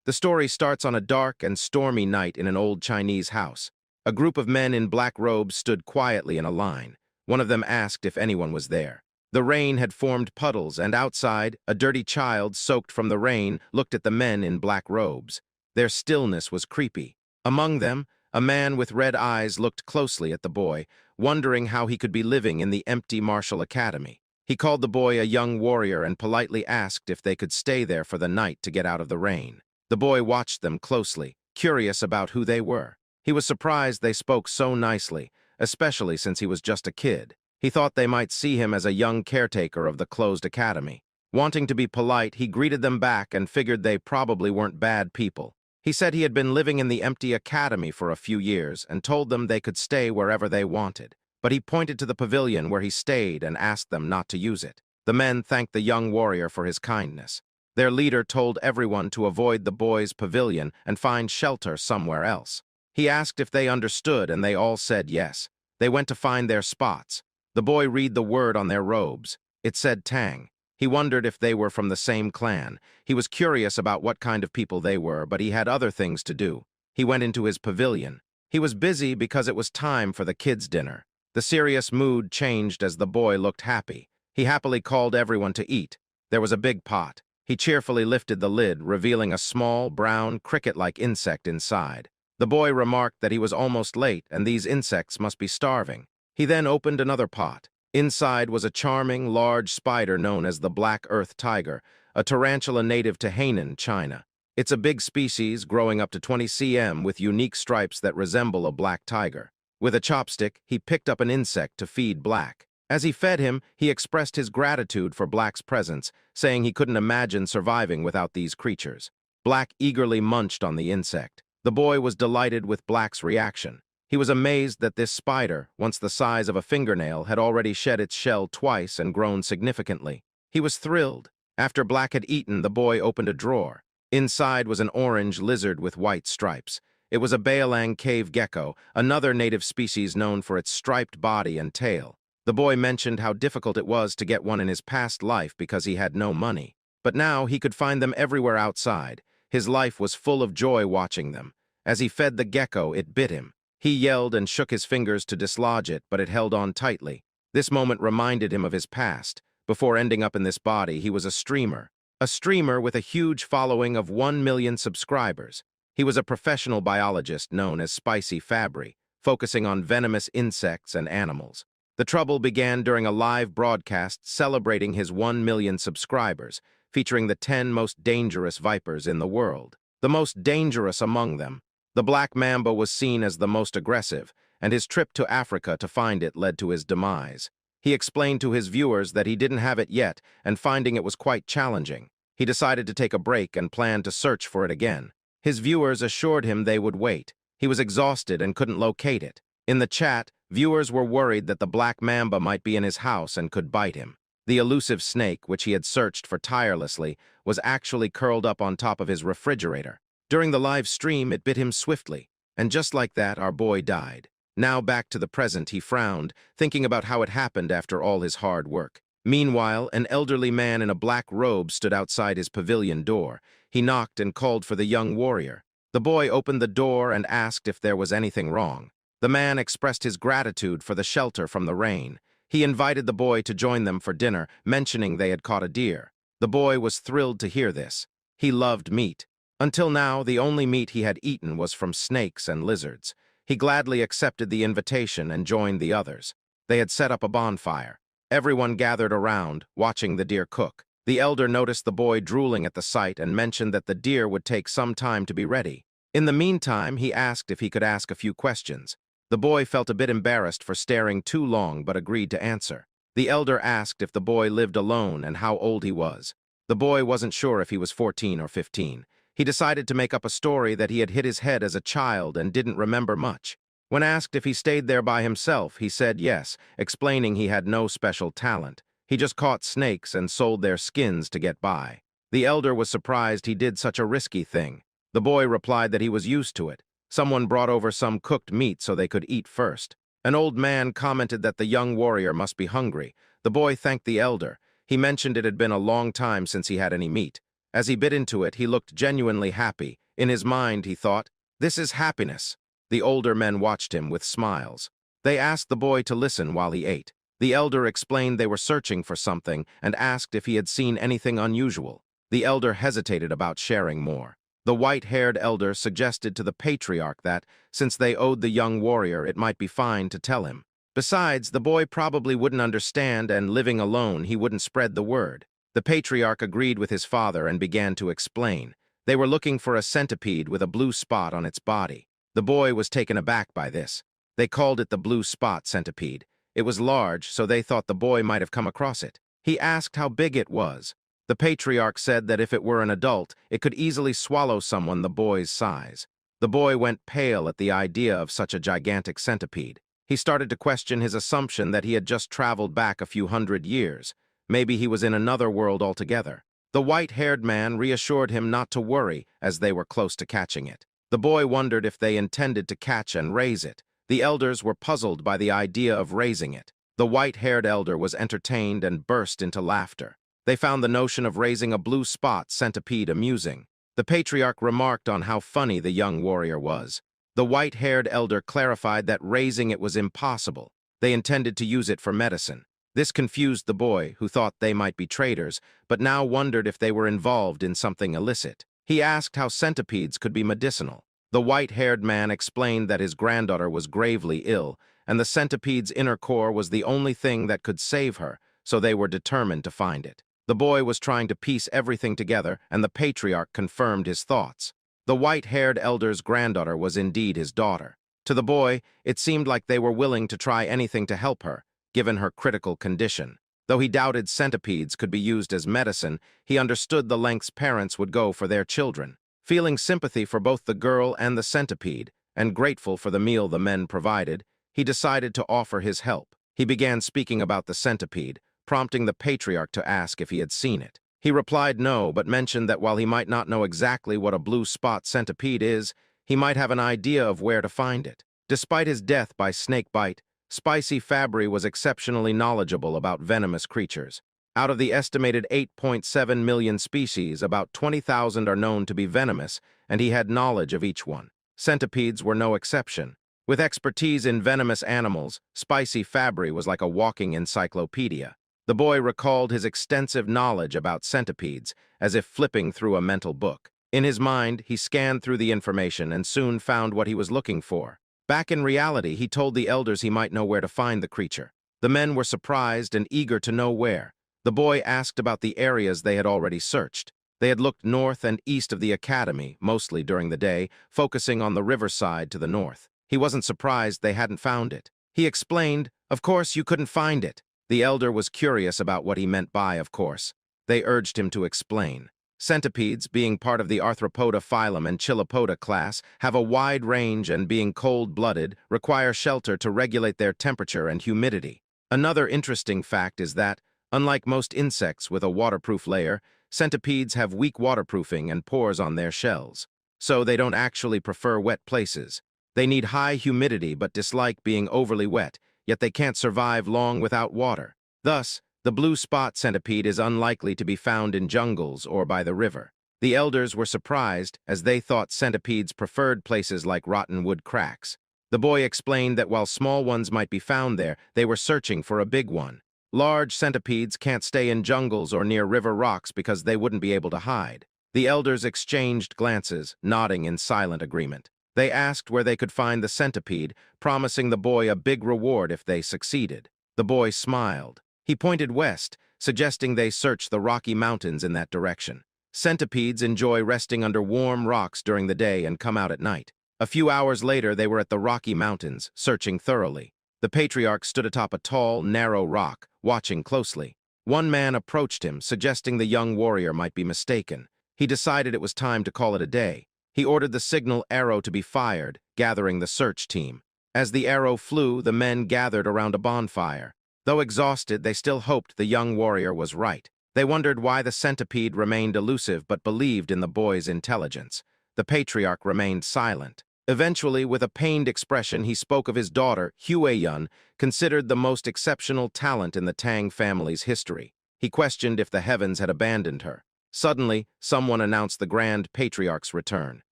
The story starts on a dark and stormy night in an old Chinese house. A group of men in black robes stood quietly in a line. One of them asked if anyone was there. The rain had formed puddles, and outside, a dirty child, soaked from the rain, looked at the men in black robes. Their stillness was creepy. Among them, a man with red eyes looked closely at the boy, wondering how he could be living in the empty martial academy. He called the boy a young warrior and politely asked if they could stay there for the night to get out of the rain. The boy watched them closely, curious about who they were. He was surprised they spoke so nicely, especially since he was just a kid. He thought they might see him as a young caretaker of the closed academy. Wanting to be polite, he greeted them back and figured they probably weren't bad people. He said he had been living in the empty academy for a few years and told them they could stay wherever they wanted. But he pointed to the pavilion where he stayed and asked them not to use it. The men thanked the young warrior for his kindness. Their leader told everyone to avoid the boys' pavilion and find shelter somewhere else. He asked if they understood, and they all said yes. They went to find their spots. The boy read the word on their robes. It said Tang. He wondered if they were from the same clan. He was curious about what kind of people they were, but he had other things to do. He went into his pavilion. He was busy because it was time for the kids' dinner. The serious mood changed as the boy looked happy. He happily called everyone to eat. There was a big pot. He cheerfully lifted the lid, revealing a small, brown, cricket-like insect inside. The boy remarked that he was almost late and these insects must be starving. He then opened another pot. Inside was a charming, large spider known as the black earth tiger, a tarantula native to Hainan, China. It's a big species growing up to 20 cm with unique stripes that resemble a black tiger. With a chopstick, he picked up an insect to feed Black. As he fed him, he expressed his gratitude for Black's presence, saying he couldn't imagine surviving without these creatures. Black eagerly munched on the insect. The boy was delighted with Black's reaction. He was amazed that this spider, once the size of a fingernail, had already shed its shell twice and grown significantly. He was thrilled. After Black had eaten, the boy opened a drawer. Inside was an orange lizard with white stripes. It was a Baolang cave gecko, another native species known for its striped body and tail. The boy mentioned how difficult it was to get one in his past life because he had no money. But now he could find them everywhere outside. His life was full of joy watching them. As he fed the gecko, it bit him. He yelled and shook his fingers to dislodge it, but it held on tightly. This moment reminded him of his past. Before ending up in this body, he was a streamer with a huge following of 1 million subscribers. He was a professional biologist known as Spicy Fabry, focusing on venomous insects and animals. The trouble began during a live broadcast celebrating his 1 million subscribers, featuring the 10 most dangerous vipers in the world. The most dangerous among them, the black mamba, was seen as the most aggressive, and his trip to Africa to find it led to his demise. He explained to his viewers that he didn't have it yet, and finding it was quite challenging. He decided to take a break and planned to search for it again. His viewers assured him they would wait. He was exhausted and couldn't locate it. In the chat, viewers were worried that the black mamba might be in his house and could bite him. The elusive snake, which he had searched for tirelessly, was actually curled up on top of his refrigerator. During the live stream, it bit him swiftly, and just like that, our boy died. Now back to the present, he frowned, thinking about how it happened after all his hard work. Meanwhile, an elderly man in a black robe stood outside his pavilion door. He knocked and called for the young warrior. The boy opened the door and asked if there was anything wrong. The man expressed his gratitude for the shelter from the rain. He invited the boy to join them for dinner, mentioning they had caught a deer. The boy was thrilled to hear this. He loved meat. Until now, the only meat he had eaten was from snakes and lizards. He gladly accepted the invitation and joined the others. They had set up a bonfire. Everyone gathered around, watching the deer cook. The elder noticed the boy drooling at the sight and mentioned that the deer would take some time to be ready. In the meantime, he asked if he could ask a few questions. The boy felt a bit embarrassed for staring too long but agreed to answer. The elder asked if the boy lived alone and how old he was. The boy wasn't sure if he was 14 or 15. He decided to make up a story that he had hit his head as a child and didn't remember much. When asked if he stayed there by himself, he said yes, explaining he had no special talent. He just caught snakes and sold their skins to get by. The elder was surprised he did such a risky thing. The boy replied that he was used to it. Someone brought over some cooked meat so they could eat first. An old man commented that the young warrior must be hungry. The boy thanked the elder. He mentioned it had been a long time since he had any meat. As he bit into it, he looked genuinely happy. In his mind, he thought, "This is happiness." The older men watched him with smiles. They asked the boy to listen while he ate. The elder explained they were searching for something and asked if he had seen anything unusual. The elder hesitated about sharing more. The white-haired elder suggested to the patriarch that, since they owed the young warrior, it might be fine to tell him. Besides, the boy probably wouldn't understand, and living alone, he wouldn't spread the word. The patriarch agreed with his father and began to explain. They were looking for a centipede with a blue spot on its body. The boy was taken aback by this. They called it the blue spot centipede. It was large, so they thought the boy might have come across it. He asked how big it was. The patriarch said that if it were an adult, it could easily swallow someone the boy's size. The boy went pale at the idea of such a gigantic centipede. He started to question his assumption that he had just traveled back a few hundred years. Maybe he was in another world altogether. The white-haired man reassured him not to worry as they were close to catching it. The boy wondered if they intended to catch and raise it. The elders were puzzled by the idea of raising it. The white-haired elder was entertained and burst into laughter. They found the notion of raising a blue spot centipede amusing. The patriarch remarked on how funny the young warrior was. The white-haired elder clarified that raising it was impossible. They intended to use it for medicine. This confused the boy, who thought they might be traders, but now wondered if they were involved in something illicit. He asked how centipedes could be medicinal. The white-haired man explained that his granddaughter was gravely ill, and the centipede's inner core was the only thing that could save her, so they were determined to find it. The boy was trying to piece everything together, and the patriarch confirmed his thoughts. The white-haired elder's granddaughter was indeed his daughter. To the boy, it seemed like they were willing to try anything to help her, given her critical condition. Though he doubted centipedes could be used as medicine, he understood the lengths parents would go for their children. Feeling sympathy for both the girl and the centipede, and grateful for the meal the men provided, he decided to offer his help. He began speaking about the centipede, prompting the patriarch to ask if he had seen it. He replied no, but mentioned that while he might not know exactly what a blue spot centipede is, he might have an idea of where to find it. Despite his death by snake bite, Spicy Fabry was exceptionally knowledgeable about venomous creatures. Out of the estimated 8.7 million species, about 20,000 are known to be venomous, and he had knowledge of each one. Centipedes were no exception. With expertise in venomous animals, Spicy Fabry was like a walking encyclopedia. The boy recalled his extensive knowledge about centipedes, as if flipping through a mental book. In his mind, he scanned through the information and soon found what he was looking for. Back in reality, he told the elders he might know where to find the creature. The men were surprised and eager to know where. The boy asked about the areas they had already searched. They had looked north and east of the academy, mostly during the day, focusing on the riverside to the north. He wasn't surprised they hadn't found it. He explained, "Of course you couldn't find it." The elder was curious about what he meant by "of course." They urged him to explain. Centipedes, being part of the Arthropoda phylum and Chilopoda class, have a wide range and, being cold-blooded, require shelter to regulate their temperature and humidity. Another interesting fact is that, unlike most insects with a waterproof layer, centipedes have weak waterproofing and pores on their shells. So they don't actually prefer wet places. They need high humidity but dislike being overly wet, yet they can't survive long without water. Thus, the blue spot centipede is unlikely to be found in jungles or by the river. The elders were surprised, as they thought centipedes preferred places like rotten wood cracks. The boy explained that while small ones might be found there, they were searching for a big one. Large centipedes can't stay in jungles or near river rocks because they wouldn't be able to hide. The elders exchanged glances, nodding in silent agreement. They asked where they could find the centipede, promising the boy a big reward if they succeeded. The boy smiled. He pointed west, suggesting they search the Rocky Mountains in that direction. Centipedes enjoy resting under warm rocks during the day and come out at night. A few hours later, they were at the Rocky Mountains, searching thoroughly. The patriarch stood atop a tall, narrow rock, watching closely. One man approached him, suggesting the young warrior might be mistaken. He decided it was time to call it a day. He ordered the signal arrow to be fired, gathering the search team. As the arrow flew, the men gathered around a bonfire. Though exhausted, they still hoped the young warrior was right. They wondered why the centipede remained elusive but believed in the boy's intelligence. The patriarch remained silent. Eventually, with a pained expression, he spoke of his daughter, Hueyun, considered the most exceptional talent in the Tang family's history. He questioned if the heavens had abandoned her. Suddenly, someone announced the Grand Patriarch's return.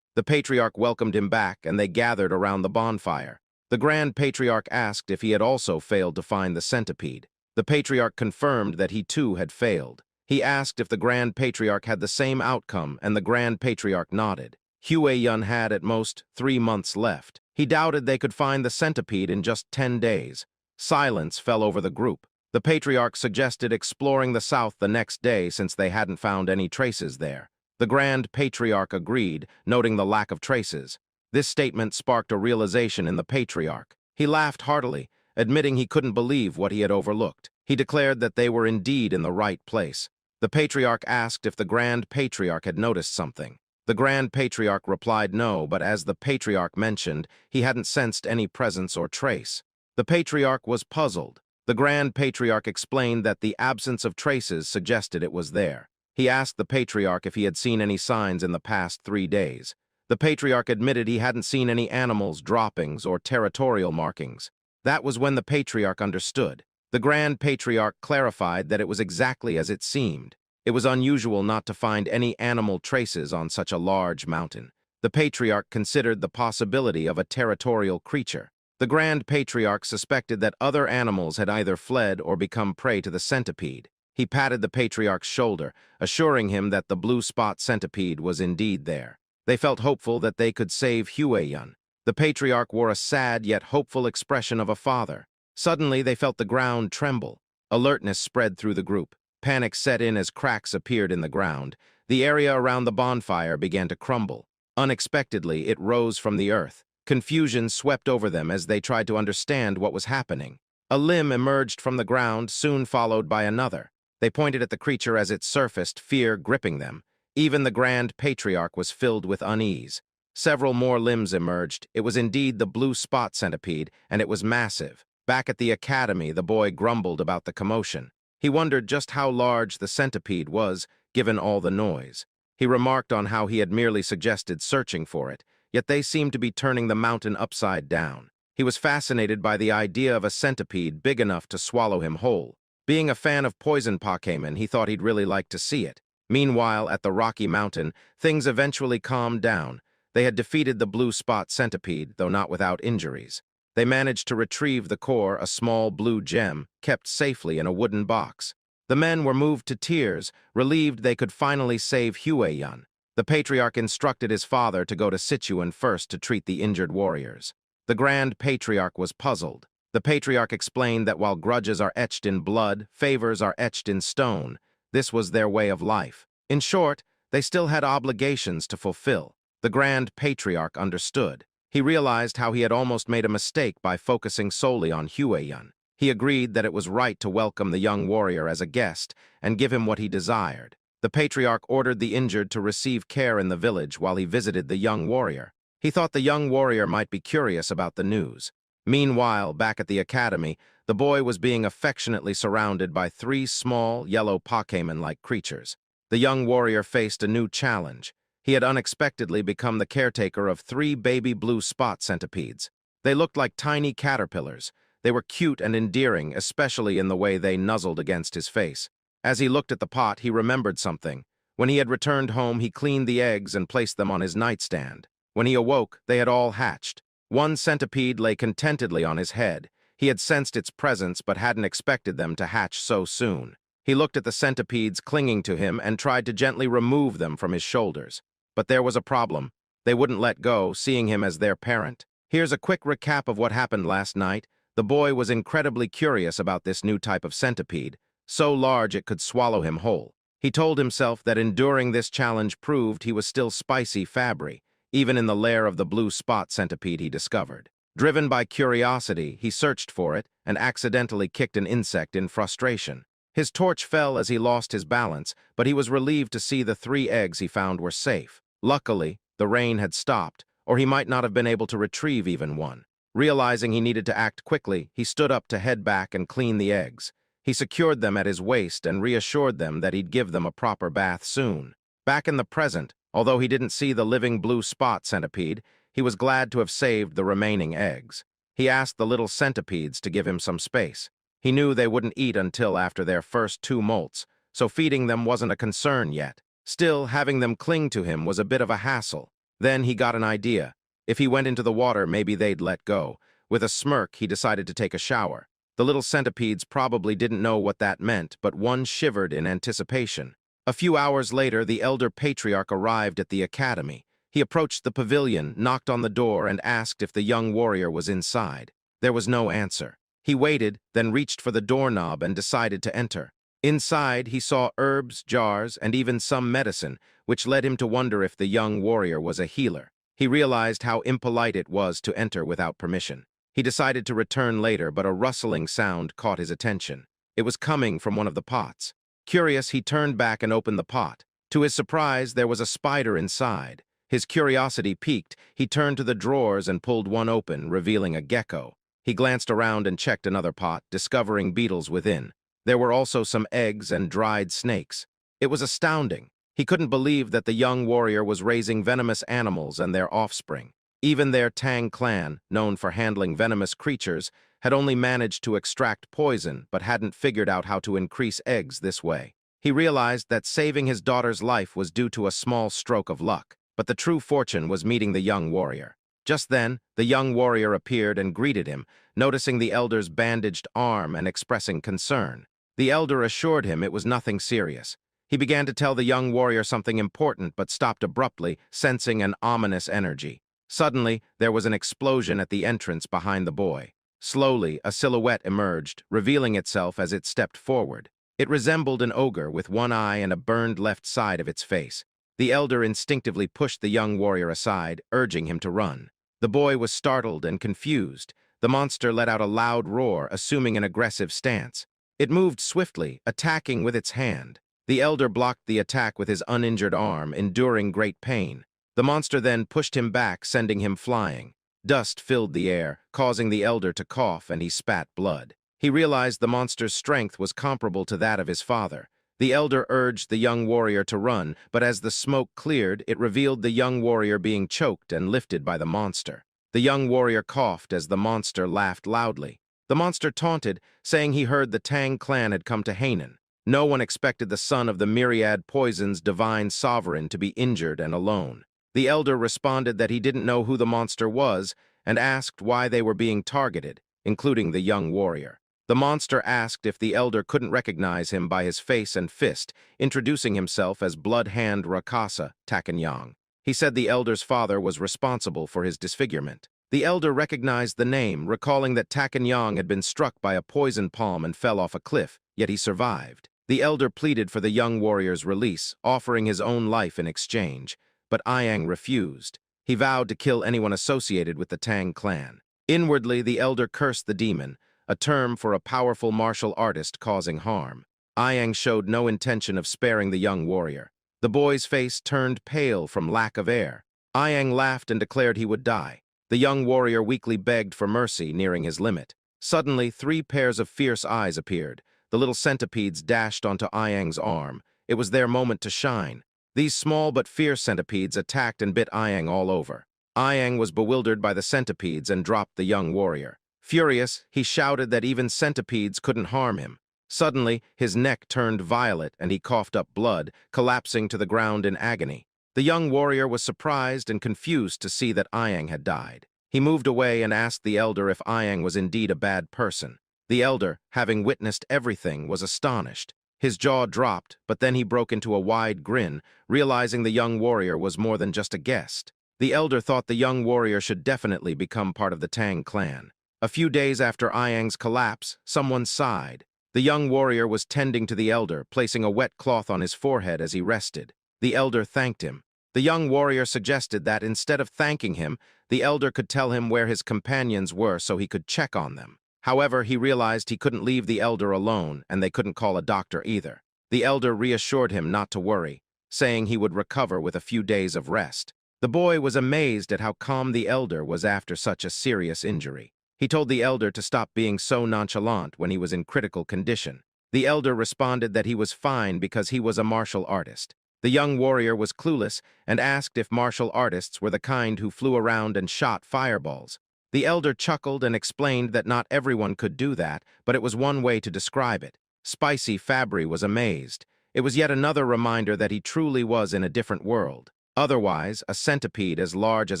The Patriarch welcomed him back, and they gathered around the bonfire. The Grand Patriarch asked if he had also failed to find the centipede. The Patriarch confirmed that he too had failed. He asked if the Grand Patriarch had the same outcome, and the Grand Patriarch nodded. Hueyun had, at most, 3 months left. He doubted they could find the centipede in just 10 days. Silence fell over the group. The Patriarch suggested exploring the south the next day since they hadn't found any traces there. The Grand Patriarch agreed, noting the lack of traces. This statement sparked a realization in the Patriarch. He laughed heartily, admitting he couldn't believe what he had overlooked. He declared that they were indeed in the right place. The Patriarch asked if the Grand Patriarch had noticed something. The Grand Patriarch replied no, but as the Patriarch mentioned, he hadn't sensed any presence or trace. The Patriarch was puzzled. The Grand Patriarch explained that the absence of traces suggested it was there. He asked the Patriarch if he had seen any signs in the past 3 days. The Patriarch admitted he hadn't seen any animals, droppings, or territorial markings. That was when the Patriarch understood. The Grand Patriarch clarified that it was exactly as it seemed. It was unusual not to find any animal traces on such a large mountain. The Patriarch considered the possibility of a territorial creature. The Grand Patriarch suspected that other animals had either fled or become prey to the centipede. He patted the Patriarch's shoulder, assuring him that the blue spot centipede was indeed there. They felt hopeful that they could save Hueyun. The Patriarch wore a sad yet hopeful expression of a father. Suddenly, they felt the ground tremble. Alertness spread through the group. Panic set in as cracks appeared in the ground. The area around the bonfire began to crumble. Unexpectedly, it rose from the earth. Confusion swept over them as they tried to understand what was happening. A limb emerged from the ground, soon followed by another. They pointed at the creature as it surfaced, fear gripping them. Even the Grand Patriarch was filled with unease. Several more limbs emerged. It was indeed the blue spot centipede, and it was massive. Back at the academy, the boy grumbled about the commotion. He wondered just how large the centipede was, given all the noise. He remarked on how he had merely suggested searching for it, yet they seemed to be turning the mountain upside down. He was fascinated by the idea of a centipede big enough to swallow him whole. Being a fan of poison Pokemon, he thought he'd really like to see it. Meanwhile, at the Rocky Mountain, things eventually calmed down. They had defeated the blue spot centipede, though not without injuries. They managed to retrieve the core, a small blue gem, kept safely in a wooden box. The men were moved to tears, relieved they could finally save Hueyun. The Patriarch instructed his father to go to Sichuan first to treat the injured warriors. The Grand Patriarch was puzzled. The Patriarch explained that while grudges are etched in blood, favors are etched in stone. This was their way of life. In short, they still had obligations to fulfill. The Grand Patriarch understood. He realized how he had almost made a mistake by focusing solely on Hueyun. He agreed that it was right to welcome the young warrior as a guest and give him what he desired. The Patriarch ordered the injured to receive care in the village while he visited the young warrior. He thought the young warrior might be curious about the news. Meanwhile, back at the academy, the boy was being affectionately surrounded by 3 small, yellow Pokemon-like creatures. The young warrior faced a new challenge. He had unexpectedly become the caretaker of 3 baby blue spot centipedes. They looked like tiny caterpillars. They were cute and endearing, especially in the way they nuzzled against his face. As he looked at the pot, he remembered something. When he had returned home, he cleaned the eggs and placed them on his nightstand. When he awoke, they had all hatched. One centipede lay contentedly on his head. He had sensed its presence but hadn't expected them to hatch so soon. He looked at the centipedes clinging to him and tried to gently remove them from his shoulders. But there was a problem. They wouldn't let go, seeing him as their parent. Here's a quick recap of what happened last night. The boy was incredibly curious about this new type of centipede, so large it could swallow him whole. He told himself that enduring this challenge proved he was still spicy Fabry, even in the lair of the blue spot centipede he discovered. Driven by curiosity, he searched for it and accidentally kicked an insect in frustration. His torch fell as he lost his balance, but he was relieved to see the 3 eggs he found were safe. Luckily, the rain had stopped, or he might not have been able to retrieve even one. Realizing he needed to act quickly, he stood up to head back and clean the eggs. He secured them at his waist and reassured them that he'd give them a proper bath soon. Back in the present, although he didn't see the living blue spot centipede, he was glad to have saved the remaining eggs. He asked the little centipedes to give him some space. He knew they wouldn't eat until after their first 2 molts, so feeding them wasn't a concern yet. Still, having them cling to him was a bit of a hassle. Then he got an idea. If he went into the water, maybe they'd let go. With a smirk, he decided to take a shower. The little centipedes probably didn't know what that meant, but one shivered in anticipation. A few hours later, the elder patriarch arrived at the academy. He approached the pavilion, knocked on the door, and asked if the young warrior was inside. There was no answer. He waited, then reached for the doorknob and decided to enter. Inside, he saw herbs, jars, and even some medicine, which led him to wonder if the young warrior was a healer. He realized how impolite it was to enter without permission. He decided to return later, but a rustling sound caught his attention. It was coming from one of the pots. Curious, he turned back and opened the pot. To his surprise, there was a spider inside. His curiosity piqued. He turned to the drawers and pulled one open, revealing a gecko. He glanced around and checked another pot, discovering beetles within. There were also some eggs and dried snakes. It was astounding. He couldn't believe that the young warrior was raising venomous animals and their offspring. Even their Tang clan, known for handling venomous creatures, had only managed to extract poison but hadn't figured out how to increase eggs this way. He realized that saving his daughter's life was due to a small stroke of luck, but the true fortune was meeting the young warrior. Just then, the young warrior appeared and greeted him, noticing the elder's bandaged arm and expressing concern. The elder assured him it was nothing serious. He began to tell the young warrior something important but stopped abruptly, sensing an ominous energy. Suddenly, there was an explosion at the entrance behind the boy. Slowly, a silhouette emerged, revealing itself as it stepped forward. It resembled an ogre with one eye and a burned left side of its face. The elder instinctively pushed the young warrior aside, urging him to run. The boy was startled and confused. The monster let out a loud roar, assuming an aggressive stance. It moved swiftly, attacking with its hand. The elder blocked the attack with his uninjured arm, enduring great pain. The monster then pushed him back, sending him flying. Dust filled the air, causing the elder to cough, and he spat blood. He realized the monster's strength was comparable to that of his father. The elder urged the young warrior to run, but as the smoke cleared, it revealed the young warrior being choked and lifted by the monster. The young warrior coughed as the monster laughed loudly. The monster taunted, saying he heard the Tang clan had come to Hainan. No one expected the son of the myriad poison's divine sovereign to be injured and alone. The elder responded that he didn't know who the monster was and asked why they were being targeted, including the young warrior. The monster asked if the elder couldn't recognize him by his face and fist, introducing himself as Blood Hand Rakasa Takanyang. He said the elder's father was responsible for his disfigurement. The elder recognized the name, recalling that Takanyang had been struck by a poison palm and fell off a cliff, yet he survived. The elder pleaded for the young warrior's release, offering his own life in exchange, but Ayang refused. He vowed to kill anyone associated with the Tang clan. Inwardly, the elder cursed the demon, a term for a powerful martial artist causing harm. Ayang showed no intention of sparing the young warrior. The boy's face turned pale from lack of air. Ayang laughed and declared he would die. The young warrior weakly begged for mercy, nearing his limit. Suddenly, 3 pairs of fierce eyes appeared. The little centipedes dashed onto Ayang's arm. It was their moment to shine. These small but fierce centipedes attacked and bit Ayang all over. Ayang was bewildered by the centipedes and dropped the young warrior. Furious, he shouted that even centipedes couldn't harm him. Suddenly, his neck turned violet and he coughed up blood, collapsing to the ground in agony. The young warrior was surprised and confused to see that Ayang had died. He moved away and asked the elder if Ayang was indeed a bad person. The elder, having witnessed everything, was astonished. His jaw dropped, but then he broke into a wide grin, realizing the young warrior was more than just a guest. The elder thought the young warrior should definitely become part of the Tang clan. A few days after Ayang's collapse, someone sighed. The young warrior was tending to the elder, placing a wet cloth on his forehead as he rested. The elder thanked him. The young warrior suggested that instead of thanking him, the elder could tell him where his companions were so he could check on them. However, he realized he couldn't leave the elder alone, and they couldn't call a doctor either. The elder reassured him not to worry, saying he would recover with a few days of rest. The boy was amazed at how calm the elder was after such a serious injury. He told the elder to stop being so nonchalant when he was in critical condition. The elder responded that he was fine because he was a martial artist. The young warrior was clueless and asked if martial artists were the kind who flew around and shot fireballs. The elder chuckled and explained that not everyone could do that, but it was one way to describe it. Spicy Fabry was amazed. It was yet another reminder that he truly was in a different world. Otherwise, a centipede as large as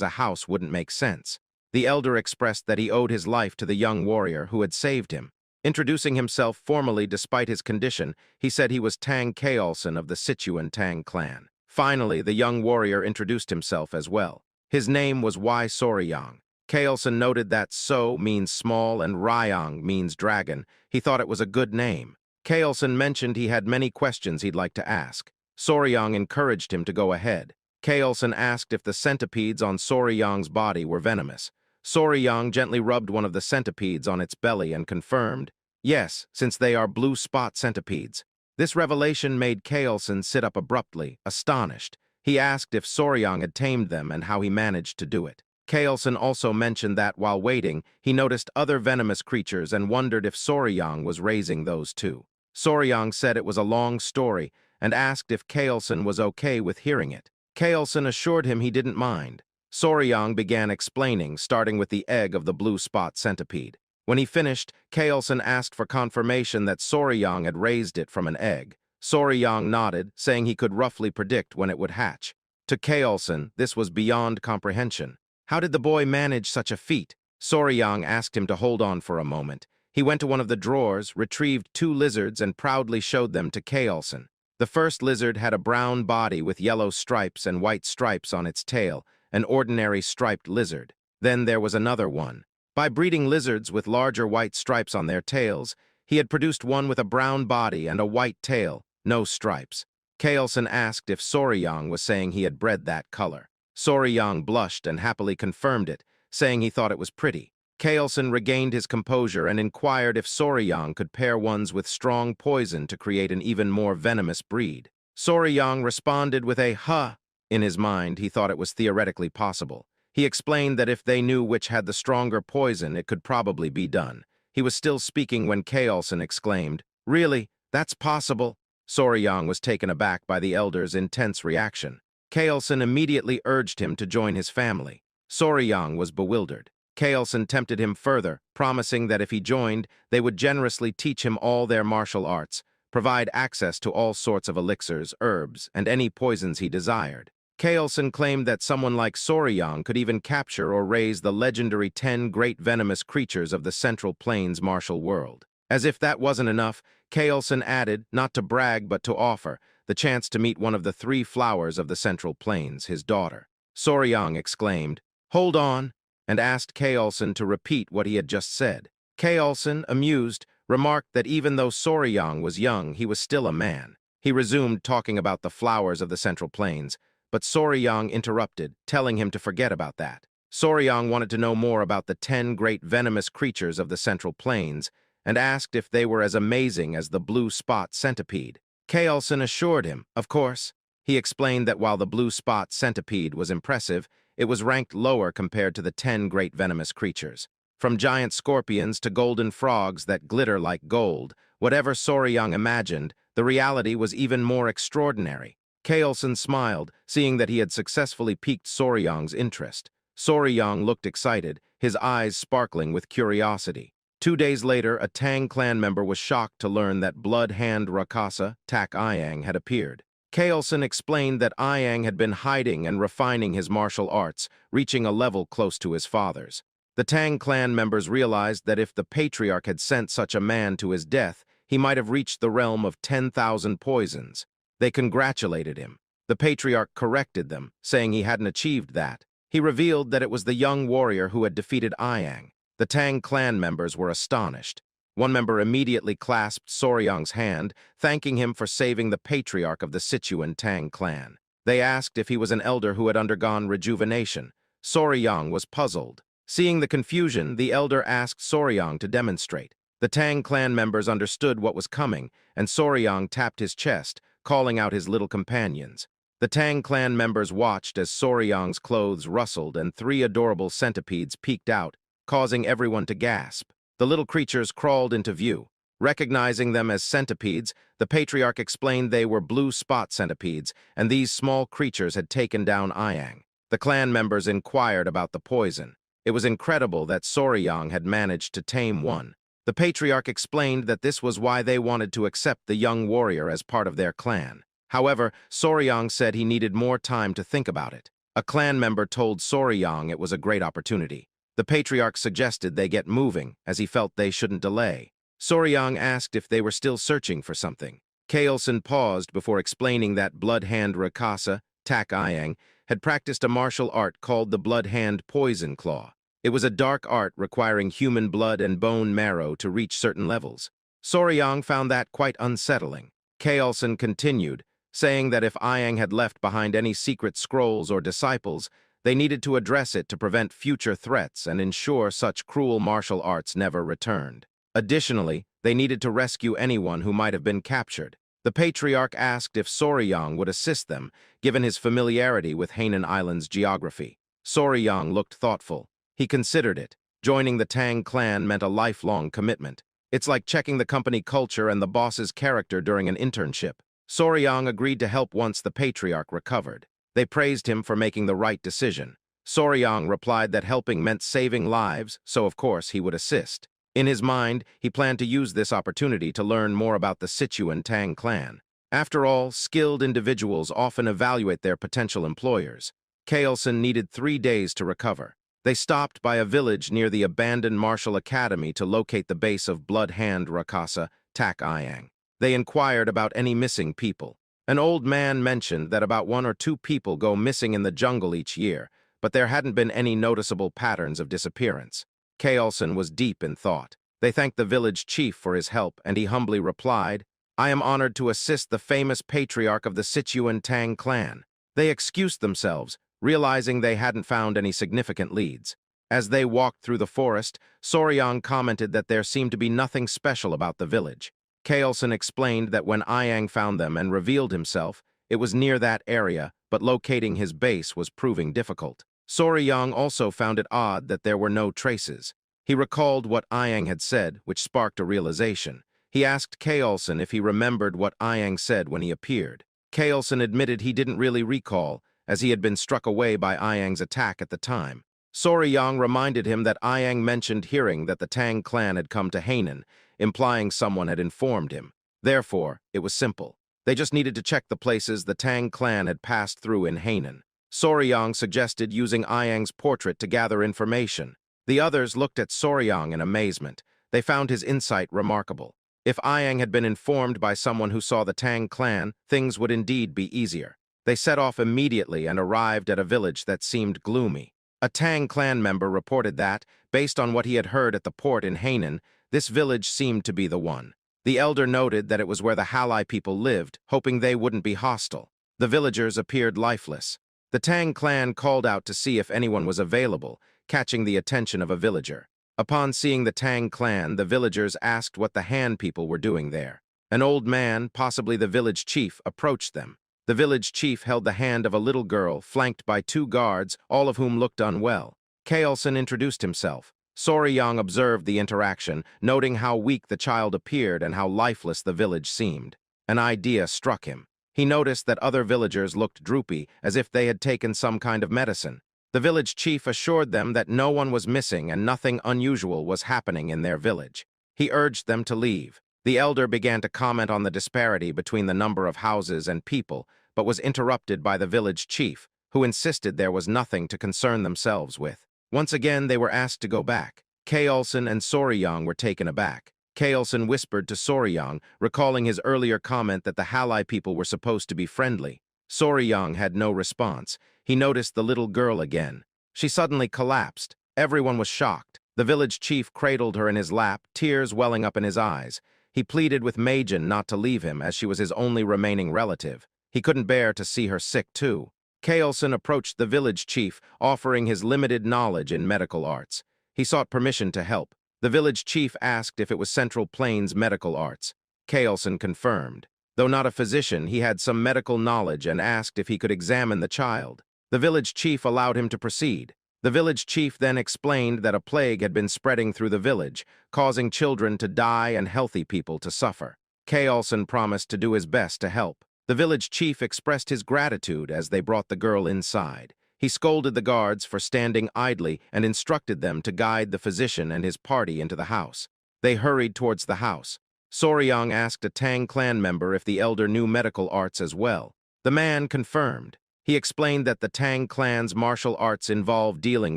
a house wouldn't make sense. The elder expressed that he owed his life to the young warrior who had saved him. Introducing himself formally despite his condition, he said he was Tang Kaolson of the Sichuan Tang clan. Finally, the young warrior introduced himself as well. His name was Y Soryang. Kaolson noted that So means small and Ryang means dragon. He thought it was a good name. Kaolson mentioned he had many questions he'd like to ask. Soryang encouraged him to go ahead. Kaolson asked if the centipedes on Soryang's body were venomous. Soryang gently rubbed one of the centipedes on its belly and confirmed, yes, since they are blue spot centipedes. This revelation made Kaolson sit up abruptly, astonished. He asked if Soryang had tamed them and how he managed to do it. Kaolson also mentioned that, while waiting, he noticed other venomous creatures and wondered if Soryang was raising those too. Soryang said it was a long story and asked if Kaolson was okay with hearing it. Kaolson assured him he didn't mind. Soryang began explaining, starting with the egg of the blue spot centipede. When he finished, Kaolson asked for confirmation that Soryang had raised it from an egg. Soryang nodded, saying he could roughly predict when it would hatch. To Kaolson, this was beyond comprehension. How did the boy manage such a feat? Soryang asked him to hold on for a moment. He went to one of the drawers, retrieved 2 lizards, and proudly showed them to Kaolson. The first lizard had a brown body with yellow stripes and white stripes on its tail, an ordinary striped lizard. Then there was another one. By breeding lizards with larger white stripes on their tails, he had produced one with a brown body and a white tail, no stripes. Kaolson asked if Soryang was saying he had bred that color. Soryang blushed and happily confirmed it, saying he thought it was pretty. Kaolson regained his composure and inquired if Soryang could pair ones with strong poison to create an even more venomous breed. Soryang responded with a huh. In his mind, he thought it was theoretically possible. He explained that if they knew which had the stronger poison, it could probably be done. He was still speaking when Kaolson exclaimed, "Really? That's possible?" Soryang was taken aback by the elder's intense reaction. Kaolson immediately urged him to join his family. Soryang was bewildered. Kaolson tempted him further, promising that if he joined, they would generously teach him all their martial arts, provide access to all sorts of elixirs, herbs, and any poisons he desired. Kaolson claimed that someone like Soryang could even capture or raise the legendary 10 great venomous creatures of the Central Plains martial world. As if that wasn't enough, Kaolson added, not to brag but to offer, the chance to meet one of the 3 flowers of the Central Plains, his daughter. Soryang exclaimed, "Hold on," and asked Kaolson to repeat what he had just said. Kaolson, amused, remarked that even though Soryang was young, he was still a man. He resumed talking about the flowers of the Central Plains, but Soryang interrupted, telling him to forget about that. Soryang wanted to know more about the 10 great venomous creatures of the Central Plains and asked if they were as amazing as the blue spot centipede. Kaolson assured him, of course. He explained that while the blue spot centipede was impressive, it was ranked lower compared to the 10 great venomous creatures. From giant scorpions to golden frogs that glitter like gold, whatever Soryang imagined, the reality was even more extraordinary. Kaolson smiled, seeing that he had successfully piqued Soryang's interest. Soryang looked excited, his eyes sparkling with curiosity. 2 days later, a Tang clan member was shocked to learn that Blood Hand Rakasa, Tak Iyang, had appeared. Kaolson explained that Iyang had been hiding and refining his martial arts, reaching a level close to his father's. The Tang clan members realized that if the patriarch had sent such a man to his death, he might have reached the realm of 10,000 poisons. They congratulated him. The patriarch corrected them, saying he hadn't achieved that. He revealed that it was the young warrior who had defeated Iyang. The Tang clan members were astonished. One member immediately clasped Soryang's hand, thanking him for saving the patriarch of the Sichuan Tang clan. They asked if he was an elder who had undergone rejuvenation. Soryang was puzzled. Seeing the confusion, the elder asked Soryang to demonstrate. The Tang clan members understood what was coming, and Soryang tapped his chest, calling out his little companions. The Tang clan members watched as Soryang's clothes rustled and 3 adorable centipedes peeked out, causing everyone to gasp. The little creatures crawled into view. Recognizing them as centipedes, the patriarch explained they were blue spot centipedes, and these small creatures had taken down Iyang. The clan members inquired about the poison. It was incredible that Soryang had managed to tame one. The patriarch explained that this was why they wanted to accept the young warrior as part of their clan. However, Soryang said he needed more time to think about it. A clan member told Soryang it was a great opportunity. The patriarch suggested they get moving, as he felt they shouldn't delay. Soryang asked if they were still searching for something. Kaelson paused before explaining that Blood Hand Rakasa, Tak Ayang, had practiced a martial art called the Blood Hand Poison Claw. It was a dark art requiring human blood and bone marrow to reach certain levels. Soryang found that quite unsettling. Kaelson continued, saying that if Ayang had left behind any secret scrolls or disciples, they needed to address it to prevent future threats and ensure such cruel martial arts never returned. Additionally, they needed to rescue anyone who might have been captured. The patriarch asked if Soryang would assist them, given his familiarity with Hainan Island's geography. Soryang looked thoughtful. He considered it. Joining the Tang clan meant a lifelong commitment. It's like checking the company culture and the boss's character during an internship. Soryang agreed to help once the patriarch recovered. They praised him for making the right decision. Soryang replied that helping meant saving lives, so of course he would assist. In his mind, he planned to use this opportunity to learn more about the Sichuan Tang clan. After all, skilled individuals often evaluate their potential employers. Kaelson needed 3 days to recover. They stopped by a village near the abandoned martial academy to locate the base of Blood Hand Rakasa, Tak Ayang. They inquired about any missing people. An old man mentioned that about 1 or 2 people go missing in the jungle each year, but there hadn't been any noticeable patterns of disappearance. Kaelson was deep in thought. They thanked the village chief for his help, and he humbly replied, "I am honored to assist the famous patriarch of the Sichuan Tang clan." They excused themselves, realizing they hadn't found any significant leads. As they walked through the forest, Soryang commented that there seemed to be nothing special about the village. Kaelson explained that when Ayang found them and revealed himself, it was near that area, but locating his base was proving difficult. Soryang also found it odd that there were no traces. He recalled what Ayang had said, which sparked a realization. He asked Kaelson if he remembered what Ayang said when he appeared. Kaelson admitted he didn't really recall, as he had been struck away by Ayang's attack at the time. Soryang reminded him that Ayang mentioned hearing that the Tang clan had come to Hainan, implying someone had informed him. Therefore, it was simple. They just needed to check the places the Tang clan had passed through in Hainan. Soryang suggested using Ayang's portrait to gather information. The others looked at Soryang in amazement. They found his insight remarkable. If Ayang had been informed by someone who saw the Tang clan, things would indeed be easier. They set off immediately and arrived at a village that seemed gloomy. A Tang clan member reported that, based on what he had heard at the port in Hainan, this village seemed to be the one. The elder noted that it was where the Halai people lived, hoping they wouldn't be hostile. The villagers appeared lifeless. The Tang clan called out to see if anyone was available, catching the attention of a villager. Upon seeing the Tang clan, the villagers asked what the Han people were doing there. An old man, possibly the village chief, approached them. The village chief held the hand of a little girl, flanked by 2 guards, all of whom looked unwell. Kaelson introduced himself. Soryang observed the interaction, noting how weak the child appeared and how lifeless the village seemed. An idea struck him. He noticed that other villagers looked droopy, as if they had taken some kind of medicine. The village chief assured them that no one was missing and nothing unusual was happening in their village. He urged them to leave. The elder began to comment on the disparity between the number of houses and people, but was interrupted by the village chief, who insisted there was nothing to concern themselves with. Once again, they were asked to go back. Kaelson and Soryang were taken aback. Kaelson whispered to Soryang, recalling his earlier comment that the Halai people were supposed to be friendly. Soryang had no response. He noticed the little girl again. She suddenly collapsed. Everyone was shocked. The village chief cradled her in his lap, tears welling up in his eyes. He pleaded with Majin not to leave him, as she was his only remaining relative. He couldn't bear to see her sick, too. Kaelson approached the village chief, offering his limited knowledge in medical arts. He sought permission to help. The village chief asked if it was Central Plains Medical Arts. Kaelson confirmed. Though not a physician, he had some medical knowledge and asked if he could examine the child. The village chief allowed him to proceed. The village chief then explained that a plague had been spreading through the village, causing children to die and healthy people to suffer. Kaelson promised to do his best to help. The village chief expressed his gratitude as they brought the girl inside. He scolded the guards for standing idly and instructed them to guide the physician and his party into the house. They hurried towards the house. Soryang asked a Tang clan member if the elder knew medical arts as well. The man confirmed. He explained that the Tang clan's martial arts involve dealing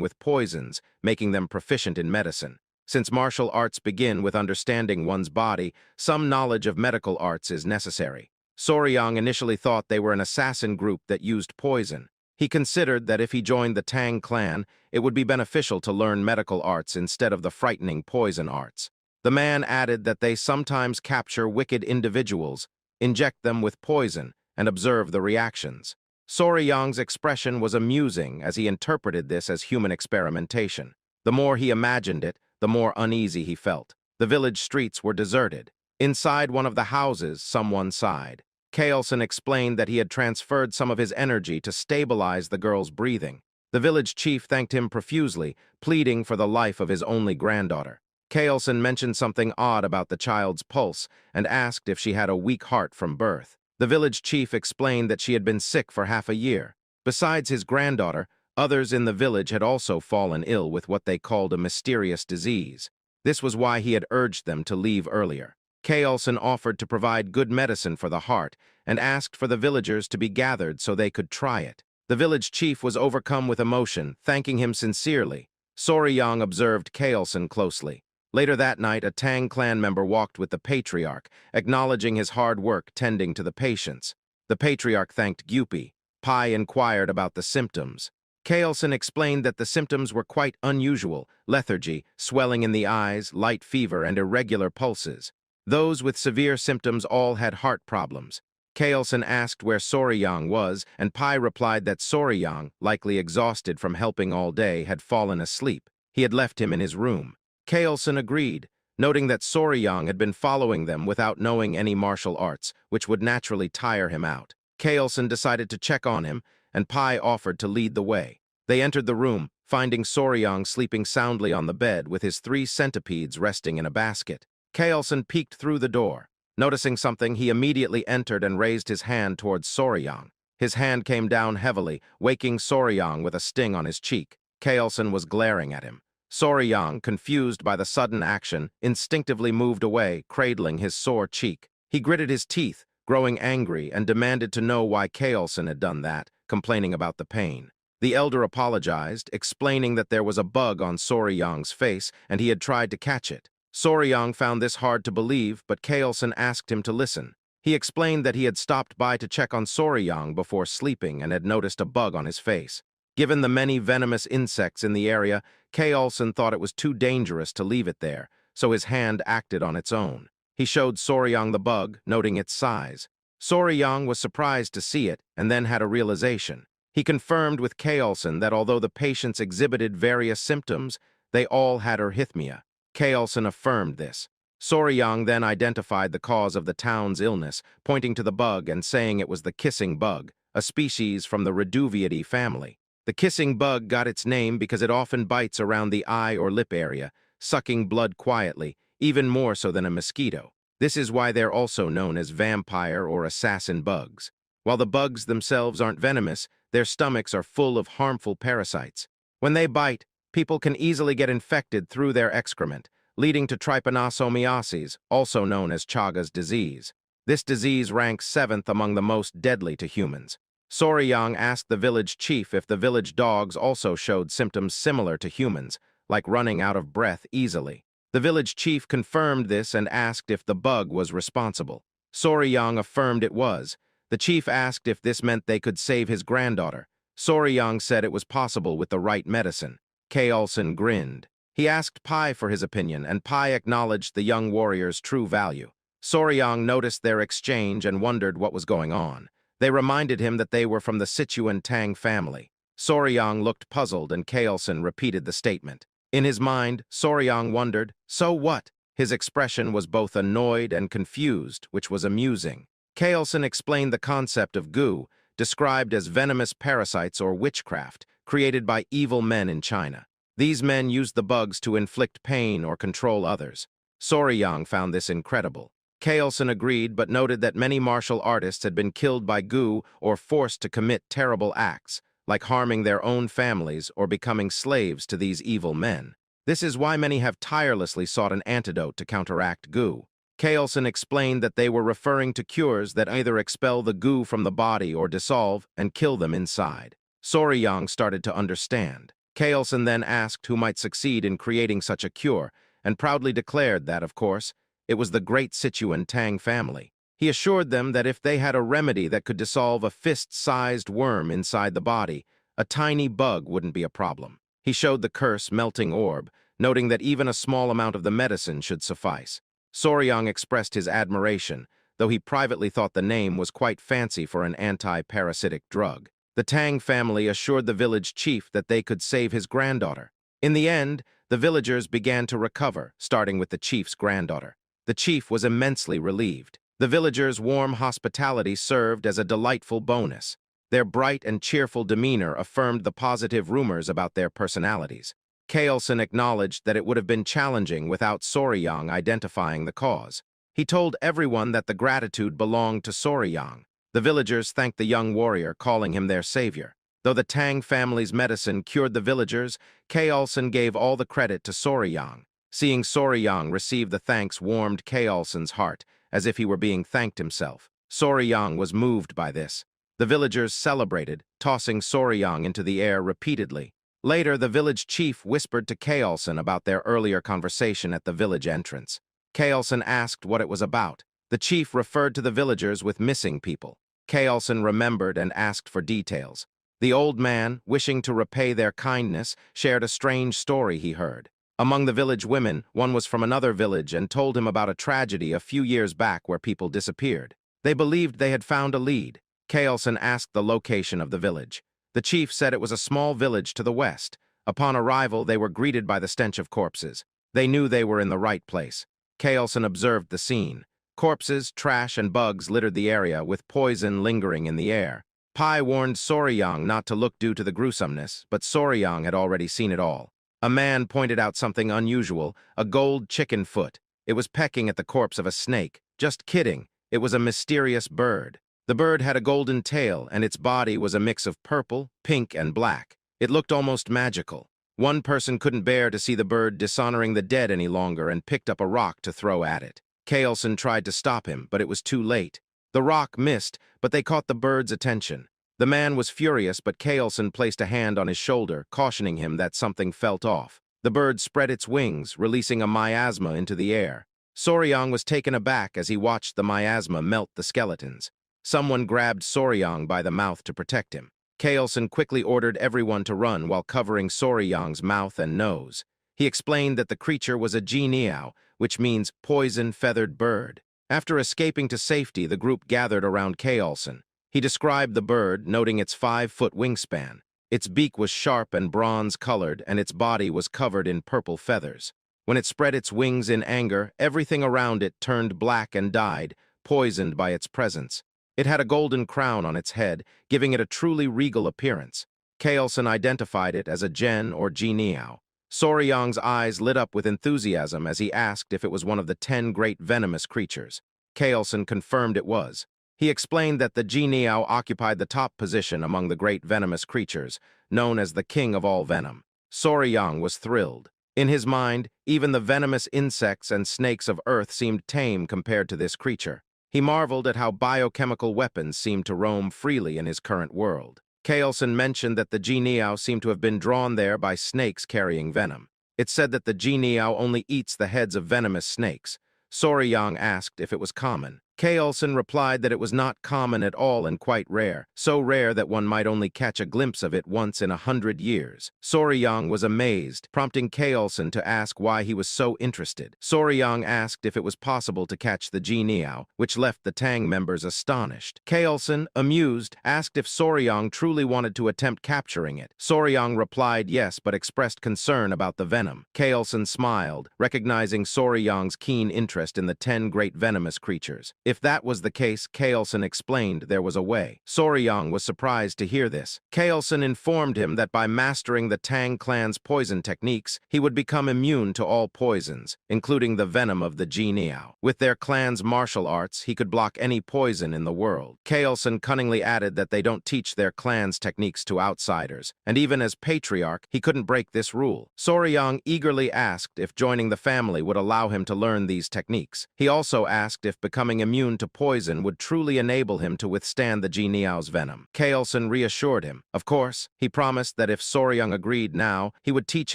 with poisons, making them proficient in medicine. Since martial arts begin with understanding one's body, some knowledge of medical arts is necessary. Soryang initially thought they were an assassin group that used poison. He considered that if he joined the Tang clan, it would be beneficial to learn medical arts instead of the frightening poison arts. The man added that they sometimes capture wicked individuals, inject them with poison, and observe the reactions. Soryang's expression was amusing as he interpreted this as human experimentation. The more he imagined it, the more uneasy he felt. The village streets were deserted. Inside one of the houses, someone sighed. Kaelson explained that he had transferred some of his energy to stabilize the girl's breathing. The village chief thanked him profusely, pleading for the life of his only granddaughter. Kaelson mentioned something odd about the child's pulse and asked if she had a weak heart from birth. The village chief explained that she had been sick for half a year. Besides his granddaughter, others in the village had also fallen ill with what they called a mysterious disease. This was why he had urged them to leave earlier. Kaelson offered to provide good medicine for the heart and asked for the villagers to be gathered so they could try it. The village chief was overcome with emotion, thanking him sincerely. Soryang observed Kaelson closely. Later that night, a Tang clan member walked with the patriarch, acknowledging his hard work tending to the patients. The patriarch thanked Gyupi. Pai inquired about the symptoms. Kaelson explained that the symptoms were quite unusual: lethargy, swelling in the eyes, light fever, and irregular pulses. Those with severe symptoms all had heart problems. Kaelson asked where Soryang was, and Pai replied that Soryang, likely exhausted from helping all day, had fallen asleep. He had left him in his room. Kaelson agreed, noting that Soryang had been following them without knowing any martial arts, which would naturally tire him out. Kaelson decided to check on him, and Pai offered to lead the way. They entered the room, finding Soryang sleeping soundly on the bed with his 3 centipedes resting in a basket. Kaelson peeked through the door. Noticing something, he immediately entered and raised his hand towards Soryang. His hand came down heavily, waking Soryang with a sting on his cheek. Kaelson was glaring at him. Soryang, confused by the sudden action, instinctively moved away, cradling his sore cheek. He gritted his teeth, growing angry, and demanded to know why Kaelson had done that, complaining about the pain. The elder apologized, explaining that there was a bug on Soryang's face and he had tried to catch it. Soryang found this hard to believe, but Kaelson asked him to listen. He explained that he had stopped by to check on Soryang before sleeping and had noticed a bug on his face. Given the many venomous insects in the area, Kaelson thought it was too dangerous to leave it there, so his hand acted on its own. He showed Soryang the bug, noting its size. Soryang was surprised to see it and then had a realization. He confirmed with Kaelson that although the patients exhibited various symptoms, they all had arrhythmia. Kaelson affirmed this. Soryang then identified the cause of the town's illness, pointing to the bug and saying it was the kissing bug, a species from the Reduviidae family. The kissing bug got its name because it often bites around the eye or lip area, sucking blood quietly, even more so than a mosquito. This is why they're also known as vampire or assassin bugs. While the bugs themselves aren't venomous, their stomachs are full of harmful parasites. When they bite, people can easily get infected through their excrement, leading to trypanosomiasis, also known as Chagas disease. This disease ranks 7th among the most deadly to humans. Soryang asked the village chief if the village dogs also showed symptoms similar to humans, like running out of breath easily. The village chief confirmed this and asked if the bug was responsible. Soryang affirmed it was. The chief asked if this meant they could save his granddaughter. Soryang said it was possible with the right medicine. Kaelson grinned. He asked Pai for his opinion, and Pai acknowledged the young warrior's true value. Soryang noticed their exchange and wondered what was going on. They reminded him that they were from the Sichuan Tang family. Soryang looked puzzled, and Kaelson repeated the statement. In his mind, Soryang wondered, so what? His expression was both annoyed and confused, which was amusing. Kaelson explained the concept of gu, described as venomous parasites or witchcraft, created by evil men in China. These men used the bugs to inflict pain or control others. Soryang found this incredible. Kaelson agreed, but noted that many martial artists had been killed by gu or forced to commit terrible acts, like harming their own families or becoming slaves to these evil men. This is why many have tirelessly sought an antidote to counteract goo. Kaelson explained that they were referring to cures that either expel the goo from the body or dissolve and kill them inside. Soryang started to understand. Kaelson then asked who might succeed in creating such a cure, and proudly declared that, of course, it was the great Sichuan Tang family. He assured them that if they had a remedy that could dissolve a fist-sized worm inside the body, a tiny bug wouldn't be a problem. He showed the curse melting orb, noting that even a small amount of the medicine should suffice. Soryang expressed his admiration, though he privately thought the name was quite fancy for an anti-parasitic drug. The Tang family assured the village chief that they could save his granddaughter. In the end, the villagers began to recover, starting with the chief's granddaughter. The chief was immensely relieved. The villagers' warm hospitality served as a delightful bonus. Their bright and cheerful demeanor affirmed the positive rumors about their personalities. Kaelson acknowledged that it would have been challenging without Soryang identifying the cause. He told everyone that the gratitude belonged to Soryang. The villagers thanked the young warrior, calling him their savior. Though the Tang family's medicine cured the villagers, Kaelson gave all the credit to Soryang. Seeing Soryang receive the thanks warmed Kaelson's heart, as if he were being thanked himself. Soryang was moved by this. The villagers celebrated, tossing Soryang into the air repeatedly. Later, the village chief whispered to Kaelson about their earlier conversation at the village entrance. Kaelson asked what it was about. The chief referred to the villagers with missing people. Kaelson remembered and asked for details. The old man, wishing to repay their kindness, shared a strange story he heard. Among the village women, one was from another village and told him about a tragedy a few years back where people disappeared. They believed they had found a lead. Kaelson asked the location of the village. The chief said it was a small village to the west. Upon arrival, they were greeted by the stench of corpses. They knew they were in the right place. Kaelson observed the scene. Corpses, trash, and bugs littered the area, with poison lingering in the air. Pai warned Soryang not to look due to the gruesomeness, but Soryang had already seen it all. A man pointed out something unusual, a gold chicken foot. It was pecking at the corpse of a snake. Just kidding, it was a mysterious bird. The bird had a golden tail, and its body was a mix of purple, pink, and black. It looked almost magical. One person couldn't bear to see the bird dishonoring the dead any longer and picked up a rock to throw at it. Kaelson tried to stop him, but it was too late. The rock missed, but they caught the bird's attention. The man was furious, but Kaelson placed a hand on his shoulder, cautioning him that something felt off. The bird spread its wings, releasing a miasma into the air. Soryang was taken aback as he watched the miasma melt the skeletons. Someone grabbed Soryang by the mouth to protect him. Kaelson quickly ordered everyone to run while covering Soryang's mouth and nose. He explained that the creature was a jianiao, which means poison-feathered bird. After escaping to safety, the group gathered around Kaelson. He described the bird, noting its 5-foot wingspan. Its beak was sharp and bronze-colored, and its body was covered in purple feathers. When it spread its wings in anger, everything around it turned black and died, poisoned by its presence. It had a golden crown on its head, giving it a truly regal appearance. Kaelson identified it as a Gen or Jianiao. Soryang's eyes lit up with enthusiasm as he asked if it was one of the 10 great venomous creatures. Kaelson confirmed it was. He explained that the Jianiao occupied the top position among the great venomous creatures, known as the king of all venom. Soryang was thrilled. In his mind, even the venomous insects and snakes of Earth seemed tame compared to this creature. He marveled at how biochemical weapons seemed to roam freely in his current world. Kaelson mentioned that the Jianiao seemed to have been drawn there by snakes carrying venom. It said that the Jianiao only eats the heads of venomous snakes. Soryang asked if it was common. Kaelson replied that it was not common at all and quite rare, so rare that one might only catch a glimpse of it once in 100 years. Soryang was amazed, prompting Kaelson to ask why he was so interested. Soryang asked if it was possible to catch the Jianiao, which left the Tang members astonished. Kaelson, amused, asked if Soryang truly wanted to attempt capturing it. Soryang replied yes, but expressed concern about the venom. Kaelson smiled, recognizing Soryang's keen interest in the 10 great venomous creatures. If that was the case, Kaelson explained there was a way. Soryang was surprised to hear this. Kaelson informed him that by mastering the Tang clan's poison techniques, he would become immune to all poisons, including the venom of the Jianiao. With their clan's martial arts, he could block any poison in the world. Kaelson cunningly added that they don't teach their clan's techniques to outsiders, and even as patriarch, he couldn't break this rule. Soryang eagerly asked if joining the family would allow him to learn these techniques. He also asked if becoming immune to poison would truly enable him to withstand the Jianiao's venom. Kaelson reassured him. Of course, he promised that if Soryang agreed now, he would teach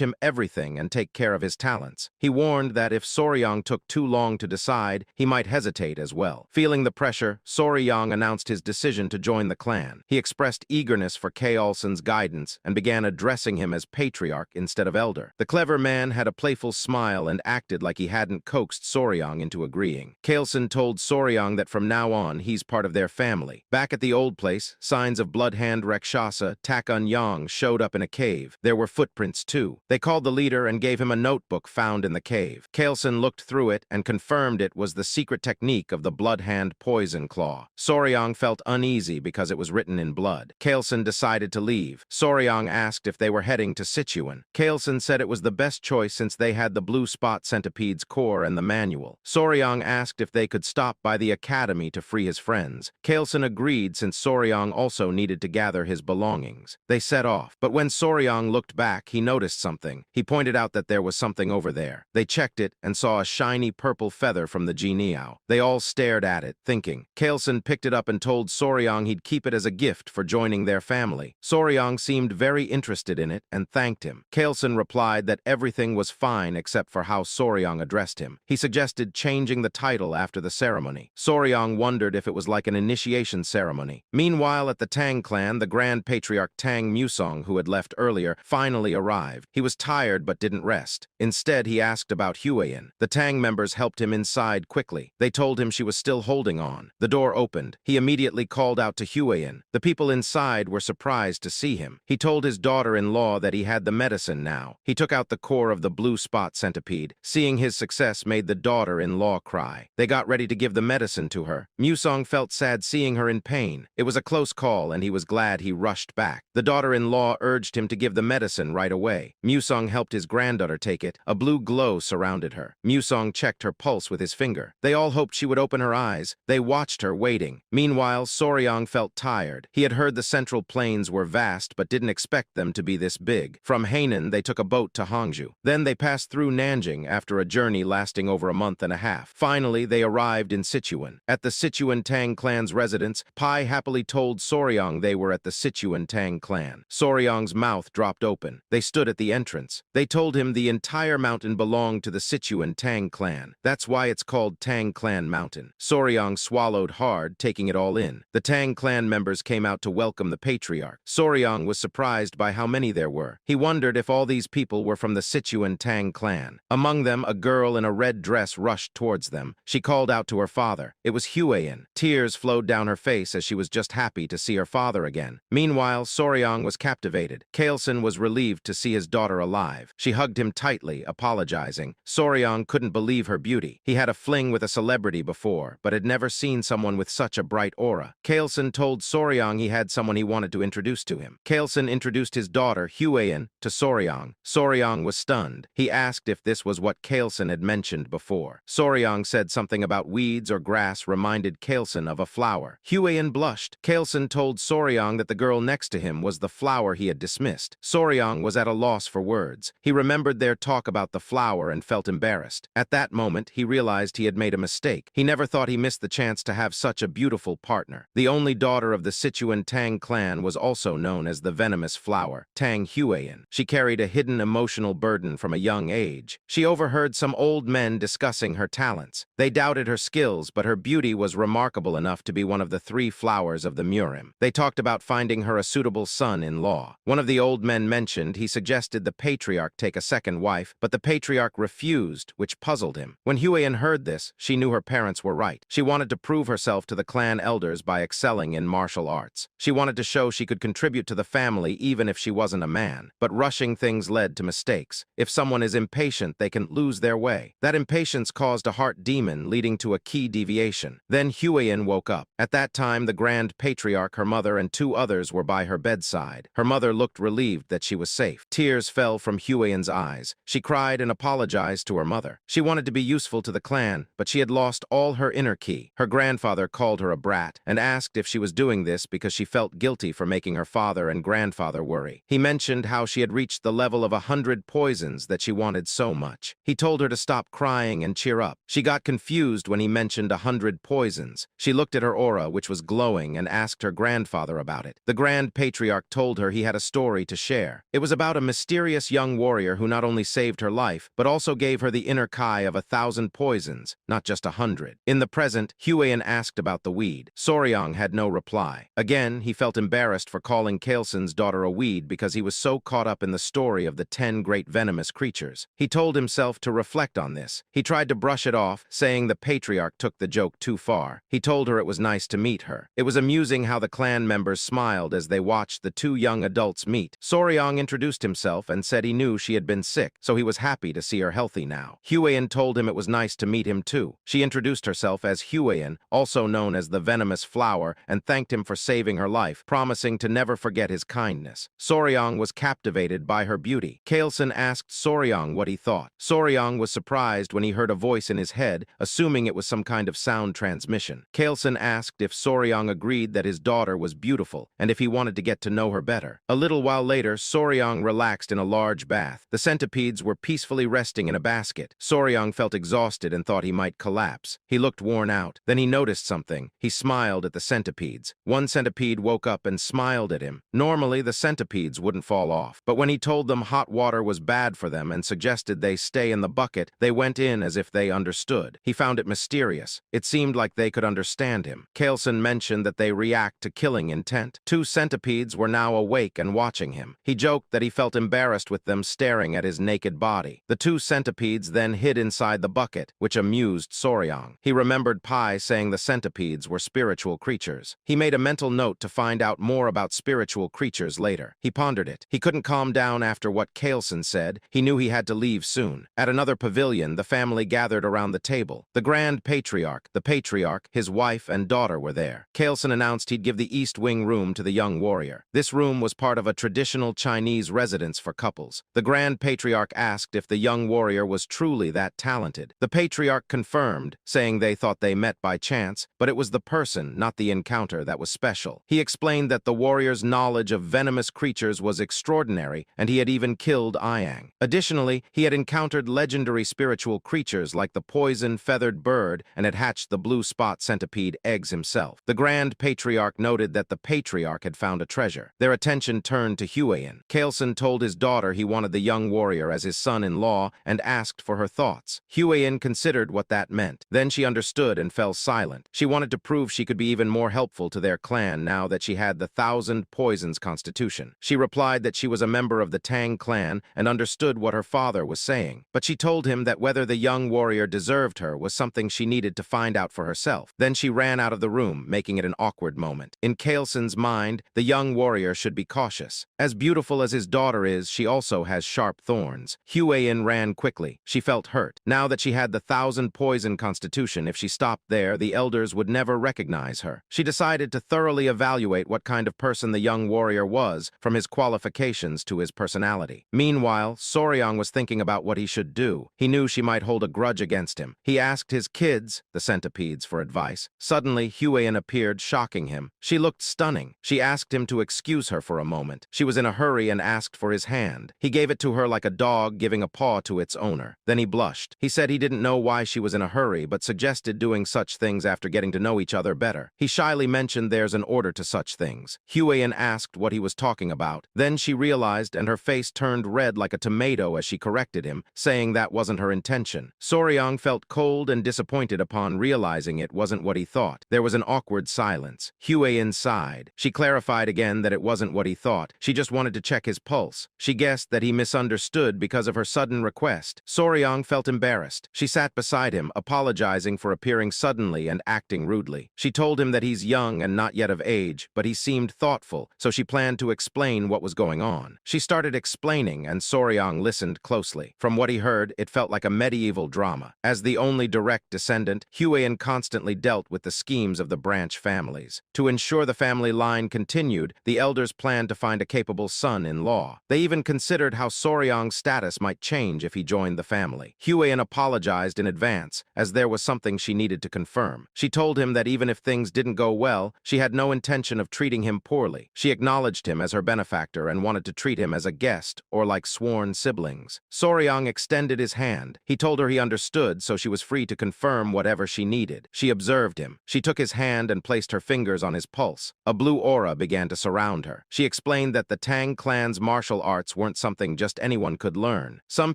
him everything and take care of his talents. He warned that if Soryang took too long to decide, he might hesitate as well. Feeling the pressure, Soryang announced his decision to join the clan. He expressed eagerness for Kaelson's guidance and began addressing him as patriarch instead of elder. The clever man had a playful smile and acted like he hadn't coaxed Soryang into agreeing. Kaelson told Soryang that from now on, he's part of their family. Back at the old place, signs of bloodhand Rakshasa Takun Yang showed up in a cave. There were footprints too. They called the leader and gave him a notebook found in the cave. Kaelson looked through it and confirmed it was the secret technique of the bloodhand poison claw. Soryang felt uneasy because it was written in blood. Kaelson decided to leave. Soryang asked if they were heading to Sichuan. Kaelson said it was the best choice since they had the blue spot centipede's core and the manual. Soryang asked if they could stop by the academy to free his friends. Kaelson agreed since Soryang also needed to gather his belongings. They set off, but when Soryang looked back, he noticed something. He pointed out that there was something over there. They checked it and saw a shiny purple feather from the Jianiao. They all stared at it, thinking. Kaelson picked it up and told Soryang he'd keep it as a gift for joining their family. Soryang seemed very interested in it and thanked him. Kaelson replied that everything was fine except for how Soryang addressed him. He suggested changing the title after the ceremony. Soryang wondered if it was like an initiation ceremony. Meanwhile, at the Tang clan, the Grand Patriarch Tang Musong, who had left earlier, finally arrived. He was tired but didn't rest. Instead, he asked about Huayan. The Tang members helped him inside quickly. They told him she was still holding on. The door opened. He immediately called out to Huayan. The people inside were surprised to see him. He told his daughter-in-law that he had the medicine now. He took out the core of the blue spot centipede. Seeing his success made the daughter-in-law cry. They got ready to give the medicine to her. Musong felt sad seeing her in pain. It was a close call and he was glad he rushed back. The daughter-in-law urged him to give the medicine right away. Musong helped his granddaughter take it. A blue glow surrounded her. Musong checked her pulse with his finger. They all hoped she would open her eyes. They watched her waiting. Meanwhile, Soryang felt tired. He had heard the Central Plains were vast but didn't expect them to be this big. From Hainan, they took a boat to Hangzhou. Then they passed through Nanjing after a journey lasting over a month and a half. Finally, they arrived in Sichuan. At the Sichuan Tang clan's residence, Pai happily told Soryang they were at the Sichuan Tang clan. Soryang's mouth dropped open. They stood at the entrance. They told him the entire mountain belonged to the Sichuan Tang clan. That's why it's called Tang Clan Mountain. Soryang swallowed hard, taking it all in. The Tang clan members came out to welcome the patriarch. Soryang was surprised by how many there were. He wondered if all these people were from the Sichuan Tang clan. Among them, a girl in a red dress rushed towards them. She called out to her father. It was Huayan. Tears flowed down her face as she was just happy to see her father again. Meanwhile, Soryang was captivated. Kaelson was relieved to see his daughter alive. She hugged him tightly, apologizing. Soryang couldn't believe her beauty. He had a fling with a celebrity before, but had never seen someone with such a bright aura. Kaelson told Soryang he had someone he wanted to introduce to him. Kaelson introduced his daughter, Huayan, to Soryang. Soryang was stunned. He asked if this was what Kaelson had mentioned before. Soryang said something about weeds or grass reminded Kaelson of a flower. Huayan blushed. Kaelson told Soryang that the girl next to him was the flower he had dismissed. Soryang was at a loss for words. He remembered their talk about the flower and felt embarrassed. At that moment, he realized he had made a mistake. He never thought he missed the chance to have such a beautiful partner. The only daughter of the Sichuan Tang clan was also known as the venomous flower, Tang Huayan. She carried a hidden emotional burden from a young age. She overheard some old men discussing her talents. They doubted her skills, but her beauty was remarkable enough to be one of the 3 flowers of the Murim. They talked about finding her a suitable son-in-law. One of the old men mentioned he suggested the patriarch take a second wife, but the patriarch refused, which puzzled him. When Huayan heard this, she knew her parents were right. She wanted to prove herself to the clan elders by excelling in martial arts. She wanted to show she could contribute to the family even if she wasn't a man. But rushing things led to mistakes. If someone is impatient, they can lose their way. That impatience caused a heart demon, leading to a key deviation deviation. Then Huiyin woke up. At that time, the Grand Patriarch, her mother, and 2 others were by her bedside. Her mother looked relieved that she was safe. Tears fell from Huiyin's eyes. She cried and apologized to her mother. She wanted to be useful to the clan, but she had lost all her inner ki. Her grandfather called her a brat and asked if she was doing this because she felt guilty for making her father and grandfather worry. He mentioned how she had reached the level of 100 poisons that she wanted so much. He told her to stop crying and cheer up. She got confused when he mentioned 100 poisons. She looked at her aura, which was glowing, and asked her grandfather about it. The Grand Patriarch told her he had a story to share. It was about a mysterious young warrior who not only saved her life, but also gave her the inner kai of 1,000 poisons, not just 100. In the present, Huiyin asked about the weed. Soryang had no reply. Again, he felt embarrassed for calling Kailsun's daughter a weed because he was so caught up in the story of the 10 great venomous creatures. He told himself to reflect on this. He tried to brush it off, saying the patriarch took the joke too far. He told her it was nice to meet her. It was amusing how the clan members smiled as they watched the 2 young adults meet. Soryang introduced himself and said he knew she had been sick, so he was happy to see her healthy now. Huiyin told him it was nice to meet him too. She introduced herself as Huiyin, also known as the venomous flower, and thanked him for saving her life, promising to never forget his kindness. Soryang was captivated by her beauty. Kailsun asked Soryang what he thought. Soryang was surprised when he heard a voice in his head, assuming it was some kind of sound transmission. Kailsun asked if Soryang agreed that his daughter was beautiful, and if he wanted to get to know her better. A little while later, Soryang relaxed in a large bath. The centipedes were peacefully resting in a basket. Soryang felt exhausted and thought he might collapse. He looked worn out. Then he noticed something. He smiled at the centipedes. One centipede woke up and smiled at him. Normally, the centipedes wouldn't fall off, but when he told them hot water was bad for them and suggested they stay in the bucket, they went in as if they understood. He found it mysterious. It seemed like they could understand him. Kailsun mentioned that they react to killing intent. 2 centipedes were now awake and watching him. He joked that he felt embarrassed with them staring at his naked body. The 2 centipedes then hid inside the bucket, which amused Soryang. He remembered Pai saying the centipedes were spiritual creatures. He made a mental note to find out more about spiritual creatures later. He pondered it. He couldn't calm down after what Kailsun said. He knew he had to leave soon. At another pavilion, the family gathered around the table. The Grand Patriarch, the Patriarch, his wife, and daughter were there. Kailsun announced he'd give the East Wing room to the young warrior. This room was part of a traditional Chinese residence for couples. The Grand Patriarch asked if the young warrior was truly that talented. The Patriarch confirmed, saying they thought they met by chance, but it was the person, not the encounter, that was special. He explained that the warrior's knowledge of venomous creatures was extraordinary, and he had even killed Ayang. Additionally, he had encountered legendary spiritual creatures like the poison-feathered bird and had hatched the blue spot centipede eggs himself. The Grand Patriarch noted that the Patriarch had found a treasure. Their attention turned to Huiyin. Kailsun told his daughter he wanted the young warrior as his son-in-law and asked for her thoughts. Huiyin considered what that meant. Then she understood and fell silent. She wanted to prove she could be even more helpful to their clan now that she had the 1,000 poisons constitution. She replied that she was a member of the Tang clan and understood what her father was saying. But she told him that whether the young warrior deserved her was something she needed to find out for herself. Then she ran out of the room, making it an awkward moment. In Kailsun's mind, the young warrior should be cautious. As beautiful as his daughter is, she also has sharp thorns. Huiyin ran quickly. She felt hurt. Now that she had the 1,000 poison constitution, if she stopped there, the elders would never recognize her. She decided to thoroughly evaluate what kind of person the young warrior was, from his qualifications to his personality. Meanwhile, Soryang was thinking about what he should do. He knew she might hold a grudge against him. He asked his kids, the centipedes, for advice. Suddenly, Huiyin appeared, shocking him. She looked stunning. She asked him to excuse her for a moment. She was in a hurry and asked for his hand. He gave it to her like a dog giving a paw to its owner. Then he blushed. He said he didn't know why she was in a hurry, but suggested doing such things after getting to know each other better. He shyly mentioned there's an order to such things. Huiyin asked what he was talking about. Then she realized, and her face turned red like a tomato as she corrected him, saying that wasn't her intention. Soryang felt cold and disappointed upon realizing it wasn't what he thought. There was an awkward silence. Huiyin sighed. She clarified again that it wasn't what he thought. She just wanted to check his pulse. She guessed that he misunderstood because of her sudden request. Soryang felt embarrassed. She sat beside him, apologizing for appearing suddenly and acting rudely. She told him that he's young and not yet of age, but he seemed thoughtful, so she planned to explain what was going on. She started explaining, and Soryang listened closely. From what he heard, it felt like a medieval drama. As the only direct descendant, Huiyan constantly dealt with the schemes of the branch families. To ensure the family line continued, the elders planned to find a capable son-in-law. They even considered how Soryang's status might change if he joined the family. Huiyan apologized in advance, as there was something she needed to confirm. She told him that even if things didn't go well, she had no intention of treating him poorly. She acknowledged him as her benefactor and wanted to treat him as a guest or like sworn siblings. Soryang extended his hand. He told her he understood, so she was free to confirm whatever she needed. She observed him. She took his hand and placed her fingers on his pulse. A blue aura began to surround her. She explained that the Tang clan's martial arts weren't something just anyone could learn. Some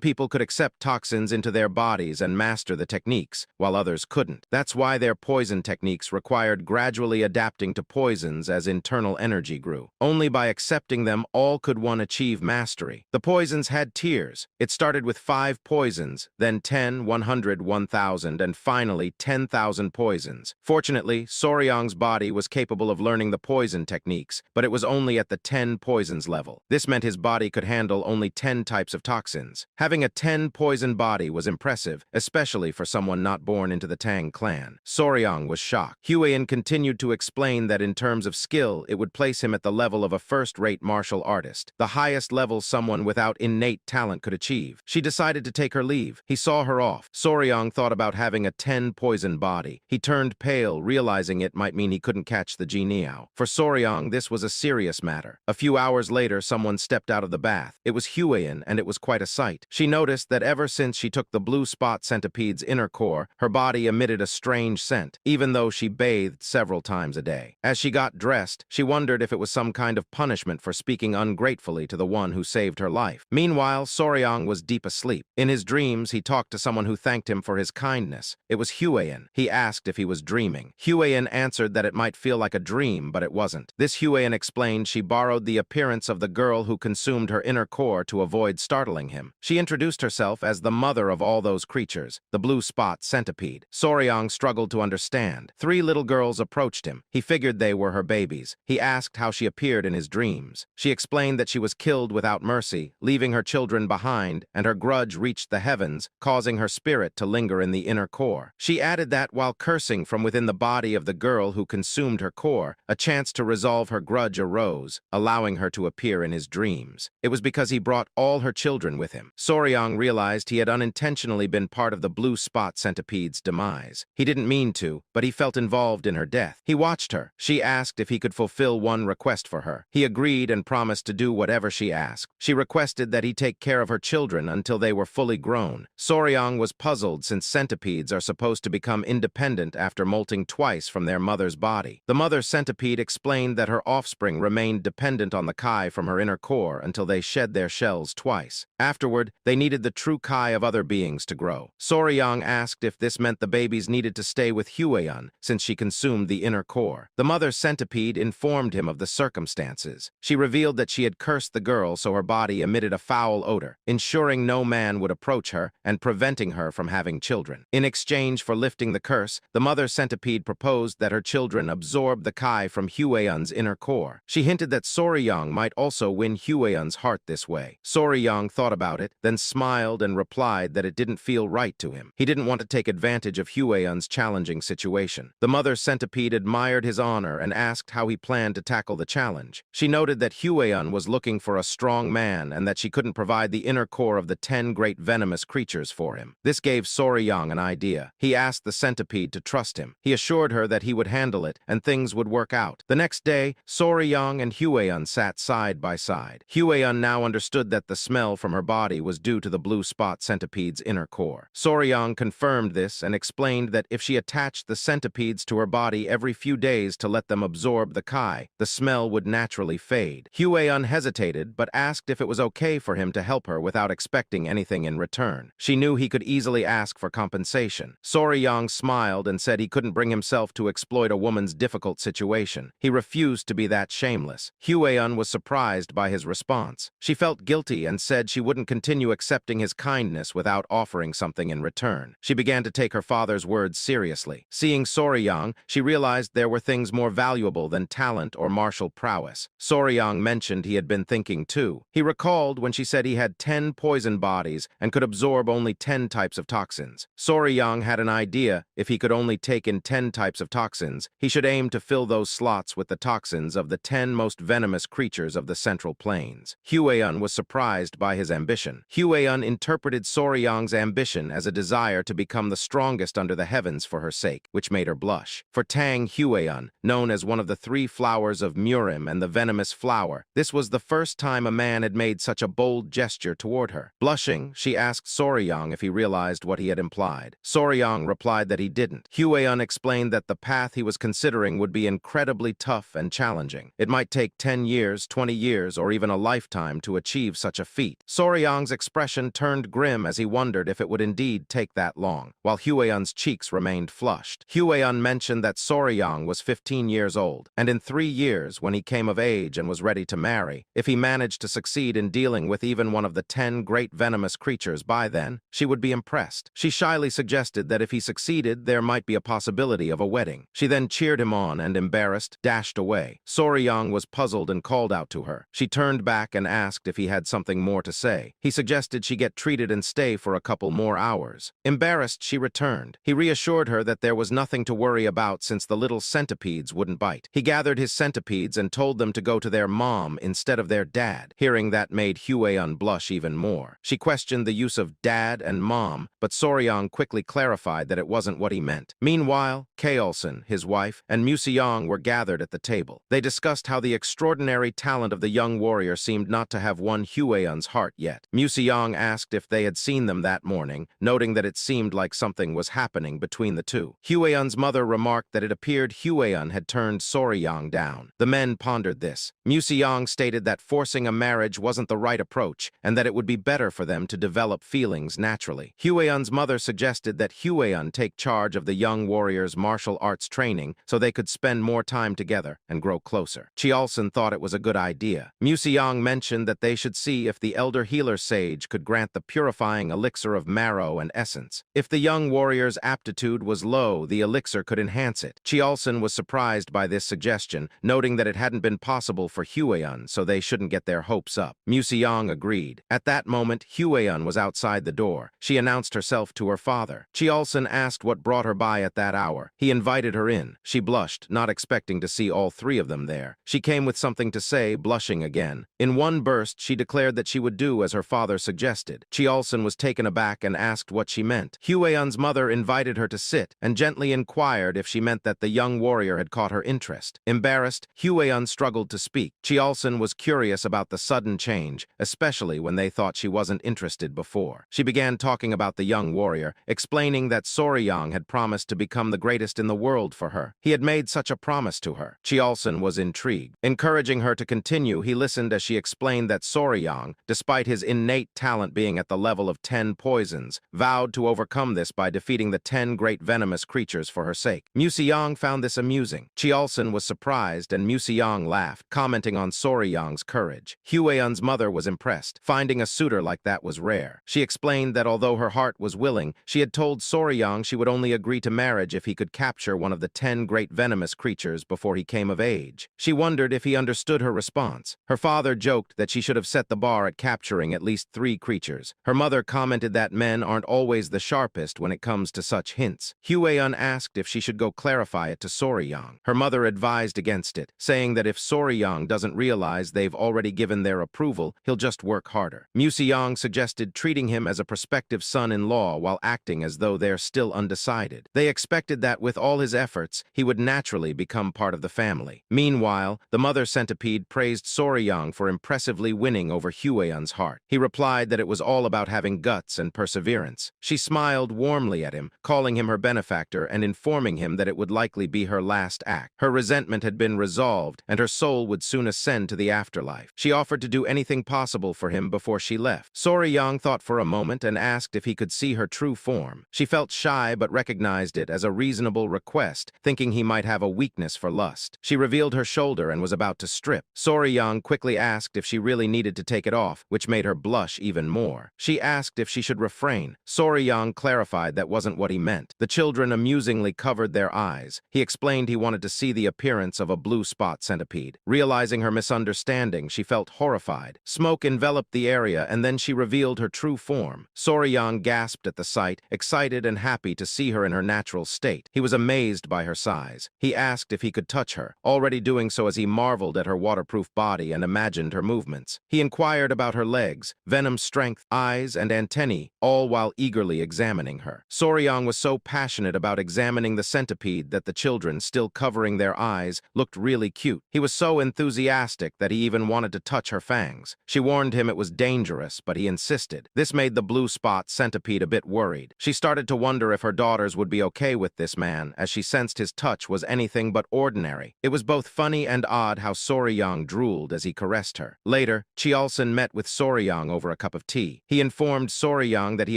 people could accept toxins into their bodies and master the techniques, while others couldn't. That's why their poison techniques required gradually adapting to poisons as internal energy grew. Only by accepting them all could one achieve mastery. The poisons had tiers. It started with 5 poisons, then 10, 100, 1,000, and finally 10,000 poisons. Fortunately, Soryang's body was capable of learning the poison techniques, but it was only at the 10 poisons level. This meant his body could handle only 10 types of toxins. Having a 10 poison body was impressive, especially for someone not born into the Tang clan. Soryang was shocked. Huiyan continued to explain that in terms of skill, it would place him at the level of a first-rate martial artist, the highest level someone without innate talent could achieve. She decided to take her leave. He saw her off. Soryang thought about having a 10 poison body. He turned pale, realizing it might mean he couldn't catch the Jianiao. For Soryang, this was a serious matter. A few hours later, someone stepped out of the bath. It was Huiyan, and it was quite a sight. She noticed that ever since she took the blue spot centipede's inner core, her body emitted a strange scent, even though she bathed several times a day. As she got dressed, she wondered if it was some kind of punishment for speaking ungratefully to the one who saved her life. Meanwhile, Soryang was deep asleep. In his dreams, he talked to someone who thanked him for his kindness. It was Huiyan. He asked if he was dreaming. Huiyan answered that it might feel like a dream, but it wasn't. This Huiyan explained she borrowed the appearance of the girl who consumed her inner core to avoid startling him. She introduced herself as the mother of all those creatures, the blue spot centipede. Soryang struggled to understand. 3 little girls approached him. He figured they were her babies. He asked how she appeared in his dreams. She explained that she was killed without mercy, leaving her children behind, and her grudge reached the heavens, causing her spirit to linger in the inner core. She added that while cursing from within the body of the girl who consumed her core, a chance to resolve her grudge arose, allowing her to appear in his dreams. It was because he brought all her children with him. Soryang realized he had unintentionally been part of the blue spot centipede's demise. He didn't mean to, but he felt involved in her death. He watched her. She asked if he could fulfill one request for her. He agreed and promised to do whatever she asked. She requested that he take care of her children until they were fully grown. Soryang was puzzled since centipedes are supposed to become independent after molting twice from their mother's body. The mother centipede explained that her offspring remained dependent on the Kai from her inner core until they shed their shells twice. Afterward, they needed the true Kai of other beings to grow. Soryang asked if this meant the babies needed to stay with Huiyan since she consumed the inner core. The mother centipede informed him of the circumstances. She revealed that she had cursed the girl so her body emitted a foul odor, ensuring no man would approach her and preventing her from having children. In exchange for lifting the curse, the mother centipede proposed that her children absorb the Kai from Huiyan's inner core. She hinted that Soryang might also win Huiyan's heart this way. Soryang thought about it, then smiled and replied that it didn't feel right to him. He didn't want to take advantage of Huiyan's challenging situation. The mother centipede admired his honor and asked how he planned to tackle the challenge. She noted that Huiyan was looking for a strong man and that she couldn't provide the inner core of the 10 great venomous creatures for him. This gave Soryang an idea. He asked the centipede to trust him. He assured her that he would handle it and things would work out. The next day, Soryang and Huiyan sat side by side. Huiyan now understood that the smell from her body was due to the blue spot centipede's inner core. Soryang confirmed this and explained that if she attached the centipedes to her body every few days to let them absorb the Kai, the smell would naturally fade. Huiyan hesitated but asked if it was okay for him to help her without expecting anything in return. She knew he could easily ask for compensation. Soryang smiled and said he couldn't bring himself to exploit a woman's difficult situation. He refused to be that shameless. Huiyan was surprised by his response. She felt guilty and said she wouldn't continue accepting his kindness without offering something in return. She began to take her father's words seriously. Seeing Soryang, she realized there were things more valuable than talent or martial prowess. Soryang mentioned he had been thinking too. He recalled when she said he had 10 poison bodies and could absorb only 10 types of toxins. Soryang had an idea idea if he could only take in 10 types of toxins, he should aim to fill those slots with the toxins of the 10 most venomous creatures of the Central Plains. Huayan was surprised by his ambition. Huayan interpreted Soryang's ambition as a desire to become the strongest under the heavens for her sake, which made her blush. For Tang Huayan, known as one of the 3 flowers of Murim and the venomous flower, this was the first time a man had made such a bold gesture toward her. Blushing, she asked Soryang if he realized what he had implied. Soryang replied that he didn't. Huayan explained that the path he was considering would be incredibly tough and challenging. It might take 10 years, 20 years, or even a lifetime to achieve such a feat. Soryang's expression turned grim as he wondered if it would indeed take that long, while Huayan's cheeks remained flushed. Huayan mentioned that Soryang was 15 years old, and in 3 years, when he came of age and was ready to marry, if he managed to succeed in dealing with even one of the 10 great venomous creatures by then, she would be impressed. She shyly suggested that if he succeeded, there might be a possibility of a wedding. She then cheered him on and, embarrassed, dashed away. Soryang was puzzled and called out to her. She turned back and asked if he had something more to say. He suggested she get treated and stay for a couple more hours. Embarrassed, she returned. He reassured her that there was nothing to worry about since the little centipedes wouldn't bite. He gathered his centipedes and told them to go to their mom instead of their dad. Hearing that made Huayan blush even more. She questioned the use of dad and mom, but Soryang quickly clarified that it wasn't what he meant. Meanwhile, Kaolson, his wife, and Museong were gathered at the table. They discussed how the extraordinary talent of the young warrior seemed not to have won Huayan's heart yet. Museong asked if they had seen them that morning, noting that it seemed like something was happening between the two. Huayan's mother remarked that it appeared Huayan had turned Soryang down. The men pondered this. Museong stated that forcing a marriage wasn't the right approach, and that it would be better for them to develop feelings naturally. Huayan's mother suggested that Huayan take charge of the young warrior's martial arts training so they could spend more time together and grow closer. Chiolson thought it was a good idea. Museong mentioned that they should see if the elder healer sage could grant the purifying elixir of marrow and essence. If the young warrior's aptitude was low, the elixir could enhance it. Chiolson was surprised by this suggestion, noting that it hadn't been possible for Huayan, so they shouldn't get their hopes up. Museong agreed. At that moment, Huayan was outside the door. She announced herself to her father. Chiolson asked what brought her by at that hour. He invited her in. She blushed, not expecting to see all 3 of them there. She came with something to say, blushing again. In one burst, she declared that she would do as her father suggested. Chiolson was taken aback and asked what she meant. Huayan's mother invited her to sit and gently inquired if she meant that the young warrior had caught her interest. Embarrassed, Huayan struggled to speak. Chiolson was curious about the sudden change, especially when they thought she wasn't interested before. She began talking about the young warrior, explaining that Soryang had promised to become the greatest in the world for her. He had made such a promise to her. Chiolson was intrigued. Encouraging her to continue, he listened as she explained that Soryang, despite his innate talent being at the level of 10 poisons, vowed to overcome this by defeating the 10 great venomous creatures for her sake. Museong found this amusing. Chiolson was surprised and Museong laughed, commenting on Soryang's courage. Huayan's mother was impressed. Finding a suitor like that was rare. She explained that although her heart was willing, she had told Soryang she would only agree to marriage if he could capture one of the 10 great venomous creatures before he came of age. She wondered if he understood her response. Her father joked that she should have set the bar at capturing at least 3 creatures. Her mother commented that men aren't always the sharpest when it comes to such hints. Huayan asked if she should go clarify it to Soryang. Her mother advised against it, saying that if Soryang doesn't realize they've already given their approval, he'll just work harder. Museong suggested treating him as a prospective son-in-law while acting as though they're still undecided. They expected that with all his efforts, he would naturally become part of the family. Meanwhile, the mother centipede praised Soryang for impressively winning over Huayan's heart. He replied that it was all about having guts and perseverance. She smiled warmly at him, calling him her benefactor and informing him that it would likely be her last act. Her resentment had been resolved, and her soul would soon ascend to the afterlife. She offered to do anything possible for him before she left. Soryang thought for a moment and asked if he could see her true form. She felt shy but recognized it as a reasonable request, thinking he might have a weakness for lust. She revealed her shoulder and was about to strip. Soryang quickly asked if she really needed to take it off, which made her blush even more. She asked if she should refrain. Soryang clarified that wasn't what he meant. The children amusingly covered their eyes. He explained he wanted to see the appearance of a blue spot centipede. Realizing her misunderstanding, she felt horrified. Smoke enveloped the area, and then she revealed her true form. Soryang gasped at the sight, excited and happy happy to see her in her natural state. He was amazed by her size. He asked if he could touch her, already doing so as he marveled at her waterproof body and imagined her movements. He inquired about her legs, venom strength, eyes, and antennae, all while eagerly examining her. Soryang was so passionate about examining the centipede that the children, still covering their eyes, looked really cute. He was so enthusiastic that he even wanted to touch her fangs. She warned him it was dangerous, but he insisted. This made the blue spot centipede a bit worried. She started to wonder if her daughters would be okay with this man, as she sensed his touch was anything but ordinary. It was both funny and odd how Soryang drooled as he caressed her. Later, Cheolson met with Soryang over a cup of tea. He informed Soryang that he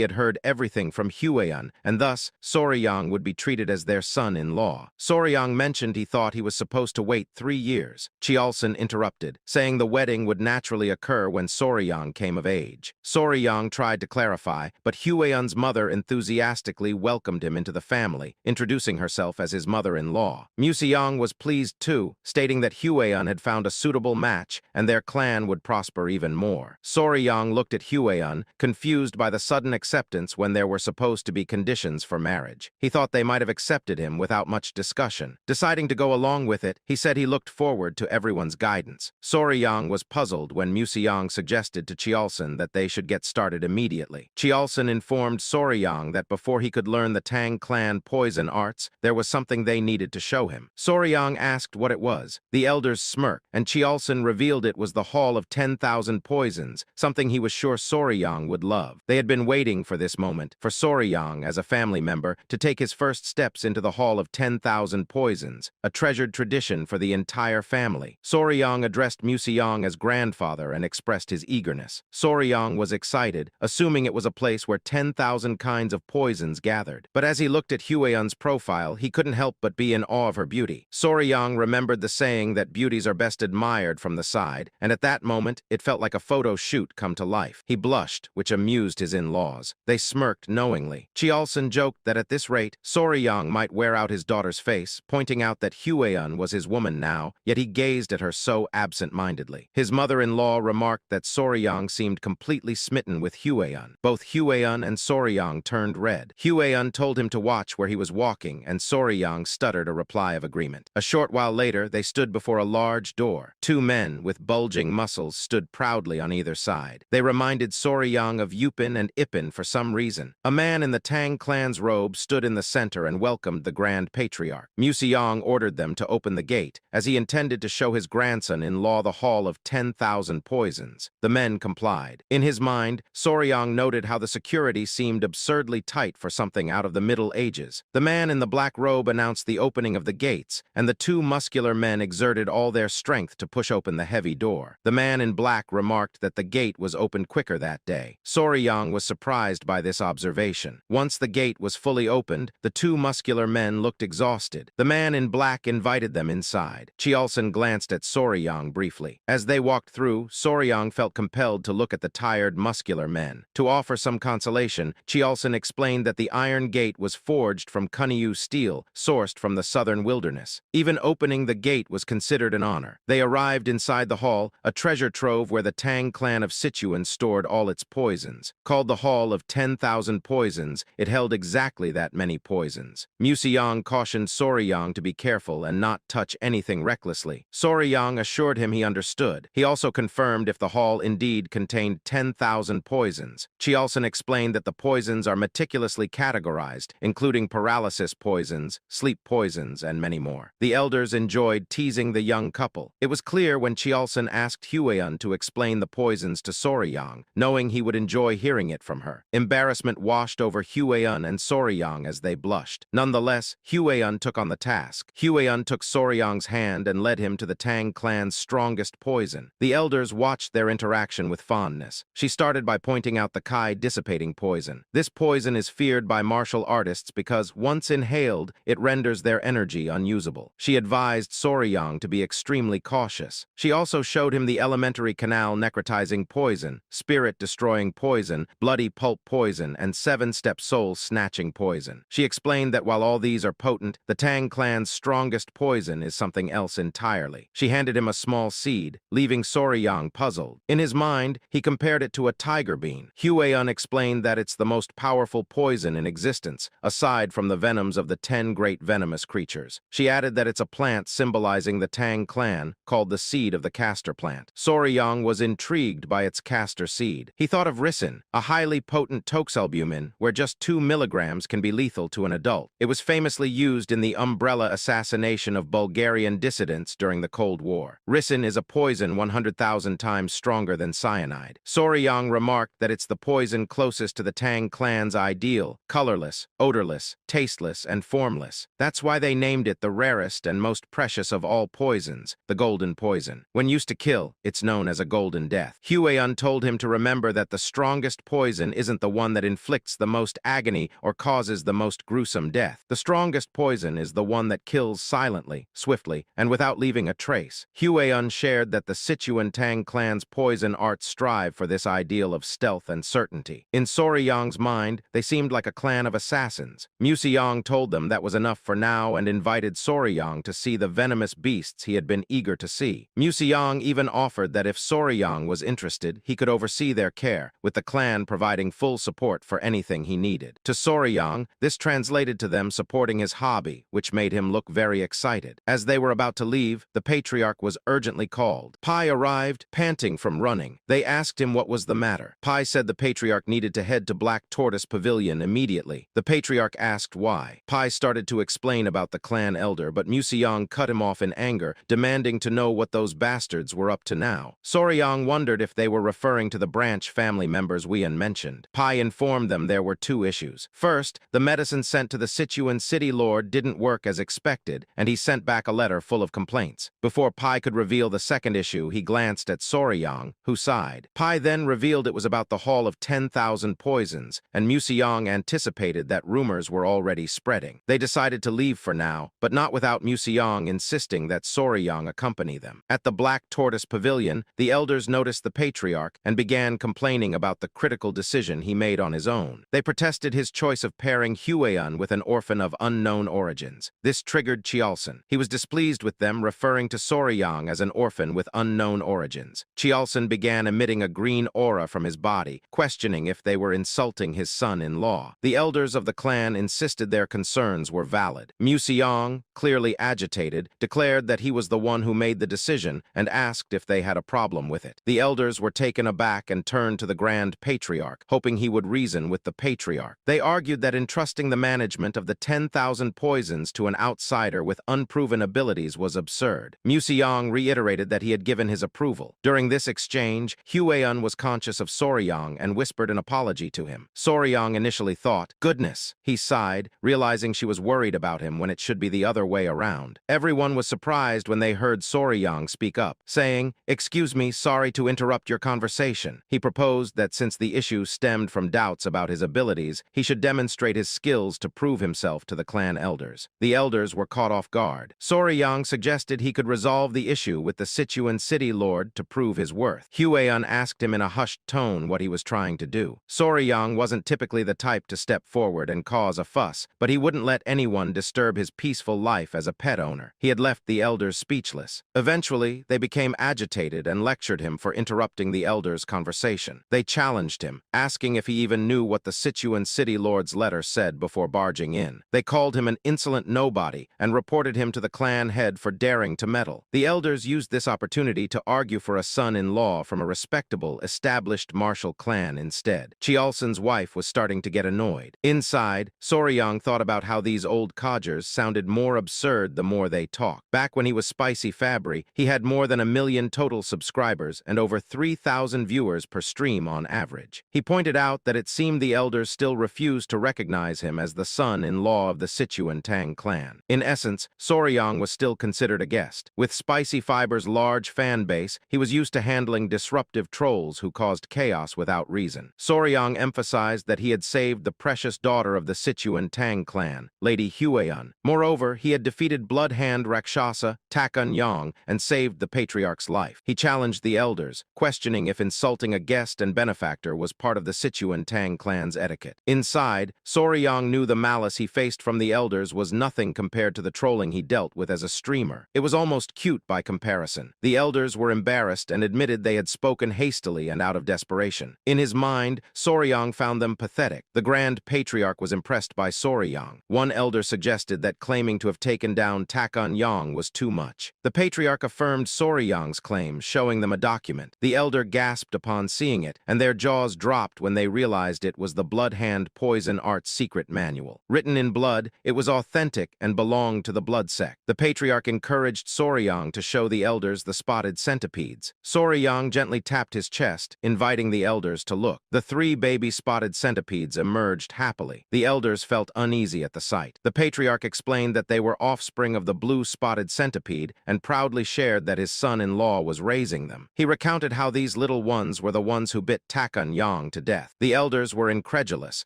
had heard everything from Hueun, and thus Soryang would be treated as their son-in-law. Soryang mentioned he thought he was supposed to wait 3 years. Cheolson interrupted, saying the wedding would naturally occur when Soryang came of age. Soryang tried to clarify, but Hueun's mother enthusiastically welcomed him into the family, introducing herself as his mother-in-law. Museong was pleased too, stating that Hueun had found a suitable match and their clan would prosper even more. Soryang looked at Hueun, confused by the sudden acceptance when there were supposed to be conditions for marriage. He thought they might have accepted him without much discussion. Deciding to go along with it, he said he looked forward to everyone's guidance. Soryang was puzzled when Museong suggested to Cheolson that they should get started immediately. Cheolson informed Soryang that before he could learn the Tang clan poison arts, there was something they needed to show him. Soryang asked what it was. The elders smirked, and Cheolson revealed it was the Hall of 10,000 Poisons, something he was sure Soryang would love. They had been waiting for this moment, for Soryang, as a family member, to take his first steps into the Hall of 10,000 Poisons, a treasured tradition for the entire family. Soryang addressed Museong as grandfather and expressed his eagerness. Soryang was excited, assuming it was a place where 10,000 kinds of poisons gathered. But as he looked at Hueun's profile, he couldn't help but be in awe of her beauty. Soryang remembered the saying that beauties are best admired from the side, and at that moment, it felt like a photo shoot come to life. He blushed, which amused his in-laws. They smirked knowingly. Cheolson joked that at this rate, Soryang might wear out his daughter's face, pointing out that Hueun was his woman now, yet he gazed at her so absent-mindedly. His mother-in-law remarked that Soryang seemed completely smitten with Hueun. Both Hueun and Soryang turned red. Hueun told him to watch where he was walking, and Soryang stuttered a reply of agreement. A short while later, they stood before a large door. 2 men with bulging muscles stood proudly on either side. They reminded Soryang of Yupin and Ipin for some reason. A man in the Tang clan's robe stood in the center and welcomed the Grand Patriarch. Museong ordered them to open the gate, as he intended to show his grandson-in-law the Hall of 10,000 Poisons. The men complied. In his mind, Soryang noted how the security seemed absurdly tight for something out of the Middle Ages. The man in the black robe announced the opening of the gates, and the 2 muscular men exerted all their strength to push open the heavy door. The man in black remarked that the gate was opened quicker that day. Soryang was surprised by this observation. Once the gate was fully opened, the 2 muscular men looked exhausted. The man in black invited them inside. Cheolson glanced at Soryang briefly. As they walked through, Soryang felt compelled to look at the tired, muscular men. To offer some consolation, Cheolson explained that the iron gate was forged from Kunyu steel, sourced from the southern wilderness. Even opening the gate was considered an honor. They arrived inside the hall, a treasure trove where the Tang clan of Sichuan stored all its poisons. Called the Hall of 10,000 Poisons, it held exactly that many poisons. Museong cautioned Soryang to be careful and not touch anything recklessly. Soryang assured him he understood. He also confirmed if the hall indeed contained 10,000 poisons. Cheolson explained that the poisons are meticulously categorized, including paralysis poisons, sleep poisons, and many more. The elders enjoyed teasing the young couple. It was clear when Cheolson asked Hueun to explain the poisons to Soryang, knowing he would enjoy hearing it from her. Embarrassment washed over Hueun and Soryang as they blushed. Nonetheless, Hueun took on the task. Hueun took Soryang's hand and led him to the Tang clan's strongest poison. The elders watched their interaction with fondness. She started by pointing out the Kai dissipating poison. This poison is feared by martial artists because, once inhaled, it renders their energy unusable. She advised Soryang to be extremely cautious. She also showed him the elementary canal necrotizing poison, spirit-destroying poison, bloody pulp poison, and 7-step soul-snatching poison. She explained that while all these are potent, the Tang clan's strongest poison is something else entirely. She handed him a small seed, leaving Soryang puzzled. In his mind, he compared it to a tiger bean. Hueun explained that it's the most powerful poison in in existence, aside from the venoms of the 10 great venomous creatures. She added that it's a plant symbolizing the Tang clan, called the seed of the castor plant. Soryang was intrigued by its castor seed. He thought of ricin, a highly potent toxalbumin, where just 2 milligrams can be lethal to an adult. It was famously used in the umbrella assassination of Bulgarian dissidents during the Cold War. Ricin is a poison 100,000 times stronger than cyanide. Soryang remarked that it's the poison closest to the Tang clan's ideal, colorless, odorless, tasteless, and formless. That's why they named it the rarest and most precious of all poisons, the golden poison. When used to kill, it's known as a golden death. Huayan told him to remember that the strongest poison isn't the one that inflicts the most agony or causes the most gruesome death. The strongest poison is the one that kills silently, swiftly, and without leaving a trace. Huayan shared that the Sichuan Tang clan's poison arts strive for this ideal of stealth and certainty. In Soryang's mind, they seemed like a clan of assassins. Museong told them that was enough for now and invited Soryang to see the venomous beasts he had been eager to see. Museong even offered that if Soryang was interested, he could oversee their care, with the clan providing full support for anything he needed. To Soryang, this translated to them supporting his hobby, which made him look very excited. As they were about to leave, the patriarch was urgently called. Pai arrived, panting from running. They asked him what was the matter. Pai said the patriarch needed to head to Black Tortoise Pavilion immediately. The patriarch asked why. Pai started to explain about the clan elder, but Museong cut him off in anger, demanding to know what those bastards were up to now. Soryang wondered if they were referring to the branch family members Wian mentioned. Pai informed them there were 2 issues. First, the medicine sent to the Sichuan city lord didn't work as expected, and he sent back a letter full of complaints. Before Pai could reveal the second issue, he glanced at Soryang, who sighed. Pai then revealed it was about the Hall of 10,000 Poisons, and Museong anticipated that rumors were already spreading. They decided to leave for now, but not without Museong insisting that Soryang accompany them. At the Black Tortoise Pavilion, the elders noticed the patriarch and began complaining about the critical decision he made on his own. They protested his choice of pairing Huayan with an orphan of unknown origins. This triggered Chialson. He was displeased with them, referring to Soryang as an orphan with unknown origins. Chialson began emitting a green aura from his body, questioning if they were insulting his son-in-law. The elders of the clan insisted their concerns were valid. Museong, clearly agitated, declared that he was the one who made the decision and asked if they had a problem with it. The elders were taken aback and turned to the Grand Patriarch, hoping he would reason with the patriarch. They argued that entrusting the management of the 10,000 poisons to an outsider with unproven abilities was absurd. Museong reiterated that he had given his approval. During this exchange, Huayan was conscious of Soryang and whispered an apology to him. Soryang initially thought, "Goodness," he sighed, realizing she was worried about him when it should be the other way around. Everyone was surprised when they heard Soryang speak up, saying, "Excuse me, sorry to interrupt your conversation." He proposed that since the issue stemmed from doubts about his abilities, he should demonstrate his skills to prove himself to the clan elders. The elders were caught off guard. Soryang suggested he could resolve the issue with the Sichuan city lord to prove his worth. Huayan asked him in a hushed tone what he was trying to do. Soryang wasn't typically the type to step forward and cause a fuss, but he wouldn't let anyone disturb his peaceful life as a pet owner. He had left the elders speechless. Eventually, they became agitated and lectured him for interrupting the elders' conversation. They challenged him, asking if he even knew what the Sichuan city lord's letter said before barging in. They called him an insolent nobody and reported him to the clan head for daring to meddle. The elders used this opportunity to argue for a son-in-law from a respectable, established martial clan instead. Chialson's wife was starting to get annoyed. Inside, Soryang thought about how these old codgers sounded more absurd the more they talked. Back when he was Spicy Fabry, he had more than 1 million total subscribers and over 3,000 viewers per stream on average. He pointed out that it seemed the elders still refused to recognize him as the son-in-law of the Sichuan Tang clan. In essence, Soryang was still considered a guest. With Spicy Fiber's large fan base, he was used to handling disruptive trolls who caused chaos without reason. Soryang emphasized that he had saved the precious daughter of the Sichuan Tang clan, Lady Huayan. Moreover, he had defeated Bloodhand Rakshasa, Takun Yang, and saved the patriarch's life. He challenged the elders, questioning if insulting a guest and benefactor was part of the Sichuan Tang clan's etiquette. Inside, Soryang knew the malice he faced from the elders was nothing compared to the trolling he dealt with as a streamer. It was almost cute by comparison. The elders were embarrassed and admitted they had spoken hastily and out of desperation. In his mind, Soryang found them pathetic. The Grand Grand Patriarch was impressed by Soryang. One elder suggested that claiming to have taken down Taekun was too much. The Patriarch affirmed Soryang's claim, showing them a document. The elder gasped upon seeing it, and their jaws dropped when they realized it was the Blood Hand Poison Art's secret manual. Written in blood, it was authentic and belonged to the blood sect. The Patriarch encouraged Soryang to show the elders the spotted centipedes. Soryang gently tapped his chest, inviting the elders to look. The 3 baby spotted centipedes emerged happily. The elders felt uneasy at the sight. The Patriarch explained that they were offspring of the blue spotted centipede and proudly shared that his son-in-law was raising them. He recounted how these little ones were the ones who bit Taekun to death. The elders were incredulous,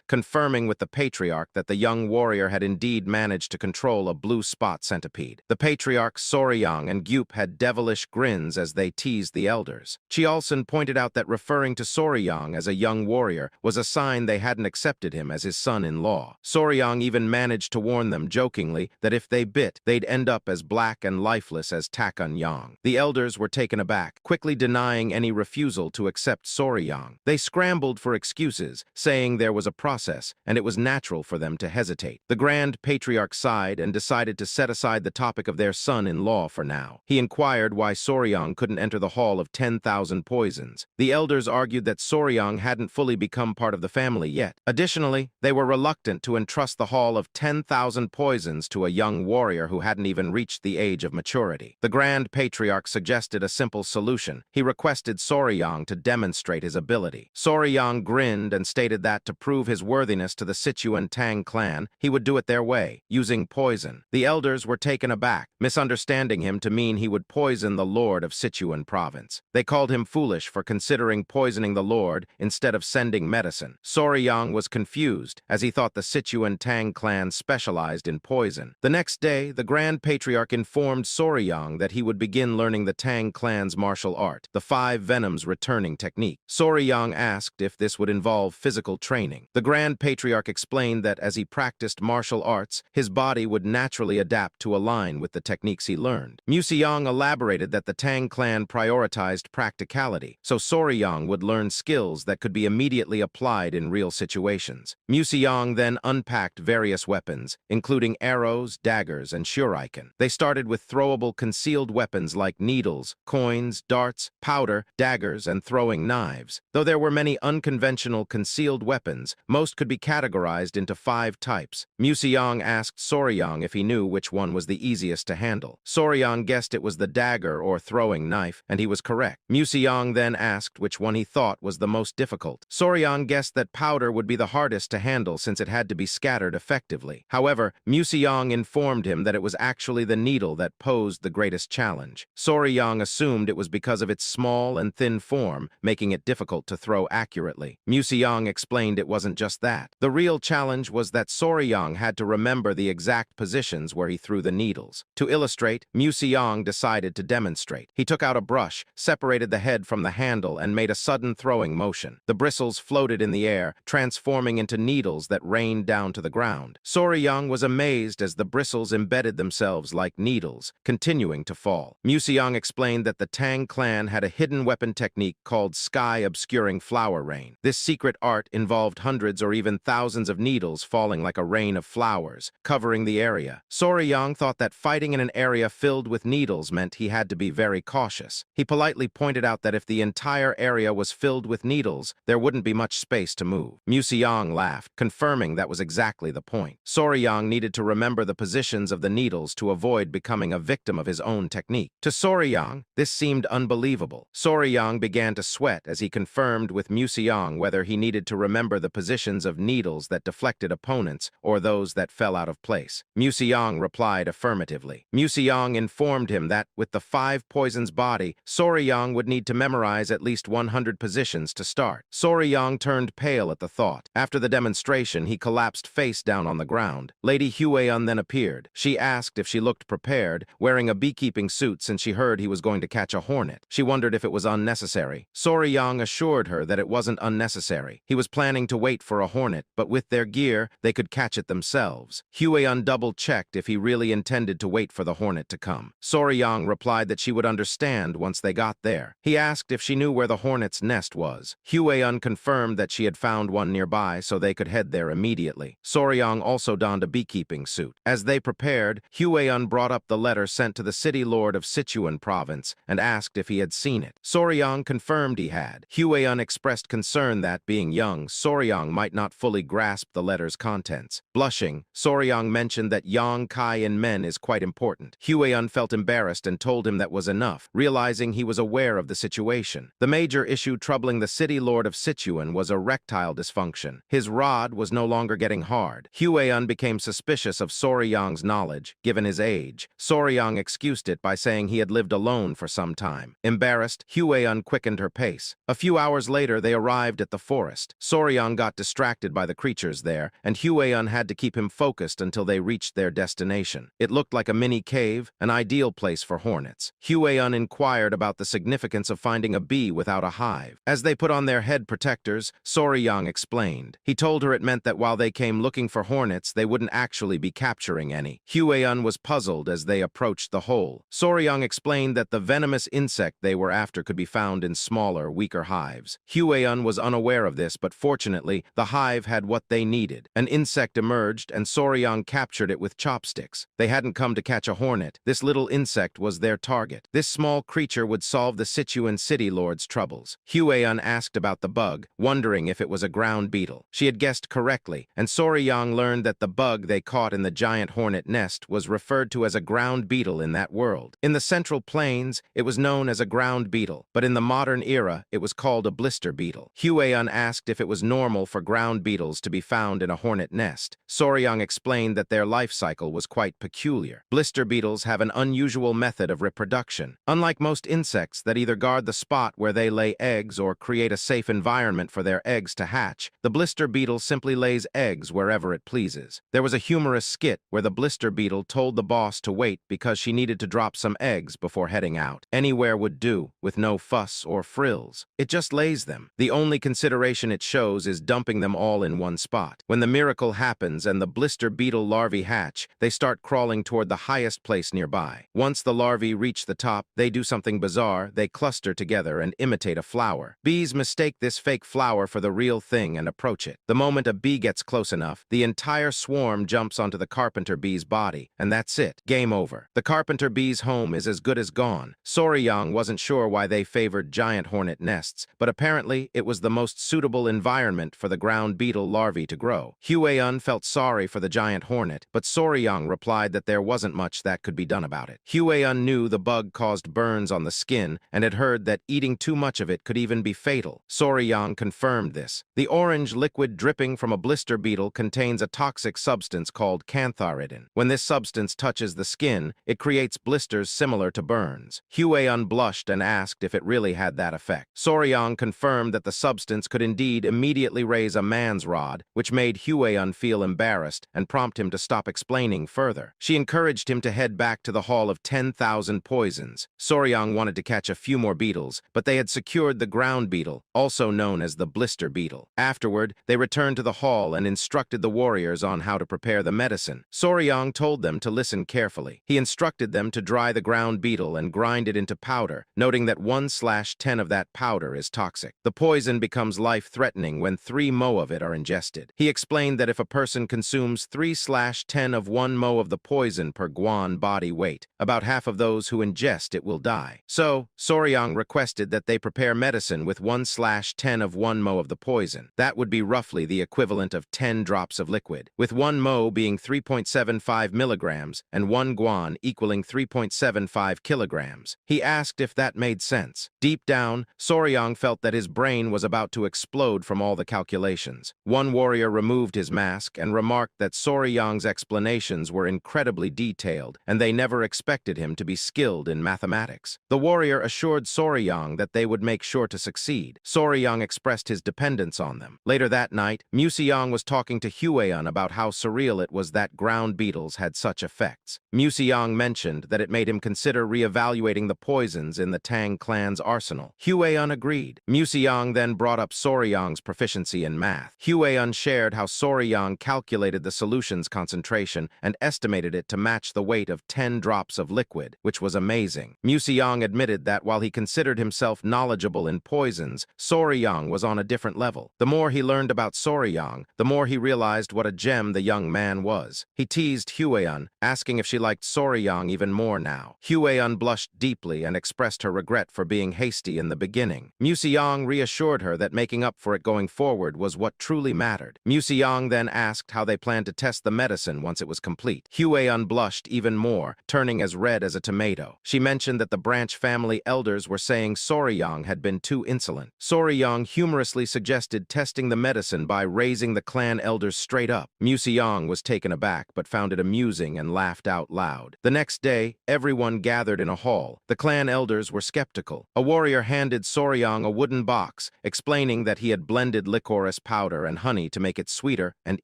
confirming with the Patriarch that the young warrior had indeed managed to control a blue spot centipede. The Patriarchs Soryang and Gyup had devilish grins as they teased the elders. Chiolson pointed out that referring to Soryang as a young warrior was a sign they hadn't accepted him as his son-in-law. Soryang even managed to warn them jokingly that if they bit, they'd end up as black and lifeless as Taekun. The elders were taken aback, quickly denying any refusal to accept Soryang. They scrambled for excuses, saying there was a process, and it was natural for them to hesitate. The Grand Patriarch sighed and decided to set aside the topic of their son-in-law for now. He inquired why Soryang couldn't enter the Hall of 10,000 Poisons. The elders argued that Soryang hadn't fully become part of the family yet. Additionally, they were reluctant to entrust the Hall of 10,000 Poisons to a young warrior who hadn't even reached the age of maturity. The Grand Patriarch suggested a simple solution. He requested Soryang to demonstrate his ability. Soryang grinned and stated that to prove his worthiness to the Sichuan Tang clan, he would do it their way, using poison. The elders were taken aback, misunderstanding him to mean he would poison the Lord of Sichuan province. They called him foolish for considering poisoning the Lord instead of sending medicine. Soryang was confused, as he thought the Sichuan Tang clan specialized in poison. The next day, the Grand Patriarch informed Soryang that he would begin learning the Tang clan's martial art, the 5 Venoms returning technique. Soryang asked if this would involve physical training. The Grand Patriarch explained that as he practiced martial arts, his body would naturally adapt to align with the techniques he learned. Museong elaborated that the Tang clan prioritized practicality, so Soryang would learn skills that could be immediately applied in real situations. Museong then unpacked various weapons, including arrows, daggers, and shuriken. They started with throwable concealed weapons like needles, coins, darts, powder, daggers, and throwing knives. Though there were many unconventional concealed weapons, most could be categorized into 5 types. Museong asked Soryang if he knew which one was the easiest to handle. Soryang guessed it was the dagger or throwing knife, and he was correct. Museong then asked which one he thought was the most difficult. Soryang guessed that powder would be the hardest to handle since it had to be scattered effectively. However, Museong informed him that it was actually the needle that posed the greatest challenge. Soryang assumed it was because of its small and thin form, making it difficult to throw accurately. Museong explained it wasn't just that. The real challenge was that Soryang had to remember the exact positions where he threw the needles. To illustrate, Museong decided to demonstrate. He took out a brush, separated the head from the handle, and made a sudden throwing motion. The bristles floated in the air, transforming into needles that rained down to the ground. Soryang was amazed as the bristles embedded themselves like needles, continuing to fall. Museong explained that the Tang clan had a hidden weapon technique called sky-obscuring flower rain. This secret art involved hundreds or even thousands of needles falling like a rain of flowers, covering the area. Soryang thought that fighting in an area filled with needles meant he had to be very cautious. He politely pointed out that if the entire area was filled with needles, there wouldn't be much space to move. Museong laughed, confirming that was exactly the point. Soryang needed to remember the positions of the needles to avoid becoming a victim of his own technique. To Soryang, this seemed unbelievable. Soryang began to sweat as he confirmed with Museong whether he needed to remember the positions of needles that deflected opponents or those that fell out of place. Museong replied affirmatively. Museong informed him that, with the 5 poisons body, Soryang would need to memorize at least 100 positions to start. Soryang turned pale at the thought. After the demonstration, he collapsed face down on the ground. Lady Hueun then appeared. She asked if she looked prepared, wearing a beekeeping suit since she heard he was going to catch a hornet. She wondered if it was unnecessary. Soryang assured her that it wasn't unnecessary. He was planning to wait for a hornet, but with their gear, they could catch it themselves. Hueun double-checked if he really intended to wait for the hornet to come. Soryang replied that she would understand once they got there. He asked if she knew where the hornet's nest was. Hueun confirmed that she had found one nearby, so they could head there immediately. Soryang also donned a beekeeping suit. As they prepared, Huayan brought up the letter sent to the city lord of Sichuan province and asked if he had seen it. Soryang confirmed he had. Huayan expressed concern that, being young, Soryang might not fully grasp the letter's contents. Blushing, Soryang mentioned that yang kai in men is quite important. Huayan felt embarrassed and told him that was enough, realizing he was aware of the situation. The major issue troubling the city lord of Sichuan was erectile dysfunction. His rod was no longer getting hard. Huayan became suspicious of Soryang's knowledge, given his age. Soryang excused it by saying he had lived alone for some time. Embarrassed, Huayan quickened her pace. A few hours later, they arrived at the forest. Soryang got distracted by the creatures there, and Huayan had to keep him focused until they reached their destination. It looked like a mini cave, an ideal place for hornets. Huayan inquired about the significance of finding a bee without a hive. As they put on their head protectors, Soryang explained. He told her it meant that while they came looking for hornets, they wouldn't actually be capturing any. Huayan was puzzled as they approached the hole. Soryang explained that the venomous insect they were after could be found in smaller, weaker hives. Huayan was unaware of this, but fortunately, the hive had what they needed. An insect emerged, and Soryang captured it with chopsticks. They hadn't come to catch a hornet. This little insect was their target. This small creature would solve the Sichuan city lord's troubles. Huayan asked about the bug, wondering if it was a ground beetle. She had guessed correctly, and Soryang learned that the bug they caught in the giant hornet nest was referred to as a ground beetle in that world. In the Central Plains, it was known as a ground beetle, but in the modern era, it was called a blister beetle. Huayan asked if it was normal for ground beetles to be found in a hornet nest. Soryang explained that their life cycle was quite peculiar. Blister beetles have an unusual method of reproduction. Unlike most insects that either guard the spot where they lay eggs or create a safe environment for their eggs to hatch, the blister beetle simply lays eggs wherever it pleases. There was a humorous skit where the blister beetle told the boss to wait because she needed to drop some eggs before heading out. Anywhere would do, with no fuss or frills. It just lays them. The only consideration it shows is dumping them all in one spot. When the miracle happens and the blister beetle larvae hatch, they start crawling toward the highest place nearby. Once the larvae reach the top, they do something bizarre. They cluster together and imitate a flower. Bees mistake this fake flower for the real thing and approach it. The moment a bee gets close enough, the entire swarm jumps onto the carpenter bee's body, and that's it. Game over. The carpenter bee's home is as good as gone. Soryang wasn't sure why they favored giant hornet nests, but apparently it was the most suitable environment for the ground beetle larvae to grow. Huayan felt sorry for the giant hornet, but Soryang replied that there wasn't much that could be done about it. Huayan knew the bug caused burns on the skin and had heard that eating too much of it could even be fatal. Soryang confirmed this. The orange liquid dripping from a blister beetle contains a toxic substance called cantharidin. When this substance touches the skin, it creates blisters similar to burns. Huayan blushed and asked if it really had that effect. Soryang confirmed that the substance could indeed immediately raise a man's rod, which made Huayan feel embarrassed and prompt him to stop explaining further. She encouraged him to head back to the Hall of 10,000 Poisons. Soryang wanted to catch a few more beetles, but they had secured the ground beetle, also known as the blister beetle. Afterward, they returned to the hall and instructed the warriors on how to prepare the medicine. Soryang told them to listen carefully. He instructed them to dry the ground beetle and grind it into powder, noting that 1/10 of that powder is toxic. The poison becomes life-threatening when 3 mo of it are ingested. He explained that if a person consumes 3/10 of 1 mo of the poison per guan body weight, about half of those who ingest it will die. So, Soryang requested that they prepare medicine with 1/10 of 1 mo of the poison. That would be roughly the equivalent of 10 drops of liquid, with 1 mo being 3.75 milligrams and 1 guan equaling 3.75 kilograms. He asked if that made sense. Deep down, Soryang felt that his brain was about to explode from all the calculations. One warrior removed his mask and remarked that Soryang's explanations were incredibly detailed, and they never expected him to be skilled in mathematics. The warrior assured Soryang that they would make sure to succeed. Soryang expressed his dependence on them. Later that night, Museong was talking to Huayan about how surreal it was that ground beetles had such effects. Museong mentioned that it made him consider reevaluating the poisons in the Tang clan's arsenal. Huayan agreed. Museong then brought up Soryang's proficiency in math. Huayan shared how Soryang calculated the solution's concentration and estimated it to match the weight of 10 drops of liquid, which was amazing. Museong admitted that while he considered himself knowledgeable in poisons, Soryang was on a different level. The more he learned about Soryang, the more he realized what a gem the young man was. He teased Hueun, asking if she liked Soryang even more now. Hueun blushed deeply and expressed her regret for being hasty in the beginning. Museong reassured her that making up for it going forward was what truly mattered. Museong then asked how they planned to test the medicine once it was complete. Hueun blushed even more, turning as red as a tomato. She mentioned that the branch family elders were saying Soryang had been too insolent. Soryang humorously suggested testing the medicine by raising the clan elders straight up. Museong was taken aback but found it amusing and laughed out loud. The next day, everyone gathered in a hall. The clan elders were skeptical. A warrior handed Soryang a wooden box, explaining that he had blended licorice powder and honey to make it sweeter and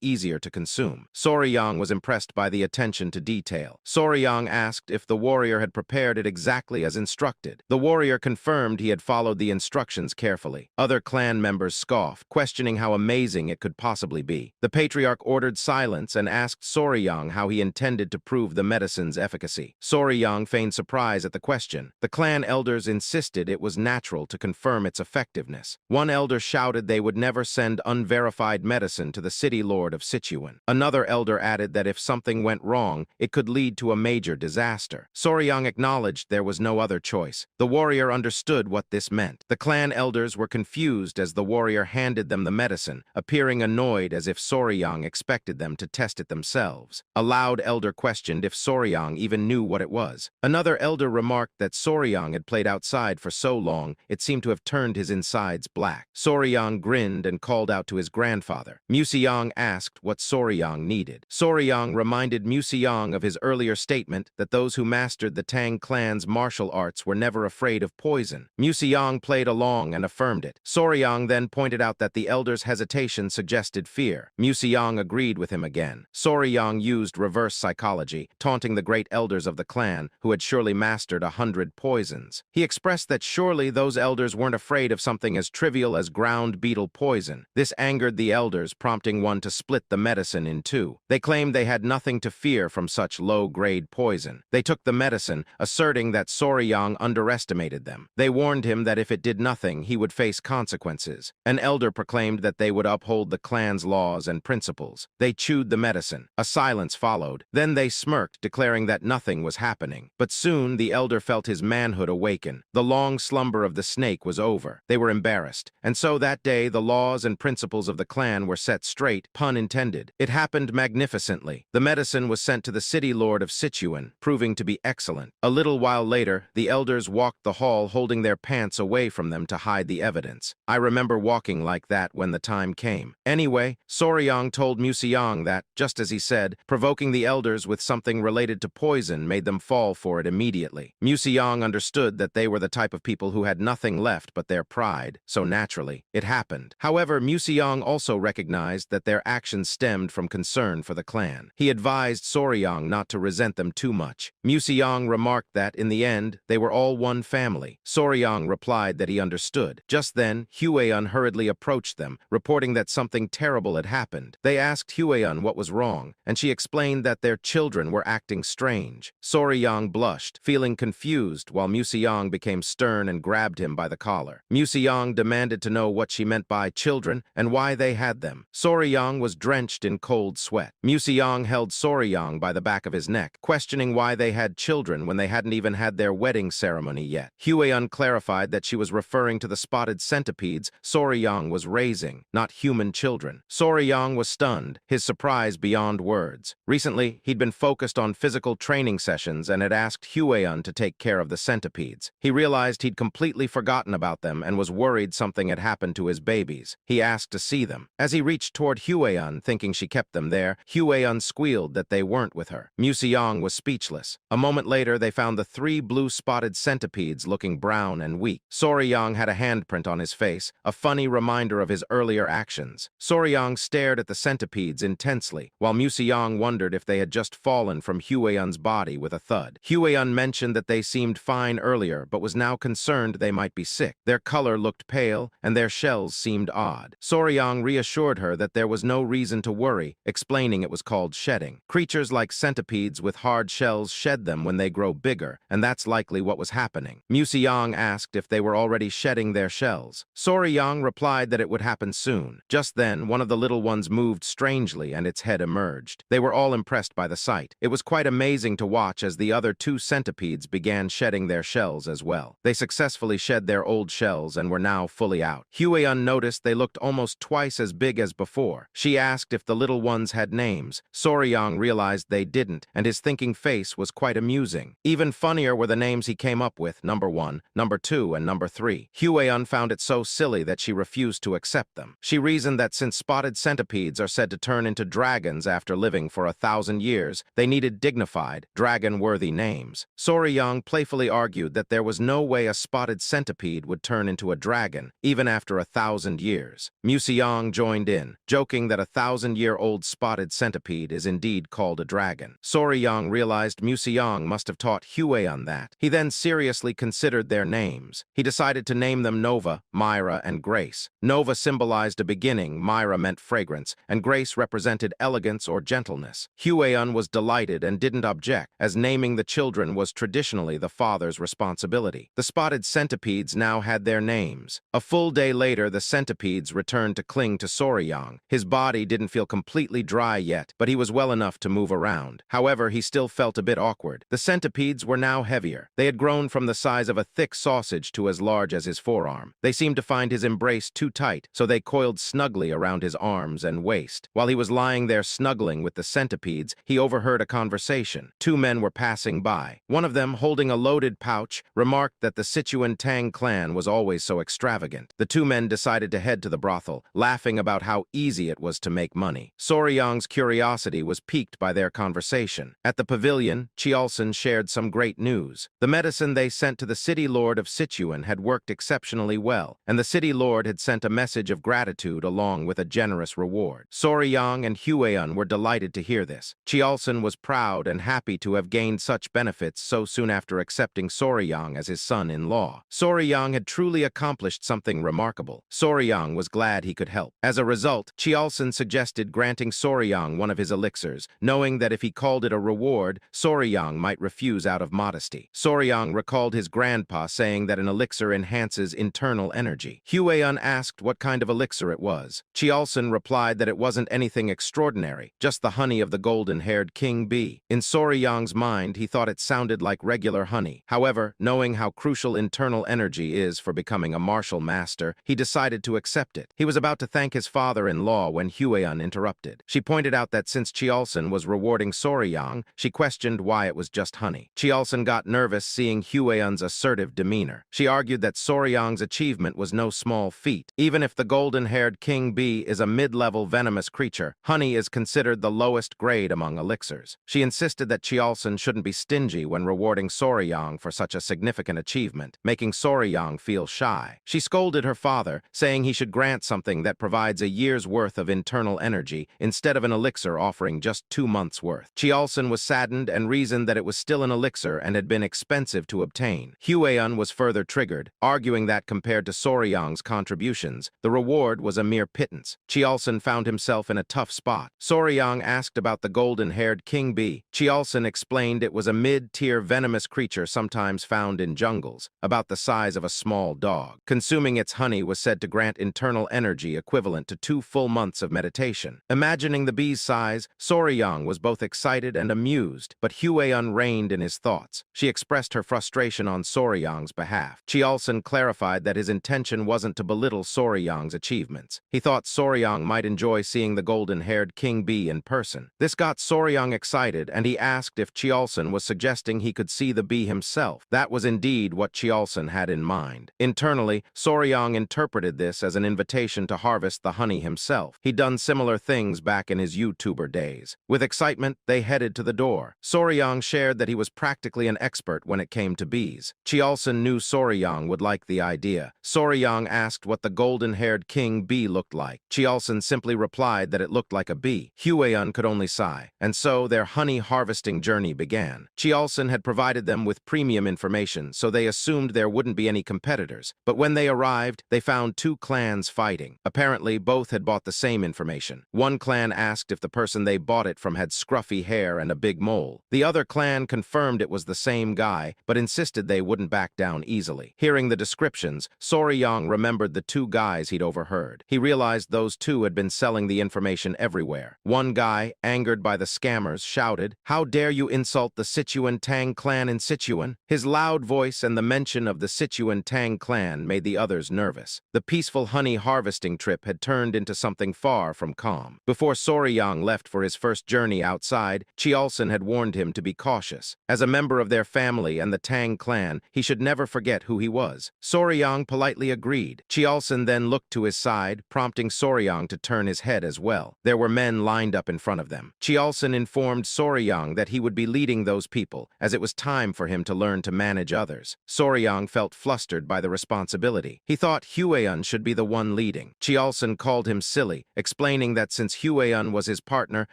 easier to consume. Soryang was impressed by the attention to detail. Soryang asked if the warrior had prepared it exactly as instructed. The warrior confirmed he had followed the instructions carefully. Other clan members scoffed, questioning how amazing it could possibly be. The patriarch ordered silence and asked Soryang how he intended to prove the medicine's efficacy. Soryang feigned surprise at the question. The clan elders insisted it was natural to confirm its effectiveness. One elder shouted they would never send unverified medicine to the city lord of Sichuan. Another elder added that if something went wrong, it could lead to a major disaster. Soryang acknowledged there was no other choice. The warrior understood what this meant. The clan elders were confused as the warrior handed them the medicine, appearing annoyed as if Soryang expected them to test it themselves. A loud elder questioned if Soryang even knew what it was. Another elder remarked that Soryang had played outside for so long, it seemed to have turned his insides black. Soryang grinned and called out to his grandfather. Museong asked what Soryang needed. Soryang reminded Museong of his earlier statement that those who mastered the Tang clan's martial arts were never afraid of poison. Museong played along and affirmed it. Soryang then pointed out that the elder's hesitation suggested fear. Museong agreed with him again. Soryang used reverse psychology, taunting the great elders of the clan, who had surely mastered 100 poisons. He expressed that surely those elders weren't afraid of something as trivial as ground beetle poison. This angered the elders, prompting one to split the medicine in two. They claimed they had nothing to fear from such low-grade poison. They took the medicine, asserting that Soryang underestimated them. They warned him that if it did nothing, he would face consequences. An elder proclaimed that they would uphold the clan's laws and principles. They chewed the medicine. A silence followed. Then they smirked, declaring that nothing was happening. But soon the elder felt his manhood awaken. The long slumber of the snake was over. They were embarrassed. And so that day, the laws and principles of the clan were set straight, pun intended. It happened magnificently. The medicine was sent to the city lord of Sichuan, proving to be excellent. A little while later, the elders walked the hall holding their pants away from them to hide the evidence. I remember walking like that when the time came. Anyway, Soryang told Museong that, just as he said, provoking the elders with something related to poison made them fall for it immediately. Museong understood that they were the type of people who had nothing left but their pride, so naturally, it happened. However, Museong also recognized that their actions stemmed from concern for the clan. He advised Soryang not to resent them too much. Museong remarked that, in the end, they were all one family. Soryang replied that he understood. Just then, Hueun hurriedly approached them, reporting that something terrible had happened. They asked Hueun what was wrong, and she explained that their children were acting strange. Soryang blushed, feeling confused, while Museong became stern and grabbed him by the collar. Museong demanded to know what she meant by children and why they had them. Soryang was drenched in cold sweat. Museong held Soryang by the back of his neck, questioning why they had children when they hadn't even had their wedding ceremony yet. Hueun clarified that she was referring to the spotted centipedes Soryang was raising, not human children. Soryang was stunned, his surprise beyond words. Recently, he'd been focused on physical training sessions and had asked Hueun to take care of the centipedes. He realized he'd completely forgotten about them and was worried something had happened to his babies. He asked to see them. As he reached toward Hueun, thinking she kept them there, Hueun squealed that they weren't with her. Museong was speechless. A moment later, they found the 3 blue-spotted centipedes looking brown and weak. Soryang had a handprint on his face, a funny reminder of his earlier actions. Soryang stared at the centipedes intensely, while Museong wondered if they had just fallen from Hueun's body with a thud. Hueun mentioned that they seemed fine earlier, but was now concerned they might be sick. Their color looked pale, and their shells seemed odd. Soryang reassured her that there was no reason to worry, explaining it was called shedding. Creatures like centipedes with hard shells shed them when they grow bigger, and that's likely what was happening. Museong asked if they were already shedding their shells. Soryang replied that it would happen soon. soon. Just then, one of the little ones moved strangely and its head emerged. They were all impressed by the sight. It was quite amazing to watch as the other two centipedes began shedding their shells as well. They successfully shed their old shells and were now fully out. Huion noticed they looked almost twice as big as before. She asked if the little ones had names. Soryang realized they didn't, and his thinking face was quite amusing. Even funnier were the names he came up with: number 1, number 2, and number 3. Huion found it so silly that she refused to accept them. She reasoned that since spotted centipedes are said to turn into dragons after living for 1,000 years, they needed dignified, dragon-worthy names. Soryang playfully argued that there was no way a spotted centipede would turn into a dragon, even after 1,000 years. Museong joined in, joking that a 1,000-year-old spotted centipede is indeed called a dragon. Soryang realized Museong must have taught Huion that. He then seriously considered their names. He decided to name them Nova, Myra, and Grace. Nova symbolized a beginning, Myra meant fragrance, and Grace represented elegance or gentleness. Huion was delighted and didn't object, as naming the children was traditionally the father's responsibility. The spotted centipedes now had their names. A full day later, the centipedes returned to cling to Soryang. His body didn't feel completely dry yet, but he was well enough to move around. However, he still felt a bit awkward. The centipedes were now heavier. They had grown from the size of a thick sausage to as large as his forearm. They seemed to find his embrace too tight, so they coiled snugly around his arms and waist. While he was lying there snuggling with the centipedes, he overheard a conversation. Two men were passing by. One of them, holding a loaded pouch, remarked that the Sichuan Tang clan was always so extravagant. The two men decided to head to the brothel, laughing about how easy it was to make money. Soryang's curiosity was piqued by their conversation. At the pavilion, Chiolson shared some great news. The medicine they sent to the city lord of Sichuan had worked exceptionally well, and the city lord had sent a message of gratitude along with a generous reward. Soryang and Huion were delighted to hear this. Chiolson was proud and happy to have gained such benefits so soon after accepting Soryang as his son-in-law. Soryang had truly accomplished something remarkable. Soryang was glad he could help. As a result, Chiolson suggested granting Soryang one of his elixirs, knowing that if he called it a reward, Soryang might refuse out of modesty. Soryang recalled his grandpa saying that an elixir enhances internal energy. Huion asked what kind of elixir it was. Chiolson replied that it wasn't anything extraordinary, just the honey of the golden-haired king bee. In Soryang's mind, he thought it sounded like regular honey. However, knowing how crucial internal energy is for becoming a martial master, he decided to accept it. He was about to thank his father-in-law when Huion interrupted. She pointed out that since Chiolson was rewarding Soryang, she questioned why it was just honey. Chiolson got nervous seeing Huion's assertive demeanor. She argued that Soryang's achievement was no small feat. Even if the golden-haired king bee is a mid-level venomous creature, honey is considered the lowest grade among elixirs. She insisted that Chiolson shouldn't be stingy when rewarding Soryang for such a significant achievement, making Soryang feel shy. She scolded her father, saying he should grant something that provides a year's worth of internal energy instead of an elixir offering just 2 months' worth. Chiolson was saddened and reasoned that it was still an elixir and had been expensive to obtain. Huion was further triggered, arguing that compared to Soryang's contributions, the reward was a mere pittance. Chiolson found himself in a tough spot. Soryang asked about the golden-haired king bee. Chiolson explained it was a mid-tier venomous creature sometimes found in jungles, about the size of a small dog. Consuming its honey was said to grant internal energy equivalent to 2 full months of meditation. Imagining the bee's size, Soryang was both excited and amused, but Huion reigned in his thoughts. She expressed her frustration on Soryang's behalf. Chiolson clarified that his intention wasn't to belittle Soryang's achievements. He thought Soryang might enjoy seeing the golden-haired king bee in person. This got Soryang excited, and he asked if Chiolson was suggesting he could see the bee himself. That was indeed what Chiolson had in mind. Internally, Soryang interpreted this as an invitation to harvest the honey himself. He'd done similar things back in his YouTuber days. With excitement, they headed to the door. Soryang shared that he was practically an expert when it came to bees. Chiolson knew Soryang would like the idea. Soryang asked what the golden-haired king bee looked like. Chiolson simply replied that it looked like a bee. Huion could only sigh, and so their honey harvesting journey began. Chiolson had provided them with premium information, so they assumed there wouldn't be any competitors. But when they arrived, they found 2 clans fighting. Apparently, both had bought the same information. One clan asked if the person they bought it from had scruffy hair and a big mole. The other clan confirmed it was the same guy, but insisted they wouldn't back down easily. Hearing the descriptions, Soryang remembered the 2 guys he'd overheard. word. He realized those two had been selling the information everywhere. One guy, angered by the scammers, shouted, "How dare you insult the Sichuan Tang clan in Sichuan?" His loud voice and the mention of the Sichuan Tang clan made the others nervous. The peaceful honey harvesting trip had turned into something far from calm. Before Soryang left for his first journey outside, Chiolson had warned him to be cautious. As a member of their family and the Tang clan, he should never forget who he was. Soryang politely agreed. Chiolson then looked to his side, prompting Soryang to turn his head as well. There were men lined up in front of them. Chiolson informed Soryang that he would be leading those people, as it was time for him to learn to manage others. Soryang felt flustered by the responsibility. He thought Hueyun should be the one leading. Chiolson called him silly, explaining that since Hueyun was his partner,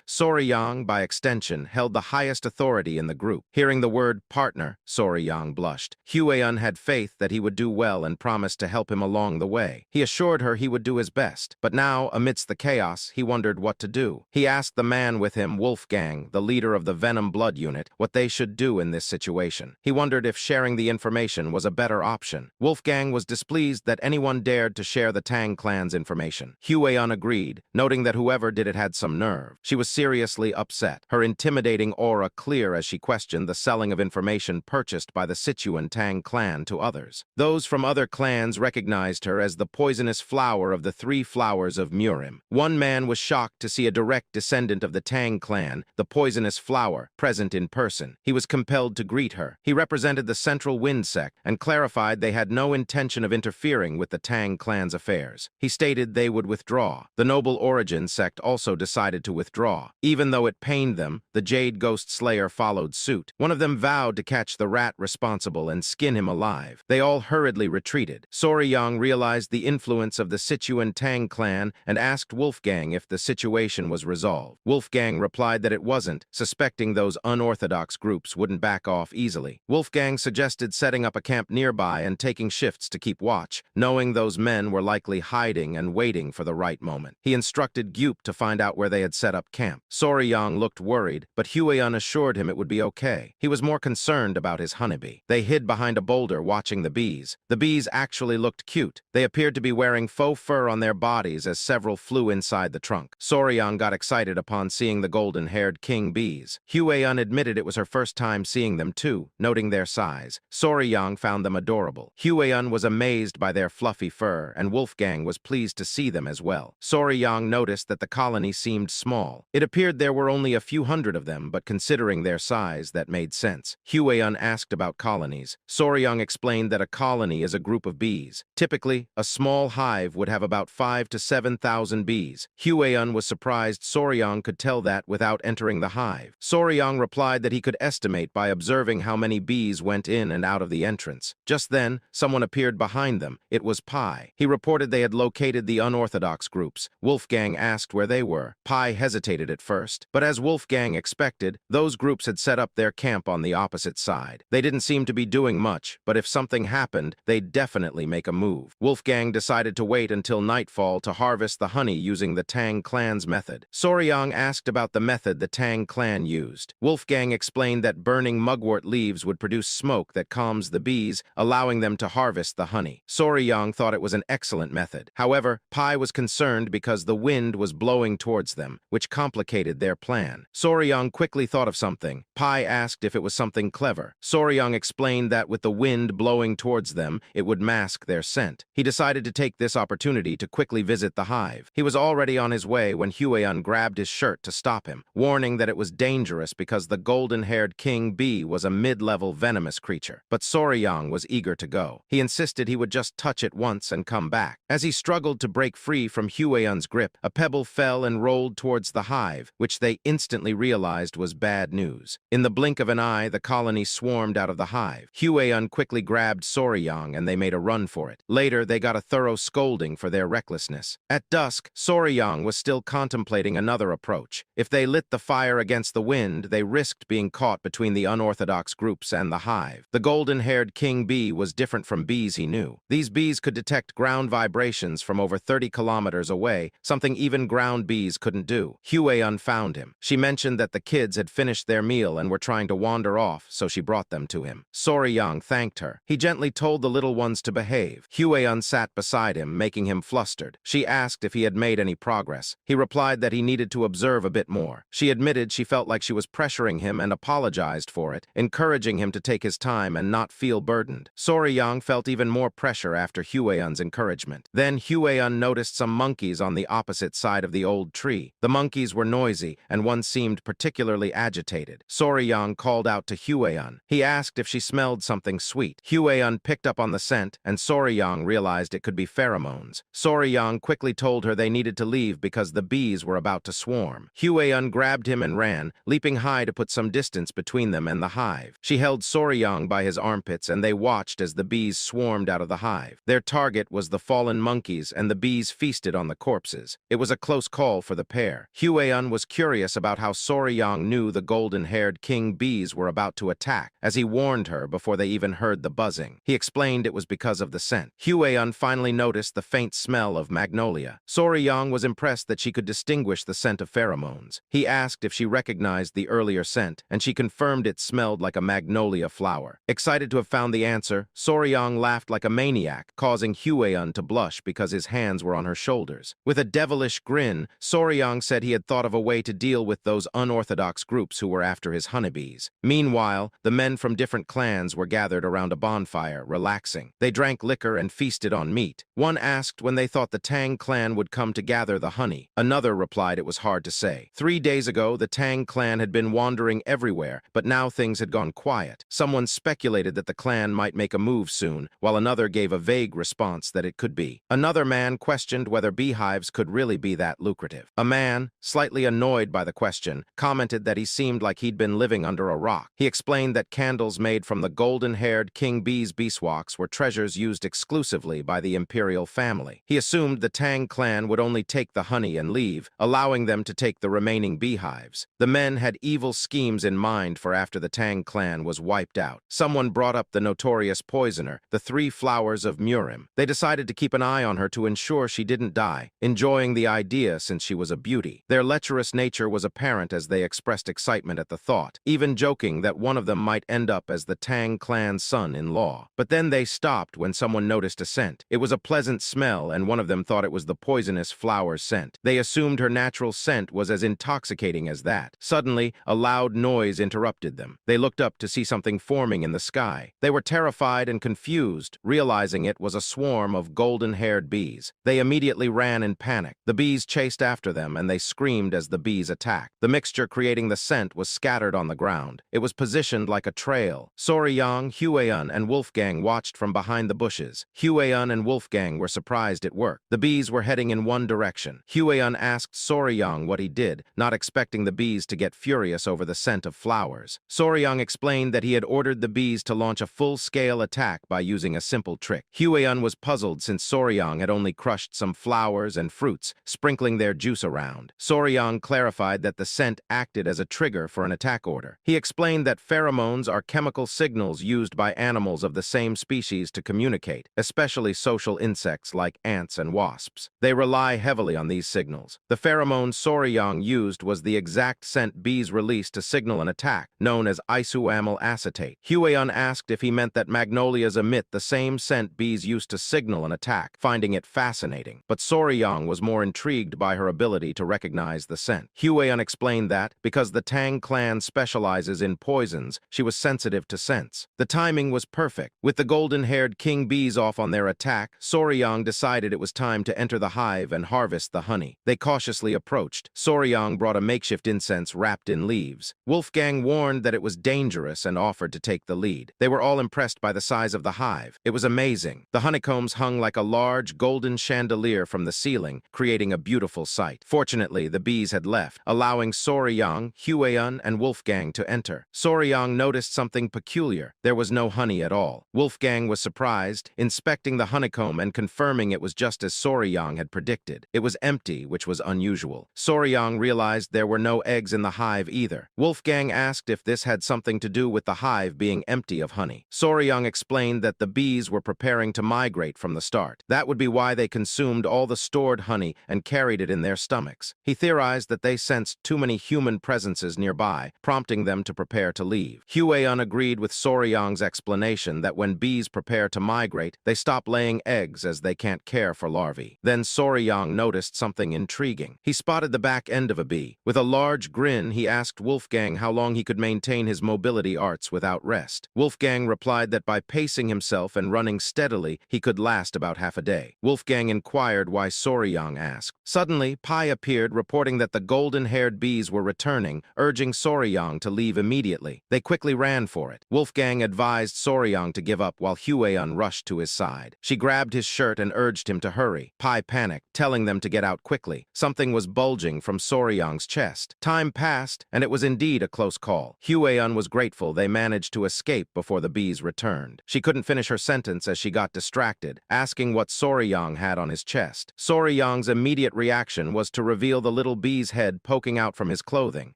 Soryang, by extension, held the highest authority in the group. Hearing the word partner, Soryang blushed. Hueyun had faith that he would do well and promised to help him along the way. He assured her he would do his best. But now, amidst the chaos, he wondered what to do. He asked the man with him, Wolfgang, the leader of the Venom Blood Unit, what they should do in this situation. He wondered if sharing the information was a better option. Wolfgang was displeased that anyone dared to share the Tang clan's information. Hueyun agreed, noting that whoever did it had some nerve. She was seriously upset, her intimidating aura clear as she questioned the selling of information purchased by the Sichuan Tang clan to others. Those from other clans recognized her as the poisonous flower of the three flowers of Murim. One man was shocked to see a direct descendant of the Tang clan, the poisonous flower, present in person. He was compelled to greet her. He represented the Central Wind sect and clarified they had no intention of interfering with the Tang clan's affairs. He stated they would withdraw. The Noble Origin sect also decided to withdraw. Even though it pained them, the Jade Ghost Slayer followed suit. One of them vowed to catch the rat responsible and skin him alive. They all hurriedly retreated. Soryang realized the influence of the Sichuan Tang clan and asked Wolfgang if the situation was resolved. Wolfgang replied that it wasn't, suspecting those unorthodox groups wouldn't back off easily. Wolfgang suggested setting up a camp nearby and taking shifts to keep watch, knowing those men were likely hiding and waiting for the right moment. He instructed Gyup to find out where they had set up camp. Soryang looked worried, but Hueyun assured him it would be okay. He was more concerned about his honeybee. They hid behind a boulder watching the bees. The bees actually looked cute. They appeared to be wearing faux fur on their bodies as several flew inside the trunk. Soryang got excited upon seeing the golden-haired king bees. Hueyun admitted it was her first time seeing them too, noting their size. Soryang found them adorable. Hueyun was amazed by their fluffy fur, and Wolfgang was pleased to see them as well. Soryang noticed that the colony seemed small. It appeared there were only a few hundred of them, but considering their size, that made sense. Hueyun asked about colonies. Soryang explained that a colony is a group of bees. Typically, a small hive would have about 5,000 to 7,000 bees. Hueyun was surprised Soryang could tell that without entering the hive. Soryang replied that he could estimate by observing how many bees went in and out of the entrance. Just then, someone appeared behind them. It was Pai. He reported they had located the unorthodox groups. Wolfgang asked where they were. Pai hesitated at first, but as Wolfgang expected, those groups had set up their camp on the opposite side. They didn't seem to be doing much, but if something happened, they'd definitely make a move. Wolfgang decided to wait until nightfall to harvest the honey using the Tang clan's method. Soryang asked about the method the Tang clan used. Wolfgang explained that burning mugwort leaves would produce smoke that calms the bees, allowing them to harvest the honey. Soryang thought it was an excellent method. However, Pai was concerned because the wind was blowing towards them, which complicated their plan. Soryang quickly thought of something. Pai asked if it was something clever. Soryang explained that with the wind blowing towards them, it would mask their scent. He decided to take this opportunity to quickly visit the hive. He was already on his way when Hueyun grabbed his shirt to stop him, warning that it was dangerous because the golden-haired king bee was a mid-level venomous creature. But Soryang was eager to go. He insisted he would just touch it once and come back. As he struggled to break free from Hueyun's grip, a pebble fell and rolled towards the hive, which they instantly realized was bad news. In the blink of an eye, the colony swarmed out of the hive. Hueyun quickly grabbed Soryang and they made a run for it. Later, they got a thorough scolding for their recklessness. At dusk, Soryang was still contemplating another approach. If they lit the fire against the wind, they risked being caught between the unorthodox groups and the hive. The golden-haired king bee was different from bees he knew. These bees could detect ground vibrations from over 30 kilometers away, something even ground bees couldn't do. Hueyun found him. She mentioned that the kids had finished their meal and were trying to wander off, so she brought them to him. Soryang thanked her. He gently told the little ones to behave. Hueyun sat beside him, making him flustered. She asked if he had made any progress. He replied that he needed to observe a bit more. She admitted she felt like she was pressuring him and apologized for it, encouraging him to take his time and not feel burdened. Soryang felt even more pressure after Hueyun's encouragement. Then Hueyun noticed some monkeys on the opposite side of the old tree. The monkeys were noisy, and one seemed particularly agitated. Soryang called out to Hueyun. He asked if she smelled something sweet. Hueyun picked up on the scent, and Soryang realized it could be pheromones. Soryang quickly told her they needed to leave because the bees were about to swarm. Hueyun grabbed him and ran, leaping high to put some distance between them and the hive. She held Soryang by his armpits, and they watched as the bees swarmed out of the hive. Their target was the fallen monkeys, and the bees feasted on the corpses. It was a close call for the pair. Hueyun was curious about how Soryang knew the golden-haired king bees were about to attack, as he warned her before they even heard the buzzing. He explained it was because of the scent. Hueyun finally noticed the faint smell of magnolia. Soryang was impressed that she could distinguish the scent of pheromones. He asked if she recognized the earlier scent, and she confirmed it smelled like a magnolia flower. Excited to have found the answer, Soryang laughed like a maniac, causing Hueyun to blush because his hands were on her shoulders. With a devilish grin, Soryang said he had thought of a way to deal with those unorthodox groups who were after his honeybees. Meanwhile, the men from different clans were gathered around a bonfire, relaxing. They drank liquor and feasted on meat. One asked when they thought the Tang clan would come to gather the honey. Another replied it was hard to say. 3 days ago, the Tang clan had been wandering everywhere, but now things had gone quiet. Someone speculated that the clan might make a move soon, while another gave a vague response that it could be. Another man questioned whether beehives could really be that lucrative. A man, slightly annoyed by the question, commented that he seemed like he'd been living under a rock. He explained that candles made from the golden-haired king bee's beeswax were treasures used exclusively by the imperial family. He assumed the Tang clan would only take the honey and leave, allowing them to take the remaining beehives. The men had evil schemes in mind for after the Tang clan was wiped out. Someone brought up the notorious poisoner, the 3 flowers of Murim. They decided to keep an eye on her to ensure she didn't die, enjoying the idea since she was a beauty. Their lecherous nature was apparent as they expressed excitement at the thought, even joking that one of them might end up as the Tang clan's son-in-law. But then they stopped when someone noticed a scent. It was a pleasant smell, and one of them thought it was the poisonous flower scent. They assumed her natural scent was as intoxicating as that. Suddenly, a loud noise interrupted them. They looked up to see something forming in the sky. They were terrified and confused, realizing it was a swarm of golden-haired bees. They immediately ran in panic. The bees chased after them, and they screamed as the bees attacked. The mixture creating the scent was scattered on the ground. It was positioned like a trail. Soryang, Hueyun, and Wolfgang watched from behind the bushes. Hueyun and Wolfgang were surprised it worked. The bees were heading in one direction. Hueyun asked Soryang what he did, not expecting the bees to get furious over the scent of flowers. Soryang explained that he had ordered the bees to launch a full-scale attack by using a simple trick. Hueyun was puzzled since Soryang had only crushed some flowers and fruits, sprinkling their juice around. Soryang clarified that the scent acted as a trigger for an attack order. He explained that pheromones are chemical signals used by animals of the same species to communicate, especially social insects like ants and wasps. They rely heavily on these signals. The pheromone Soryang used was the exact scent bees released to signal an attack, known as isoamyl acetate. Hueyun asked if he meant that magnolias emit the same scent bees used to signal an attack, finding it fascinating. But Soryang was more intrigued by her ability to recognize the scent. Hueyun explained that, because the Tang clan specializes in poisons, she was sensitive to scents. The timing was perfect. With the golden-haired king bees off on their attack, Soryang decided it was time to enter the hive and harvest the honey. They cautiously approached. Soryang brought a makeshift incense wrapped in leaves. Wolfgang warned that it was dangerous and offered to take the lead. They were all impressed by the size of the hive. It was amazing. The honeycombs hung like a large golden chandelier from the ceiling, creating a beautiful sight. Fortunately, the bees had left, allowing Soryang, Hueyun, and Wolfgang to enter. Soryang noticed something peculiar. There was no honey at all. Wolfgang was surprised, inspecting the honeycomb and confirming it was just as Soryang had predicted. It was empty, which was unusual. Soryang realized there were no eggs in the hive either. Wolfgang asked if this had something to do with the hive being empty of honey. Soryang explained that the bees were preparing to migrate from the start. That would be why they consumed all the stored honey and carried it in their stomachs. He theorized that they sensed too many human presences nearby, prompting them to prepare to leave. Hueyun agreed with Soryang's explanation that when bees prepare to migrate, they stop laying eggs as they can't care for larvae. Then Soryang noticed something intriguing. He spotted the back end of a bee. With a large grin, he asked Wolfgang how long he could maintain his mobility arts without rest. Wolfgang replied that by pacing himself and running steadily, he could last about half a day. Wolfgang inquired why Soryang asked. Suddenly, Pai appeared, reporting that the golden-haired bees were returning, urging Soryang to leave immediately. They quickly ran for it. Wolfgang advised Soryang to give up while Hueyun rushed to his side. She grabbed his shirt and urged him to hurry. Pai panicked, telling them to get out quickly. Something was bulging from Soryang's chest. Time passed, and it was indeed a close call. Hueyun was grateful they managed to escape before the bees returned. She couldn't finish her sentence as she got distracted, asking what Soryang had on his chest. Soryang's immediate reaction was to reveal the little bee's head poking out from his clothing.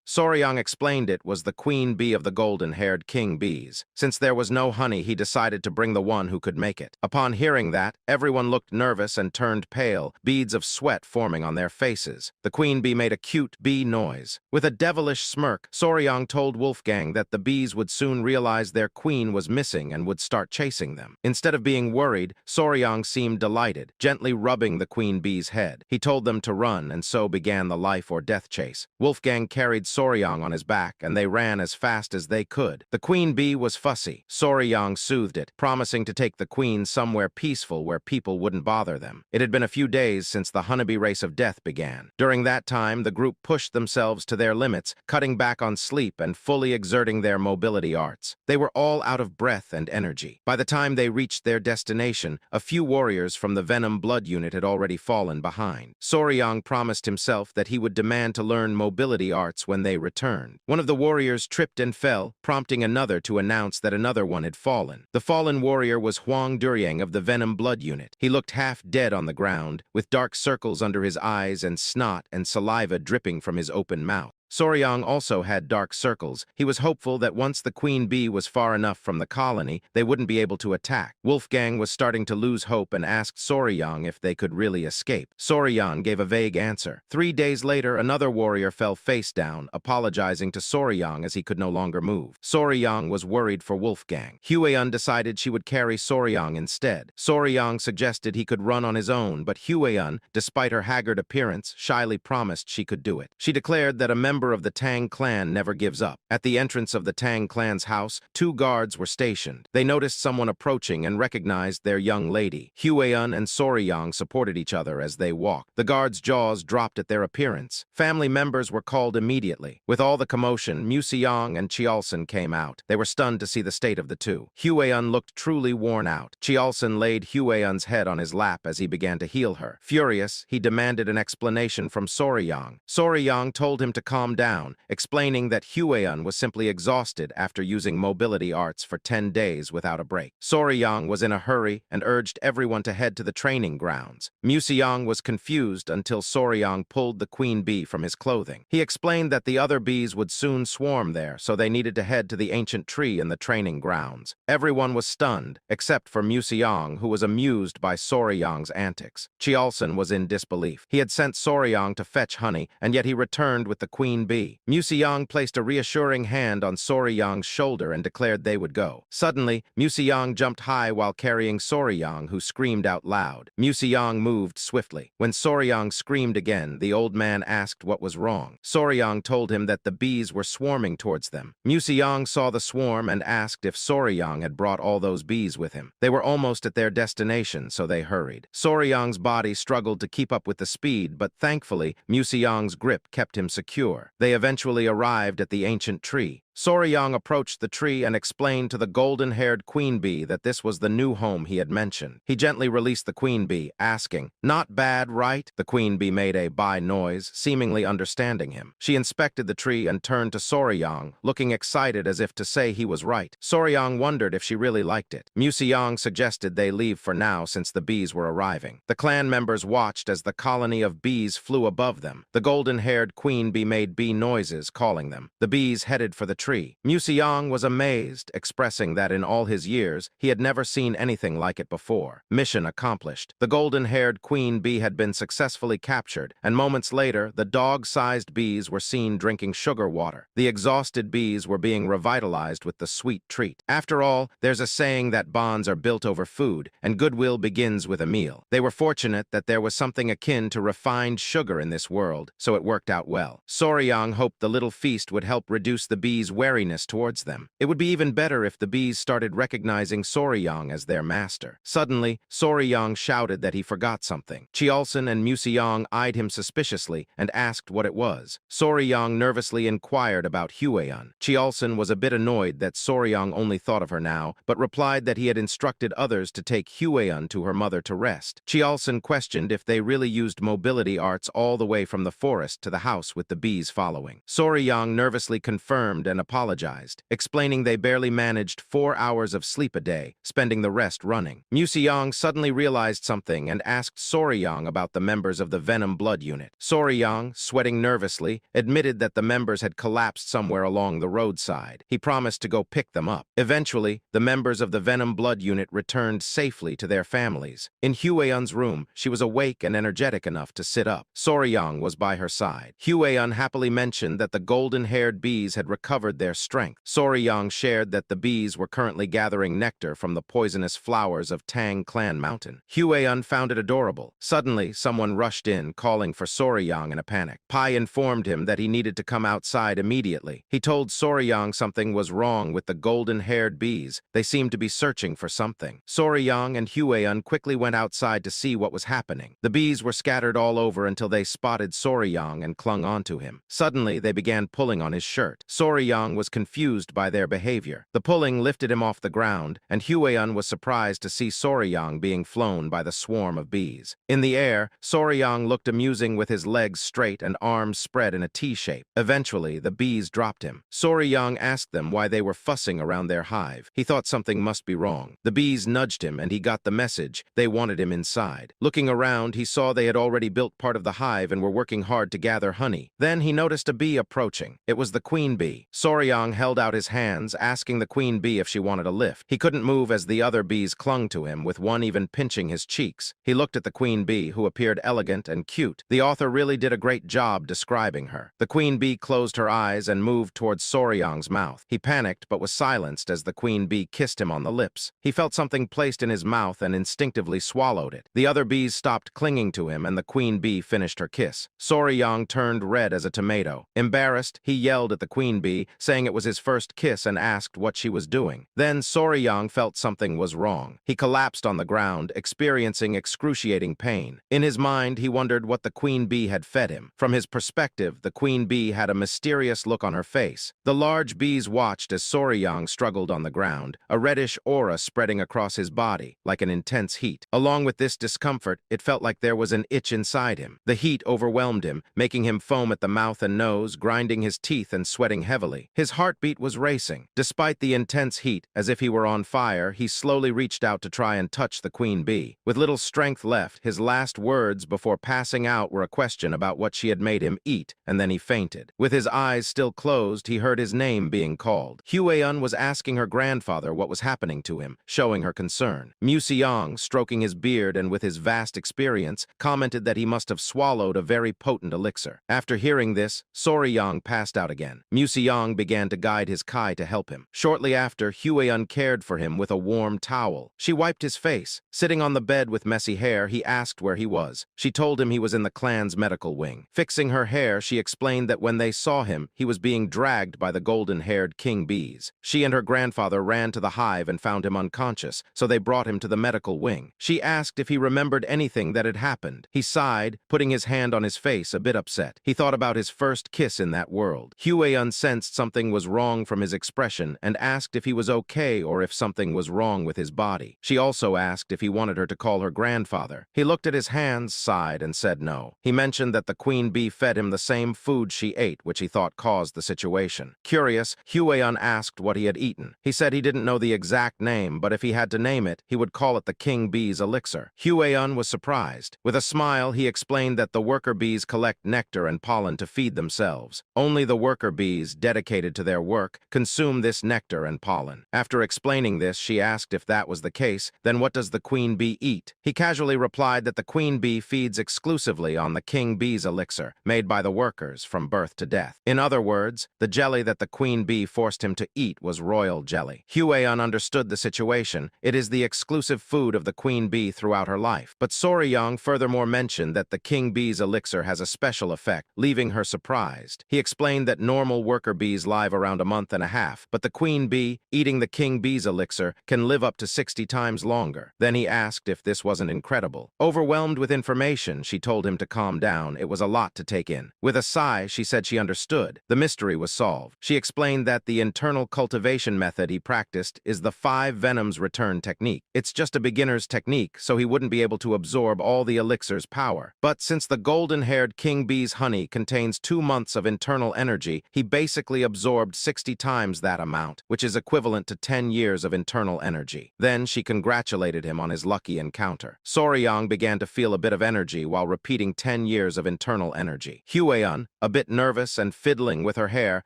Soryang explained it was the queen bee of the golden-haired king bees. Since there was no honey, he decided to bring the one who could make it. Upon hearing that, everyone looked nervous and turned pale, beads of sweat forming on their faces. The queen bee made a cute bee noise. With a devilish smirk, Soryang told Wolfgang that the bees would soon realize their queen was missing and would start chasing them. Instead of being worried, Soryang seemed delighted, gently rubbing the queen bee's head. He told them to run, and so began the life or death chase. Wolfgang carried Soryang on his back, and they ran as fast as they could. The queen bee was fussy. Soryang soothed it, promising to take the queen somewhere peaceful where people wouldn't bother them. It had been a few days since the honeybee race of death began. During that time, the group pushed themselves to their limits, cutting back on sleep and fully exerting their mobility arts. They were all out of breath and energy. By the time they reached their destination, a few warriors from the Venom Blood Unit had already fallen behind. Soryang promised himself that he would demand to learn mobility arts when they returned. One of the warriors tripped and fell, prompting another to announce that another one had fallen. The fallen warrior was Huang Duryang of the Venom Blood Unit. He looked half dead on the ground, with dark circles under his eyes and snot and saliva dripping from his open mouth. Soryang also had dark circles. He was hopeful that once the queen bee was far enough from the colony, they wouldn't be able to attack. Wolfgang was starting to lose hope and asked Soryang if they could really escape. Soryang gave a vague answer. 3 days later, another warrior fell face down, apologizing to Soryang as he could no longer move. Soryang was worried for Wolfgang. Hueyun decided she would carry Soryang instead. Soryang suggested he could run on his own, but Hueyun, despite her haggard appearance, shyly promised she could do it. She declared that a member of the Tang clan never gives up. At the entrance of the Tang clan's house, 2 guards were stationed. They noticed someone approaching and recognized their young lady. Hueyun and Soryang supported each other as they walked. The guards' jaws dropped at their appearance. Family members were called immediately. With all the commotion, Museong and Chialson came out. They were stunned to see the state of the two. Hueyun looked truly worn out. Chialson laid Hueyun's head on his lap as he began to heal her. Furious, he demanded an explanation from Soryang. Soryang told him to calm down, explaining that Hueyun was simply exhausted after using mobility arts for 10 days without a break. Soryang was in a hurry and urged everyone to head to the training grounds. Museong was confused until Soryang pulled the queen bee from his clothing. He explained that the other bees would soon swarm there, so they needed to head to the ancient tree in the training grounds. Everyone was stunned, except for Museong, who was amused by Soryang's antics. Chialson was in disbelief. He had sent Soryang to fetch honey, and yet he returned with the queen bee. Museong placed a reassuring hand on Soryang's shoulder and declared they would go. Suddenly, Museong jumped high while carrying Soryang, who screamed out loud. Museong moved swiftly. When Soryang screamed again, the old man asked what was wrong. Soryang told him that the bees were swarming towards them. Museong saw the swarm and asked if Soryang had brought all those bees with him. They were almost at their destination, so they hurried. Soryang's body struggled to keep up with the speed, but thankfully, Museong's grip kept him secure. They eventually arrived at the ancient tree. Soryang approached the tree and explained to the golden-haired queen bee that this was the new home he had mentioned. He gently released the queen bee, asking, "Not bad, right?" The queen bee made a bye noise, seemingly understanding him. She inspected the tree and turned to Soryang, looking excited as if to say he was right. Soryang wondered if she really liked it. Museong suggested they leave for now since the bees were arriving. The clan members watched as the colony of bees flew above them. The golden-haired queen bee made bee noises, calling them. The bees headed for the tree. Museong was amazed, expressing that in all his years, he had never seen anything like it before. Mission accomplished. The golden-haired queen bee had been successfully captured, and moments later, the dog-sized bees were seen drinking sugar water. The exhausted bees were being revitalized with the sweet treat. After all, there's a saying that bonds are built over food, and goodwill begins with a meal. They were fortunate that there was something akin to refined sugar in this world, so it worked out well. Soryang hoped the little feast would help reduce the bees' wariness towards them. It would be even better if the bees started recognizing Soryang as their master. Suddenly, Soryang shouted that he forgot something. Cheolson and Museong eyed him suspiciously and asked what it was. Soryang nervously inquired about Hueon. Cheolson was a bit annoyed that Soryang only thought of her now, but replied that he had instructed others to take Hueon to her mother to rest. Cheolson questioned if they really used mobility arts all the way from the forest to the house with the bees following. Soryang nervously confirmed and apologized, explaining they barely managed 4 hours of sleep a day, spending the rest running. Museong suddenly realized something and asked Soryang about the members of the Venom Blood Unit. Soryang, sweating nervously, admitted that the members had collapsed somewhere along the roadside. He promised to go pick them up. Eventually, the members of the Venom Blood Unit returned safely to their families. In Hueon's room, she was awake and energetic enough to sit up. Soryang was by her side. Hueon happily mentioned that the golden-haired bees had recovered their strength. Soryang shared that the bees were currently gathering nectar from the poisonous flowers of Tang Clan Mountain. Hueon found it adorable. Suddenly, someone rushed in, calling for Soryang in a panic. Pai informed him that he needed to come outside immediately. He told Soryang something was wrong with the golden-haired bees. They seemed to be searching for something. Soryang and Hueon quickly went outside to see what was happening. The bees were scattered all over until they spotted Soryang and clung onto him. Suddenly, they began pulling on his shirt. Soryang was confused by their behavior. The pulling lifted him off the ground, and Hueon was surprised to see Soryang being flown by the swarm of bees. In the air, Soryang looked amusing with his legs straight and arms spread in a T-shape. Eventually, the bees dropped him. Soryang asked them why they were fussing around their hive. He thought something must be wrong. The bees nudged him, and he got the message. They wanted him inside. Looking around, he saw they had already built part of the hive and were working hard to gather honey. Then he noticed a bee approaching. It was the queen bee. Soryang held out his hands, asking the queen bee if she wanted a lift. He couldn't move as the other bees clung to him, with one even pinching his cheeks. He looked at the queen bee, who appeared elegant and cute. The author really did a great job describing her. The queen bee closed her eyes and moved towards Soryang's mouth. He panicked but was silenced as the queen bee kissed him on the lips. He felt something placed in his mouth and instinctively swallowed it. The other bees stopped clinging to him and the queen bee finished her kiss. Soryang turned red as a tomato. Embarrassed, he yelled at the queen bee, saying it was his first kiss and asked what she was doing. Then Soryang felt something was wrong. He collapsed on the ground, experiencing excruciating pain. In his mind, he wondered what the queen bee had fed him. From his perspective, the queen bee had a mysterious look on her face. The large bees watched as Soryang struggled on the ground, a reddish aura spreading across his body, like an intense heat. Along with this discomfort, it felt like there was an itch inside him. The heat overwhelmed him, making him foam at the mouth and nose, grinding his teeth and sweating heavily. His heartbeat was racing. Despite the intense heat, as if he were on fire, he slowly reached out to try and touch the queen bee. With little strength left, his last words before passing out were a question about what she had made him eat, and then he fainted. With his eyes still closed, he heard his name being called. Hueon was asking her grandfather what was happening to him, showing her concern. Museong, stroking his beard and with his vast experience, commented that he must have swallowed a very potent elixir. After hearing this, Soryang passed out again. Museong began to guide his Kai to help him. Shortly after, Hueon cared for him with a warm towel. She wiped his face. Sitting on the bed with messy hair, he asked where he was. She told him he was in the clan's medical wing. Fixing her hair, she explained that when they saw him, he was being dragged by the golden-haired king bees. She and her grandfather ran to the hive and found him unconscious, so they brought him to the medical wing. She asked if he remembered anything that had happened. He sighed, putting his hand on his face, a bit upset. He thought about his first kiss in that world. Hueon sensed something was wrong from his expression and asked if he was okay or if something was wrong with his body. She also asked if he wanted her to call her grandfather. He looked at his hands, sighed, and said no. He mentioned that the queen bee fed him the same food she ate, which he thought caused the situation. Curious, Hueon asked what he had eaten. He said he didn't know the exact name, but if he had to name it, he would call it the king bee's elixir. Hueon was surprised. With a smile, he explained that the worker bees collect nectar and pollen to feed themselves. Only the worker bees, dedicated dedicated to their work, consume this nectar and pollen. After explaining this, she asked if that was the case, then what does the queen bee eat? He casually replied that the queen bee feeds exclusively on the king bee's elixir, made by the workers from birth to death. In other words, the jelly that the queen bee forced him to eat was royal jelly. Hue-an understood the situation. It is the exclusive food of the queen bee throughout her life. But Soryang furthermore mentioned that the king bee's elixir has a special effect, leaving her surprised. He explained that normal worker bees live around a month and a half, but the queen bee, eating the king bee's elixir, can live up to 60 times longer. Then he asked if this wasn't incredible. Overwhelmed with information, she told him to calm down. It was a lot to take in. With a sigh, she said she understood. The mystery was solved. She explained that the internal cultivation method he practiced is the 5 venoms return technique. It's just a beginner's technique, so he wouldn't be able to absorb all the elixir's power. But since the golden-haired king bee's honey contains 2 months of internal energy, he basically absorbed 60 times that amount, which is equivalent to 10 years of internal energy. Then she congratulated him on his lucky encounter. Soryang began to feel a bit of energy while repeating 10 years of internal energy. Hue-an, a bit nervous and fiddling with her hair,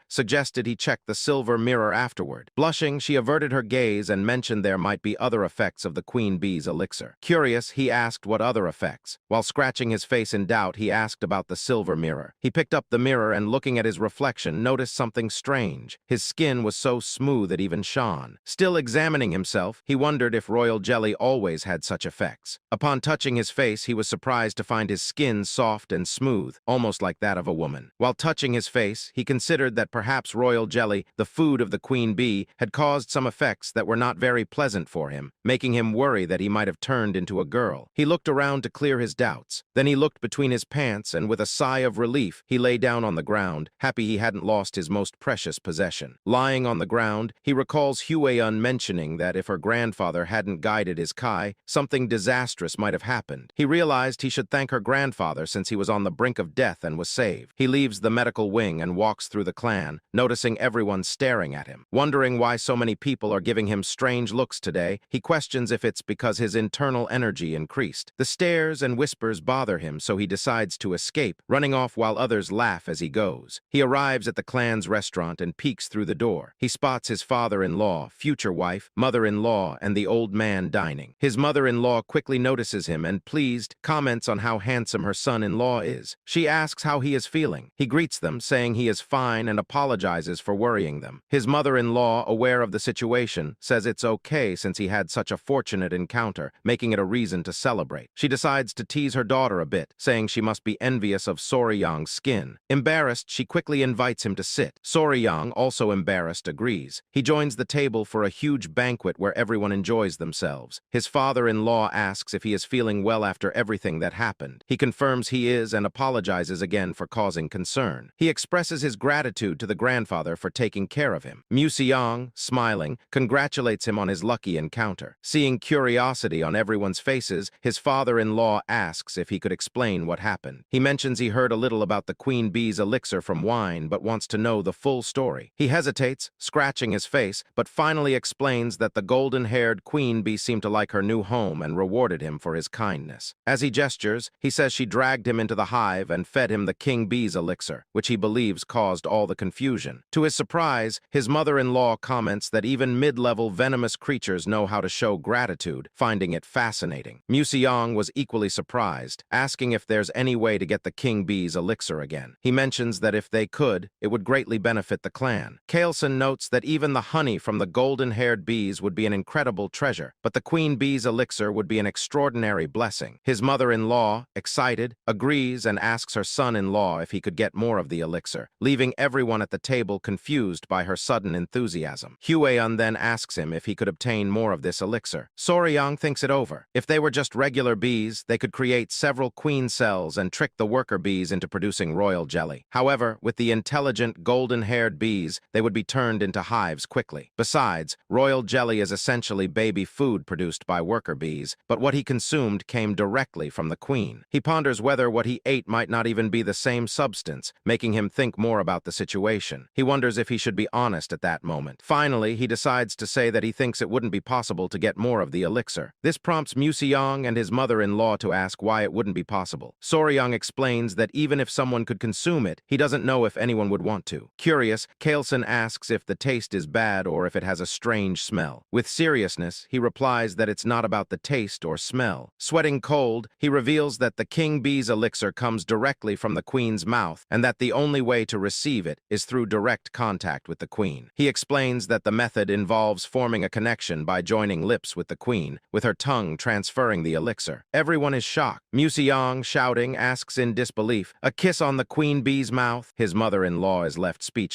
suggested he check the silver mirror afterward. Blushing, she averted her gaze and mentioned there might be other effects of the queen bee's elixir. Curious, he asked what other effects. While scratching his face in doubt, he asked about the silver mirror. He picked up the mirror and, looking at his reflection, noticed something strange. His skin was so smooth it even shone. Still examining himself, he wondered if royal jelly always had such effects. Upon touching his face, he was surprised to find his skin soft and smooth, almost like that of a woman. While touching his face, he considered that perhaps royal jelly, the food of the queen bee, had caused some effects that were not very pleasant for him, making him worry that he might have turned into a girl. He looked around to clear his doubts. Then he looked between his pants and, with a sigh of relief, he lay down on the ground, happy he hadn't lost his most precious possession. Lying on the ground, he recalls Hue-an mentioning that if her grandfather hadn't guided his Kai, something disastrous might have happened. He realized he should thank her grandfather since he was on the brink of death and was saved. He leaves the medical wing and walks through the clan, noticing everyone staring at him. Wondering why so many people are giving him strange looks today, he questions if it's because his internal energy increased. The stares and whispers bother him, so he decides to escape, running off while others laugh as he goes. He arrives at the clan's restaurant and peeks through the door. He spots his father-in-law, future wife, mother-in-law, and the old man dining. His mother-in-law quickly notices him and, pleased, comments on how handsome her son-in-law is. She asks how he is feeling. He greets them, saying he is fine and apologizes for worrying them. His mother-in-law, aware of the situation, says it's okay since he had such a fortunate encounter, making it a reason to celebrate. She decides to tease her daughter a bit, saying she must be envious of Soryang's skin. Embarrassed, she quickly invites him to sit. Soryang, also embarrassed, agrees. He joins the table for a huge banquet where everyone enjoys themselves. His father-in-law asks if he is feeling well after everything that happened. He confirms he is and apologizes again for causing concern. He expresses his gratitude to the grandfather for taking care of him. Museong, smiling, congratulates him on his lucky encounter. Seeing curiosity on everyone's faces, his father-in-law asks if he could explain what happened. He mentions he heard a little about the queen bee's elixir from wine, but wants to know the full story. He hesitates, scratching his face, but finally explains that the golden-haired queen bee seemed to like her new home and rewarded him for his kindness. As he gestures, he says she dragged him into the hive and fed him the king bee's elixir, which he believes caused all the confusion. To his surprise, his mother-in-law comments that even mid-level venomous creatures know how to show gratitude, finding it fascinating. Museong was equally surprised, asking if there's any way to get the king bee's elixir again. He mentions that if they could, it would greatly benefit the clan. Kaelson notes that even the honey from the golden-haired bees would be an incredible treasure, but the queen bee's elixir would be an extraordinary blessing. His mother-in-law, excited, agrees and asks her son-in-law if he could get more of the elixir, leaving everyone at the table confused by her sudden enthusiasm. Hue-an then asks him if he could obtain more of this elixir. Soryang thinks it over. If they were just regular bees, they could create several queen cells and trick the worker bees into producing royal jelly. However, with the intelligent golden-haired bees, they would be turned into hives quickly. Besides, royal jelly is essentially baby food produced by worker bees, but what he consumed came directly from the queen. He ponders whether what he ate might not even be the same substance, making him think more about the situation. He wonders if he should be honest at that moment. Finally, he decides to say that he thinks it wouldn't be possible to get more of the elixir. This prompts Museong and his mother-in-law to ask why it wouldn't be possible. Soryang explains that even if someone could consume it, he doesn't know if anyone would want to. Curious Curious, Kaelson asks if the taste is bad or if it has a strange smell. With seriousness, he replies that it's not about the taste or smell. Sweating cold, he reveals that the king bee's elixir comes directly from the queen's mouth and that the only way to receive it is through direct contact with the queen. He explains that the method involves forming a connection by joining lips with the queen, with her tongue transferring the elixir. Everyone is shocked. Museong, shouting, asks in disbelief, "A kiss on the queen bee's mouth?" His mother-in-law is left speechless.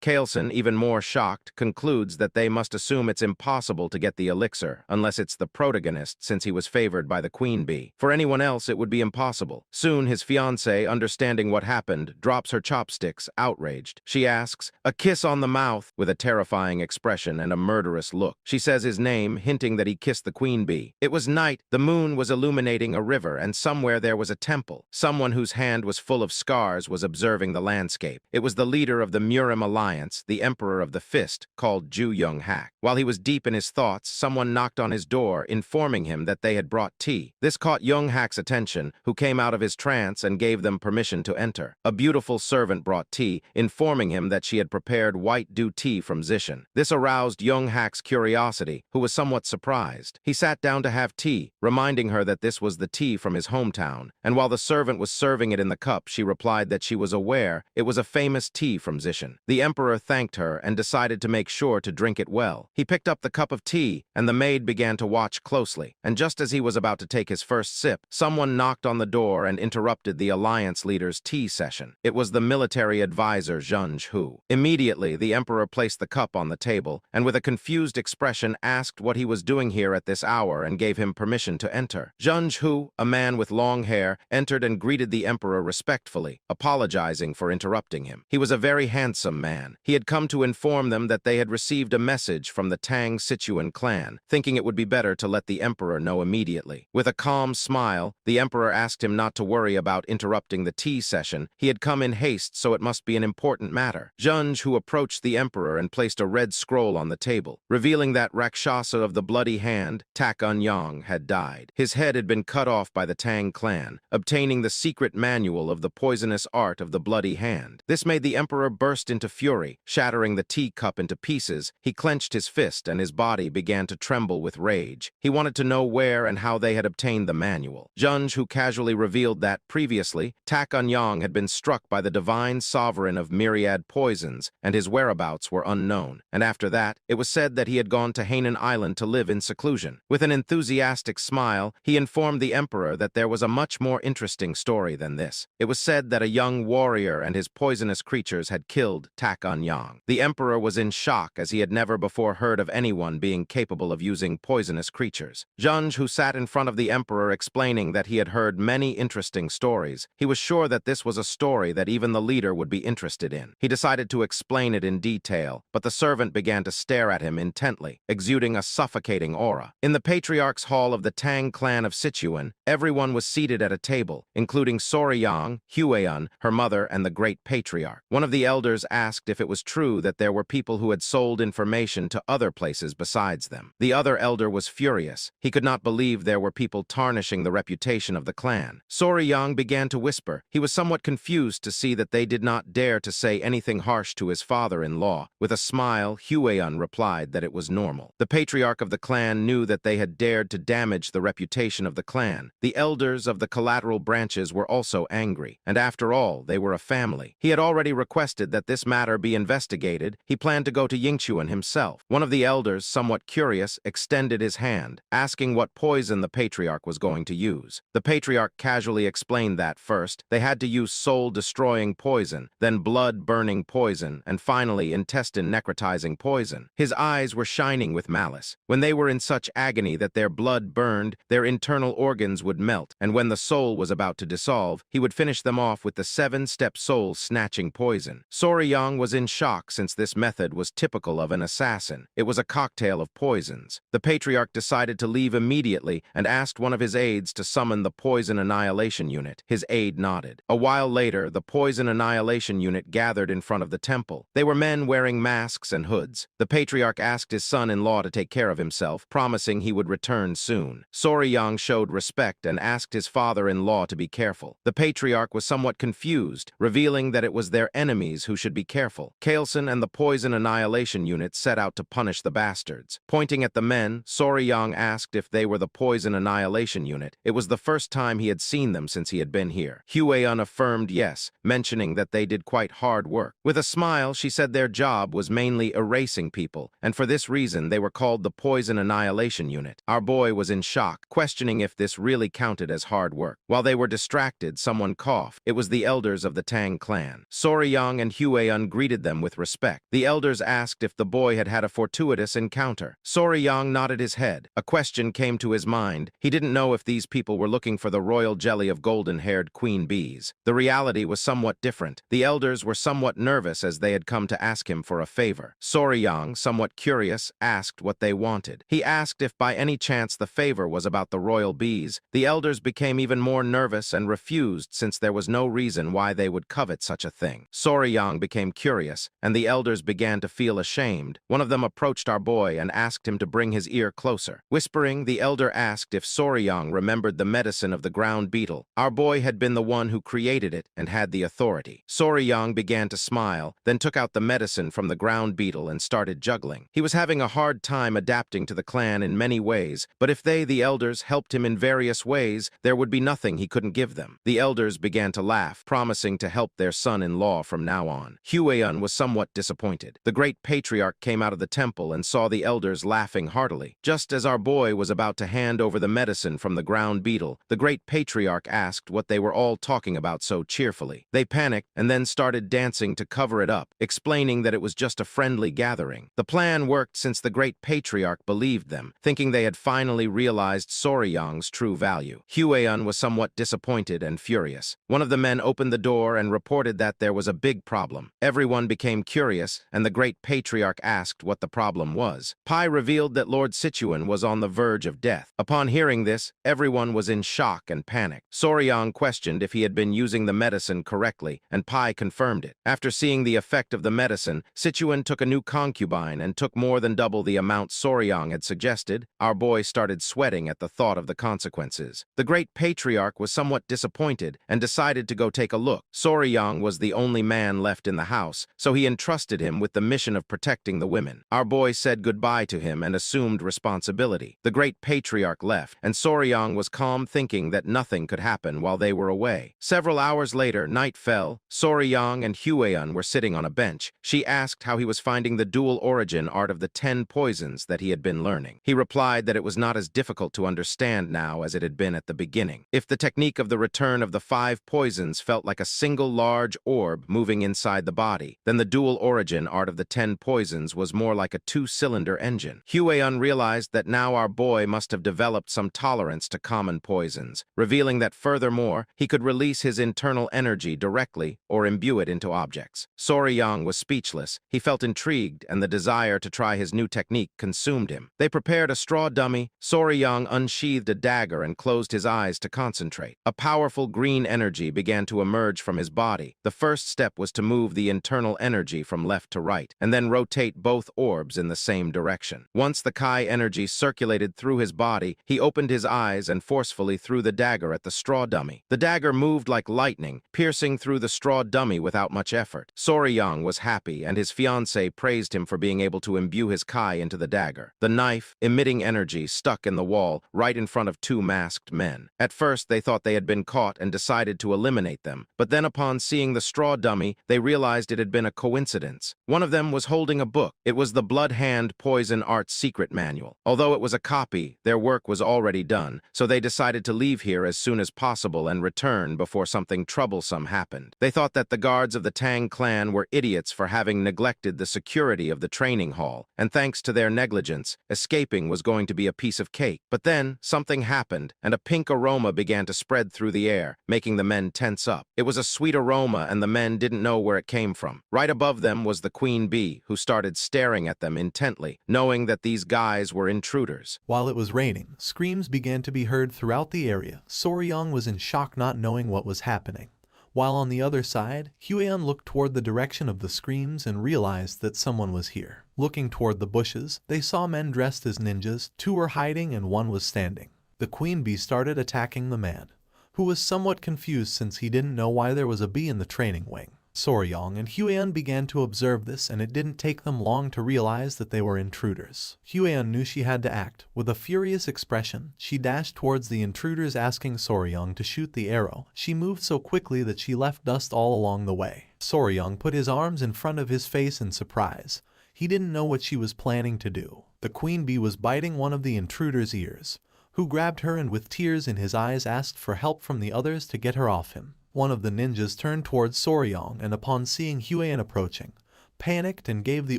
Kaelson, even more shocked, concludes that they must assume it's impossible to get the elixir unless it's the protagonist, since he was favored by the queen bee. For anyone else, it would be impossible. Soon, his fiancée, understanding what happened, drops her chopsticks, outraged. She asks, "A kiss on the mouth?" with a terrifying expression and a murderous look. She says his name, hinting that he kissed the queen bee. It was night, the moon was illuminating a river, and somewhere there was a temple. Someone whose hand was full of scars was observing the landscape. It was the leader of the Murim Alliance, the Emperor of the Fist, called Ju Young-hak. While he was deep in his thoughts, someone knocked on his door, informing him that they had brought tea. This caught Young-hak's attention, who came out of his trance and gave them permission to enter. A beautiful servant brought tea, informing him that she had prepared white dew tea from Zishan. This aroused Young-hak's curiosity, who was somewhat surprised. He sat down to have tea, reminding her that this was the tea from his hometown, and while the servant was serving it in the cup, she replied that she was aware it was a famous tea from Zishan. The emperor thanked her and decided to make sure to drink it well. He picked up the cup of tea, and the maid began to watch closely, and just as he was about to take his first sip, someone knocked on the door and interrupted the alliance leader's tea session. It was the military advisor Zheng Hu. Immediately, the emperor placed the cup on the table, and with a confused expression asked what he was doing here at this hour and gave him permission to enter. Zheng Hu, a man with long hair, entered and greeted the emperor respectfully, apologizing for interrupting him. He was a very handsome man. He had come to inform them that they had received a message from the Tang Sichuan clan, thinking it would be better to let the emperor know immediately. With a calm smile, the emperor asked him not to worry about interrupting the tea session. He had come in haste, so it must be an important matter. Zheng Hu approached the emperor and placed a red scroll on the table, revealing that Rakshasa of the bloody hand, Tak Unyang, had died. His head had been cut off by the Tang clan, obtaining the secret manual of the poisonous art of the bloody hand. This made the emperor burst into fury. Shattering the teacup into pieces, he clenched his fist and his body began to tremble with rage. He wanted to know where and how they had obtained the manual. Zheng Hu casually revealed that, previously, Tak Unyang had been struck by the divine sovereign of myriad poisons, and his whereabouts were unknown. And after that, it was said that he had gone to Hainan Island to live in seclusion. With an enthusiastic smile, he informed the emperor that there was a much more interesting story than this. It was said that a young warrior and his poisonous creatures had killed Tak Unyang. The emperor was in shock, as he had never before heard of anyone being capable of using poisonous creatures. Zheng Hu sat in front of the emperor explaining that he had heard many interesting stories. He was sure that this was a story that even the leader would be interested in. He decided to explain it in detail, but the servant began to stare at him intently, exuding a suffocating aura. In the patriarch's hall of the Tang clan of Sichuan, everyone was seated at a table, including Soryang, Huayan, her mother, and the great patriarch. One of the elders asked if it was true that there were people who had sold information to other places besides them. The other elder was furious. He could not believe there were people tarnishing the reputation of the clan. Soryang began to whisper. He was somewhat confused to see that they did not dare to say anything harsh to his father-in-law. With a smile, Huayan replied that it was normal. The patriarch of the clan knew that they had dared to damage the reputation of the clan. The elders of the collateral branches were also angry, and after all, they were a family. He had already requested that this matter be investigated. He planned to go to Yingchuan himself. One of the elders, somewhat curious, extended his hand, asking what poison the patriarch was going to use. The patriarch casually explained that first, they had to use soul-destroying poison, then blood-burning poison, and finally intestine-necrotizing poison. His eyes were shining with malice. When they were in such agony that their blood burned, their internal organs would melt, and when the soul was about to dissolve, he would finish them off with the 7-step soul-snatching poison. Soryang was in shock since this method was typical of an assassin. It was a cocktail of poisons. The patriarch decided to leave immediately and asked one of his aides to summon the poison annihilation unit. His aide nodded. A while later, the poison annihilation unit gathered in front of the temple. They were men wearing masks and hoods. The patriarch asked his son-in-law to take care of himself, promising he would return soon. Soryang showed respect and asked his father-in-law to be careful. The patriarch was somewhat confused, revealing that it was their enemies who should should be careful. Kailson and the Poison Annihilation Unit set out to punish the bastards. Pointing at the men, Soryang asked if they were the Poison Annihilation Unit. It was the first time he had seen them since he had been here. Hwee-eun affirmed yes, mentioning that they did quite hard work. With a smile, she said their job was mainly erasing people, and for this reason they were called the Poison Annihilation Unit. Our boy was in shock, questioning if this really counted as hard work. While they were distracted, someone coughed. It was the elders of the Tang clan. Soryang and Hwee-eun greeted them with respect. The elders asked if the boy had had a fortuitous encounter. Soryang nodded his head. A question came to his mind. He didn't know if these people were looking for the royal jelly of golden-haired queen bees. The reality was somewhat different. The elders were somewhat nervous as they had come to ask him for a favor. Soryang, somewhat curious, asked what they wanted. He asked if by any chance the favor was about the royal bees. The elders became even more nervous and refused since there was no reason why they would covet such a thing. Soryang became curious, and the elders began to feel ashamed. One of them approached our boy and asked him to bring his ear closer. Whispering, the elder asked if Soryang remembered the medicine of the ground beetle. Our boy had been the one who created it and had the authority. Soryang began to smile, then took out the medicine from the ground beetle and started juggling. He was having a hard time adapting to the clan in many ways, but if they, the elders, helped him in various ways, there would be nothing he couldn't give them. The elders began to laugh, promising to help their son-in-law from now on. Hwee-eun was somewhat disappointed. The great patriarch came out of the temple and saw the elders laughing heartily. Just as our boy was about to hand over the medicine from the ground beetle, the great patriarch asked what they were all talking about so cheerfully. They panicked and then started dancing to cover it up, explaining that it was just a friendly gathering. The plan worked since the great patriarch believed them, thinking they had finally realized Soryang's true value. Hwee-eun was somewhat disappointed and furious. One of the men opened the door and reported that there was a big problem. Everyone became curious, and the great patriarch asked what the problem was. Pai revealed that Lord Sichuan was on the verge of death. Upon hearing this, everyone was in shock and panic. Soryang questioned if he had been using the medicine correctly, and Pai confirmed it. After seeing the effect of the medicine, Sichuan took a new concubine and took more than double the amount Soryang had suggested. Our boy started sweating at the thought of the consequences. The great patriarch was somewhat disappointed and decided to go take a look. Soryang was the only man left in the house, so he entrusted him with the mission of protecting the women. Our boy said goodbye to him and assumed responsibility. The great patriarch left, and Soryang was calm, thinking that nothing could happen while they were away. Several hours later, night fell. Soryang and Hwee-eun were sitting on a bench. She asked how he was finding the dual origin art of the 10 poisons that he had been learning. He replied that it was not as difficult to understand now as it had been at the beginning. If the technique of the return of the 5 poisons felt like a single large orb moving inside the body, then the dual origin art of the 10 poisons was more like a 2-cylinder engine. Hwee-eun realized that now our boy must have developed some tolerance to common poisons, revealing that furthermore, he could release his internal energy directly or imbue it into objects. Soryang was speechless. He felt intrigued, and the desire to try his new technique consumed him. They prepared a straw dummy. Soryang unsheathed a dagger and closed his eyes to concentrate. A powerful green energy began to emerge from his body. The first step was to move the internal energy from left to right, and then rotate both orbs in the same direction. Once the Kai energy circulated through his body, he opened his eyes and forcefully threw the dagger at the straw dummy. The dagger moved like lightning, piercing through the straw dummy without much effort. Soryang was happy, and his fiancée praised him for being able to imbue his Kai into the dagger. The knife, emitting energy, stuck in the wall right in front of 2 masked men. At first, they thought they had been caught and decided to eliminate them, but then upon seeing the straw dummy, they realized it had been a coincidence. One of them was holding a book. It was the Blood Hand Poison Art Secret Manual. Although it was a copy, their work was already done, so they decided to leave here as soon as possible and return before something troublesome happened. They thought that the guards of the Tang clan were idiots for having neglected the security of the training hall, and thanks to their negligence, escaping was going to be a piece of cake. But then, something happened, and a pink aroma began to spread through the air, making the men tense up. It was a sweet aroma, and the men didn't know where it came from. Right above them was the queen bee, who started staring at them intently, knowing that these guys were intruders. While it was raining, screams began to be heard throughout the area. Soryang was in shock, not knowing what was happening. While on the other side, Hwee-eun looked toward the direction of the screams and realized that someone was here. Looking toward the bushes, they saw men dressed as ninjas. 2 were hiding and 1 was standing. The queen bee started attacking the man, who was somewhat confused since he didn't know why there was a bee in the training wing. Soryong and Huan began to observe this, and it didn't take them long to realize that they were intruders. Huan knew she had to act. With a furious expression, she dashed towards the intruders, asking Soryong to shoot the arrow. She moved so quickly that she left dust all along the way. Soryong put his arms in front of his face in surprise. He didn't know what she was planning to do. The queen bee was biting one of the intruders' ears, who grabbed her and with tears in his eyes asked for help from the others to get her off him. One of the ninjas turned towards Soryong and upon seeing Huan approaching, panicked and gave the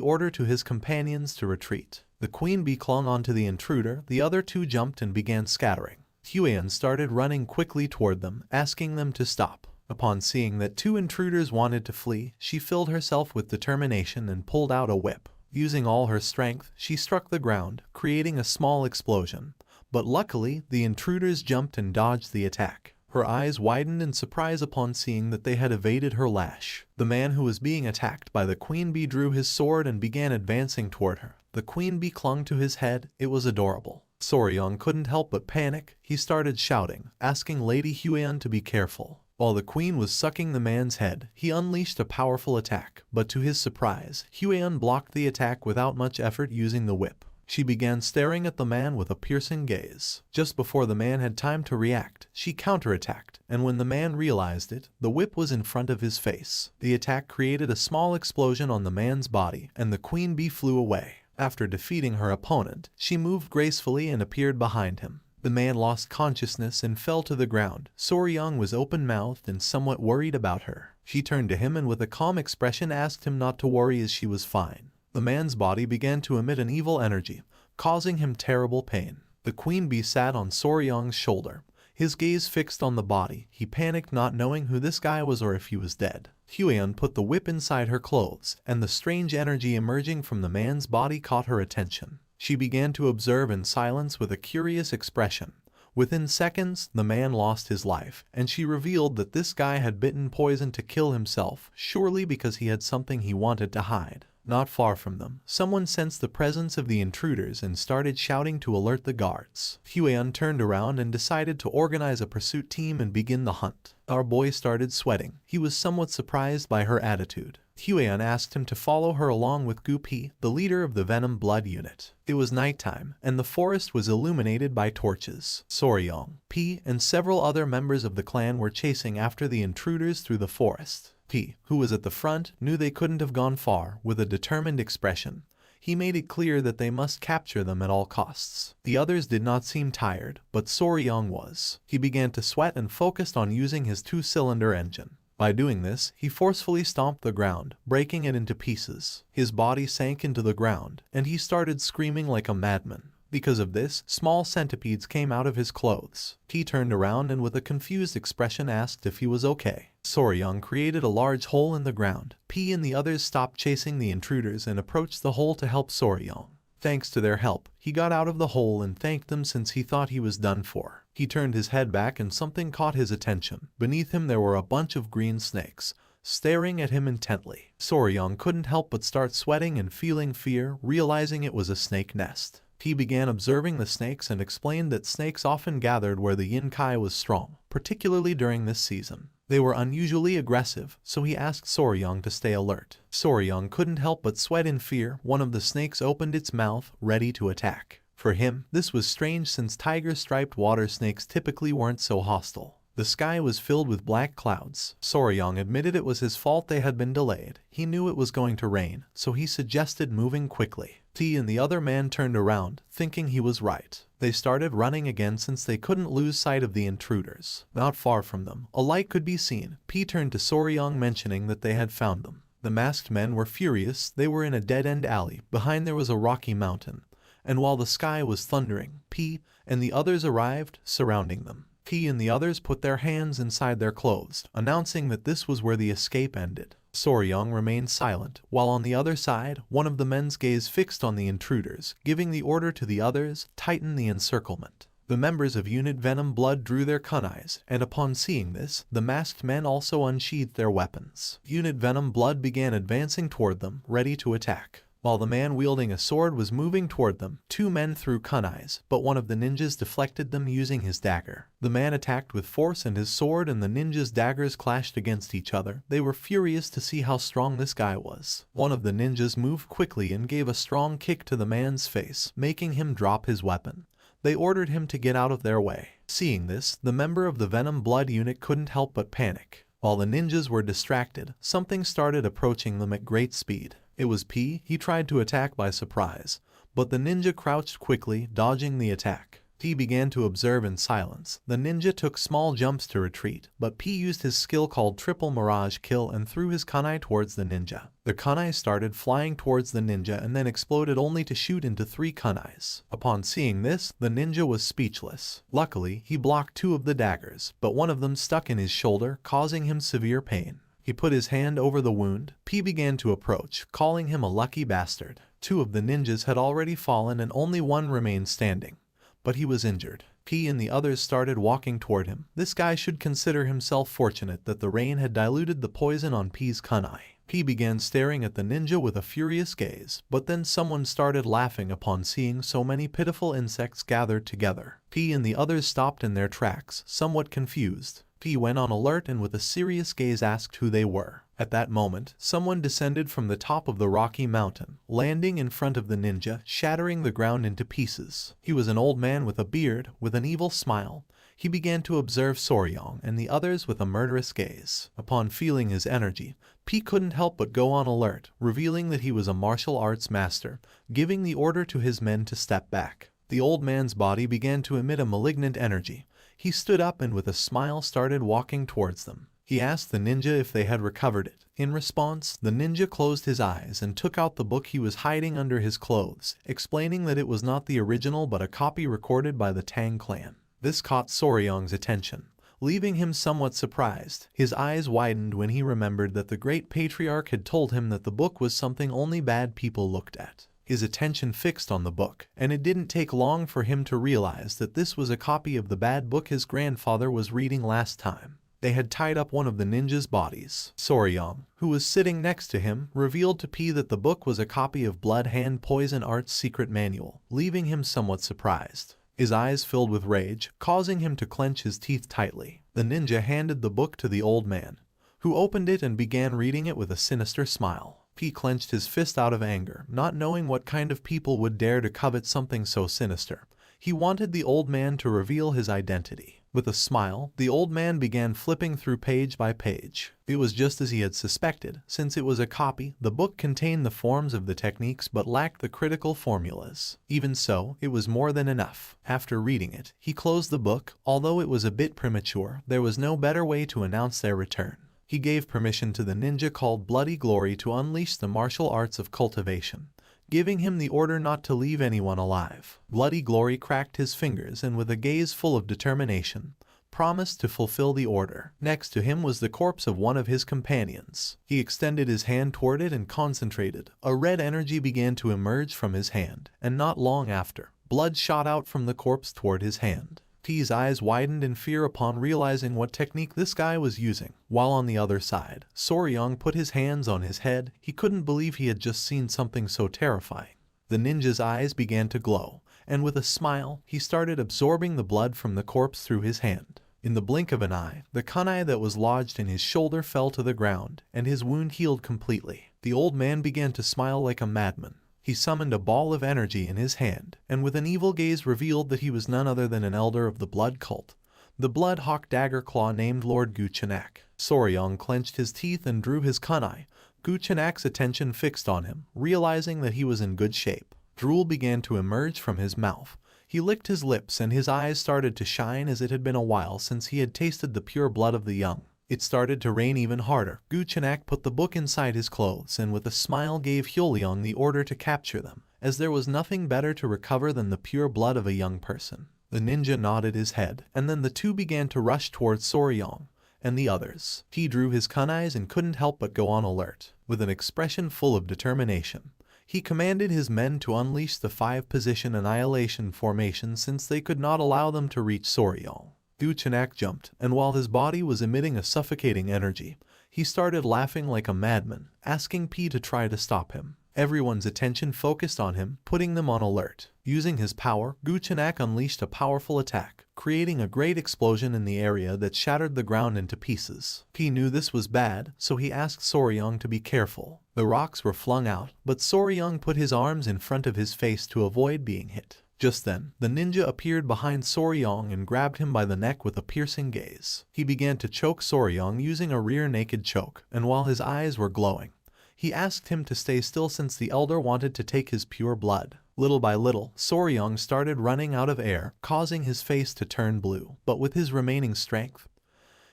order to his companions to retreat. The queen bee clung onto the intruder, the other two jumped and began scattering. Huan started running quickly toward them, asking them to stop. Upon seeing that two intruders wanted to flee, she filled herself with determination and pulled out a whip. Using all her strength, she struck the ground, creating a small explosion. But luckily, the intruders jumped and dodged the attack. Her eyes widened in surprise upon seeing that they had evaded her lash. The man who was being attacked by the queen bee drew his sword and began advancing toward her. The queen bee clung to his head. It was adorable. Soryong couldn't help but panic. He started shouting, asking Lady Huan to be careful. While the queen was sucking the man's head, he unleashed a powerful attack, but to his surprise, Huan blocked the attack without much effort using the whip. She began staring at the man with a piercing gaze. Just before the man had time to react, she counterattacked, and when the man realized it, the whip was in front of his face. The attack created a small explosion on the man's body, and the queen bee flew away. After defeating her opponent, she moved gracefully and appeared behind him. The man lost consciousness and fell to the ground. Soryong was open-mouthed and somewhat worried about her. She turned to him and with a calm expression asked him not to worry as she was fine. The man's body began to emit an evil energy, causing him terrible pain. The queen bee sat on Soryong's shoulder, his gaze fixed on the body. He panicked, not knowing who this guy was or if he was dead. Huan put the whip inside her clothes, and the strange energy emerging from the man's body caught her attention. She began to observe in silence with a curious expression. Within seconds, the man lost his life, and she revealed that this guy had bitten poison to kill himself, surely because he had something he wanted to hide. Not far from them, someone sensed the presence of the intruders and started shouting to alert the guards. Huan turned around and decided to organize a pursuit team and begin the hunt. Our boy started sweating. He was somewhat surprised by her attitude. Huan asked him to follow her along with Gu Pi, the leader of the Venom Blood unit. It was nighttime, and the forest was illuminated by torches. Soryong, Pi, and several other members of the clan were chasing after the intruders through the forest. Pi, who was at the front, knew they couldn't have gone far. With a determined expression, he made it clear that they must capture them at all costs. The others did not seem tired, but Soryong was. He began to sweat and focused on using his two-cylinder engine. By doing this, he forcefully stomped the ground, breaking it into pieces. His body sank into the ground, and he started screaming like a madman. Because of this, small centipedes came out of his clothes. He turned around and with a confused expression asked if he was okay. Soryong created a large hole in the ground. P and the others stopped chasing the intruders and approached the hole to help Soryong. Thanks to their help, he got out of the hole and thanked them since he thought he was done for. He turned his head back and something caught his attention. Beneath him there were a bunch of green snakes, staring at him intently. Soryong couldn't help but start sweating and feeling fear, realizing it was a snake nest. He began observing the snakes and explained that snakes often gathered where the yin kai was strong, particularly during this season. They were unusually aggressive, so he asked Soryong to stay alert. Soryong couldn't help but sweat in fear. One of the snakes opened its mouth, ready to attack. For him, this was strange since tiger-striped water snakes typically weren't so hostile. The sky was filled with black clouds. Soryong admitted it was his fault they had been delayed. He knew it was going to rain, so he suggested moving quickly. T and the other man turned around, thinking he was right. They started running again since they couldn't lose sight of the intruders. Not far from them, a light could be seen. P turned to Soryong, mentioning that they had found them. The masked men were furious. They were in a dead-end alley. Behind there was a rocky mountain. And while the sky was thundering, P and the others arrived, surrounding them. P and the others put their hands inside their clothes, announcing that this was where the escape ended. Soryong remained silent, while on the other side, one of the men's gaze fixed on the intruders, giving the order to the others, tighten the encirclement. The members of Unit Venom Blood drew their kunais, and upon seeing this, the masked men also unsheathed their weapons. Unit Venom Blood began advancing toward them, ready to attack. While the man wielding a sword was moving toward them, two men threw kunais, but one of the ninjas deflected them using his dagger. The man attacked with force and his sword and the ninja's daggers clashed against each other. They were furious to see how strong this guy was. One of the ninjas moved quickly and gave a strong kick to the man's face, making him drop his weapon. They ordered him to get out of their way. Seeing this, the member of the Venom Blood unit couldn't help but panic. While the ninjas were distracted, something started approaching them at great speed. It was P. He tried to attack by surprise, but the ninja crouched quickly, dodging the attack. P began to observe in silence. The ninja took small jumps to retreat, but P used his skill called Triple Mirage Kill and threw his kunai towards the ninja. The kunai started flying towards the ninja and then exploded only to shoot into 3 kunais. Upon seeing this, the ninja was speechless. Luckily, he blocked 2 of the daggers, but one of them stuck in his shoulder, causing him severe pain. He put his hand over the wound. P began to approach, calling him a lucky bastard. 2 of the ninjas had already fallen and only one remained standing, but he was injured. P and the others started walking toward him. This guy should consider himself fortunate that the rain had diluted the poison on P's kunai. P began staring at the ninja with a furious gaze, but then someone started laughing upon seeing so many pitiful insects gathered together. P and the others stopped in their tracks, somewhat confused. P went on alert and with a serious gaze asked who they were. At that moment, someone descended from the top of the rocky mountain, landing in front of the ninja, shattering the ground into pieces. He was an old man with a beard, with an evil smile. He began to observe Soryong and the others with a murderous gaze. Upon feeling his energy, P couldn't help but go on alert, revealing that he was a martial arts master, giving the order to his men to step back. The old man's body began to emit a malignant energy. He stood up and with a smile started walking towards them. He asked the ninja if they had recovered it. In response, the ninja closed his eyes and took out the book he was hiding under his clothes, explaining that it was not the original but a copy recorded by the Tang clan. This caught Soryong's attention, leaving him somewhat surprised. His eyes widened when he remembered that the great patriarch had told him that the book was something only bad people looked at. His attention fixed on the book, and it didn't take long for him to realize that this was a copy of the bad book his grandfather was reading last time. They had tied up one of the ninja's bodies. Soryong, who was sitting next to him, revealed to P that the book was a copy of Blood Hand Poison Art's secret manual, leaving him somewhat surprised. His eyes filled with rage, causing him to clench his teeth tightly. The ninja handed the book to the old man, who opened it and began reading it with a sinister smile. P clenched his fist out of anger, not knowing what kind of people would dare to covet something so sinister. He wanted the old man to reveal his identity. With a smile, the old man began flipping through page by page. It was just as he had suspected. Since it was a copy, the book contained the forms of the techniques but lacked the critical formulas. Even so, it was more than enough. After reading it, he closed the book. Although it was a bit premature, there was no better way to announce their return. He gave permission to the ninja called Bloody Glory to unleash the martial arts of cultivation, giving him the order not to leave anyone alive. Bloody Glory cracked his fingers and with a gaze full of determination, promised to fulfill the order. Next to him was the corpse of one of his companions. He extended his hand toward it and concentrated. A red energy began to emerge from his hand, and not long after, blood shot out from the corpse toward his hand. P's eyes widened in fear upon realizing what technique this guy was using. While on the other side, Soryong put his hands on his head. He couldn't believe he had just seen something so terrifying. The ninja's eyes began to glow, and with a smile, he started absorbing the blood from the corpse through his hand. In the blink of an eye, the kunai that was lodged in his shoulder fell to the ground, and his wound healed completely. The old man began to smile like a madman. He summoned a ball of energy in his hand, and with an evil gaze revealed that he was none other than an elder of the blood cult, the Blood Hawk Dagger Claw named Lord Guchenak. Soryong clenched his teeth and drew his kunai. Guchenak's attention fixed on him, realizing that he was in good shape. Drool began to emerge from his mouth. He licked his lips and his eyes started to shine as it had been a while since he had tasted the pure blood of the young. It started to rain even harder. Guchenak put the book inside his clothes and with a smile gave Hyoleong the order to capture them, as there was nothing better to recover than the pure blood of a young person. The ninja nodded his head, and then the two began to rush towards Soryong and the others. He drew his kunais and couldn't help but go on alert. With an expression full of determination, he commanded his men to unleash the 5-position annihilation formation since they could not allow them to reach Soryong. Guchenak jumped, and while his body was emitting a suffocating energy, he started laughing like a madman, asking P to try to stop him. Everyone's attention focused on him, putting them on alert. Using his power, Guchenak unleashed a powerful attack, creating a great explosion in the area that shattered the ground into pieces. He knew this was bad, so he asked Soryang to be careful. The rocks were flung out, but Soryang put his arms in front of his face to avoid being hit. Just then, the ninja appeared behind Soryang and grabbed him by the neck with a piercing gaze. He began to choke Soryang using a rear naked choke, and while his eyes were glowing, he asked him to stay still since the elder wanted to take his pure blood. Little by little, Soryang started running out of air, causing his face to turn blue. But with his remaining strength,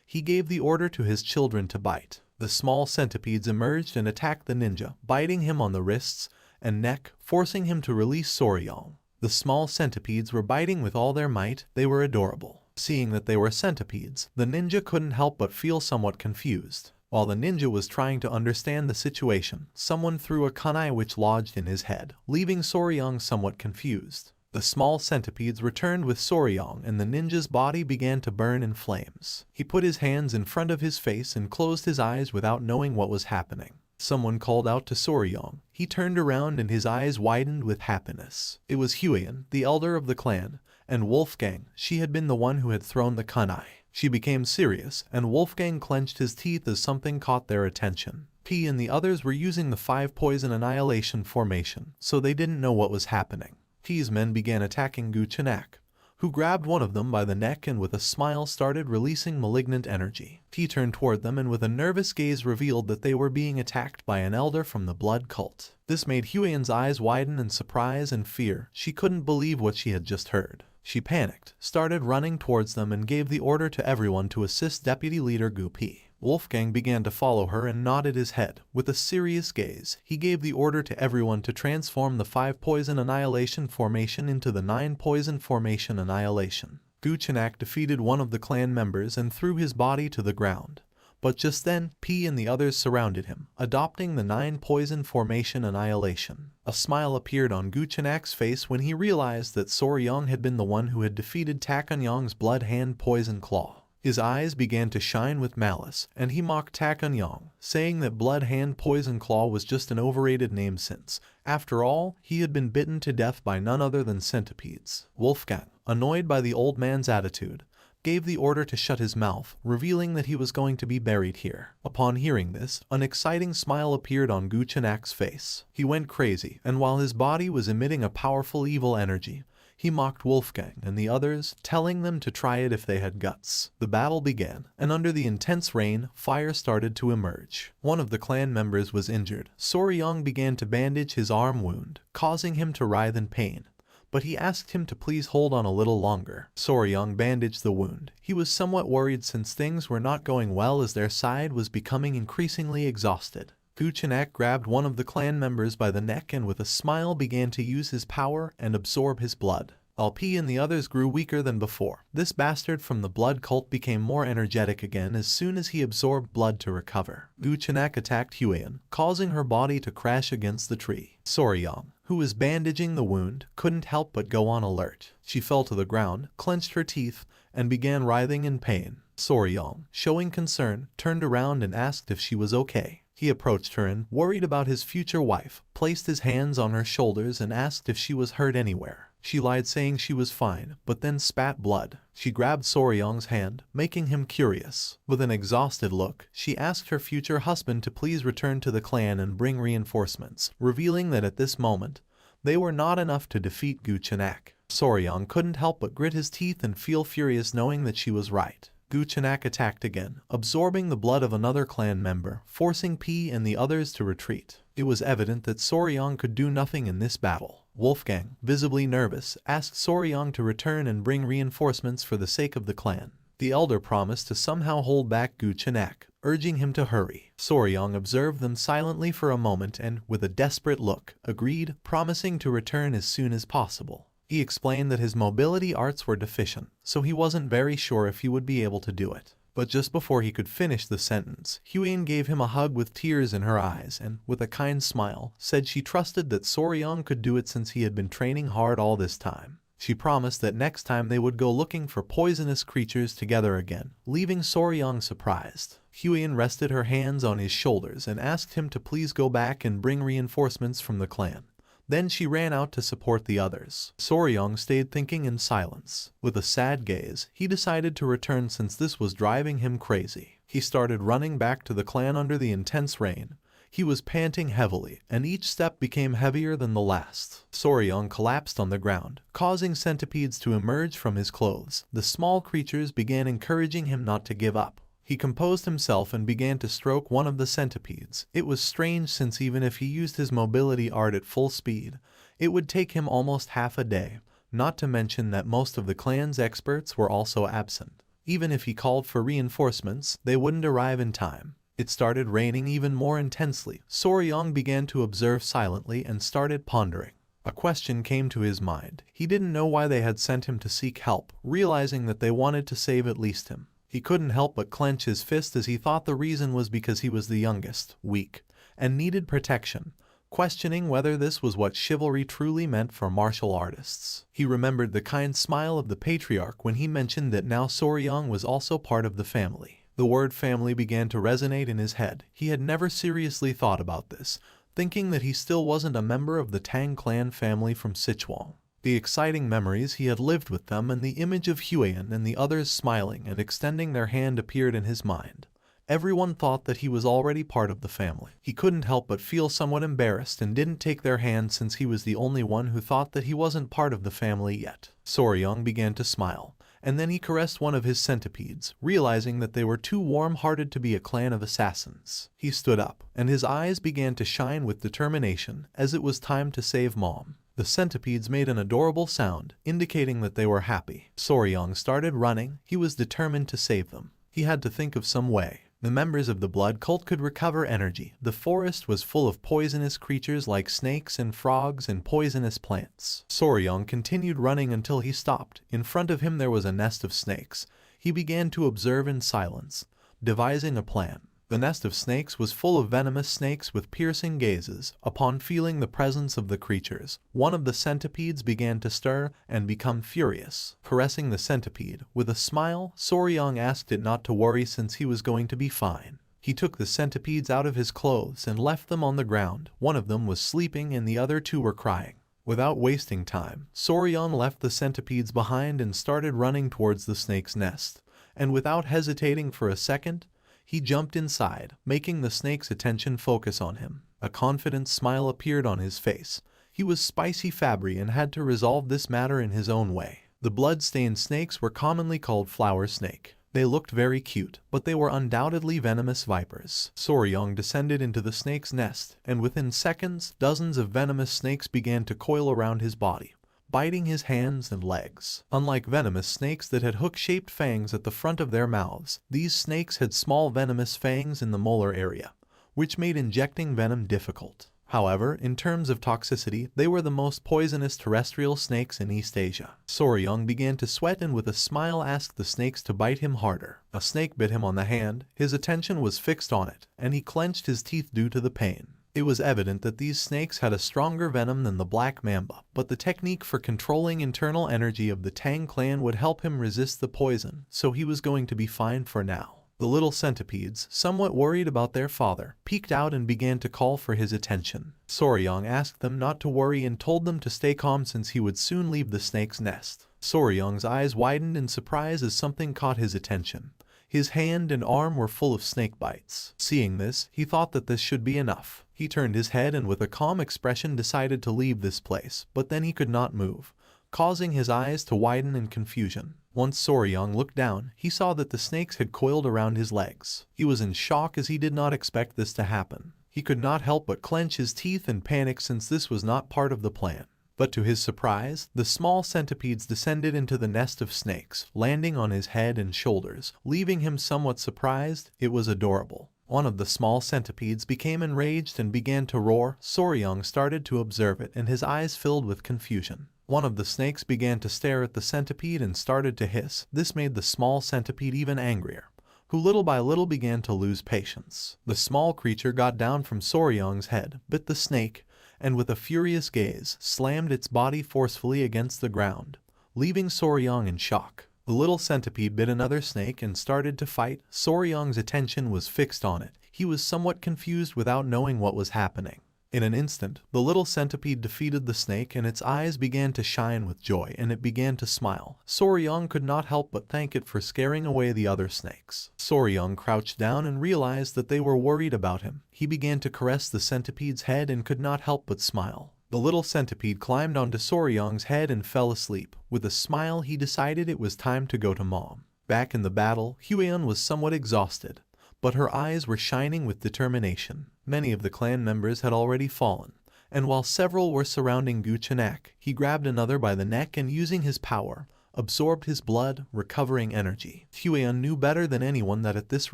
he gave the order to his children to bite. The small centipedes emerged and attacked the ninja, biting him on the wrists and neck, forcing him to release Soryang. The small centipedes were biting with all their might. They were adorable. Seeing that they were centipedes, the ninja couldn't help but feel somewhat confused. While the ninja was trying to understand the situation, someone threw a kunai which lodged in his head, leaving Soryang somewhat confused. The small centipedes returned with Soryang and the ninja's body began to burn in flames. He put his hands in front of his face and closed his eyes without knowing what was happening. Someone called out to Soryang. He turned around and his eyes widened with happiness. It was Huiyan, the elder of the clan, and Wolfgang. She had been the one who had thrown the kunai. She became serious, and Wolfgang clenched his teeth as something caught their attention. P and the others were using the 5 poison annihilation formation, so they didn't know what was happening. P's men began attacking Guchenak, who grabbed one of them by the neck and with a smile started releasing malignant energy. He turned toward them and with a nervous gaze revealed that they were being attacked by an elder from the blood cult. This made Huiyan's eyes widen in surprise and fear. She couldn't believe what she had just heard. She panicked, started running towards them and gave the order to everyone to assist Deputy Leader Gu P. Wolfgang began to follow her and nodded his head. With a serious gaze, he gave the order to everyone to transform the 5 poison annihilation formation into the 9 poison formation annihilation. Guchenak defeated one of the clan members and threw his body to the ground. But just then, P and the others surrounded him, adopting the 9 poison formation annihilation. A smile appeared on Guchenak's face when he realized that Soryang had been the one who had defeated Takanyang's blood hand poison claw. His eyes began to shine with malice, and he mocked Takanyang, saying that Blood Hand Poison Claw was just an overrated name since, after all, he had been bitten to death by none other than centipedes. Wolfgang, annoyed by the old man's attitude, gave the order to shut his mouth, revealing that he was going to be buried here. Upon hearing this, an exciting smile appeared on Guchenak's face. He went crazy, and while his body was emitting a powerful evil energy, he mocked Wolfgang and the others, telling them to try it if they had guts. The battle began, and under the intense rain, fire started to emerge. One of the clan members was injured. Soryang began to bandage his arm wound, causing him to writhe in pain, but he asked him to please hold on a little longer. Soryang bandaged the wound. He was somewhat worried since things were not going well as their side was becoming increasingly exhausted. Guchenak grabbed one of the clan members by the neck and with a smile began to use his power and absorb his blood. Alpi and the others grew weaker than before. This bastard from the blood cult became more energetic again as soon as he absorbed blood to recover. Guchenak attacked Huiyan, causing her body to crash against the tree. Soryang, who was bandaging the wound, couldn't help but go on alert. She fell to the ground, clenched her teeth, and began writhing in pain. Soryang, showing concern, turned around and asked if she was okay. He approached her and, worried about his future wife, placed his hands on her shoulders and asked if she was hurt anywhere. She lied saying she was fine, but then spat blood. She grabbed Soryang's hand, making him curious. With an exhausted look, she asked her future husband to please return to the clan and bring reinforcements, revealing that at this moment, they were not enough to defeat Guchenak. Soryang couldn't help but grit his teeth and feel furious knowing that she was right. Guchenak attacked again, absorbing the blood of another clan member, forcing P and the others to retreat. It was evident that Soryang could do nothing in this battle. Wolfgang, visibly nervous, asked Soryang to return and bring reinforcements for the sake of the clan. The elder promised to somehow hold back Guchenak, urging him to hurry. Soryang observed them silently for a moment and, with a desperate look, agreed, promising to return as soon as possible. He explained that his mobility arts were deficient, so he wasn't very sure if he would be able to do it. But just before he could finish the sentence, Huiyan gave him a hug with tears in her eyes and, with a kind smile, said she trusted that Soryang could do it since he had been training hard all this time. She promised that next time they would go looking for poisonous creatures together again, leaving Soryang surprised. Huion rested her hands on his shoulders and asked him to please go back and bring reinforcements from the clan. Then she ran out to support the others. Soryang stayed thinking in silence. With a sad gaze, he decided to return since this was driving him crazy. He started running back to the clan under the intense rain. He was panting heavily, and each step became heavier than the last. Soryang collapsed on the ground, causing centipedes to emerge from his clothes. The small creatures began encouraging him not to give up. He composed himself and began to stroke one of the centipedes. It was strange since even if he used his mobility art at full speed, it would take him almost half a day, not to mention that most of the clan's experts were also absent. Even if he called for reinforcements, they wouldn't arrive in time. It started raining even more intensely. Soryang began to observe silently and started pondering. A question came to his mind. He didn't know why they had sent him to seek help, realizing that they wanted to save at least him. He couldn't help but clench his fist as he thought the reason was because he was the youngest, weak, and needed protection, questioning whether this was what chivalry truly meant for martial artists. He remembered the kind smile of the patriarch when he mentioned that now Soryang was also part of the family. The word family began to resonate in his head. He had never seriously thought about this, thinking that he still wasn't a member of the Tang clan family from Sichuan. The exciting memories he had lived with them and the image of Huion and the others smiling and extending their hand appeared in his mind. Everyone thought that he was already part of the family. He couldn't help but feel somewhat embarrassed and didn't take their hand since he was the only one who thought that he wasn't part of the family yet. Soryang began to smile, and then he caressed one of his centipedes, realizing that they were too warm-hearted to be a clan of assassins. He stood up, and his eyes began to shine with determination as it was time to save Mom. The centipedes made an adorable sound, indicating that they were happy. Soryang started running. He was determined to save them. He had to think of some way. The members of the blood cult could recover energy. The forest was full of poisonous creatures like snakes and frogs and poisonous plants. Soryang continued running until he stopped. In front of him there was a nest of snakes. He began to observe in silence, devising a plan. The nest of snakes was full of venomous snakes with piercing gazes. Upon feeling the presence of the creatures, one of the centipedes began to stir and become furious. Caressing the centipede, with a smile, Soryang asked it not to worry since he was going to be fine. He took the centipedes out of his clothes and left them on the ground. One of them was sleeping and the other two were crying. Without wasting time, Soryang left the centipedes behind and started running towards the snake's nest. And without hesitating for a second, he jumped inside, making the snake's attention focus on him. A confident smile appeared on his face. He was Spicy Fabry and had to resolve this matter in his own way. The blood-stained snakes were commonly called flower snake. They looked very cute, but they were undoubtedly venomous vipers. Soryang descended into the snake's nest, and within seconds, dozens of venomous snakes began to coil around his body, biting his hands and legs. Unlike venomous snakes that had hook-shaped fangs at the front of their mouths, these snakes had small venomous fangs in the molar area, which made injecting venom difficult. However, in terms of toxicity, they were the most poisonous terrestrial snakes in East Asia. Soryang began to sweat and with a smile asked the snakes to bite him harder. A snake bit him on the hand. His attention was fixed on it, and he clenched his teeth due to the pain. It was evident that these snakes had a stronger venom than the black mamba, but the technique for controlling internal energy of the Tang clan would help him resist the poison, so he was going to be fine for now. The little centipedes, somewhat worried about their father, peeked out and began to call for his attention. Soryang asked them not to worry and told them to stay calm since he would soon leave the snake's nest. Soryang's eyes widened in surprise as something caught his attention. His hand and arm were full of snake bites. Seeing this, he thought that this should be enough. He turned his head and with a calm expression decided to leave this place, but then he could not move, causing his eyes to widen in confusion. Once Soryang looked down, he saw that the snakes had coiled around his legs. He was in shock as he did not expect this to happen. He could not help but clench his teeth and panic since this was not part of the plan. But to his surprise, the small centipedes descended into the nest of snakes, landing on his head and shoulders, leaving him somewhat surprised. It was adorable. One of the small centipedes became enraged and began to roar. Soryang started to observe it and his eyes filled with confusion. One of the snakes began to stare at the centipede and started to hiss. This made the small centipede even angrier, who little by little began to lose patience. The small creature got down from Soryang's head, bit the snake, and with a furious gaze, slammed its body forcefully against the ground. leaving Soryang in shock. The little centipede bit another snake and started to fight. Soryang's attention was fixed on it. He was somewhat confused without knowing what was happening. In an instant, the little centipede defeated the snake and its eyes began to shine with joy and it began to smile. Soryang could not help but thank it for scaring away the other snakes. Soryang crouched down and realized that they were worried about him. He began to caress the centipede's head and could not help but smile. The little centipede climbed onto Soryang's head and fell asleep. With a smile, he decided it was time to go to mom. Back in the battle, Hueon was somewhat exhausted, but her eyes were shining with determination. Many of the clan members had already fallen, and while several were surrounding Guchenak, he grabbed another by the neck and using his power, absorbed his blood, recovering energy. Hueon knew better than anyone that at this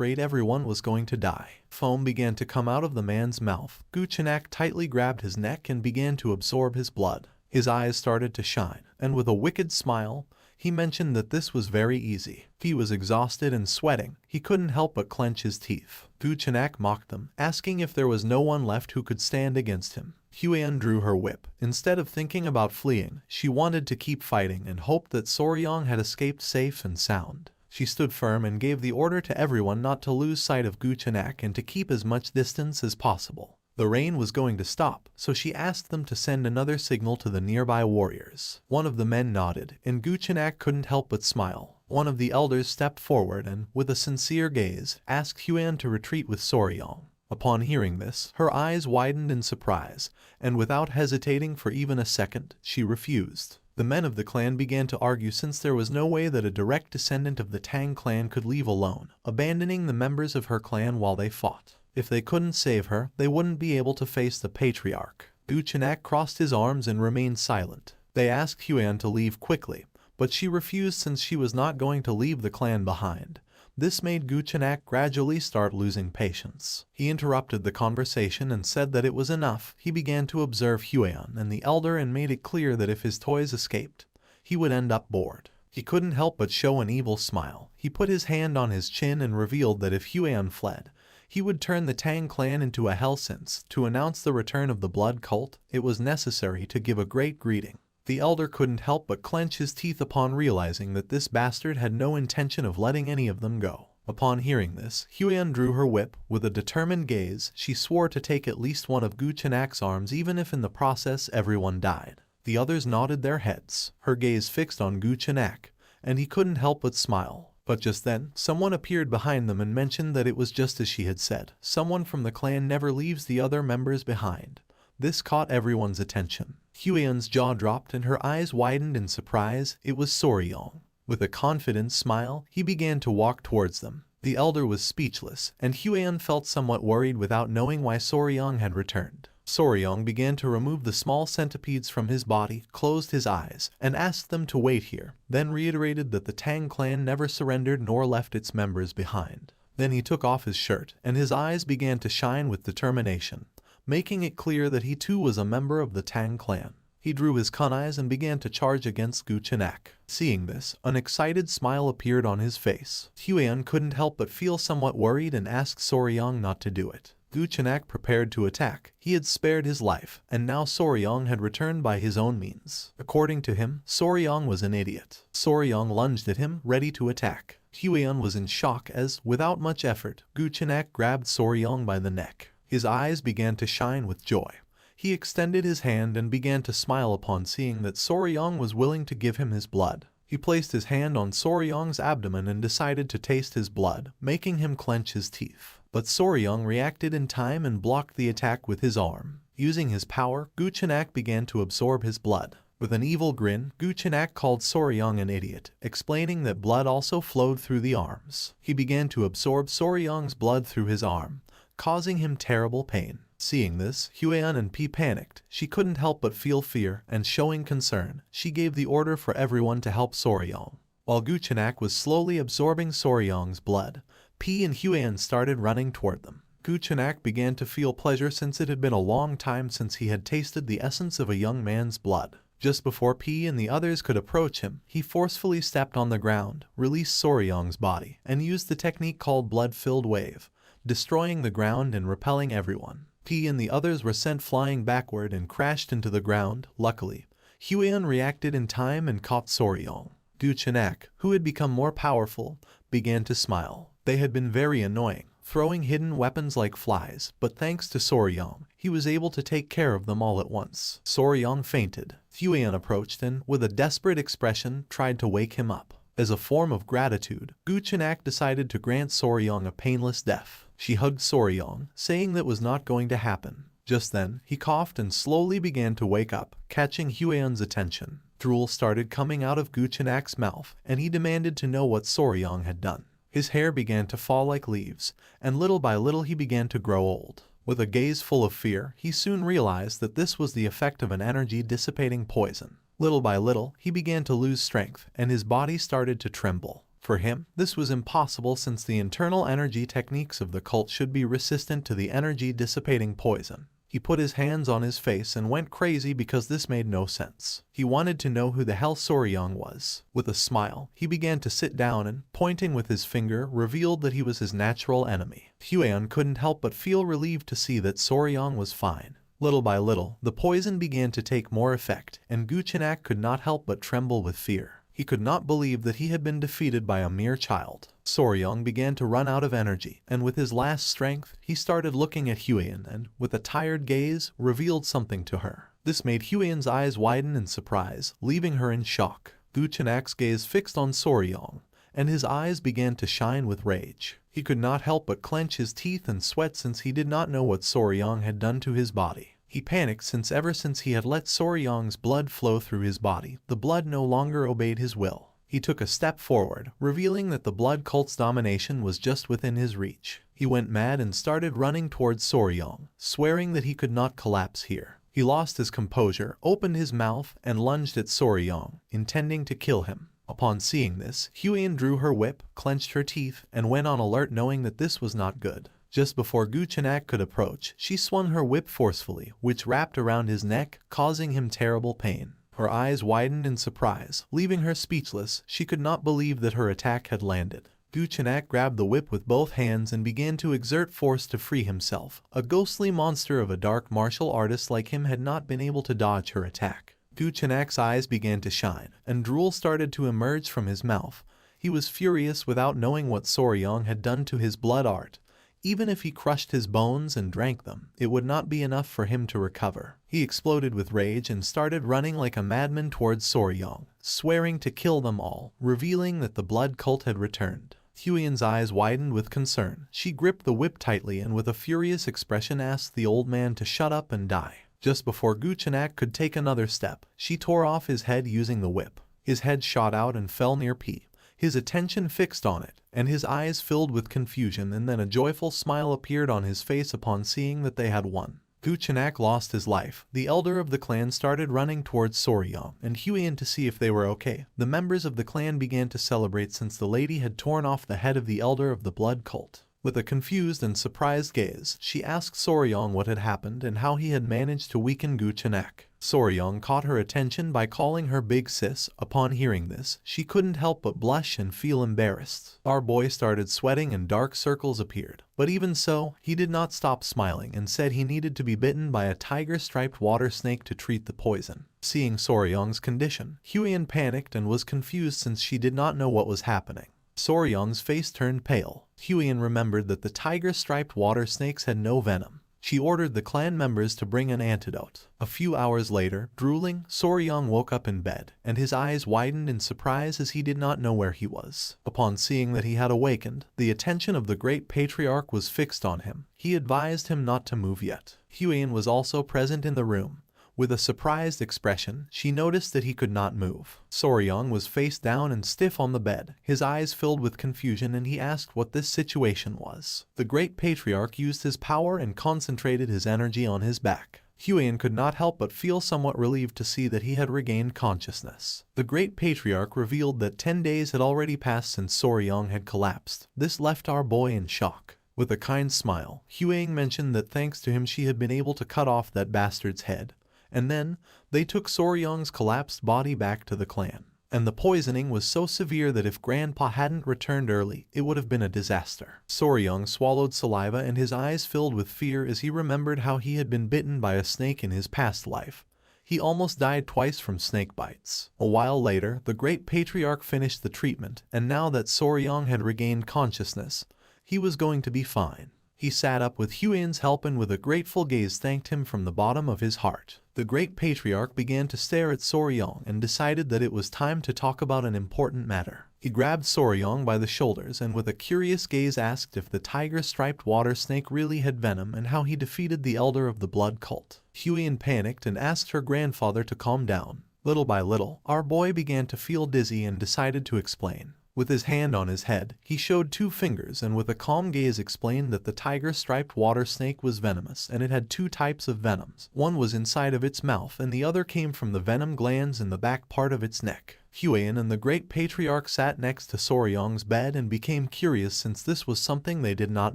rate everyone was going to die. Foam began to come out of the man's mouth. Guchenak tightly grabbed his neck and began to absorb his blood. His eyes started to shine, and with a wicked smile, he mentioned that this was very easy. He was exhausted and sweating. He couldn't help but clench his teeth. Guchenak mocked them, asking if there was no one left who could stand against him. Hueon drew her whip. Instead of thinking about fleeing, she wanted to keep fighting and hoped that Soryang had escaped safe and sound. She stood firm and gave the order to everyone not to lose sight of Guchenak and to keep as much distance as possible. The rain was going to stop, so she asked them to send another signal to the nearby warriors. One of the men nodded, and Guchenak couldn't help but smile. One of the elders stepped forward and, with a sincere gaze, asked Hueon to retreat with Soryang. Upon hearing this, her eyes widened in surprise, and without hesitating for even a second, she refused. The men of the clan began to argue since there was no way that a direct descendant of the Tang clan could leave alone, abandoning the members of her clan while they fought. If they couldn't save her, they wouldn't be able to face the patriarch. Guchenak crossed his arms and remained silent. They asked Hueon to leave quickly, but she refused since she was not going to leave the clan behind. This made Guchenak gradually start losing patience. He interrupted the conversation and said that it was enough. He began to observe Hueon and the elder and made it clear that if his toys escaped, he would end up bored. He couldn't help but show an evil smile. He put his hand on his chin and revealed that if Hueon fled, he would turn the Tang clan into a hell since, to announce the return of the blood cult, it was necessary to give a great greeting. The elder couldn't help but clench his teeth upon realizing that this bastard had no intention of letting any of them go. Upon hearing this, Hueon drew her whip. With a determined gaze, she swore to take at least one of Guchenak's arms even if in the process everyone died. The others nodded their heads, her gaze fixed on Guchenak, and he couldn't help but smile. But just then, someone appeared behind them and mentioned that it was just as she had said. Someone from the clan never leaves the other members behind. This caught everyone's attention. Hueon's jaw dropped and her eyes widened in surprise. It was Soryang. With a confident smile, he began to walk towards them. The elder was speechless, and Hueon felt somewhat worried without knowing why Soryang had returned. Soryang began to remove the small centipedes from his body, closed his eyes, and asked them to wait here, then reiterated that the Tang clan never surrendered nor left its members behind. Then he took off his shirt, and his eyes began to shine with determination, making it clear that he too was a member of the Tang clan. He drew his kunais and began to charge against Guchenak. Seeing this, an excited smile appeared on his face. Hueon couldn't help but feel somewhat worried and asked Soryang not to do it. Guchenak prepared to attack. He had spared his life, and now Soryang had returned by his own means. According to him, Soryang was an idiot. Soryang lunged at him, ready to attack. Hueon was in shock as, without much effort, Guchenak grabbed Soryang by the neck. His eyes began to shine with joy. He extended his hand and began to smile upon seeing that Soryang was willing to give him his blood. He placed his hand on Soryang's abdomen and decided to taste his blood, making him clench his teeth. But Soryang reacted in time and blocked the attack with his arm. Using his power, Guchenak began to absorb his blood. With an evil grin, Guchenak called Soryang an idiot, explaining that blood also flowed through the arms. He began to absorb Soryang's blood through his arm, causing him terrible pain. Seeing this, Hueon and P panicked. She couldn't help but feel fear, and showing concern, she gave the order for everyone to help Soryang. While Guchenak was slowly absorbing Soryang's blood, P and Hueon started running toward them. Guchenak began to feel pleasure since it had been a long time since he had tasted the essence of a young man's blood. Just before P and the others could approach him, he forcefully stepped on the ground, released Soryang's body, and used the technique called blood-filled wave, destroying the ground and repelling everyone. P and the others were sent flying backward and crashed into the ground. Luckily, Huan reacted in time and caught Soryong. Gu Chenak, who had become more powerful, began to smile. They had been very annoying, throwing hidden weapons like flies, but thanks to Soryong, he was able to take care of them all at once. Soryong fainted. Huan approached and, with a desperate expression, tried to wake him up. As a form of gratitude, Gu Chenak decided to grant Soryong a painless death. She hugged Soryong, saying that was not going to happen. Just then, he coughed and slowly began to wake up, catching Huan's attention. Drool started coming out of Gu Chenak's mouth, and he demanded to know what Soryong had done. His hair began to fall like leaves, and little by little he began to grow old. With a gaze full of fear, he soon realized that this was the effect of an energy-dissipating poison. Little by little, he began to lose strength, and his body started to tremble. For him, this was impossible since the internal energy techniques of the cult should be resistant to the energy-dissipating poison. He put his hands on his face and went crazy because this made no sense. He wanted to know who the hell Soryong was. With a smile, he began to sit down and, pointing with his finger, revealed that he was his natural enemy. Huan couldn't help but feel relieved to see that Soryong was fine. Little by little, the poison began to take more effect, and Gu Chenak could not help but tremble with fear. He could not believe that he had been defeated by a mere child. Soryong began to run out of energy, and with his last strength, he started looking at Huan and, with a tired gaze, revealed something to her. This made Huan's eyes widen in surprise, leaving her in shock. Gu Chenak's gaze fixed on Soryong, and his eyes began to shine with rage. He could not help but clench his teeth and sweat since he did not know what Soryong had done to his body. He panicked since ever since he had let Soryong's blood flow through his body, the blood no longer obeyed his will. He took a step forward, revealing that the blood cult's domination was just within his reach. He went mad and started running towards Soryong, swearing that he could not collapse here. He lost his composure, opened his mouth, and lunged at Soryong, intending to kill him. Upon seeing this, Huan drew her whip, clenched her teeth, and went on alert knowing that this was not good. Just before Gu Chenak could approach, she swung her whip forcefully, which wrapped around his neck, causing him terrible pain. Her eyes widened in surprise, leaving her speechless. She could not believe that her attack had landed. Gu Chenak grabbed the whip with both hands and began to exert force to free himself. A ghostly monster of a dark martial artist like him had not been able to dodge her attack. Gu Chenak's eyes began to shine, and drool started to emerge from his mouth. He was furious without knowing what Soryong had done to his blood art. Even if he crushed his bones and drank them, it would not be enough for him to recover. He exploded with rage and started running like a madman towards Soryong, swearing to kill them all, revealing that the blood cult had returned. Huan's eyes widened with concern. She gripped the whip tightly and with a furious expression asked the old man to shut up and die. Just before Gu Chenak could take another step, she tore off his head using the whip. His head shot out and fell near P. His attention fixed on it, and his eyes filled with confusion, and then a joyful smile appeared on his face upon seeing that they had won. Gu Chenak lost his life. The elder of the clan started running towards Soryong and Huan to see if they were okay. The members of the clan began to celebrate since the lady had torn off the head of the elder of the blood cult. With a confused and surprised gaze, she asked Soryong what had happened and how he had managed to weaken Gu Chenak. Soryong caught her attention by calling her big sis. Upon hearing this, she couldn't help but blush and feel embarrassed. Our boy started sweating and dark circles appeared. But even so, he did not stop smiling and said he needed to be bitten by a tiger-striped water snake to treat the poison. Seeing Soryong's condition, Huan panicked and was confused since she did not know what was happening. Soryong's face turned pale. Huan remembered that the tiger-striped water snakes had no venom. She ordered the clan members to bring an antidote. A few hours later, drooling, Soryong woke up in bed, and his eyes widened in surprise as he did not know where he was. Upon seeing that he had awakened, the attention of the great patriarch was fixed on him. He advised him not to move yet. Huan was also present in the room. With a surprised expression, she noticed that he could not move. Soryong was face down and stiff on the bed, his eyes filled with confusion, and he asked what this situation was. The great patriarch used his power and concentrated his energy on his back. Huan could not help but feel somewhat relieved to see that he had regained consciousness. The great patriarch revealed that 10 days had already passed since Soryong had collapsed. This left our boy in shock. With a kind smile, Huan mentioned that thanks to him she had been able to cut off that bastard's head. And then, they took Soryong's collapsed body back to the clan. And the poisoning was so severe that if Grandpa hadn't returned early, it would have been a disaster. Soryong swallowed saliva and his eyes filled with fear as he remembered how he had been bitten by a snake in his past life. He almost died twice from snake bites. A while later, the great patriarch finished the treatment, and now that Soryong had regained consciousness, he was going to be fine. He sat up with Huian's help and with a grateful gaze thanked him from the bottom of his heart. The great patriarch began to stare at Soryong and decided that it was time to talk about an important matter. He grabbed Soryong by the shoulders and with a curious gaze asked if the tiger-striped water snake really had venom and how he defeated the elder of the blood cult. Huian panicked and asked her grandfather to calm down. Little by little, our boy began to feel dizzy and decided to explain. With his hand on his head, he showed 2 fingers and with a calm gaze explained that the tiger-striped water snake was venomous and it had 2 types of venoms. One was inside of its mouth and the other came from the venom glands in the back part of its neck. Huian and the great patriarch sat next to Soryong's bed and became curious since this was something they did not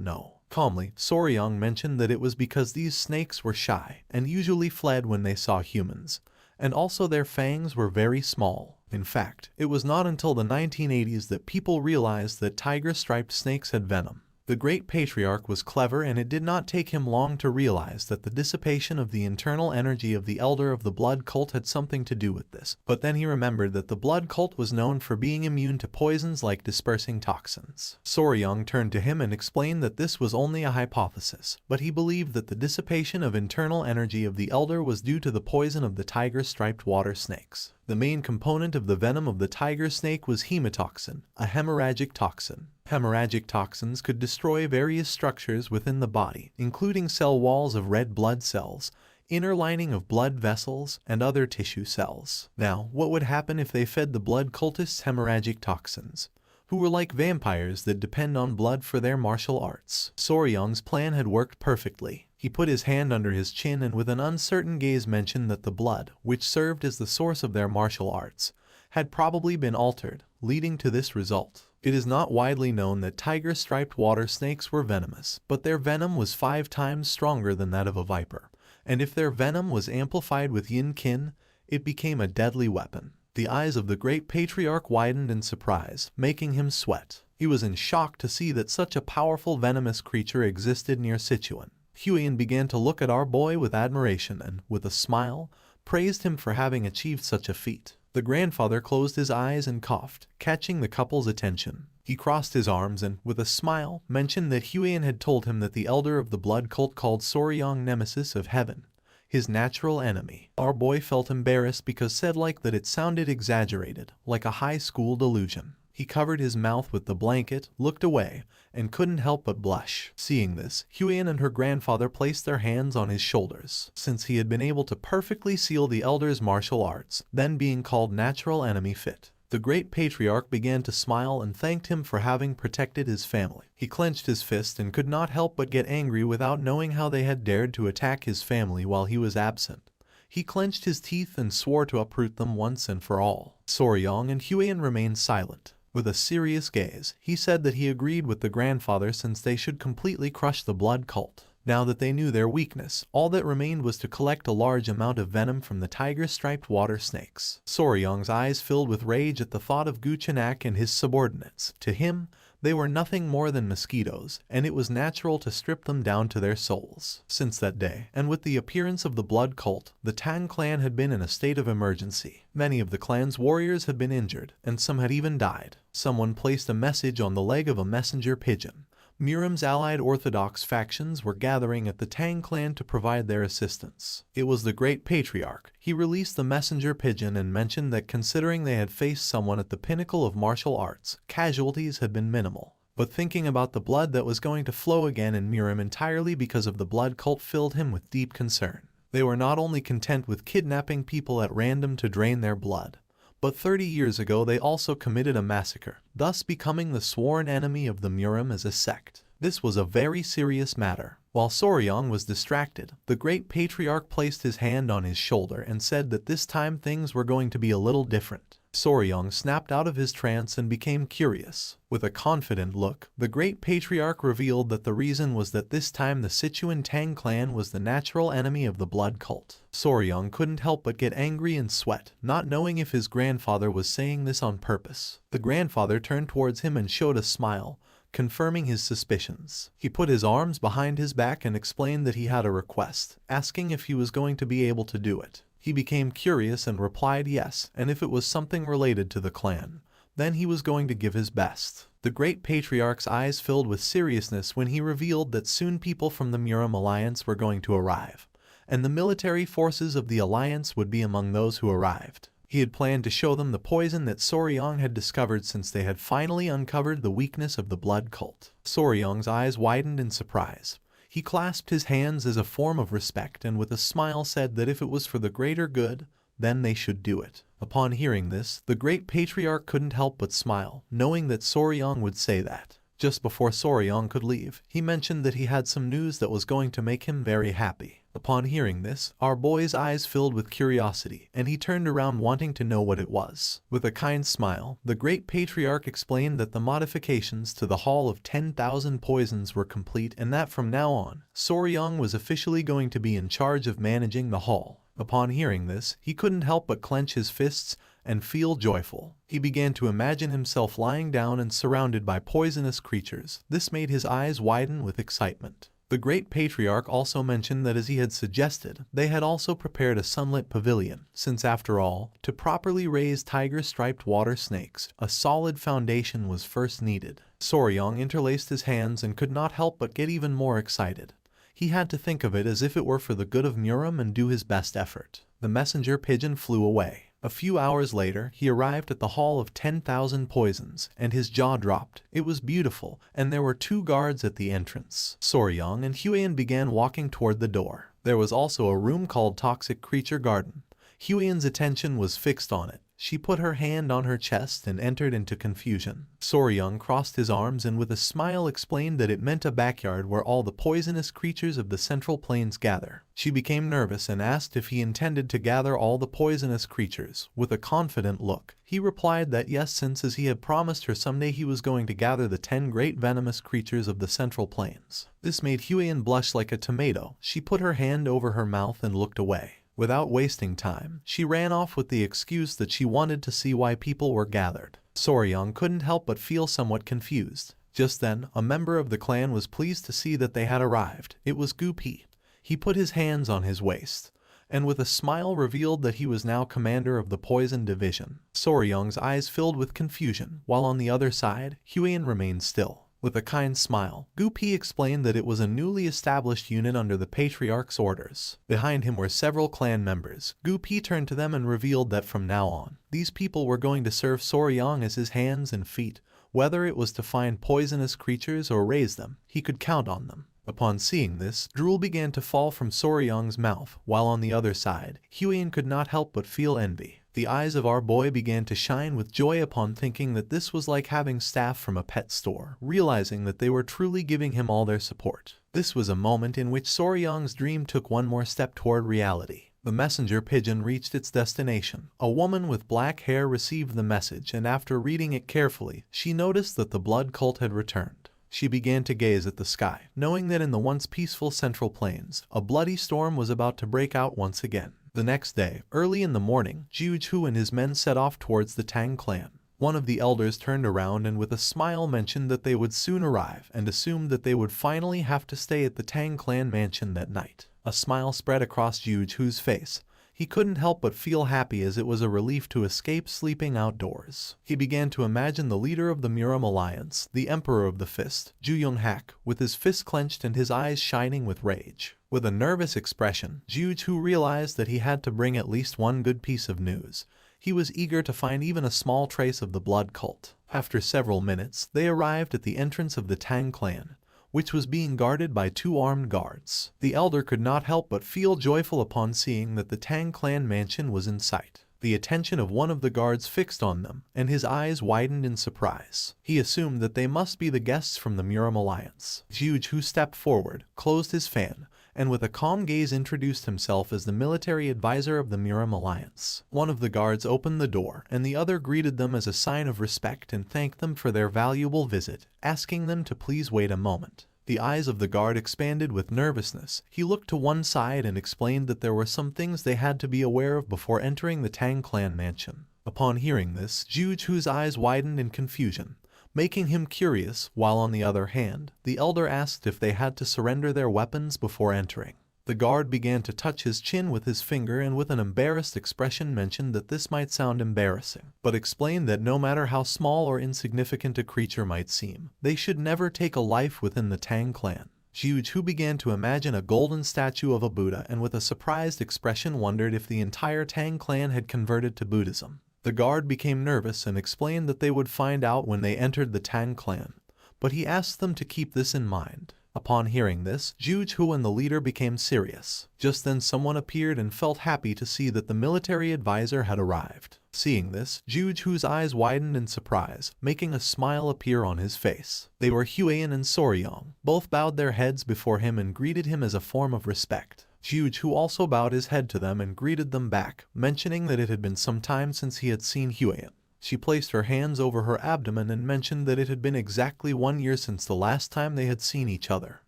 know. Calmly, Soryong mentioned that it was because these snakes were shy and usually fled when they saw humans, and also their fangs were very small. In fact, it was not until the 1980s that people realized that tiger-striped snakes had venom. The great patriarch was clever and it did not take him long to realize that the dissipation of the internal energy of the elder of the blood cult had something to do with this. But then he remembered that the blood cult was known for being immune to poisons like dispersing toxins. Soryong turned to him and explained that this was only a hypothesis, but he believed that the dissipation of internal energy of the elder was due to the poison of the tiger-striped water snakes. The main component of the venom of the tiger snake was hemotoxin, a hemorrhagic toxin. Hemorrhagic toxins could destroy various structures within the body, including cell walls of red blood cells, inner lining of blood vessels, and other tissue cells. Now, what would happen if they fed the blood cultists hemorrhagic toxins, who were like vampires that depend on blood for their martial arts? Soryong's plan had worked perfectly. He put his hand under his chin and with an uncertain gaze mentioned that the blood, which served as the source of their martial arts, had probably been altered, leading to this result. It is not widely known that tiger-striped water snakes were venomous, but their venom was 5 times stronger than that of a viper, and if their venom was amplified with yin-kin, it became a deadly weapon. The eyes of the great patriarch widened in surprise, making him sweat. He was in shock to see that such a powerful venomous creature existed near Sichuan. Huian began to look at our boy with admiration and, with a smile, praised him for having achieved such a feat. The grandfather closed his eyes and coughed, catching the couple's attention. He crossed his arms and, with a smile, mentioned that Huian had told him that the elder of the blood cult called Soryong Nemesis of Heaven, his natural enemy. Our boy felt embarrassed because said that it sounded exaggerated, like a high school delusion. He covered his mouth with the blanket, looked away, and couldn't help but blush. Seeing this, Huian and her grandfather placed their hands on his shoulders, since he had been able to perfectly seal the elder's martial arts, then being called natural enemy fit. The great patriarch began to smile and thanked him for having protected his family. He clenched his fist and could not help but get angry without knowing how they had dared to attack his family while he was absent. He clenched his teeth and swore to uproot them once and for all. Soryong and Huian remained silent. With a serious gaze, he said that he agreed with the grandfather since they should completely crush the blood cult. Now that they knew their weakness, all that remained was to collect a large amount of venom from the tiger-striped water snakes. Soryong's eyes filled with rage at the thought of Guchenak and his subordinates. To him, they were nothing more than mosquitoes, and it was natural to strip them down to their souls. Since that day, and with the appearance of the blood cult, the Tang clan had been in a state of emergency. Many of the clan's warriors had been injured, and some had even died. Someone placed a message on the leg of a messenger pigeon. Miram's allied Orthodox factions were gathering at the Tang clan to provide their assistance. It was the great patriarch. He released the messenger pigeon and mentioned that considering they had faced someone at the pinnacle of martial arts, casualties had been minimal. But thinking about the blood that was going to flow again in Miram entirely because of the blood cult filled him with deep concern. They were not only content with kidnapping people at random to drain their blood, but 30 years ago they also committed a massacre, thus becoming the sworn enemy of the Miram as a sect. This was a very serious matter. While Soryong was distracted, the great patriarch placed his hand on his shoulder and said that this time things were going to be a little different. Soryong snapped out of his trance and became curious. With a confident look, the great patriarch revealed that the reason was that this time the Sichuan Tang clan was the natural enemy of the blood cult. Soryong couldn't help but get angry and sweat, not knowing if his grandfather was saying this on purpose. The grandfather turned towards him and showed a smile, confirming his suspicions. He put his arms behind his back and explained that he had a request, asking if he was going to be able to do it. He became curious and replied yes, and if it was something related to the clan, then he was going to give his best. The great patriarch's eyes filled with seriousness when he revealed that soon people from the Muram Alliance were going to arrive, and the military forces of the Alliance would be among those who arrived. He had planned to show them the poison that Soryong had discovered since they had finally uncovered the weakness of the blood cult. Soryong's eyes widened in surprise. He clasped his hands as a form of respect and with a smile said that if it was for the greater good, then they should do it. Upon hearing this, the great patriarch couldn't help but smile, knowing that Soryong would say that. Just before Soryong could leave, he mentioned that he had some news that was going to make him very happy. Upon hearing this, our boy's eyes filled with curiosity, and he turned around wanting to know what it was. With a kind smile, the great patriarch explained that the modifications to the Hall of 10,000 Poisons were complete and that from now on, Soryong was officially going to be in charge of managing the hall. Upon hearing this, he couldn't help but clench his fists and feel joyful. He began to imagine himself lying down and surrounded by poisonous creatures. This made his eyes widen with excitement. The great patriarch also mentioned that as he had suggested, they had also prepared a sunlit pavilion, since after all, to properly raise tiger-striped water snakes, a solid foundation was first needed. Soryong interlaced his hands and could not help but get even more excited. He had to think of it as if it were for the good of Muram and do his best effort. The messenger pigeon flew away. A few hours later, he arrived at the Hall of 10,000 Poisons, and his jaw dropped. It was beautiful, and there were 2 guards at the entrance. Soryong and Huiyan began walking toward the door. There was also a room called Toxic Creature Garden. Huiyan's attention was fixed on it. She put her hand on her chest and entered into confusion. Soryong crossed his arms and with a smile explained that it meant a backyard where all the poisonous creatures of the Central Plains gather. She became nervous and asked if he intended to gather all the poisonous creatures. With a confident look, he replied that yes, since as he had promised her someday he was going to gather the 10 great venomous creatures of the Central Plains. This made Huiyan blush like a tomato. She put her hand over her mouth and looked away. Without wasting time, she ran off with the excuse that she wanted to see why people were gathered. Soryong couldn't help but feel somewhat confused. Just then, a member of the clan was pleased to see that they had arrived. It was Gupi. He put his hands on his waist, and with a smile revealed that he was now commander of the Poison Division. Soryong's eyes filled with confusion, while on the other side, Huiyan remained still. With a kind smile, Gupi explained that it was a newly established unit under the Patriarch's orders. Behind him were several clan members. Gupi turned to them and revealed that from now on, these people were going to serve Soryong as his hands and feet. Whether it was to find poisonous creatures or raise them, he could count on them. Upon seeing this, drool began to fall from Soryong's mouth, while on the other side, Huiyan could not help but feel envy. The eyes of our boy began to shine with joy upon thinking that this was like having staff from a pet store, realizing that they were truly giving him all their support. This was a moment in which Soryong's dream took one more step toward reality. The messenger pigeon reached its destination. A woman with black hair received the message, and after reading it carefully, she noticed that the blood cult had returned. She began to gaze at the sky, knowing that in the once peaceful Central Plains, a bloody storm was about to break out once again. The next day, early in the morning, Jiu and his men set off towards the Tang clan. One of the elders turned around and with a smile mentioned that they would soon arrive and assumed that they would finally have to stay at the Tang clan mansion that night. A smile spread across Jiu's face. He couldn't help but feel happy as it was a relief to escape sleeping outdoors. He began to imagine the leader of the Muram Alliance, the Emperor of the Fist, Ju Yonghak, with his fist clenched and his eyes shining with rage. With a nervous expression, Jiu realized that he had to bring at least one good piece of news. He was eager to find even a small trace of the blood cult. After several minutes, they arrived at the entrance of the Tang clan, which was being guarded by 2 armed guards. The elder could not help but feel joyful upon seeing that the Tang clan mansion was in sight. The attention of one of the guards fixed on them, and his eyes widened in surprise. He assumed that they must be the guests from the Muram Alliance. Jiu stepped forward, closed his fan, and with a calm gaze introduced himself as the military advisor of the Muram Alliance. One of the guards opened the door, and the other greeted them as a sign of respect and thanked them for their valuable visit, asking them to please wait a moment. The eyes of the guard expanded with nervousness. He looked to one side and explained that there were some things they had to be aware of before entering the Tang clan mansion. Upon hearing this, Jiu's eyes widened in confusion, making him curious, while on the other hand, the elder asked if they had to surrender their weapons before entering. The guard began to touch his chin with his finger and with an embarrassed expression mentioned that this might sound embarrassing, but explained that no matter how small or insignificant a creature might seem, they should never take a life within the Tang clan. Jiuju began to imagine a golden statue of a Buddha and with a surprised expression wondered if the entire Tang clan had converted to Buddhism. The guard became nervous and explained that they would find out when they entered the Tang clan, but he asked them to keep this in mind. Upon hearing this, Jiuju and the leader became serious. Just then someone appeared and felt happy to see that the military advisor had arrived. Seeing this, Jiuju's eyes widened in surprise, making a smile appear on his face. They were Huiyan and Soryong. Both bowed their heads before him and greeted him as a form of respect. Jiuju also bowed his head to them and greeted them back, mentioning that it had been some time since he had seen Huiyan. She placed her hands over her abdomen and mentioned that it had been exactly 1 year since the last time they had seen each other.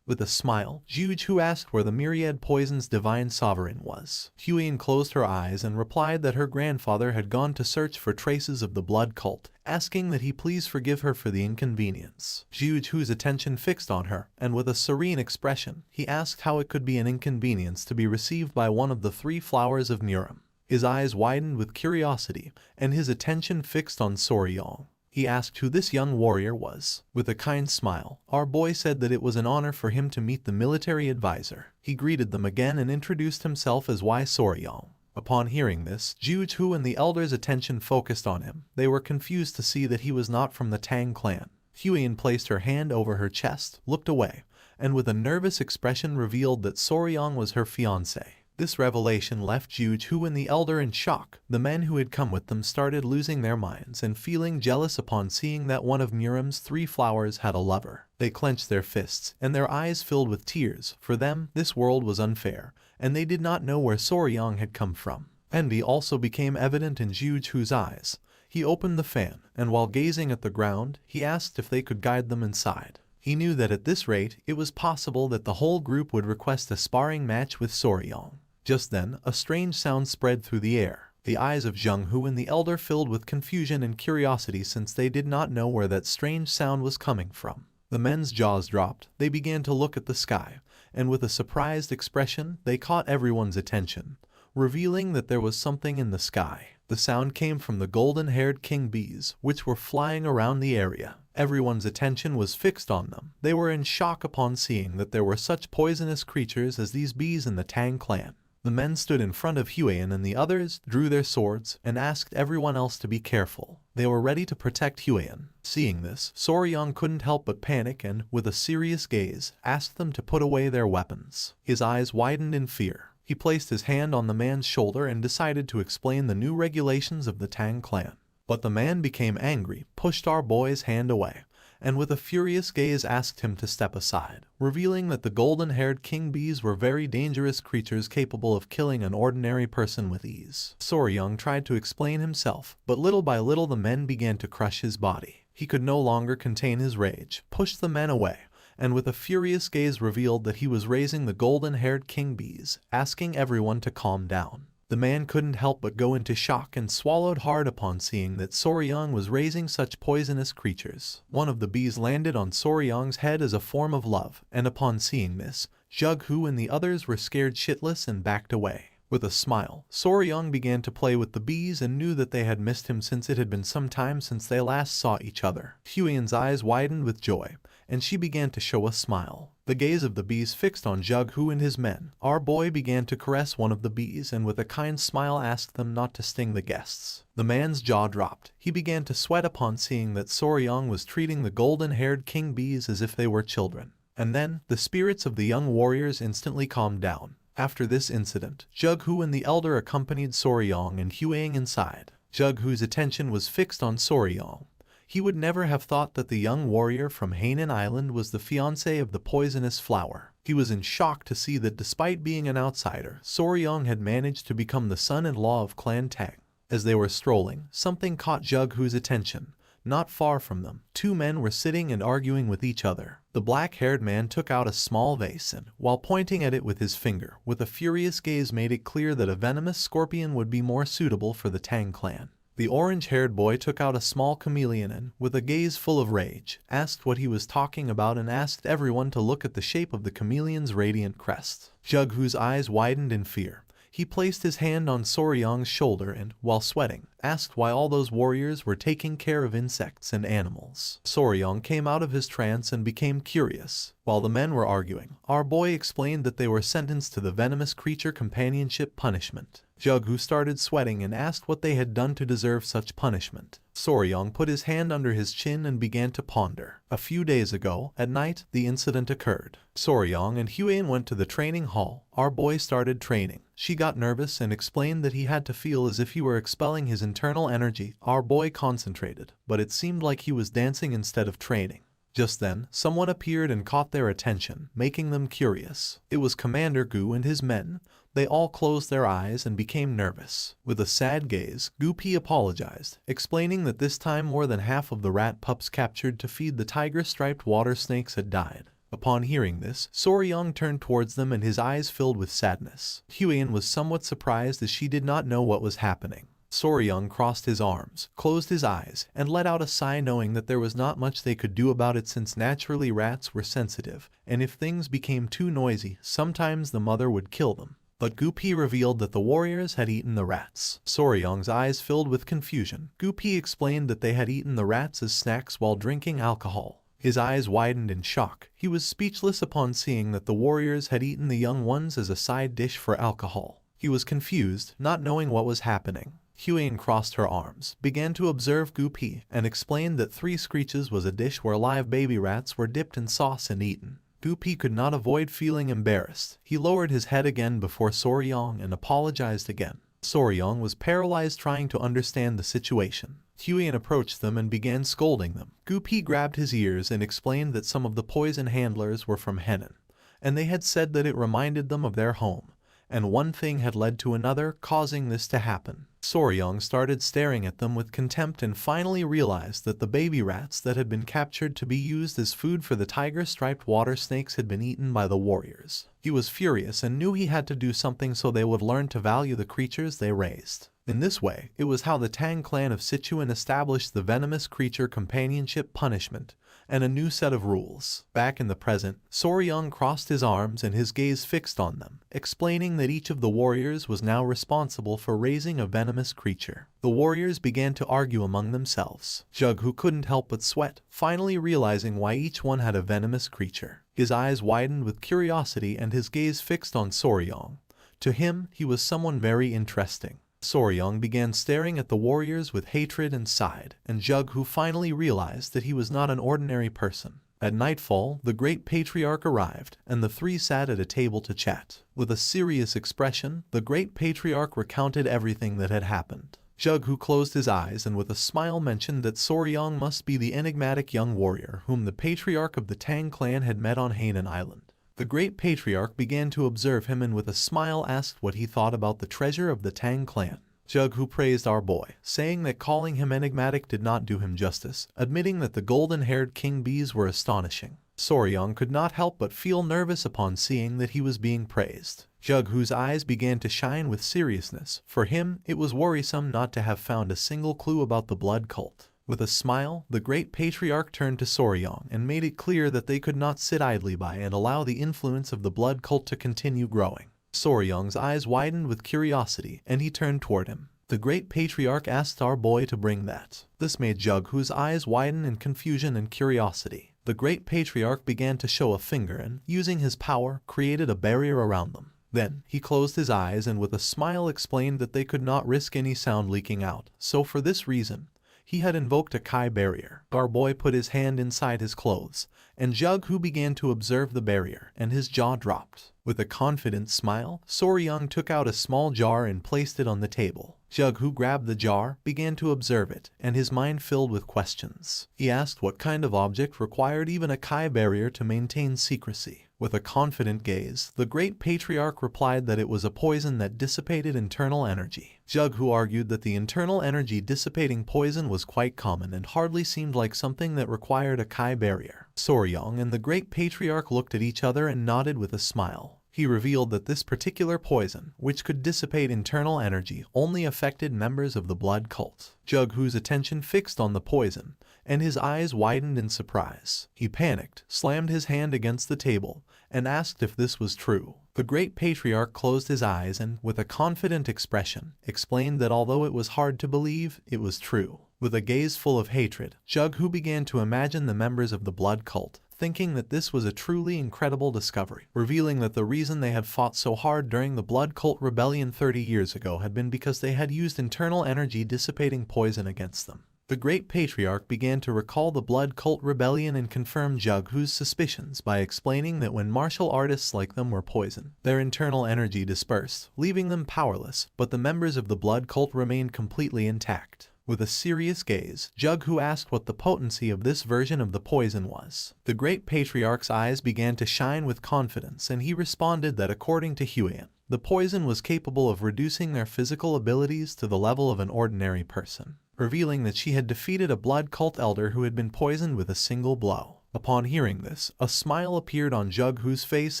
With a smile, Jiuju asked where the myriad poison's divine sovereign was. Huiyan closed her eyes and replied that her grandfather had gone to search for traces of the blood cult, asking that he please forgive her for the inconvenience. Jiuju's attention fixed on her, and with a serene expression, he asked how it could be an inconvenience to be received by one of the 3 flowers of Murim. His eyes widened with curiosity, and his attention fixed on Soryong. He asked who this young warrior was. With a kind smile, our boy said that it was an honor for him to meet the military advisor. He greeted them again and introduced himself as Y Soryong. Upon hearing this, Jiuju and the elders' attention focused on him. They were confused to see that he was not from the Tang clan. Huiyan placed her hand over her chest, looked away, and with a nervous expression revealed that Soryong was her fiancé. This revelation left Jiuju and the elder in shock. The men who had come with them started losing their minds and feeling jealous upon seeing that one of Murim's 3 flowers had a lover. They clenched their fists, and their eyes filled with tears. For them, this world was unfair, and they did not know where Soryong had come from. Envy also became evident in Jiuju's eyes. He opened the fan, and while gazing at the ground, he asked if they could guide them inside. He knew that at this rate, it was possible that the whole group would request a sparring match with Soryong. Just then, a strange sound spread through the air. The eyes of Zhenghu and the elder filled with confusion and curiosity since they did not know where that strange sound was coming from. The men's jaws dropped. They began to look at the sky, and with a surprised expression, they caught everyone's attention, revealing that there was something in the sky. The sound came from the golden-haired king bees, which were flying around the area. Everyone's attention was fixed on them. They were in shock upon seeing that there were such poisonous creatures as these bees in the Tang clan. The men stood in front of Huiyan and the others, drew their swords, and asked everyone else to be careful. They were ready to protect Huiyan. Seeing this, Soryong couldn't help but panic and, with a serious gaze, asked them to put away their weapons. His eyes widened in fear. He placed his hand on the man's shoulder and decided to explain the new regulations of the Tang clan. But the man became angry, pushed our boy's hand away, and with a furious gaze asked him to step aside, revealing that the golden-haired king bees were very dangerous creatures capable of killing an ordinary person with ease. Soryong tried to explain himself, but little by little the men began to crush his body. He could no longer contain his rage, pushed the men away, and with a furious gaze revealed that he was raising the golden-haired king bees, asking everyone to calm down. The man couldn't help but go into shock and swallowed hard upon seeing that Soryong was raising such poisonous creatures. One of the bees landed on Soryong's head as a form of love, and upon seeing this, Zhenghu and the others were scared shitless and backed away. With a smile, Soryong began to play with the bees and knew that they had missed him since it had been some time since they last saw each other. Huiyan's eyes widened with joy, and she began to show a smile. The gaze of the bees fixed on Zhenghu and his men. Our boy began to caress one of the bees and with a kind smile asked them not to sting the guests. The man's jaw dropped. He began to sweat upon seeing that Soryong was treating the golden-haired king bees as if they were children. And then, the spirits of the young warriors instantly calmed down. After this incident, Zhenghu and the elder accompanied Soryong and Huiyan inside. Zhenghu's attention was fixed on Soryong. He would never have thought that the young warrior from Hainan Island was the fiancé of the poisonous flower. He was in shock to see that despite being an outsider, Soryong had managed to become the son-in-law of Clan Tang. As they were strolling, something caught Zhenghu's attention. Not far from them, 2 men were sitting and arguing with each other. The black-haired man took out a small vase and, while pointing at it with his finger, with a furious gaze made it clear that a venomous scorpion would be more suitable for the Tang clan. The orange-haired boy took out a small chameleon and, with a gaze full of rage, asked what he was talking about and asked everyone to look at the shape of the chameleon's radiant crest. Jughu's eyes widened in fear. He placed his hand on Soryang's shoulder and, while sweating, asked why all those warriors were taking care of insects and animals. Soryang came out of his trance and became curious. While the men were arguing, our boy explained that they were sentenced to the venomous creature companionship punishment. Jughu started sweating and asked what they had done to deserve such punishment. Soryang put his hand under his chin and began to ponder. A few days ago, at night, the incident occurred. Soryang and Huan went to the training hall. Our boy started training. She got nervous and explained that he had to feel as if he were expelling his internal energy. Our boy concentrated, but it seemed like he was dancing instead of training. Just then, someone appeared and caught their attention, making them curious. It was Commander Gu and his men. They all closed their eyes and became nervous. With a sad gaze, Gu Pi apologized, explaining that this time more than half of the rat pups captured to feed the tiger-striped water snakes had died. Upon hearing this, Soryang turned towards them and his eyes filled with sadness. Huan was somewhat surprised as she did not know what was happening. Soryang crossed his arms, closed his eyes, and let out a sigh knowing that there was not much they could do about it since naturally rats were sensitive, and if things became too noisy, sometimes the mother would kill them. But Gu Pi revealed that the warriors had eaten the rats. Soryang's eyes filled with confusion. Gu Pi explained that they had eaten the rats as snacks while drinking alcohol. His eyes widened in shock. He was speechless upon seeing that the warriors had eaten the young ones as a side dish for alcohol. He was confused, not knowing what was happening. Huan crossed her arms, began to observe Gu Pi, and explained that 3 screeches was a dish where live baby rats were dipped in sauce and eaten. Gu Pi could not avoid feeling embarrassed. He lowered his head again before Soryang and apologized again. Soryang was paralyzed trying to understand the situation. Huan approached them and began scolding them. Gu Pi grabbed his ears and explained that some of the poison handlers were from Henan, and they had said that it reminded them of their home, and one thing had led to another, causing this to happen. Soryang started staring at them with contempt and finally realized that the baby rats that had been captured to be used as food for the tiger-striped water snakes had been eaten by the warriors. He was furious and knew he had to do something so they would learn to value the creatures they raised. In this way, it was how the Tang clan of Sichuan established the venomous creature companionship punishment and a new set of rules. Back in the present, Soryang crossed his arms and his gaze fixed on them, explaining that each of the warriors was now responsible for raising a venomous creature. The warriors began to argue among themselves. Jughu couldn't help but sweat, finally realizing why each one had a venomous creature. His eyes widened with curiosity and his gaze fixed on Soryang. To him, he was someone very interesting. Soryang began staring at the warriors with hatred and sighed, and Jughu finally realized that he was not an ordinary person. At nightfall, the great patriarch arrived, and the 3 sat at a table to chat. With a serious expression, the great patriarch recounted everything that had happened. Jughu closed his eyes and with a smile mentioned that Soryang must be the enigmatic young warrior whom the patriarch of the Tang clan had met on Hainan Island. The great patriarch began to observe him and with a smile asked what he thought about the treasure of the Tang clan. Jughu praised our boy, saying that calling him enigmatic did not do him justice, admitting that the golden-haired king bees were astonishing. Soryang could not help but feel nervous upon seeing that he was being praised. Jughu's eyes began to shine with seriousness. For him, it was worrisome not to have found a single clue about the blood cult. With a smile, the great patriarch turned to Soryang and made it clear that they could not sit idly by and allow the influence of the blood cult to continue growing. Soryang's eyes widened with curiosity, and he turned toward him. The great patriarch asked our boy to bring that. This made Jughu's eyes widen in confusion and curiosity. The great patriarch began to show a finger and, using his power, created a barrier around them. Then, he closed his eyes and with a smile explained that they could not risk any sound leaking out, so for this reason, he had invoked a Kai barrier. Our boy put his hand inside his clothes, and Jughu began to observe the barrier, and his jaw dropped. With a confident smile, Soryang took out a small jar and placed it on the table. Jughu grabbed the jar, began to observe it, and his mind filled with questions. He asked what kind of object required even a Kai barrier to maintain secrecy. With a confident gaze, the great patriarch replied that it was a poison that dissipated internal energy. Jughu argued that the internal energy dissipating poison was quite common and hardly seemed like something that required a Kai barrier. Soryang and the great patriarch looked at each other and nodded with a smile. He revealed that this particular poison, which could dissipate internal energy, only affected members of the blood cult. Jughu's attention fixed on the poison, and his eyes widened in surprise. He panicked, slammed his hand against the table, and asked if this was true. The great patriarch closed his eyes and, with a confident expression, explained that although it was hard to believe, it was true. With a gaze full of hatred, Jughu began to imagine the members of the blood cult, thinking that this was a truly incredible discovery, revealing that the reason they had fought so hard during the blood cult rebellion 30 years ago had been because they had used internal energy dissipating poison against them. The great patriarch began to recall the blood cult rebellion and confirm Jughu's suspicions by explaining that when martial artists like them were poisoned, their internal energy dispersed, leaving them powerless, but the members of the blood cult remained completely intact. With a serious gaze, Jughu asked what the potency of this version of the poison was. The great patriarch's eyes began to shine with confidence, and he responded that according to Huian, the poison was capable of reducing their physical abilities to the level of an ordinary person, revealing that she had defeated a blood cult elder who had been poisoned with a single blow. Upon hearing this, a smile appeared on Jughu's face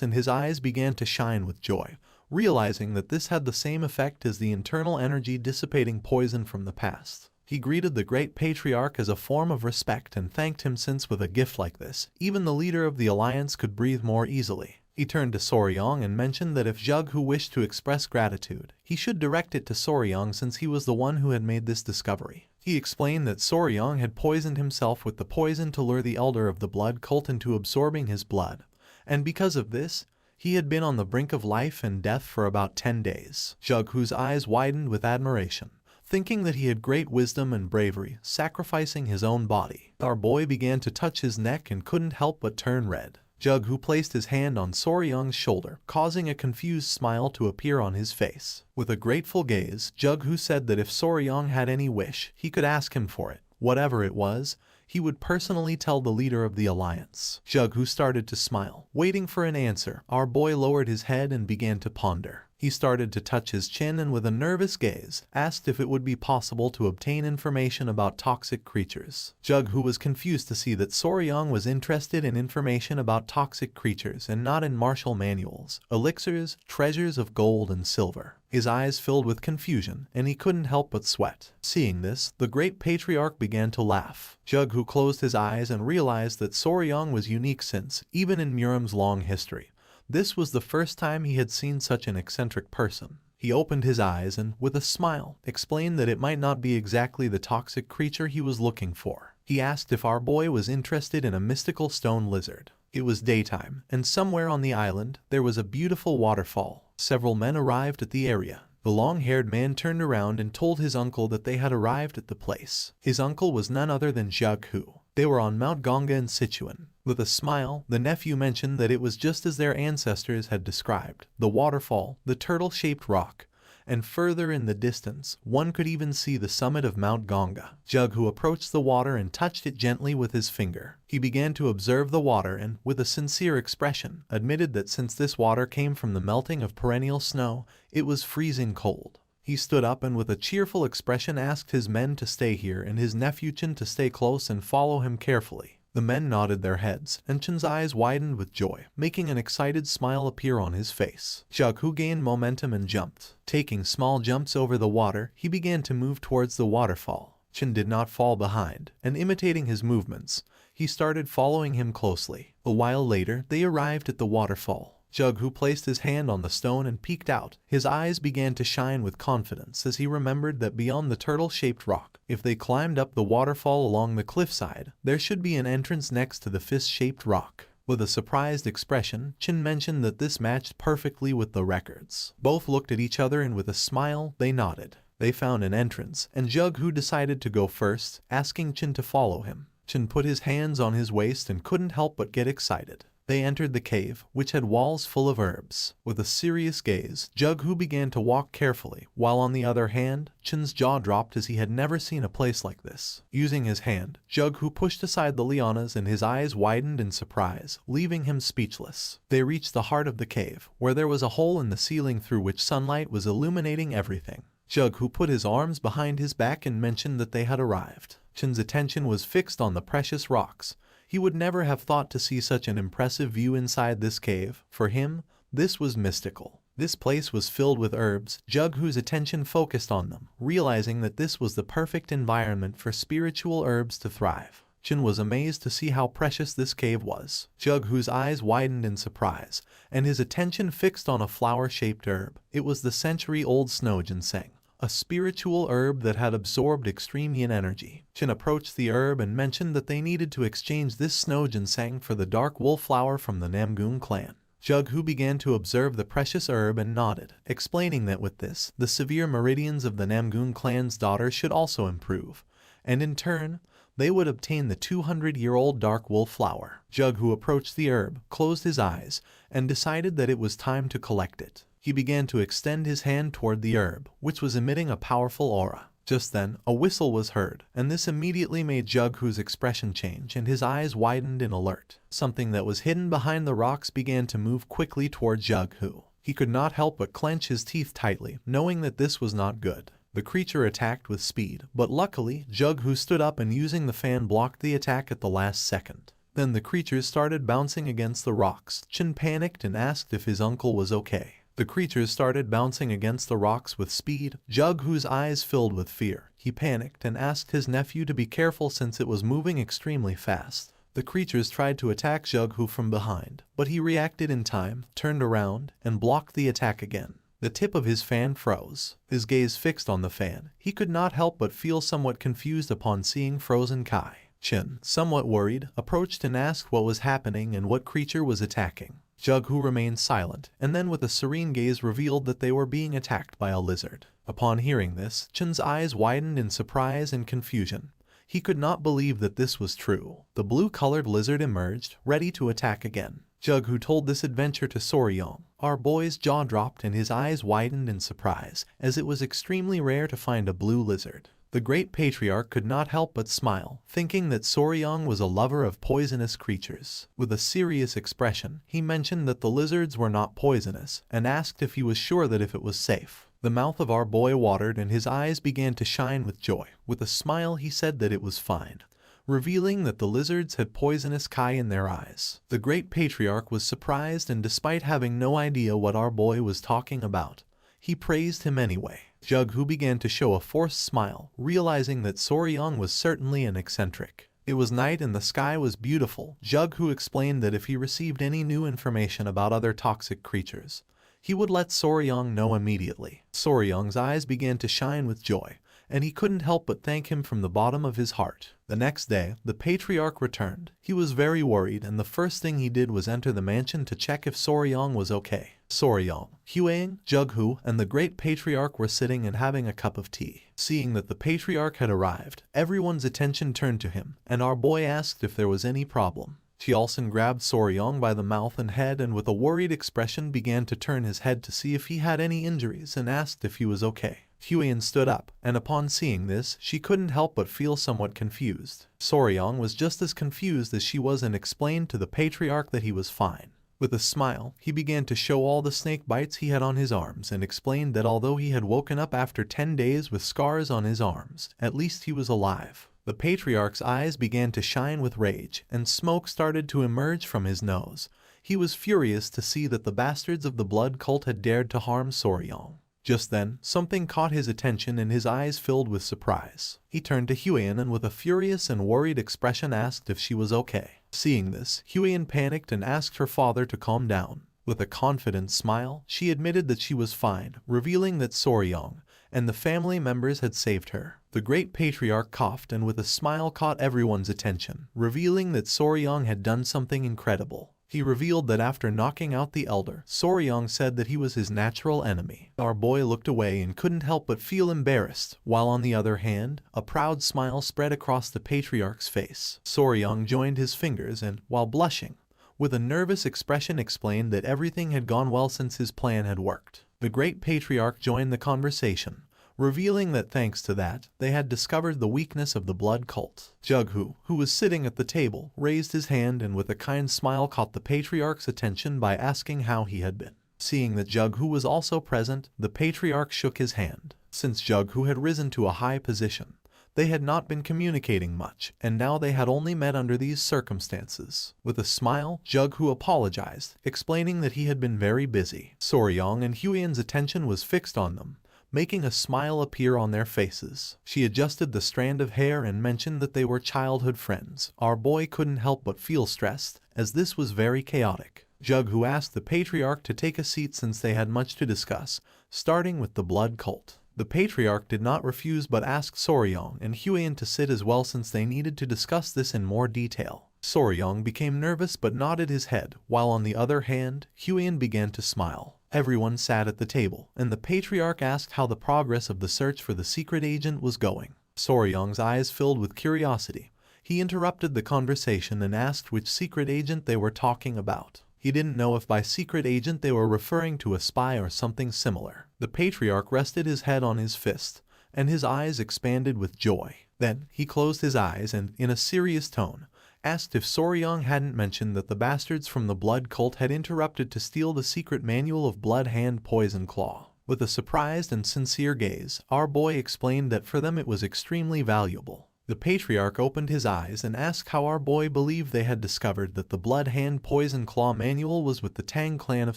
and his eyes began to shine with joy, realizing that this had the same effect as the internal energy dissipating poison from the past. He greeted the great patriarch as a form of respect and thanked him, since with a gift like this, even the leader of the alliance could breathe more easily. He turned to Soryang and mentioned that if Jughu wished to express gratitude, he should direct it to Soryang since he was the one who had made this discovery. He explained that Soryang had poisoned himself with the poison to lure the elder of the blood cult into absorbing his blood, and because of this, he had been on the brink of life and death for about 10 days. Jughu's eyes widened with admiration, thinking that he had great wisdom and bravery, sacrificing his own body. Our boy began to touch his neck and couldn't help but turn red. Jughu placed his hand on Soryang's shoulder, causing a confused smile to appear on his face. With a grateful gaze, Jughu said that if Soryang had any wish, he could ask him for it. Whatever it was, he would personally tell the leader of the alliance. Jughu started to smile, waiting for an answer. Our boy lowered his head and began to ponder. He started to touch his chin and with a nervous gaze, asked if it would be possible to obtain information about toxic creatures. Jughu was confused to see that Soryang was interested in information about toxic creatures and not in martial manuals, elixirs, treasures of gold and silver. His eyes filled with confusion, and he couldn't help but sweat. Seeing this, the great patriarch began to laugh. Jughu closed his eyes and realized that Soryang was unique since, even in Muram's long history, this was the first time he had seen such an eccentric person. He opened his eyes and, with a smile, explained that it might not be exactly the toxic creature he was looking for. He asked if our boy was interested in a mystical stone lizard. It was daytime, and somewhere on the island, there was a beautiful waterfall. Several men arrived at the area. The long-haired man turned around and told his uncle that they had arrived at the place. His uncle was none other than Jughu. They were on Mount Ganga in Sichuan. With a smile, the nephew mentioned that it was just as their ancestors had described. The waterfall, the turtle-shaped rock, and further in the distance, one could even see the summit of Mount Ganga. Jughu approached the water and touched it gently with his finger. He began to observe the water and, with a sincere expression, admitted that since this water came from the melting of perennial snow, it was freezing cold. He stood up and with a cheerful expression asked his men to stay here and his nephew Chen to stay close and follow him carefully. The men nodded their heads, and Chen's eyes widened with joy, making an excited smile appear on his face. Jughu gained momentum and jumped. Taking small jumps over the water, he began to move towards the waterfall. Chen did not fall behind, and imitating his movements, he started following him closely. A while later, they arrived at the waterfall. Jughu placed his hand on the stone and peeked out. His eyes began to shine with confidence as he remembered that beyond the turtle-shaped rock, if they climbed up the waterfall along the cliffside, there should be an entrance next to the fist-shaped rock. With a surprised expression, Chen mentioned that this matched perfectly with the records. Both looked at each other and with a smile, they nodded. They found an entrance, and Jughu decided to go first, asking Chen to follow him. Chen put his hands on his waist and couldn't help but get excited. They entered the cave, which had walls full of herbs. With a serious gaze, Jughu began to walk carefully, while on the other hand, Chen's jaw dropped as he had never seen a place like this. Using his hand, Jughu pushed aside the lianas and his eyes widened in surprise, leaving him speechless. They reached the heart of the cave, where there was a hole in the ceiling through which sunlight was illuminating everything. Jughu put his arms behind his back and mentioned that they had arrived. Chen's attention was fixed on the precious rocks. He would never have thought to see such an impressive view inside this cave. For him, This was mystical. This place was filled with herbs. Jughu's attention focused on them, realizing that this was the perfect environment for spiritual herbs to thrive. Chen was amazed to see how precious this cave was. Jughu's eyes widened in surprise, and his attention fixed on a flower-shaped herb. It was the century-old snow ginseng, a spiritual herb that had absorbed extreme yin energy. Chen approached the herb and mentioned that they needed to exchange this snow ginseng for the dark wolf flower from the Namgung clan. Jughu began to observe the precious herb and nodded, explaining that with this, the severe meridians of the Namgung clan's daughter should also improve, and in turn, they would obtain the 200-year-old dark wolf flower. Jughu approached the herb, closed his eyes, and decided that it was time to collect it. He began to extend his hand toward the herb, which was emitting a powerful aura. Just then, a whistle was heard, and this immediately made Jughu's expression change and his eyes widened in alert. Something that was hidden behind the rocks began to move quickly toward Jughu. He could not help but clench his teeth tightly, knowing that this was not good. The creature attacked with speed, but luckily, Jughu stood up and using the fan blocked the attack at the last second. Then the creatures started bouncing against the rocks. Chen panicked and asked if his uncle was okay. The creatures started bouncing against the rocks with speed. Jughu's eyes filled with fear. He panicked and asked his nephew to be careful since it was moving extremely fast. The creatures tried to attack Jughu from behind, but he reacted in time, turned around, and blocked the attack again. The tip of his fan froze. His gaze fixed on the fan. He could not help but feel somewhat confused upon seeing frozen Kai. Chen, somewhat worried, approached and asked what was happening and what creature was attacking. Jughu remained silent, and then with a serene gaze revealed that they were being attacked by a lizard. Upon hearing this, Chen's eyes widened in surprise and confusion. He could not believe that this was true. The blue-colored lizard emerged, ready to attack again. Jughu told this adventure to Soryong. Our boy's jaw dropped and his eyes widened in surprise, as it was extremely rare to find a blue lizard. The great patriarch could not help but smile, thinking that Soryong was a lover of poisonous creatures. With a serious expression, he mentioned that the lizards were not poisonous, and asked if he was sure that if it was safe. The mouth of our boy watered and his eyes began to shine with joy. With a smile he said that it was fine, revealing that the lizards had poisonous Kai in their eyes. The great patriarch was surprised, and despite having no idea what our boy was talking about, he praised him anyway. Jughu began to show a forced smile, realizing that Soryong was certainly an eccentric. It was night and the sky was beautiful. Jughu explained that if he received any new information about other toxic creatures, he would let Soryong know immediately. Soryong's eyes began to shine with joy, and he couldn't help but thank him from the bottom of his heart. The next day, the patriarch returned. He was very worried, and the first thing he did was enter the mansion to check if Soryong was okay. Soryong, Huang, Jughu, and the great patriarch were sitting and having a cup of tea. Seeing that the patriarch had arrived, everyone's attention turned to him, and our boy asked if there was any problem. Chiolson grabbed Soryong by the mouth and head and with a worried expression began to turn his head to see if he had any injuries and asked if he was okay. Huyen stood up, and upon seeing this, she couldn't help but feel somewhat confused. Soryong was just as confused as she was and explained to the patriarch that he was fine. With a smile, he began to show all the snake bites he had on his arms and explained that although he had woken up after 10 days with scars on his arms, at least he was alive. The patriarch's eyes began to shine with rage, and smoke started to emerge from his nose. He was furious to see that the bastards of the blood cult had dared to harm Soryong. Just then, something caught his attention and his eyes filled with surprise. He turned to Huyen and with a furious and worried expression asked if she was okay. Seeing this, Huyen panicked and asked her father to calm down. With a confident smile, she admitted that she was fine, revealing that Soryong and the family members had saved her. The great patriarch coughed and with a smile caught everyone's attention, revealing that Soryong had done something incredible. He revealed that after knocking out the elder, Soryong said that he was his natural enemy. Our boy looked away and couldn't help but feel embarrassed, while on the other hand, a proud smile spread across the patriarch's face. Soryong joined his fingers and, while blushing, with a nervous expression explained that everything had gone well since his plan had worked. The great patriarch joined the conversation, revealing that thanks to that, they had discovered the weakness of the blood cult. Jughu, who was sitting at the table, raised his hand and with a kind smile caught the patriarch's attention by asking how he had been. Seeing that Jughu was also present, the patriarch shook his hand. Since Jughu had risen to a high position, They had not been communicating much, and now they had only met under these circumstances. With a smile, Jughu apologized, explaining that he had been very busy. Soryong and Huiyan's attention was fixed on them, making a smile appear on their faces. She adjusted the strand of hair and mentioned that they were childhood friends. Our boy couldn't help but feel stressed, as this was very chaotic. Jughu asked the patriarch to take a seat since they had much to discuss, starting with the blood cult. The patriarch did not refuse but asked Soryong and Huiyan to sit as well since they needed to discuss this in more detail. Soryong became nervous but nodded his head, while on the other hand, Huiyan began to smile. Everyone sat at the table, and the patriarch asked how the progress of the search for the secret agent was going. Soryong's eyes filled with curiosity. He interrupted the conversation and asked which secret agent they were talking about. He didn't know if by secret agent they were referring to a spy or something similar. The patriarch rested his head on his fist, and his eyes expanded with joy. Then he closed his eyes and, in a serious tone, asked if Soryong hadn't mentioned that the bastards from the blood cult had interrupted to steal the secret manual of Blood Hand Poison Claw. With a surprised and sincere gaze, our boy explained that for them it was extremely valuable. The patriarch opened his eyes and asked how our boy believed they had discovered that the Blood Hand Poison Claw manual was with the Tang clan of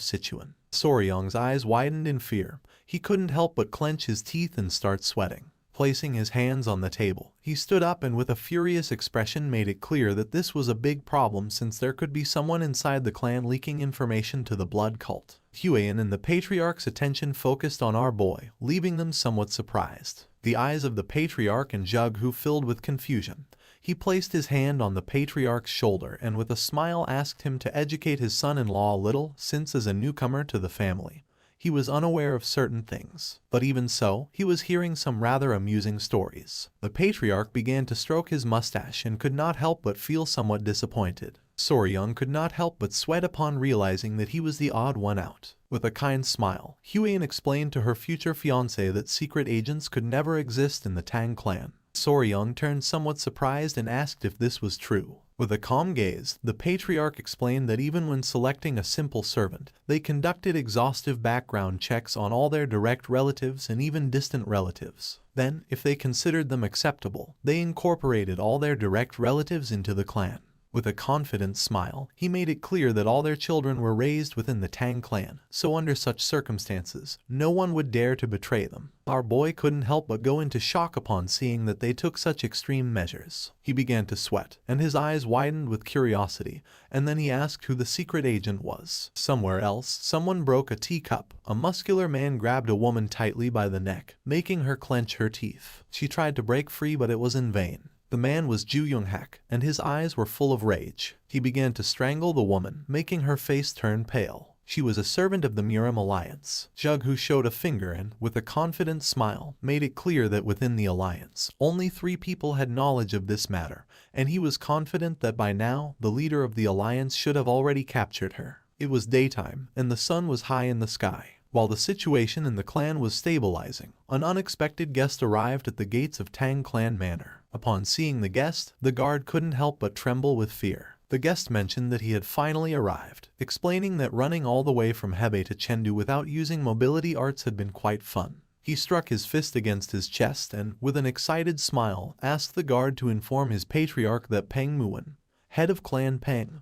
Sichuan. Soryong's eyes widened in fear. He couldn't help but clench his teeth and start sweating. Placing his hands on the table, he stood up and with a furious expression made it clear that this was a big problem since there could be someone inside the clan leaking information to the blood cult. Huiyan and the patriarch's attention focused on our boy, leaving them somewhat surprised. The eyes of the patriarch and Jughu filled with confusion. He placed his hand on the patriarch's shoulder and with a smile asked him to educate his son-in-law a little since as a newcomer to the family, he was unaware of certain things. But even so, he was hearing some rather amusing stories. The patriarch began to stroke his mustache and could not help but feel somewhat disappointed. Soryong could not help but sweat upon realizing that he was the odd one out. With a kind smile, Huiyan explained to her future fiancé that secret agents could never exist in the Tang clan. Soryong turned somewhat surprised and asked if this was true. With a calm gaze, the patriarch explained that even when selecting a simple servant, they conducted exhaustive background checks on all their direct relatives and even distant relatives. Then, if they considered them acceptable, they incorporated all their direct relatives into the clan. With a confident smile, he made it clear that all their children were raised within the Tang clan, so under such circumstances, no one would dare to betray them. Our boy couldn't help but go into shock upon seeing that they took such extreme measures. He began to sweat, and his eyes widened with curiosity, and then he asked who the secret agent was. Somewhere else, someone broke a teacup. A muscular man grabbed a woman tightly by the neck, making her clench her teeth. She tried to break free, but it was in vain. The man was Ju Yoonghak, and his eyes were full of rage. He began to strangle the woman, making her face turn pale. She was a servant of the Murim Alliance. Jughu showed a finger and, with a confident smile, made it clear that within the alliance, only 3 people had knowledge of this matter, and he was confident that by now, the leader of the alliance should have already captured her. It was daytime, and the sun was high in the sky. While the situation in the clan was stabilizing, an unexpected guest arrived at the gates of Tang Clan Manor. Upon seeing the guest, the guard couldn't help but tremble with fear. The guest mentioned that he had finally arrived, explaining that running all the way from Hebei to Chengdu without using mobility arts had been quite fun. He struck his fist against his chest and, with an excited smile, asked the guard to inform his patriarch that Peng Muwen, head of Clan Peng,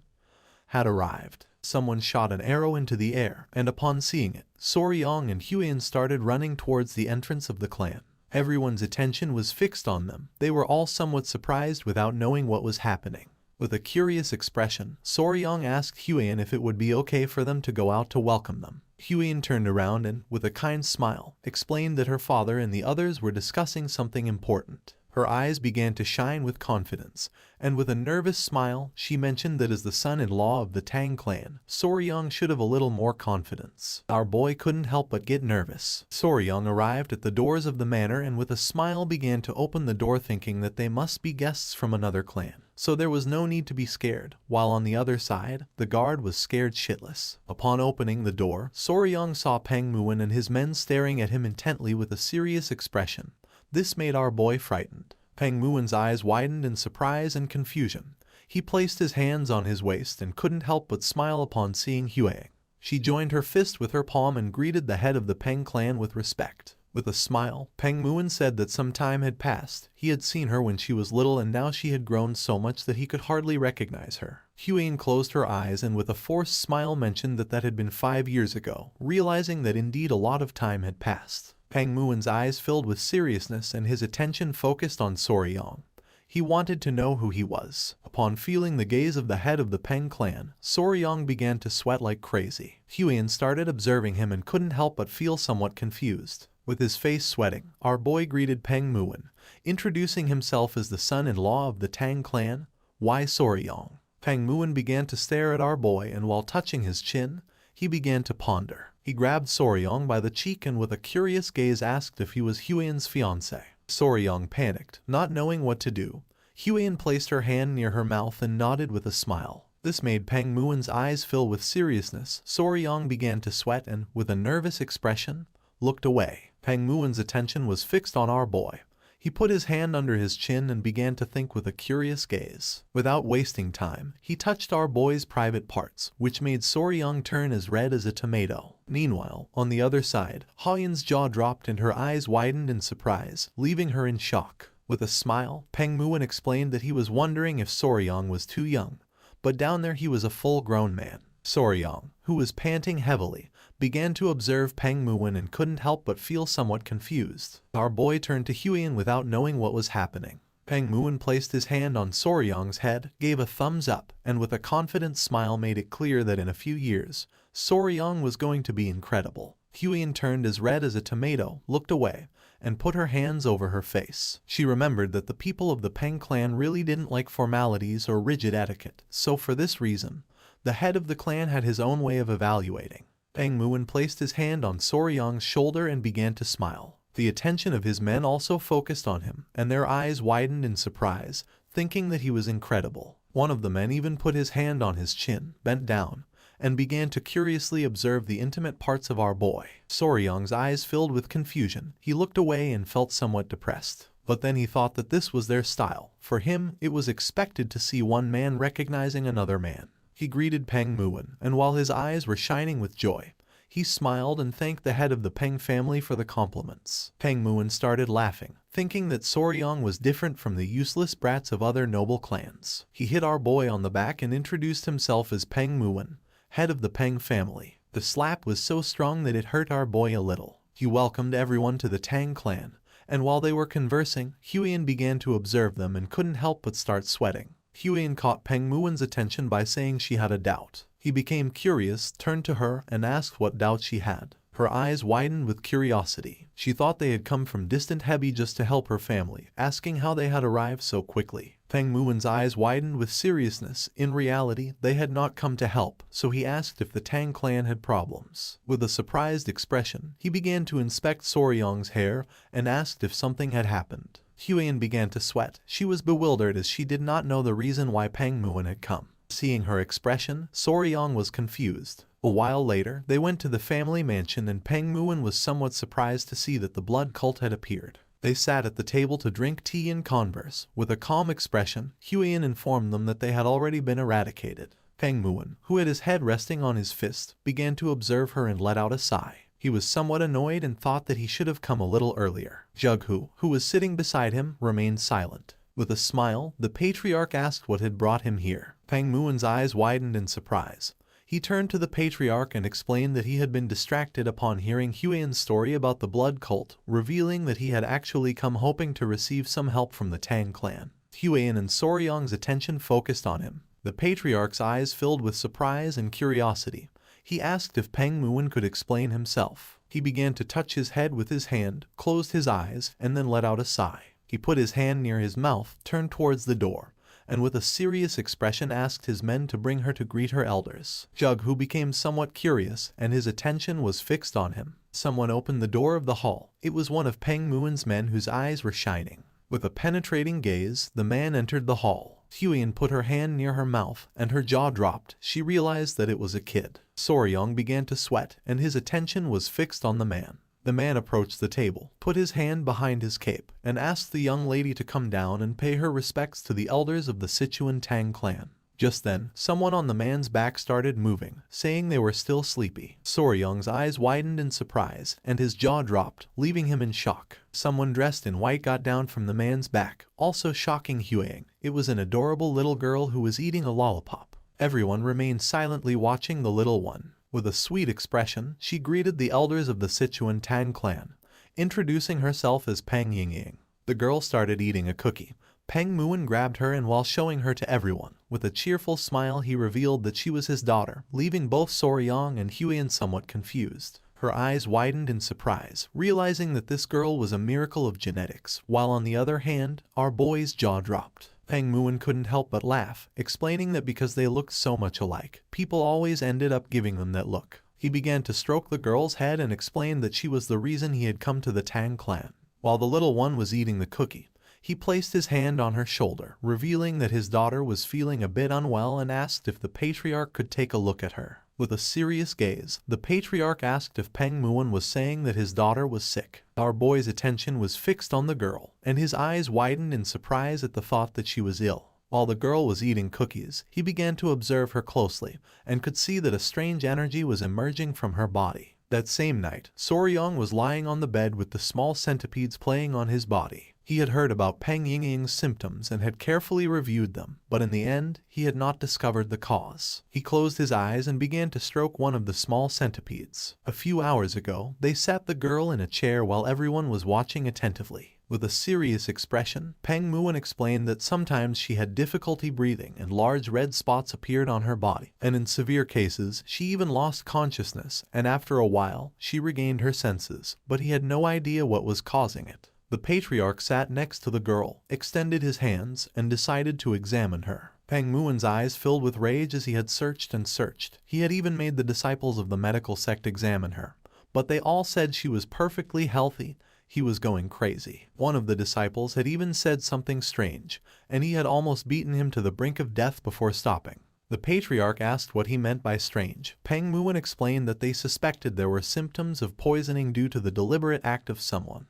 had arrived. Someone shot an arrow into the air, and upon seeing it, Soryong and Huiyan started running towards the entrance of the clan. Everyone's attention was fixed on them. They were all somewhat surprised without knowing what was happening. With a curious expression, Soryong asked Huiyan if it would be okay for them to go out to welcome them. Huiyan turned around and, with a kind smile, explained that her father and the others were discussing something important. Her eyes began to shine with confidence, and with a nervous smile, she mentioned that as the son-in-law of the Tang clan, Soryong should have a little more confidence. Our boy couldn't help but get nervous. Soryong arrived at the doors of the manor and with a smile began to open the door, thinking that they must be guests from another clan. So there was no need to be scared, while on the other side, the guard was scared shitless. Upon opening the door, Soryong saw Peng Muwen and his men staring at him intently with a serious expression. This made our boy frightened. Peng Muwen's eyes widened in surprise and confusion. He placed his hands on his waist and couldn't help but smile upon seeing Huiyan. She joined her fist with her palm and greeted the head of the Peng clan with respect. With a smile, Peng Muon said that some time had passed. He had seen her when she was little and now she had grown so much that he could hardly recognize her. Huyen closed her eyes and with a forced smile mentioned that had been 5 years ago, realizing that indeed a lot of time had passed. Peng Muon's eyes filled with seriousness and his attention focused on Soryong. He wanted to know who he was. Upon feeling the gaze of the head of the Peng clan, Soryong began to sweat like crazy. Huyen started observing him and couldn't help but feel somewhat confused. With his face sweating, our boy greeted Peng Muon, introducing himself as the son-in-law of the Tang clan. Why Soryong? Peng Muon began to stare at our boy and while touching his chin, he began to ponder. He grabbed Soryong by the cheek and with a curious gaze asked if he was Huyen's fiancé. Soryong panicked, not knowing what to do. Huyen placed her hand near her mouth and nodded with a smile. This made Peng Muon's eyes fill with seriousness. Soryong began to sweat and, with a nervous expression, looked away. Peng Muon's attention was fixed on our boy. He put his hand under his chin and began to think with a curious gaze. Without wasting time, he touched our boy's private parts, which made Soryong turn as red as a tomato. Meanwhile, on the other side, Huyen's jaw dropped and her eyes widened in surprise, leaving her in shock. With a smile, Peng Muon explained that he was wondering if Soryong was too young, but down there he was a full-grown man. Soryong, who was panting heavily, began to observe Peng Muon and couldn't help but feel somewhat confused. Our boy turned to Huyen without knowing what was happening. Peng Muon placed his hand on Soryong's head, gave a thumbs up, and with a confident smile made it clear that in a few years, Soryong was going to be incredible. Huyen turned as red as a tomato, looked away, and put her hands over her face. She remembered that the people of the Peng clan really didn't like formalities or rigid etiquette, so for this reason, the head of the clan had his own way of evaluating. Peng Muon placed his hand on Soryong's shoulder and began to smile. The attention of his men also focused on him, and their eyes widened in surprise, thinking that he was incredible. One of the men even put his hand on his chin, bent down, and began to curiously observe the intimate parts of our boy. Soryong's eyes filled with confusion. He looked away and felt somewhat depressed. But then he thought that this was their style. For him, it was expected to see one man recognizing another man. He greeted Peng Muon, and while his eyes were shining with joy, he smiled and thanked the head of the Peng family for the compliments. Peng Muon started laughing, thinking that Soryong was different from the useless brats of other noble clans. He hit our boy on the back and introduced himself as Peng Muon, head of the Peng family. The slap was so strong that it hurt our boy a little. He welcomed everyone to the Tang clan, and while they were conversing, Huyen began to observe them and couldn't help but start sweating. Huyen caught Peng Muon's attention by saying she had a doubt. He became curious, turned to her, and asked what doubt she had. Her eyes widened with curiosity. She thought they had come from distant Hebi just to help her family, asking how they had arrived so quickly. Peng Muon's eyes widened with seriousness. In reality, they had not come to help, so he asked if the Tang clan had problems. With a surprised expression, he began to inspect Soryong's hair and asked if something had happened. Huyen began to sweat. She was bewildered as she did not know the reason why Peng Muon had come. Seeing her expression, Soryong was confused. A while later, they went to the family mansion and Peng Muon was somewhat surprised to see that the blood cult had appeared. They sat at the table to drink tea and converse. With a calm expression, Huyen informed them that they had already been eradicated. Peng Muon, who had his head resting on his fist, began to observe her and let out a sigh. He was somewhat annoyed and thought that he should have come a little earlier. Jughu, who was sitting beside him, remained silent. With a smile, the patriarch asked what had brought him here. Peng Muon's eyes widened in surprise. He turned to the patriarch and explained that he had been distracted upon hearing Huyen's story about the blood cult, revealing that he had actually come hoping to receive some help from the Tang clan. Huyen and Soryong's attention focused on him. The patriarch's eyes filled with surprise and curiosity. He asked if Peng Muon could explain himself. He began to touch his head with his hand, closed his eyes, and then let out a sigh. He put his hand near his mouth, turned towards the door, and with a serious expression asked his men to bring her to greet her elders. Jughu became somewhat curious, and his attention was fixed on him. Someone opened the door of the hall. It was one of Peng Muon's men whose eyes were shining. With a penetrating gaze, the man entered the hall. Huyen put her hand near her mouth, and her jaw dropped. She realized that it was a kid. Soryong began to sweat, and his attention was fixed on the man. The man approached the table, put his hand behind his cape, and asked the young lady to come down and pay her respects to the elders of the Sichuan Tang clan. Just then, someone on the man's back started moving, saying they were still sleepy. Soryung's eyes widened in surprise, and his jaw dropped, leaving him in shock. Someone dressed in white got down from the man's back, also shocking Hueying. It was an adorable little girl who was eating a lollipop. Everyone remained silently watching the little one. With a sweet expression, she greeted the elders of the Sichuan Tang clan, introducing herself as Peng Yingying. The girl started eating a cookie. Peng Muin grabbed her, and while showing her to everyone, with a cheerful smile he revealed that she was his daughter, leaving both Soryong and Huiyan somewhat confused. Her eyes widened in surprise, realizing that this girl was a miracle of genetics, while on the other hand, our boy's jaw dropped. Peng Muin couldn't help but laugh, explaining that because they looked so much alike, people always ended up giving them that look. He began to stroke the girl's head and explained that she was the reason he had come to the Tang clan. While the little one was eating the cookie, he placed his hand on her shoulder, revealing that his daughter was feeling a bit unwell and asked if the patriarch could take a look at her. With a serious gaze, the patriarch asked if Peng Muin was saying that his daughter was sick. Our boy's attention was fixed on the girl, and his eyes widened in surprise at the thought that she was ill. While the girl was eating cookies, he began to observe her closely, and could see that a strange energy was emerging from her body. That same night, Soryong was lying on the bed with the small centipedes playing on his body. He had heard about Peng Yingying's symptoms and had carefully reviewed them, but in the end, he had not discovered the cause. He closed his eyes and began to stroke one of the small centipedes. A few hours ago, they sat the girl in a chair while everyone was watching attentively. With a serious expression, Peng Muin explained that sometimes she had difficulty breathing and large red spots appeared on her body, and in severe cases, she even lost consciousness, and after a while, she regained her senses, but he had no idea what was causing it. The patriarch sat next to the girl, extended his hands, and decided to examine her. Peng Muin's eyes filled with rage as he had searched and searched. He had even made the disciples of the medical sect examine her, but they all said she was perfectly healthy. He was going crazy. One of the disciples had even said something strange, and he had almost beaten him to the brink of death before stopping. The patriarch asked what he meant by strange. Peng Muin explained that they suspected there were symptoms of poisoning due to the deliberate act of someone,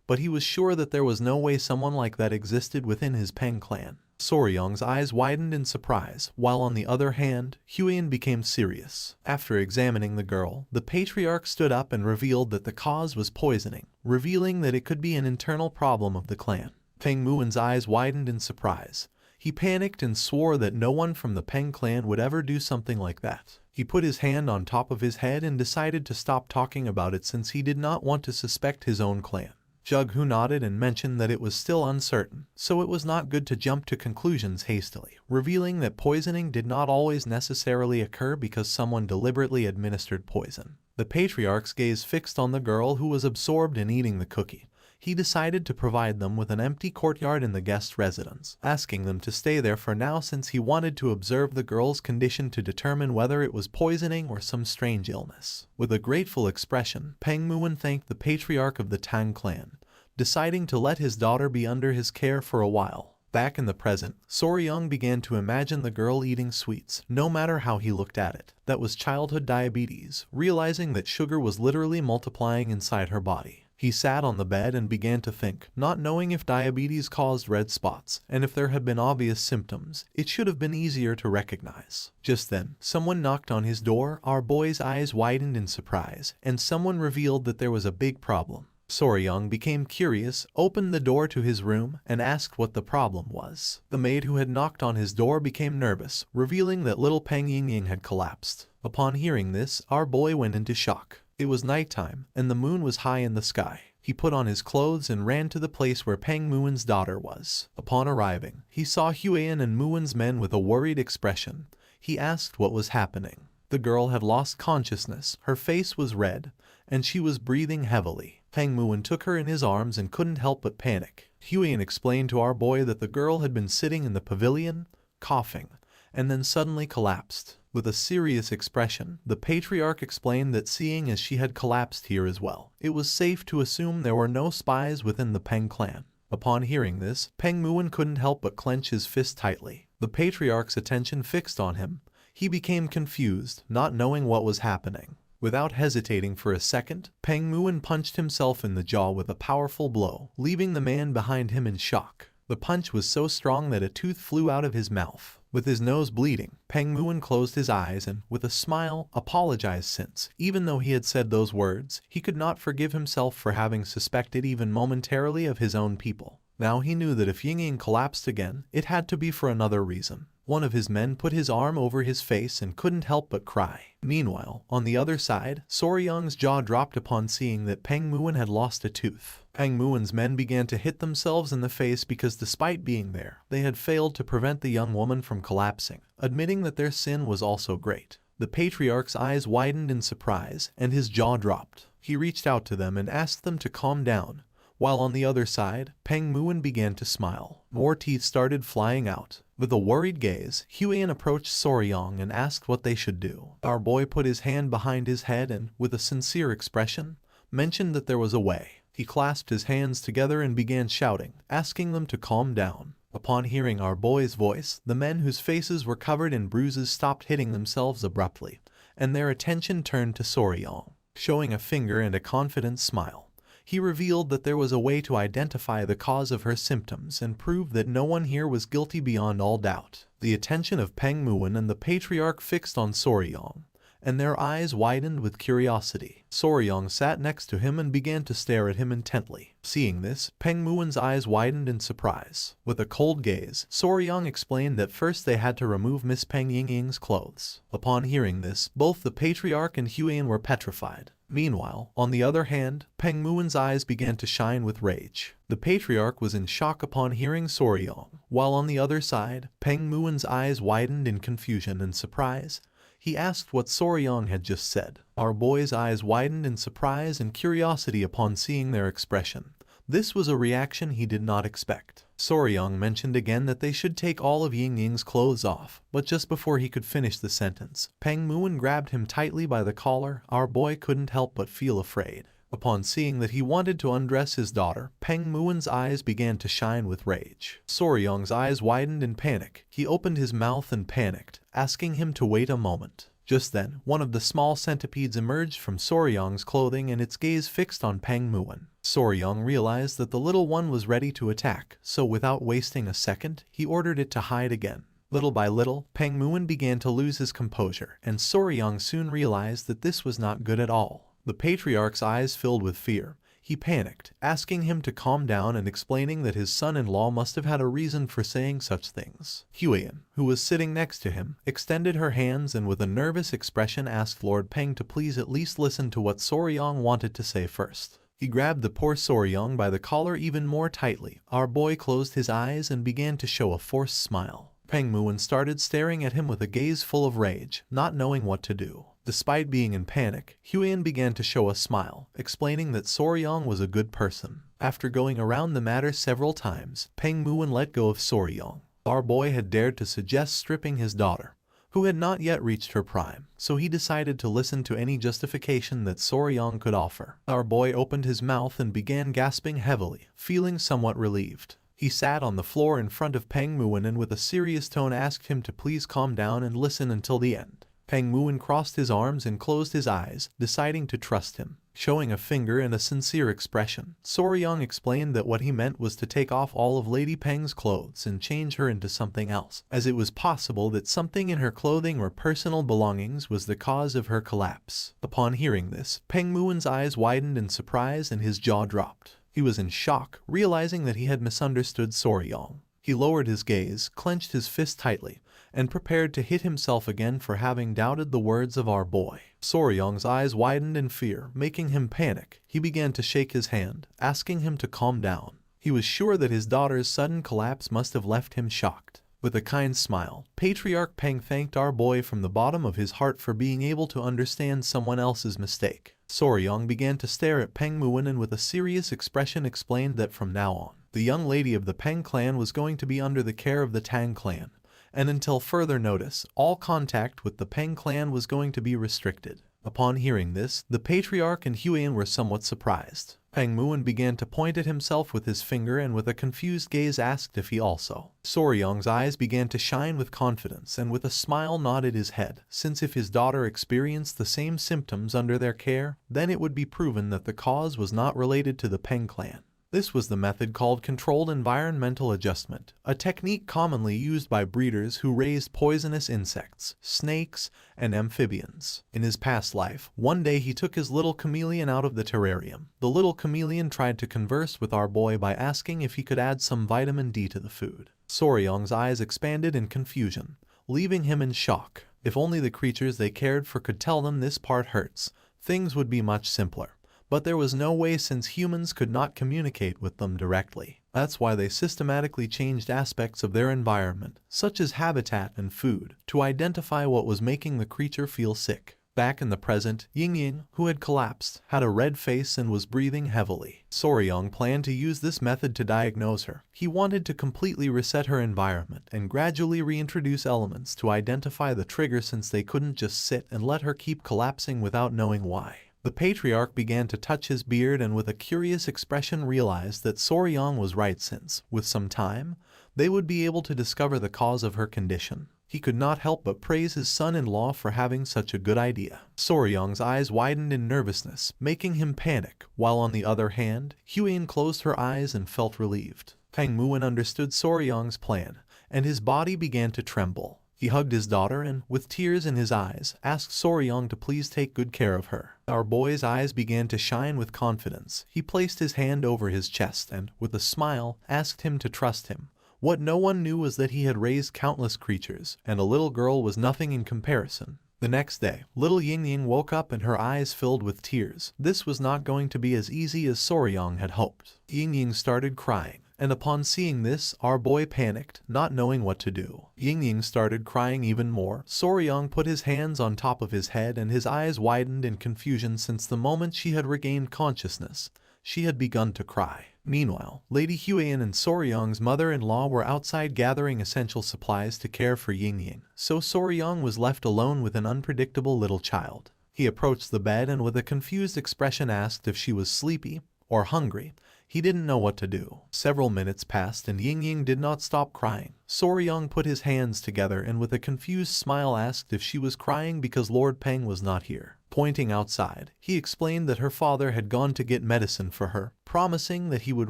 but he was sure that there was no way someone like that existed within his Peng clan. Soryong's eyes widened in surprise, while on the other hand, Huiyan became serious. After examining the girl, the patriarch stood up and revealed that the cause was poisoning, revealing that it could be an internal problem of the clan. Peng Muin's eyes widened in surprise. He panicked and swore that no one from the Peng clan would ever do something like that. He put his hand on top of his head and decided to stop talking about it since he did not want to suspect his own clan. Jughu nodded and mentioned that it was still uncertain, so it was not good to jump to conclusions hastily, revealing that poisoning did not always necessarily occur because someone deliberately administered poison. The patriarch's gaze fixed on the girl who was absorbed in eating the cookie. He decided to provide them with an empty courtyard in the guest residence, asking them to stay there for now since he wanted to observe the girl's condition to determine whether it was poisoning or some strange illness. With a grateful expression, Peng Muin thanked the patriarch of the Tang clan, deciding to let his daughter be under his care for a while. Back in the present, Soryong began to imagine the girl eating sweets, no matter how he looked at it. That was childhood diabetes, realizing that sugar was literally multiplying inside her body. He sat on the bed and began to think, not knowing if diabetes caused red spots, and if there had been obvious symptoms, it should have been easier to recognize. Just then, someone knocked on his door. Our boy's eyes widened in surprise, and someone revealed that there was a big problem. Soryong became curious, opened the door to his room, and asked what the problem was. The maid who had knocked on his door became nervous, revealing that little Peng Yingying had collapsed. Upon hearing this, our boy went into shock. It was nighttime, and the moon was high in the sky. He put on his clothes and ran to the place where Peng Muin's daughter was. Upon arriving, he saw Huiyan and Muin's men with a worried expression. He asked what was happening. The girl had lost consciousness, her face was red, and she was breathing heavily. Peng Muin took her in his arms and couldn't help but panic. Huiyan explained to our boy that the girl had been sitting in the pavilion, coughing, and then suddenly collapsed. With a serious expression, the patriarch explained that seeing as she had collapsed here as well, it was safe to assume there were no spies within the Peng clan. Upon hearing this, Peng Muin couldn't help but clench his fist tightly. The patriarch's attention fixed on him. He became confused, not knowing what was happening. Without hesitating for a second, Peng Muin punched himself in the jaw with a powerful blow, leaving the man behind him in shock. The punch was so strong that a tooth flew out of his mouth. With his nose bleeding, Peng Muin closed his eyes and, with a smile, apologized since, even though he had said those words, he could not forgive himself for having suspected even momentarily of his own people. Now he knew that if Ying collapsed again, it had to be for another reason. One of his men put his arm over his face and couldn't help but cry. Meanwhile, on the other side, Soryang's jaw dropped upon seeing that Peng Muin had lost a tooth. Peng Muin's men began to hit themselves in the face because despite being there, they had failed to prevent the young woman from collapsing, admitting that their sin was also great. The patriarch's eyes widened in surprise, and his jaw dropped. He reached out to them and asked them to calm down. While on the other side, Peng Muin began to smile. More teeth started flying out. With a worried gaze, Huiyan approached Soryang and asked what they should do. Our boy put his hand behind his head and, with a sincere expression, mentioned that there was a way. He clasped his hands together and began shouting, asking them to calm down. Upon hearing our boy's voice, the men whose faces were covered in bruises stopped hitting themselves abruptly, and their attention turned to Soryang. Showing a finger and a confident smile, he revealed that there was a way to identify the cause of her symptoms and prove that no one here was guilty beyond all doubt. The attention of Peng Muin and the patriarch fixed on Soryang, and their eyes widened with curiosity. Soryang sat next to him and began to stare at him intently. Seeing this, Peng Muin's eyes widened in surprise. With a cold gaze, Soryang explained that first they had to remove Miss Peng Yingying's clothes. Upon hearing this, both the patriarch and Huiyan were petrified. Meanwhile, on the other hand, Peng Muin's eyes began to shine with rage. The patriarch was in shock upon hearing Soryang, while on the other side, Peng Muin's eyes widened in confusion and surprise. He asked what Soryang had just said. Our boy's eyes widened in surprise and curiosity upon seeing their expression. This was a reaction he did not expect. Soryang mentioned again that they should take all of Yingying's clothes off, but just before he could finish the sentence, Peng Muin grabbed him tightly by the collar. Our boy couldn't help but feel afraid. Upon seeing that he wanted to undress his daughter, Peng Muin's eyes began to shine with rage. Soryang's eyes widened in panic. He opened his mouth and panicked, asking him to wait a moment. Just then, one of the small centipedes emerged from Soryang's clothing and its gaze fixed on Peng Muin. Soryang realized that the little one was ready to attack, so without wasting a second, he ordered it to hide again. Little by little, Peng Muin began to lose his composure, and Soryang soon realized that this was not good at all. The patriarch's eyes filled with fear. He panicked, asking him to calm down and explaining that his son-in-law must have had a reason for saying such things. Huiyan, who was sitting next to him, extended her hands and with a nervous expression asked Lord Peng to please at least listen to what Soryang wanted to say first. He grabbed the poor Soryang by the collar even more tightly. Our boy closed his eyes and began to show a forced smile. Peng Muin started staring at him with a gaze full of rage, not knowing what to do. Despite being in panic, Huiyan began to show a smile, explaining that Soryang was a good person. After going around the matter several times, Peng Muin let go of Soryang. Our boy had dared to suggest stripping his daughter, who had not yet reached her prime, so he decided to listen to any justification that Soryang could offer. Our boy opened his mouth and began gasping heavily, feeling somewhat relieved. He sat on the floor in front of Peng Muin and with a serious tone asked him to please calm down and listen until the end. Peng Muin crossed his arms and closed his eyes, deciding to trust him. Showing a finger and a sincere expression, Soryang explained that what he meant was to take off all of Lady Peng's clothes and change her into something else, as it was possible that something in her clothing or personal belongings was the cause of her collapse. Upon hearing this, Peng Muin's eyes widened in surprise and his jaw dropped. He was in shock, realizing that he had misunderstood Soryang. He lowered his gaze, clenched his fist tightly, and prepared to hit himself again for having doubted the words of our boy. Soryang's eyes widened in fear, making him panic. He began to shake his hand, asking him to calm down. He was sure that his daughter's sudden collapse must have left him shocked. With a kind smile, Patriarch Peng thanked our boy from the bottom of his heart for being able to understand someone else's mistake. Soryang began to stare at Peng Muin and with a serious expression explained that from now on, the young lady of the Peng clan was going to be under the care of the Tang clan, and until further notice, all contact with the Peng clan was going to be restricted. Upon hearing this, the Patriarch and Huiyan were somewhat surprised. Peng Muin began to point at himself with his finger and with a confused gaze asked if he also. Soryang's eyes began to shine with confidence and with a smile nodded his head, since if his daughter experienced the same symptoms under their care, then it would be proven that the cause was not related to the Peng clan. This was the method called controlled environmental adjustment, a technique commonly used by breeders who raised poisonous insects, snakes, and amphibians. In his past life, one day he took his little chameleon out of the terrarium. The little chameleon tried to converse with our boy by asking if he could add some vitamin D to the food. Soryong's eyes expanded in confusion, leaving him in shock. If only the creatures they cared for could tell them this part hurts, things would be much simpler. But there was no way since humans could not communicate with them directly. That's why they systematically changed aspects of their environment, such as habitat and food, to identify what was making the creature feel sick. Back in the present, Ying, who had collapsed, had a red face and was breathing heavily. Soryong planned to use this method to diagnose her. He wanted to completely reset her environment and gradually reintroduce elements to identify the trigger since they couldn't just sit and let her keep collapsing without knowing why. The patriarch began to touch his beard and with a curious expression realized that Soryong was right since, with some time, they would be able to discover the cause of her condition. He could not help but praise his son-in-law for having such a good idea. Soryong's eyes widened in nervousness, making him panic, while on the other hand, Huyen closed her eyes and felt relieved. Peng Muin understood Soryong's plan, and his body began to tremble. He hugged his daughter and, with tears in his eyes, asked Soryong to please take good care of her. Our boy's eyes began to shine with confidence. He placed his hand over his chest and, with a smile, asked him to trust him. What no one knew was that he had raised countless creatures, and a little girl was nothing in comparison. The next day, little Ying woke up and her eyes filled with tears. This was not going to be as easy as Soryong had hoped. Ying started crying. And upon seeing this, our boy panicked, not knowing what to do. Ying started crying even more. Soryong put his hands on top of his head and his eyes widened in confusion since the moment she had regained consciousness, she had begun to cry. Meanwhile, Lady Huyen and Soryong's mother-in-law were outside gathering essential supplies to care for Ying, so Soryong was left alone with an unpredictable little child. He approached the bed and with a confused expression asked if she was sleepy or hungry. He didn't know what to do. Several minutes passed and Ying did not stop crying. Soryong put his hands together and with a confused smile asked if she was crying because Lord Peng was not here. Pointing outside, he explained that her father had gone to get medicine for her, promising that he would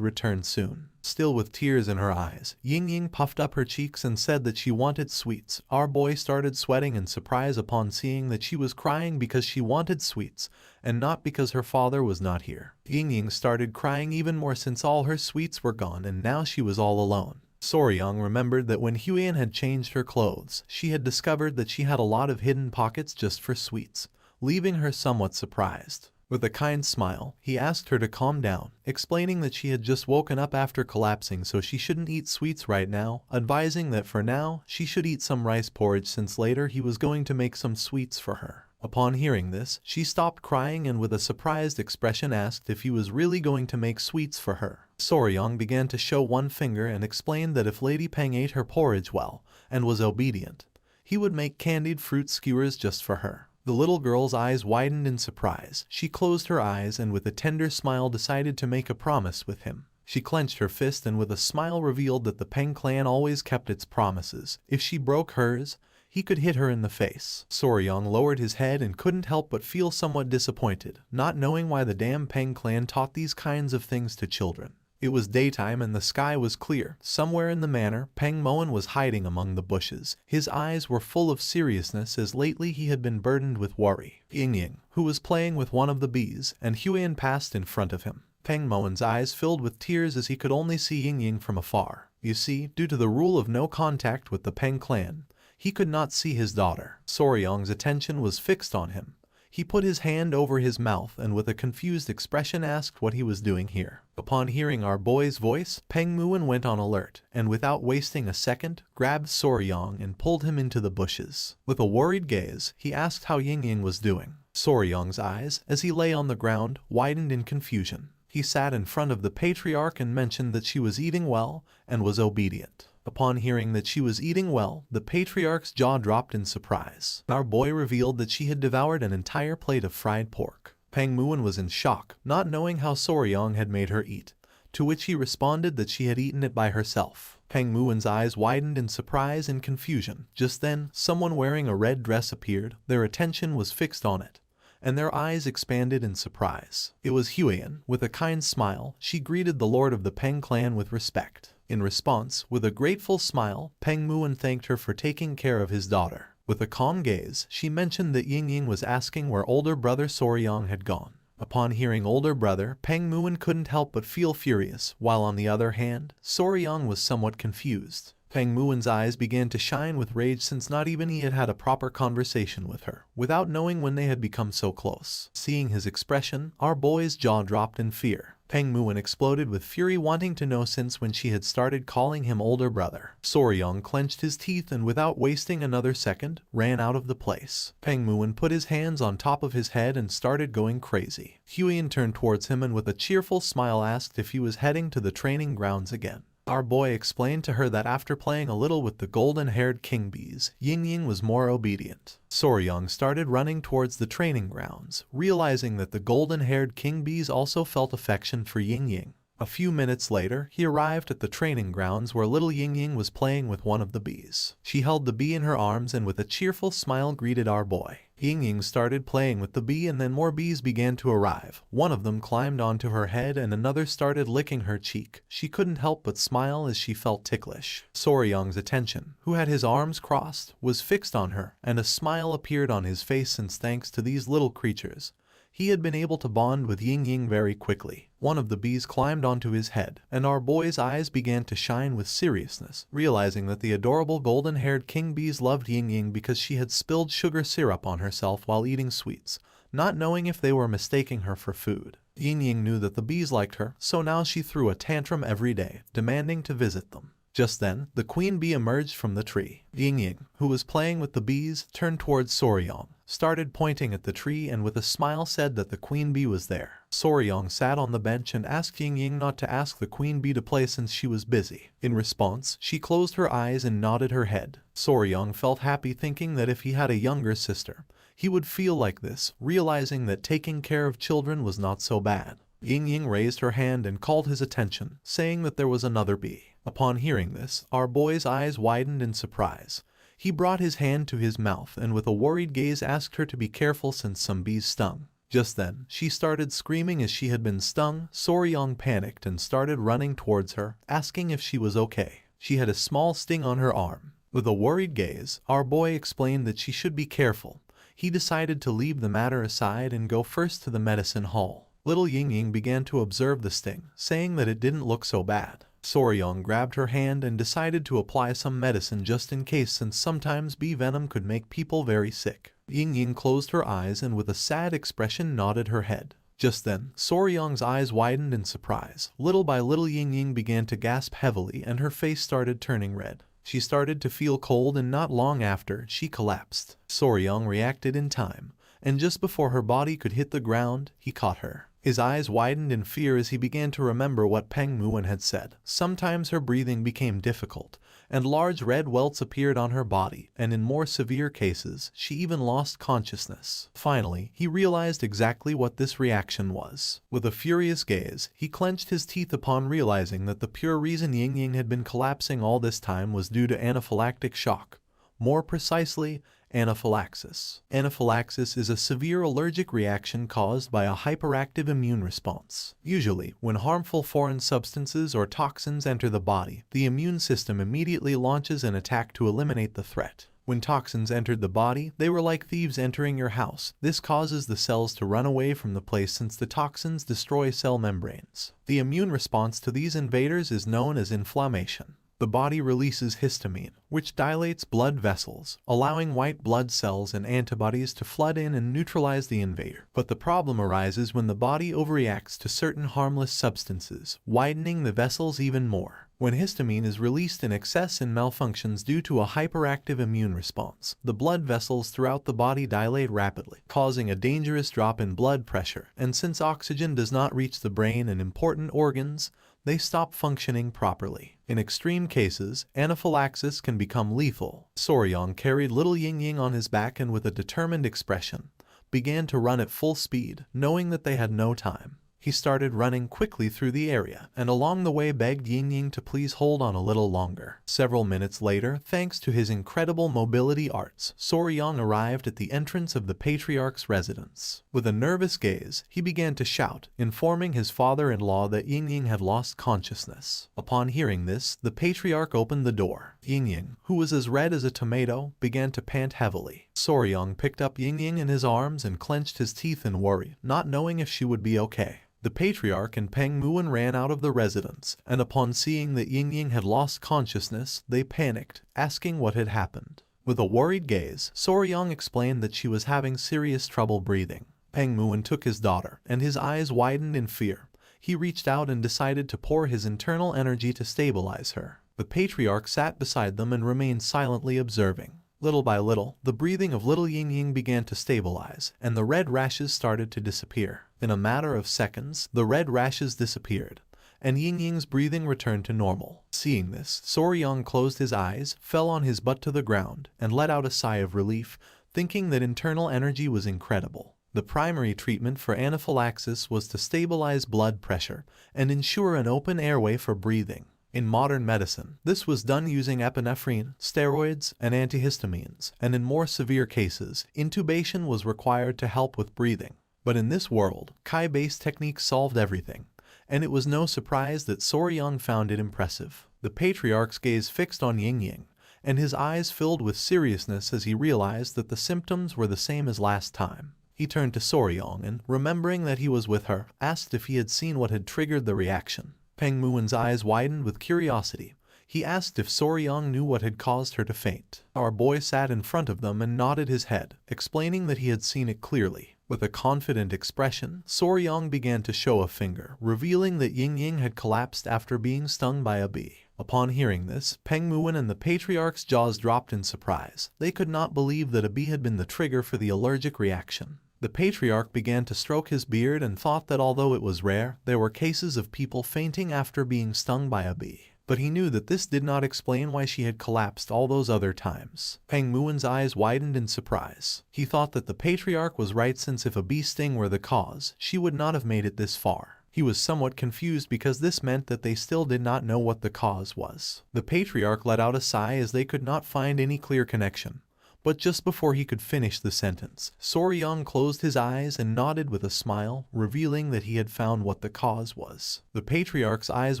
return soon. Still with tears in her eyes, Ying puffed up her cheeks and said that she wanted sweets. Our boy started sweating in surprise upon seeing that she was crying because she wanted sweets, and not because her father was not here. Ying started crying even more since all her sweets were gone and now she was all alone. Soryong remembered that when Huyen had changed her clothes, she had discovered that she had a lot of hidden pockets just for sweets, leaving her somewhat surprised. With a kind smile, he asked her to calm down, explaining that she had just woken up after collapsing so she shouldn't eat sweets right now, advising that for now, she should eat some rice porridge since later he was going to make some sweets for her. Upon hearing this, she stopped crying and with a surprised expression asked if he was really going to make sweets for her. Soryong began to show one finger and explained that if Lady Peng ate her porridge well and was obedient, he would make candied fruit skewers just for her. The little girl's eyes widened in surprise. She closed her eyes and with a tender smile decided to make a promise with him. She clenched her fist and with a smile revealed that the Peng clan always kept its promises. If she broke hers, he could hit her in the face. Soryong lowered his head and couldn't help but feel somewhat disappointed, not knowing why the damn Peng clan taught these kinds of things to children. It was daytime and the sky was clear. Somewhere in the manor, Peng Muin was hiding among the bushes. His eyes were full of seriousness as lately he had been burdened with worry. Ying, who was playing with one of the bees, and Huyen passed in front of him. Peng Muin's eyes filled with tears as he could only see Ying from afar. You see, due to the rule of no contact with the Peng clan, he could not see his daughter. Soryong's attention was fixed on him. He put his hand over his mouth and with a confused expression asked what he was doing here. Upon hearing our boy's voice, Peng Muin went on alert, and without wasting a second, grabbed Soryong and pulled him into the bushes. With a worried gaze, he asked how Ying was doing. Soryong's eyes, as he lay on the ground, widened in confusion. He sat in front of the patriarch and mentioned that she was eating well and was obedient. Upon hearing that she was eating well, the patriarch's jaw dropped in surprise. Our boy revealed that she had devoured an entire plate of fried pork. Peng Muin was in shock, not knowing how Soryong had made her eat, to which he responded that she had eaten it by herself. Peng Muin's eyes widened in surprise and confusion. Just then, someone wearing a red dress appeared. Their attention was fixed on it, and their eyes expanded in surprise. It was Huiyan. With a kind smile, she greeted the lord of the Peng clan with respect. In response, with a grateful smile, Peng Muwen thanked her for taking care of his daughter. With a calm gaze, she mentioned that Yingying was asking where older brother Soryang had gone. Upon hearing older brother, Peng Muwen couldn't help but feel furious, while on the other hand, Soryang was somewhat confused. Peng Muwen's eyes began to shine with rage since not even he had had a proper conversation with her, without knowing when they had become so close. Seeing his expression, our boy's jaw dropped in fear. Peng Muwen exploded with fury, wanting to know since when she had started calling him older brother. Soryang clenched his teeth and without wasting another second, ran out of the place. Peng Muwen put his hands on top of his head and started going crazy. Huiyan turned towards him and with a cheerful smile asked if he was heading to the training grounds again. Our boy explained to her that after playing a little with the golden-haired king bees, Yingying was more obedient. Soryang started running towards the training grounds, realizing that the golden-haired king bees also felt affection for Yingying. A few minutes later, he arrived at the training grounds where little Yingying was playing with one of the bees. She held the bee in her arms and with a cheerful smile greeted our boy. Yingying started playing with the bee and then more bees began to arrive. One of them climbed onto her head and another started licking her cheek. She couldn't help but smile as she felt ticklish. Soryang's attention, who had his arms crossed, was fixed on her, and a smile appeared on his face since thanks to these little creatures, he had been able to bond with Yingying very quickly. One of the bees climbed onto his head, and our boy's eyes began to shine with seriousness, realizing that the adorable golden-haired king bees loved Yingying because she had spilled sugar syrup on herself while eating sweets, not knowing if they were mistaking her for food. Yingying knew that the bees liked her, so now she threw a tantrum every day, demanding to visit them. Just then, the queen bee emerged from the tree. Yingying, who was playing with the bees, turned towards Soryang, started pointing at the tree and with a smile said that the queen bee was there. Soryang sat on the bench and asked Yingying not to ask the queen bee to play since she was busy. In response, she closed her eyes and nodded her head. Soryang felt happy thinking that if he had a younger sister, he would feel like this, realizing that taking care of children was not so bad. Yingying raised her hand and called his attention, saying that there was another bee. Upon hearing this, our boy's eyes widened in surprise. He brought his hand to his mouth and with a worried gaze asked her to be careful since some bees stung. Just then, she started screaming as she had been stung. Soryang panicked and started running towards her, asking if she was okay. She had a small sting on her arm. With a worried gaze, our boy explained that she should be careful. He decided to leave the matter aside and go first to the medicine hall. Little Yingying began to observe the sting, saying that it didn't look so bad. Soryang grabbed her hand and decided to apply some medicine just in case since sometimes bee venom could make people very sick. Yingying closed her eyes and with a sad expression nodded her head. Just then, Soryang's eyes widened in surprise. Little by little Yingying began to gasp heavily and her face started turning red. She started to feel cold and not long after, she collapsed. Soryang reacted in time, and just before her body could hit the ground, he caught her. His eyes widened in fear as he began to remember what Peng Muwen had said. Sometimes her breathing became difficult, and large red welts appeared on her body, and in more severe cases, she even lost consciousness. Finally, he realized exactly what this reaction was. With a furious gaze, he clenched his teeth upon realizing that the pure reason Yingying had been collapsing all this time was due to anaphylactic shock. More precisely, anaphylaxis. Anaphylaxis is a severe allergic reaction caused by a hyperactive immune response. Usually, when harmful foreign substances or toxins enter the body, the immune system immediately launches an attack to eliminate the threat. When toxins entered the body, they were like thieves entering your house. This causes the cells to run away from the place since the toxins destroy cell membranes. The immune response to these invaders is known as inflammation. The body releases histamine, which dilates blood vessels, allowing white blood cells and antibodies to flood in and neutralize the invader. But the problem arises when the body overreacts to certain harmless substances, widening the vessels even more. When histamine is released in excess and malfunctions due to a hyperactive immune response, the blood vessels throughout the body dilate rapidly, causing a dangerous drop in blood pressure, and since oxygen does not reach the brain and important organs, they stop functioning properly. In extreme cases, anaphylaxis can become lethal. Soryang carried little Yingying on his back and with a determined expression, began to run at full speed, knowing that they had no time. He started running quickly through the area, and along the way begged Ying to please hold on a little longer. Several minutes later, thanks to his incredible mobility arts, Soryang arrived at the entrance of the patriarch's residence. With a nervous gaze, he began to shout, informing his father-in-law that Ying had lost consciousness. Upon hearing this, the patriarch opened the door. Ying, who was as red as a tomato, began to pant heavily. Soryang picked up Ying in his arms and clenched his teeth in worry, not knowing if she would be okay. The patriarch and Peng Muon ran out of the residence, and upon seeing that Ying had lost consciousness, they panicked, asking what had happened. With a worried gaze, Soryang explained that she was having serious trouble breathing. Peng Muon took his daughter, and his eyes widened in fear. He reached out and decided to pour his internal energy to stabilize her. The patriarch sat beside them and remained silently observing. Little by little, the breathing of little Ying began to stabilize, and the red rashes started to disappear. In a matter of seconds, the red rashes disappeared, and Ying's breathing returned to normal. Seeing this, Soryang closed his eyes, fell on his butt to the ground, and let out a sigh of relief, thinking that internal energy was incredible. The primary treatment for anaphylaxis was to stabilize blood pressure and ensure an open airway for breathing. In modern medicine, this was done using epinephrine, steroids, and antihistamines, and in more severe cases, intubation was required to help with breathing. But in this world, Kai-based techniques solved everything, and it was no surprise that Soryang found it impressive. The patriarch's gaze fixed on Ying, and his eyes filled with seriousness as he realized that the symptoms were the same as last time. He turned to Soryang and, remembering that he was with her, asked if he had seen what had triggered the reaction. Peng Muon's eyes widened with curiosity. He asked if Soryang knew what had caused her to faint. Our boy sat in front of them and nodded his head, explaining that he had seen it clearly. With a confident expression, Soryang began to show a finger, revealing that Ying had collapsed after being stung by a bee. Upon hearing this, Peng Muon and the patriarch's jaws dropped in surprise. They could not believe that a bee had been the trigger for the allergic reaction. The patriarch began to stroke his beard and thought that although it was rare, there were cases of people fainting after being stung by a bee. But he knew that this did not explain why she had collapsed all those other times. Peng Muon's eyes widened in surprise. He thought that the patriarch was right, since if a bee sting were the cause, she would not have made it this far. He was somewhat confused because this meant that they still did not know what the cause was. The patriarch let out a sigh as they could not find any clear connection. But just before he could finish the sentence, Soryang closed his eyes and nodded with a smile, revealing that he had found what the cause was. The patriarch's eyes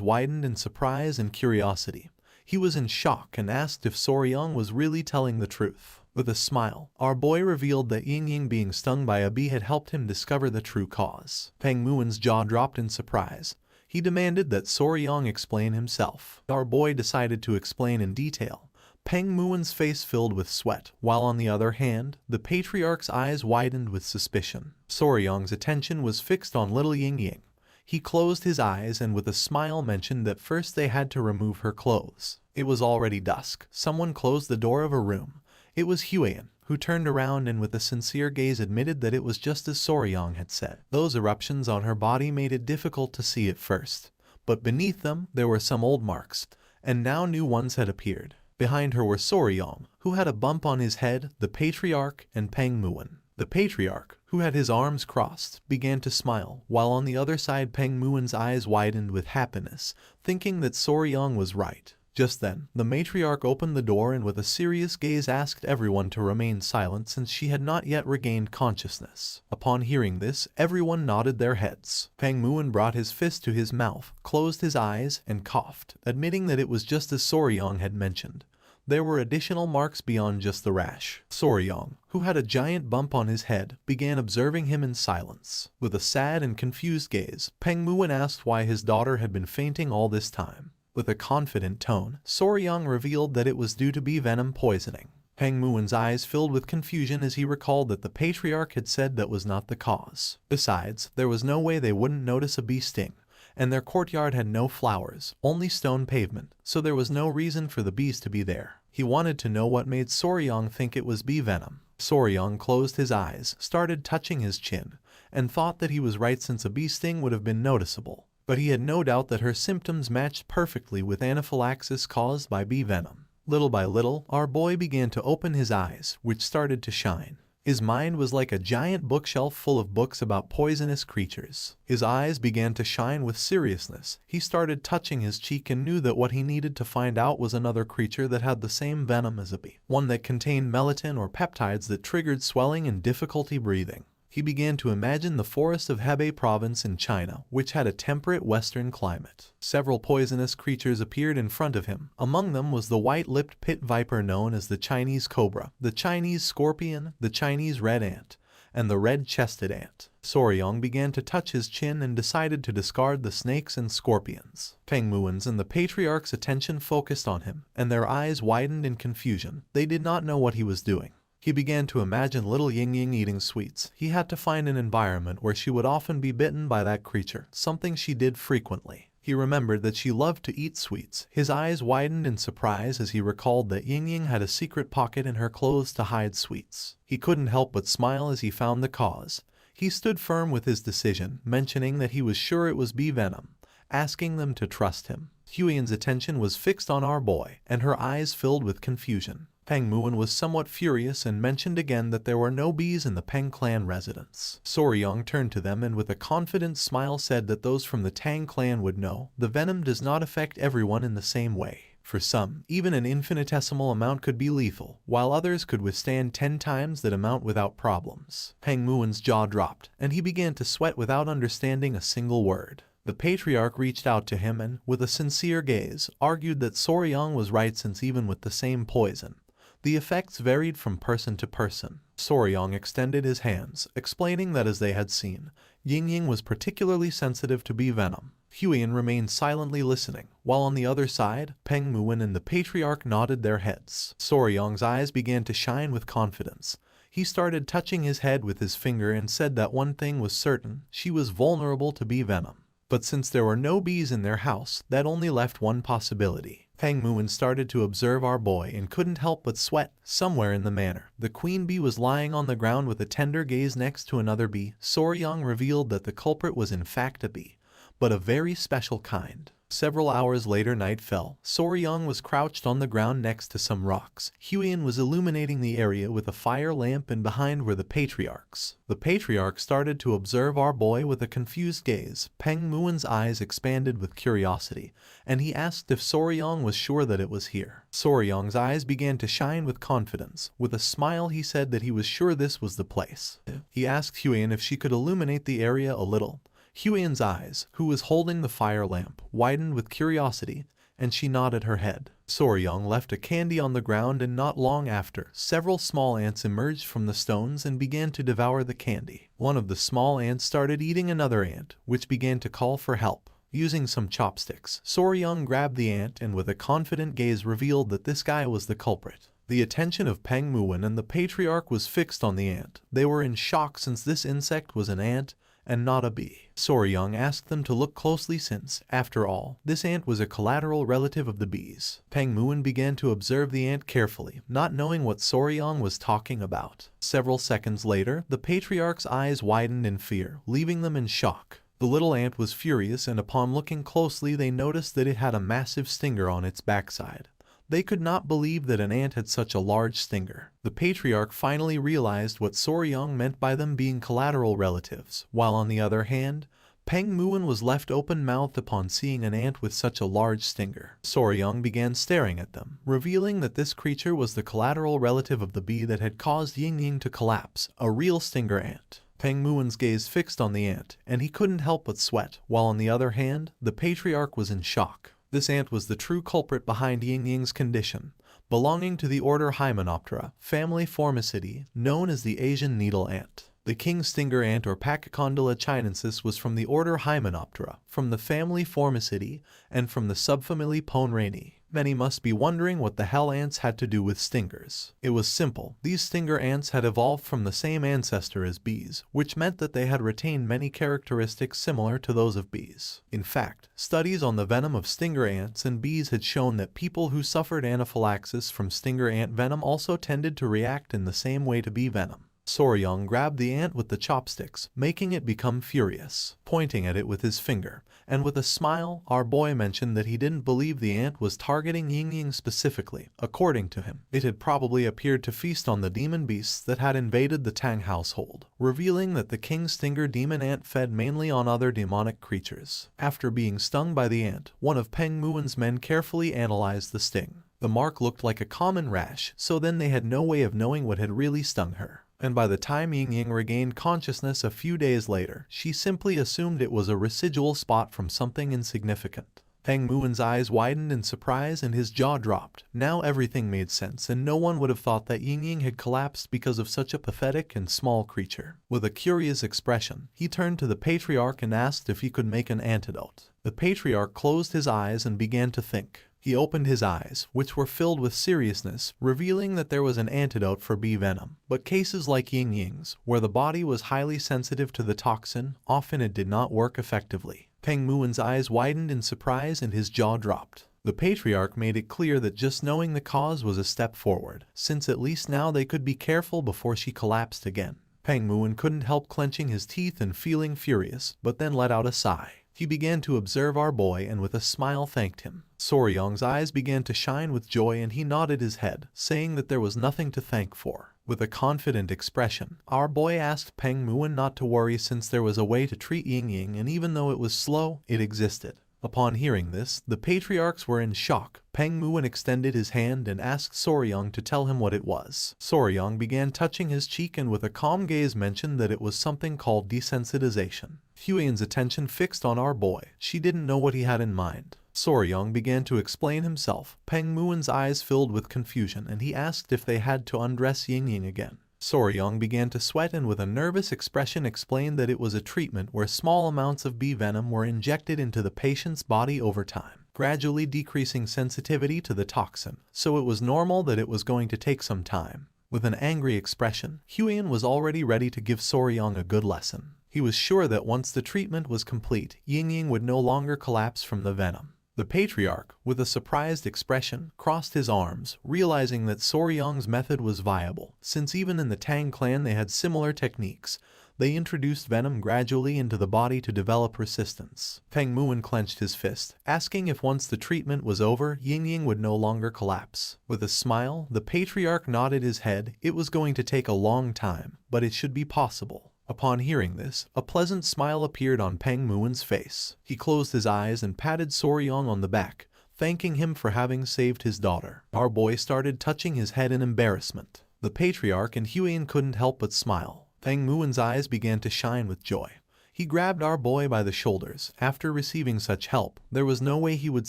widened in surprise and curiosity. He was in shock and asked if Soryang was really telling the truth. With a smile, our boy revealed that Ying being stung by a bee had helped him discover the true cause. Peng Muon's jaw dropped in surprise. He demanded that Soryang explain himself. Our boy decided to explain in detail. Peng Muon's face filled with sweat, while on the other hand, the patriarch's eyes widened with suspicion. Soryang's attention was fixed on little Ying. He closed his eyes and with a smile mentioned that first they had to remove her clothes. It was already dusk. Someone closed the door of a room. It was Huan, who turned around and with a sincere gaze admitted that it was just as Soryang had said. Those eruptions on her body made it difficult to see at first, but beneath them there were some old marks, and now new ones had appeared. Behind her were Soryang, who had a bump on his head, the patriarch, and Peng Muon. The patriarch, who had his arms crossed, began to smile, while on the other side Peng Muon's eyes widened with happiness, thinking that Soryang was right. Just then, the matriarch opened the door and with a serious gaze asked everyone to remain silent since she had not yet regained consciousness. Upon hearing this, everyone nodded their heads. Peng Muon brought his fist to his mouth, closed his eyes, and coughed, admitting that it was just as Soryang had mentioned. There were additional marks beyond just the rash. Soryang, who had a giant bump on his head, began observing him in silence. With a sad and confused gaze, Peng Muon asked why his daughter had been fainting all this time. With a confident tone, Soryang revealed that it was due to bee venom poisoning. Peng Muon's eyes filled with confusion as he recalled that the patriarch had said that was not the cause. Besides, there was no way they wouldn't notice a bee sting, and their courtyard had no flowers, only stone pavement, so there was no reason for the bees to be there. He wanted to know what made Soryang think it was bee venom. Soryang closed his eyes, started touching his chin, and thought that he was right since a bee sting would have been noticeable. But he had no doubt that her symptoms matched perfectly with anaphylaxis caused by bee venom. Little by little, our boy began to open his eyes, which started to shine. His mind was like a giant bookshelf full of books about poisonous creatures. His eyes began to shine with seriousness. He started touching his cheek and knew that what he needed to find out was another creature that had the same venom as a bee, one that contained melatonin or peptides that triggered swelling and difficulty breathing. He began to imagine the forest of Hebei province in China, which had a temperate western climate. Several poisonous creatures appeared in front of him. Among them was the white-lipped pit viper known as the Chinese cobra, the Chinese scorpion, the Chinese red ant, and the red-chested ant. Soryong began to touch his chin and decided to discard the snakes and scorpions. Peng Muin's and the patriarch's attention focused on him, and their eyes widened in confusion. They did not know what he was doing. He began to imagine little Ying-Ying eating sweets. He had to find an environment where she would often be bitten by that creature, something she did frequently. He remembered that she loved to eat sweets. His eyes widened in surprise as he recalled that Ying-Ying had a secret pocket in her clothes to hide sweets. He couldn't help but smile as he found the cause. He stood firm with his decision, mentioning that he was sure it was bee venom, asking them to trust him. Huiyan's attention was fixed on our boy, and her eyes filled with confusion. Peng Muin was somewhat furious and mentioned again that there were no bees in the Peng clan residence. Soryong turned to them and with a confident smile said that those from the Tang clan would know, the venom does not affect everyone in the same way. For some, even an infinitesimal amount could be lethal, while others could withstand 10 times that amount without problems. Peng Muin's jaw dropped, and he began to sweat without understanding a single word. The patriarch reached out to him and, with a sincere gaze, argued that Soryong was right since even with the same poison, the effects varied from person to person. Soryong extended his hands, explaining that as they had seen, Ying-Ying was particularly sensitive to bee venom. Huiyan remained silently listening, while on the other side, Peng Muin and the patriarch nodded their heads. Soryong's eyes began to shine with confidence. He started touching his head with his finger and said that one thing was certain, she was vulnerable to bee venom. But since there were no bees in their house, that only left one possibility. Peng Muin started to observe our boy and couldn't help but sweat. Somewhere in the manor, the queen bee was lying on the ground with a tender gaze next to another bee. Soryong revealed that the culprit was in fact a bee, but a very special kind. Several hours later night fell. Soryong was crouched on the ground next to some rocks. Huiyan was illuminating the area with a fire lamp and behind were the patriarchs. The patriarch started to observe our boy with a confused gaze. Peng Muin's eyes expanded with curiosity, and he asked if Soryong was sure that it was here. Soryong's eyes began to shine with confidence. With a smile he said that he was sure this was the place. He asked Huiyan if she could illuminate the area a little. Huiyan's eyes, who was holding the fire lamp, widened with curiosity, and she nodded her head. Soryong left a candy on the ground and not long after, several small ants emerged from the stones and began to devour the candy. One of the small ants started eating another ant, which began to call for help. Using some chopsticks, Soryong grabbed the ant and with a confident gaze revealed that this guy was the culprit. The attention of Peng Muin and the patriarch was fixed on the ant. They were in shock since this insect was an ant and not a bee. Soryong asked them to look closely since, after all, this ant was a collateral relative of the bees. Peng Muin began to observe the ant carefully, not knowing what Soryong was talking about. Several seconds later, the patriarch's eyes widened in fear, leaving them in shock. The little ant was furious and upon looking closely they noticed that it had a massive stinger on its backside. They could not believe that an ant had such a large stinger. The patriarch finally realized what Soryong meant by them being collateral relatives, while on the other hand, Peng Muin was left open-mouthed upon seeing an ant with such a large stinger. Soryong began staring at them, revealing that this creature was the collateral relative of the bee that had caused Ying-Ying to collapse, a real stinger ant. Peng Muin's gaze fixed on the ant, and he couldn't help but sweat, while on the other hand, the patriarch was in shock. This ant was the true culprit behind Ying-Ying's condition, belonging to the order Hymenoptera, family Formicidae, known as the Asian needle ant. The king stinger ant or Pachycondyla chinensis was from the order Hymenoptera, from the family Formicidae, and from the subfamily Ponrani. Many must be wondering what the hell ants had to do with stingers. It was simple. These stinger ants had evolved from the same ancestor as bees, which meant that they had retained many characteristics similar to those of bees. In fact, studies on the venom of stinger ants and bees had shown that people who suffered anaphylaxis from stinger ant venom also tended to react in the same way to bee venom. Soryang grabbed the ant with the chopsticks, making it become furious, pointing at it with his finger. And with a smile, our boy mentioned that he didn't believe the ant was targeting Ying specifically. According to him, it had probably appeared to feast on the demon beasts that had invaded the Tang household, revealing that the King Stinger demon ant fed mainly on other demonic creatures. After being stung by the ant, one of Peng Muen's men carefully analyzed the sting. The mark looked like a common rash, so then they had no way of knowing what had really stung her. And by the time Ying regained consciousness a few days later, she simply assumed it was a residual spot from something insignificant. Peng Muen's eyes widened in surprise and his jaw dropped. Now everything made sense, and no one would have thought that Ying had collapsed because of such a pathetic and small creature. With a curious expression, he turned to the patriarch and asked if he could make an antidote. The patriarch closed his eyes and began to think. He opened his eyes, which were filled with seriousness, revealing that there was an antidote for bee venom. But cases like Ying's, where the body was highly sensitive to the toxin, often it did not work effectively. Peng Muen's eyes widened in surprise and his jaw dropped. The patriarch made it clear that just knowing the cause was a step forward, since at least now they could be careful before she collapsed again. Peng Muen couldn't help clenching his teeth and feeling furious, but then let out a sigh. He began to observe our boy and with a smile thanked him. Soryang's eyes began to shine with joy and he nodded his head, saying that there was nothing to thank for. With a confident expression, our boy asked Peng Muen not to worry since there was a way to treat Ying and even though it was slow, it existed. Upon hearing this, the patriarchs were in shock. Peng Muen extended his hand and asked Soryang to tell him what it was. Soryang began touching his cheek and with a calm gaze mentioned that it was something called desensitization. Huiyen's attention fixed on our boy. She didn't know what he had in mind. Soryang began to explain himself. Peng Muen's eyes filled with confusion and he asked if they had to undress Ying again. Soryang began to sweat and with a nervous expression explained that it was a treatment where small amounts of bee venom were injected into the patient's body over time, gradually decreasing sensitivity to the toxin, so it was normal that it was going to take some time. With an angry expression, Huiyen was already ready to give Soryang a good lesson. He was sure that once the treatment was complete, Ying would no longer collapse from the venom. The patriarch, with a surprised expression, crossed his arms, realizing that Soryang's method was viable, since even in the Tang clan they had similar techniques. They introduced venom gradually into the body to develop resistance. Peng Muen clenched his fist, asking if once the treatment was over, Ying would no longer collapse. With a smile, the patriarch nodded his head. It was going to take a long time, but it should be possible. Upon hearing this, a pleasant smile appeared on Peng Muen's face. He closed his eyes and patted Soryang on the back, thanking him for having saved his daughter. Our boy started touching his head in embarrassment. The patriarch and Huiyen couldn't help but smile. Peng Muen's eyes began to shine with joy. He grabbed our boy by the shoulders. After receiving such help, there was no way he would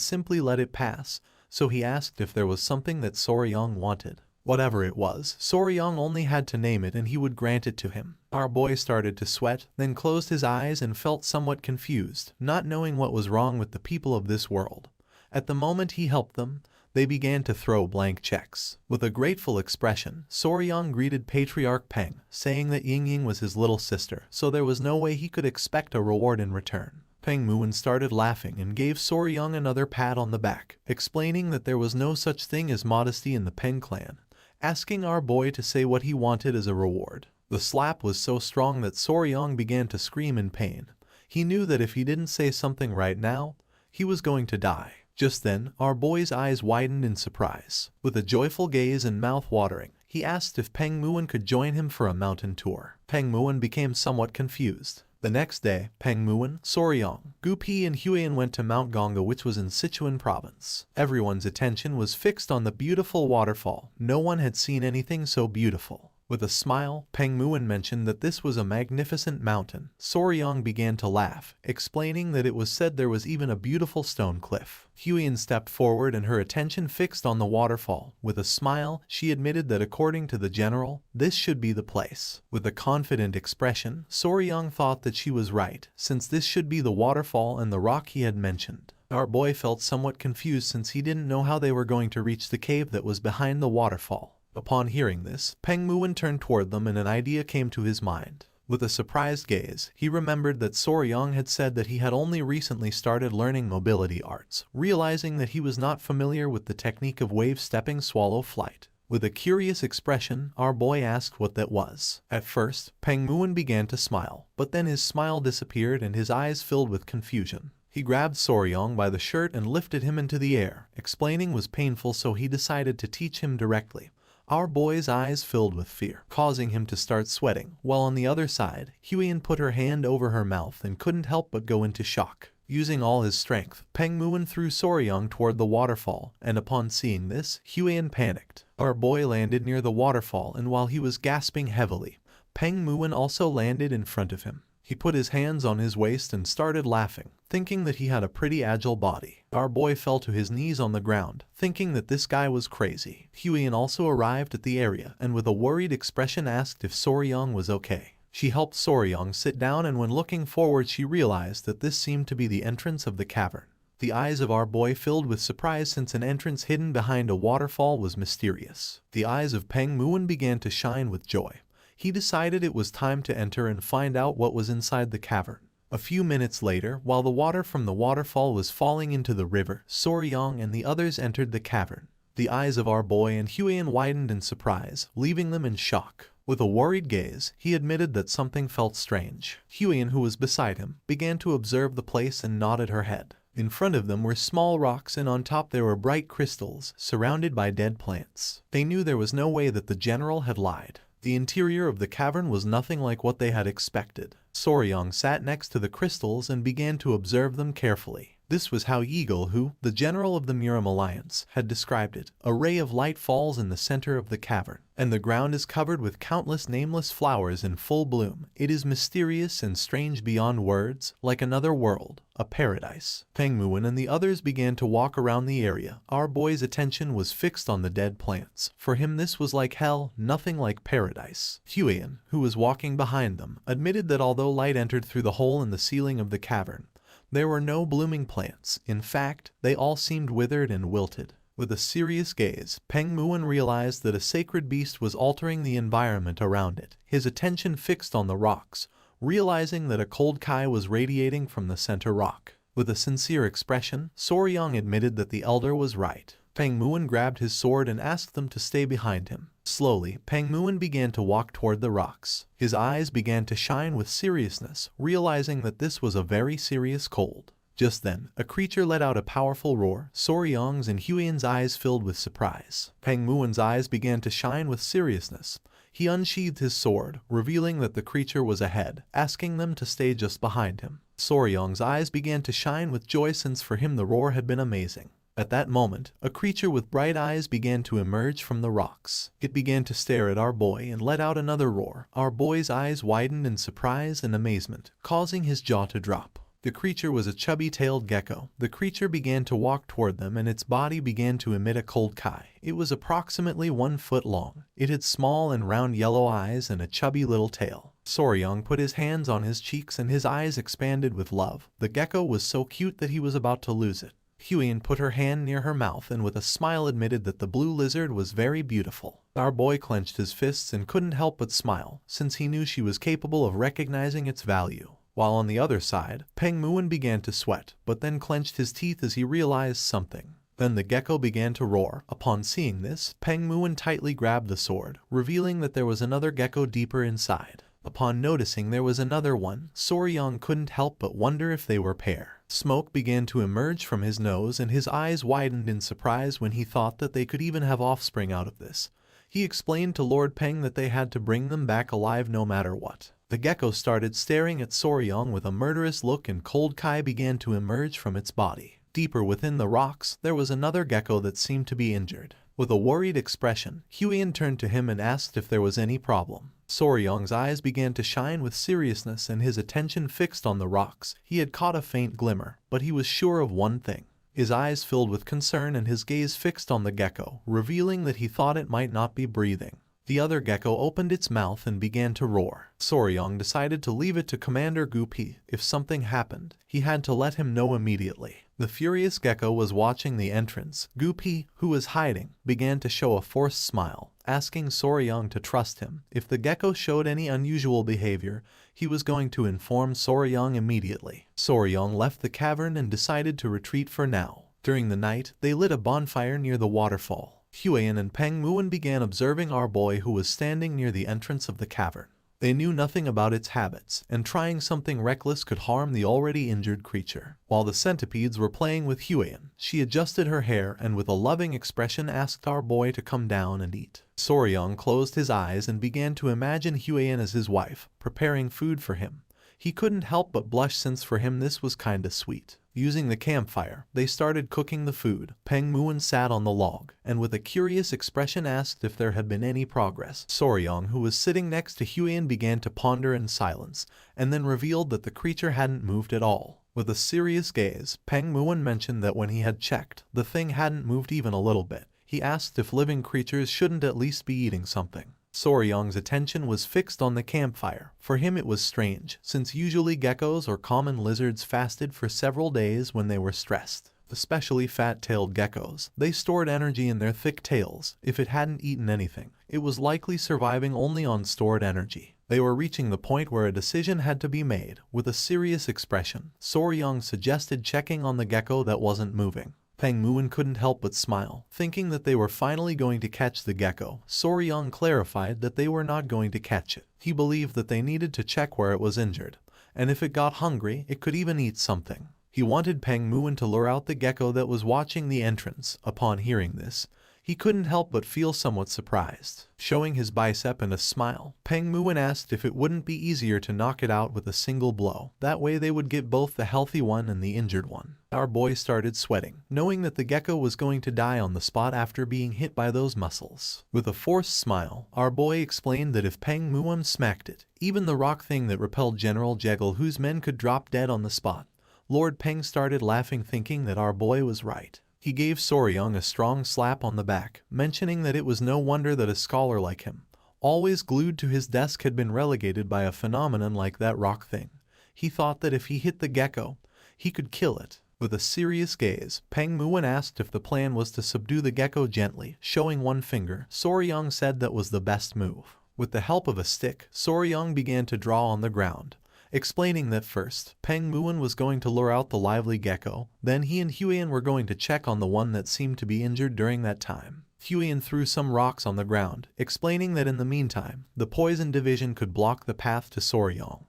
simply let it pass, so he asked if there was something that Soryang wanted. Whatever it was, Soryang only had to name it and he would grant it to him. Our boy started to sweat, then closed his eyes and felt somewhat confused, not knowing what was wrong with the people of this world. At the moment he helped them, they began to throw blank checks. With a grateful expression, Soryang greeted Patriarch Peng, saying that Ying was his little sister, so there was no way he could expect a reward in return. Peng Muen started laughing and gave Soryang another pat on the back, explaining that there was no such thing as modesty in the Peng clan, asking our boy to say what he wanted as a reward. The slap was so strong that Soryang began to scream in pain. He knew that if he didn't say something right now, he was going to die. Just then, our boy's eyes widened in surprise. With a joyful gaze and mouth watering, he asked if Peng Muen could join him for a mountain tour. Peng Muen became somewhat confused. The next day, Peng Muen, Soryang, Gu Pi and Huiyen went to Mount Gongga, which was in Sichuan province. Everyone's attention was fixed on the beautiful waterfall. No one had seen anything so beautiful. With a smile, Peng Muen mentioned that this was a magnificent mountain. Soryang began to laugh, explaining that it was said there was even a beautiful stone cliff. Huiyen stepped forward and her attention fixed on the waterfall. With a smile, she admitted that according to the general, this should be the place. With a confident expression, Soryang thought that she was right, since this should be the waterfall and the rock he had mentioned. Our boy felt somewhat confused since he didn't know how they were going to reach the cave that was behind the waterfall. Upon hearing this, Peng Muen turned toward them and an idea came to his mind. With a surprised gaze, he remembered that Soryang had said that he had only recently started learning mobility arts, realizing that he was not familiar with the technique of wave-stepping swallow flight. With a curious expression, our boy asked what that was. At first, Peng Muon began to smile, but then his smile disappeared and his eyes filled with confusion. He grabbed Soryong by the shirt and lifted him into the air. Explaining was painful, so he decided to teach him directly. Our boy's eyes filled with fear, causing him to start sweating, while on the other side, Huiyan put her hand over her mouth and couldn't help but go into shock. Using all his strength, Peng Muon threw Soryong toward the waterfall, and upon seeing this, Huiyan panicked. Our boy landed near the waterfall, and while he was gasping heavily, Peng Muon also landed in front of him. He put his hands on his waist and started laughing, thinking that he had a pretty agile body. Our boy fell to his knees on the ground, thinking that this guy was crazy. Huiyan also arrived at the area and with a worried expression asked if Soryong was okay. She helped Soryong sit down, and when looking forward she realized that this seemed to be the entrance of the cavern. The eyes of our boy filled with surprise, since an entrance hidden behind a waterfall was mysterious. The eyes of Peng Muon began to shine with joy. He decided it was time to enter and find out what was inside the cavern. A few minutes later, while the water from the waterfall was falling into the river, Soryong and the others entered the cavern. The eyes of our boy and Huiyan widened in surprise, leaving them in shock. With a worried gaze, he admitted that something felt strange. Huiyan, who was beside him, began to observe the place and nodded her head. In front of them were small rocks, and on top there were bright crystals, surrounded by dead plants. They knew there was no way that the general had lied. The interior of the cavern was nothing like what they had expected. Soryong sat next to the crystals and began to observe them carefully. This was how Yeagle, who, the general of the Muram Alliance, had described it. A ray of light falls in the center of the cavern, and the ground is covered with countless nameless flowers in full bloom. It is mysterious and strange beyond words, like another world, a paradise. Peng Muon and the others began to walk around the area. Our boy's attention was fixed on the dead plants. For him this was like hell, nothing like paradise. Huiyan, who was walking behind them, admitted that although light entered through the hole in the ceiling of the cavern, there were no blooming plants. In fact, they all seemed withered and wilted. With a serious gaze, Peng Muon realized that a sacred beast was altering the environment around it. His attention fixed on the rocks, realizing that a cold Kai was radiating from the center rock. With a sincere expression, Soryong admitted that the elder was right. Peng Muon grabbed his sword and asked them to stay behind him. Slowly, Peng Muon began to walk toward the rocks. His eyes began to shine with seriousness, realizing that this was a very serious cold. Just then, a creature let out a powerful roar. Soryong's and Huiyan's eyes filled with surprise. Peng Muon's eyes began to shine with seriousness. He unsheathed his sword, revealing that the creature was ahead, asking them to stay just behind him. Soryong's eyes began to shine with joy, since for him the roar had been amazing. At that moment, a creature with bright eyes began to emerge from the rocks. It began to stare at our boy and let out another roar. Our boy's eyes widened in surprise and amazement, causing his jaw to drop. The creature was a chubby-tailed gecko. The creature began to walk toward them, and its body began to emit a cold Kai. It was approximately 1 foot long. It had small and round yellow eyes and a chubby little tail. Soryong put his hands on his cheeks and his eyes expanded with love. The gecko was so cute that he was about to lose it. Huiyan put her hand near her mouth and with a smile admitted that the blue lizard was very beautiful. Our boy clenched his fists and couldn't help but smile, since he knew she was capable of recognizing its value. While on the other side, Peng Muon began to sweat, but then clenched his teeth as he realized something. Then the gecko began to roar. Upon seeing this, Peng Muon tightly grabbed the sword, revealing that there was another gecko deeper inside. Upon noticing there was another one, Soryong couldn't help but wonder if they were pair. Smoke began to emerge from his nose and his eyes widened in surprise when he thought that they could even have offspring out of this. He explained to Lord Peng that they had to bring them back alive no matter what. The gecko started staring at Soryong with a murderous look and cold Kai began to emerge from its body. Deeper within the rocks, there was another gecko that seemed to be injured. With a worried expression, Huiyan turned to him and asked if there was any problem. Soryong's eyes began to shine with seriousness and his attention fixed on the rocks. He had caught a faint glimmer, but he was sure of one thing. His eyes filled with concern and his gaze fixed on the gecko, revealing that he thought it might not be breathing. The other gecko opened its mouth and began to roar. Soryong decided to leave it to Commander Gupi. If something happened, he had to let him know immediately. The furious gecko was watching the entrance. Gupi, who was hiding, began to show a forced smile, asking Soryong to trust him. If the gecko showed any unusual behavior, he was going to inform Soryong immediately. Soryong left the cavern and decided to retreat for now. During the night, they lit a bonfire near the waterfall. Huiyan and Peng Muon began observing our boy who was standing near the entrance of the cavern. They knew nothing about its habits, and trying something reckless could harm the already injured creature. While the centipedes were playing with Huiyan, she adjusted her hair and with a loving expression asked our boy to come down and eat. Soryong closed his eyes and began to imagine Huiyan as his wife, preparing food for him. He couldn't help but blush since for him this was kinda sweet. Using the campfire, they started cooking the food. Peng Muon sat on the log, and with a curious expression asked if there had been any progress. Soryong, who was sitting next to Huiyan, began to ponder in silence, and then revealed that the creature hadn't moved at all. With a serious gaze, Peng Muon mentioned that when he had checked, the thing hadn't moved even a little bit. He asked if living creatures shouldn't at least be eating something. Soryong's attention was fixed on the campfire. For him it was strange, since usually geckos or common lizards fasted for several days when they were stressed. Especially fat-tailed geckos. They stored energy in their thick tails. If it hadn't eaten anything, it was likely surviving only on stored energy. They were reaching the point where a decision had to be made. With a serious expression, Soryong suggested checking on the gecko that wasn't moving. Peng Muon couldn't help but smile, thinking that they were finally going to catch the gecko. Soryong clarified that they were not going to catch it. He believed that they needed to check where it was injured, and if it got hungry, it could even eat something. He wanted Peng Muon to lure out the gecko that was watching the entrance. Upon hearing this, he couldn't help but feel somewhat surprised. Showing his bicep and a smile, Peng Muon asked if it wouldn't be easier to knock it out with a single blow. That way they would get both the healthy one and the injured one. Our boy started sweating, knowing that the gecko was going to die on the spot after being hit by those muscles. With a forced smile, our boy explained that if Peng Muon smacked it, even the rock thing that repelled General Jekyll, whose men could drop dead on the spot. Lord Peng started laughing, thinking that our boy was right. He gave Soryong a strong slap on the back, mentioning that it was no wonder that a scholar like him, always glued to his desk, had been relegated by a phenomenon like that rock thing. He thought that if he hit the gecko, he could kill it. With a serious gaze, Peng Muon asked if the plan was to subdue the gecko gently. Showing one finger, Soryong said that was the best move. With the help of a stick, Soryong began to draw on the ground, explaining that first, Peng Muon was going to lure out the lively gecko, then he and Huiyan were going to check on the one that seemed to be injured during that time. Huiyan threw some rocks on the ground, explaining that in the meantime, the poison division could block the path to Soryong.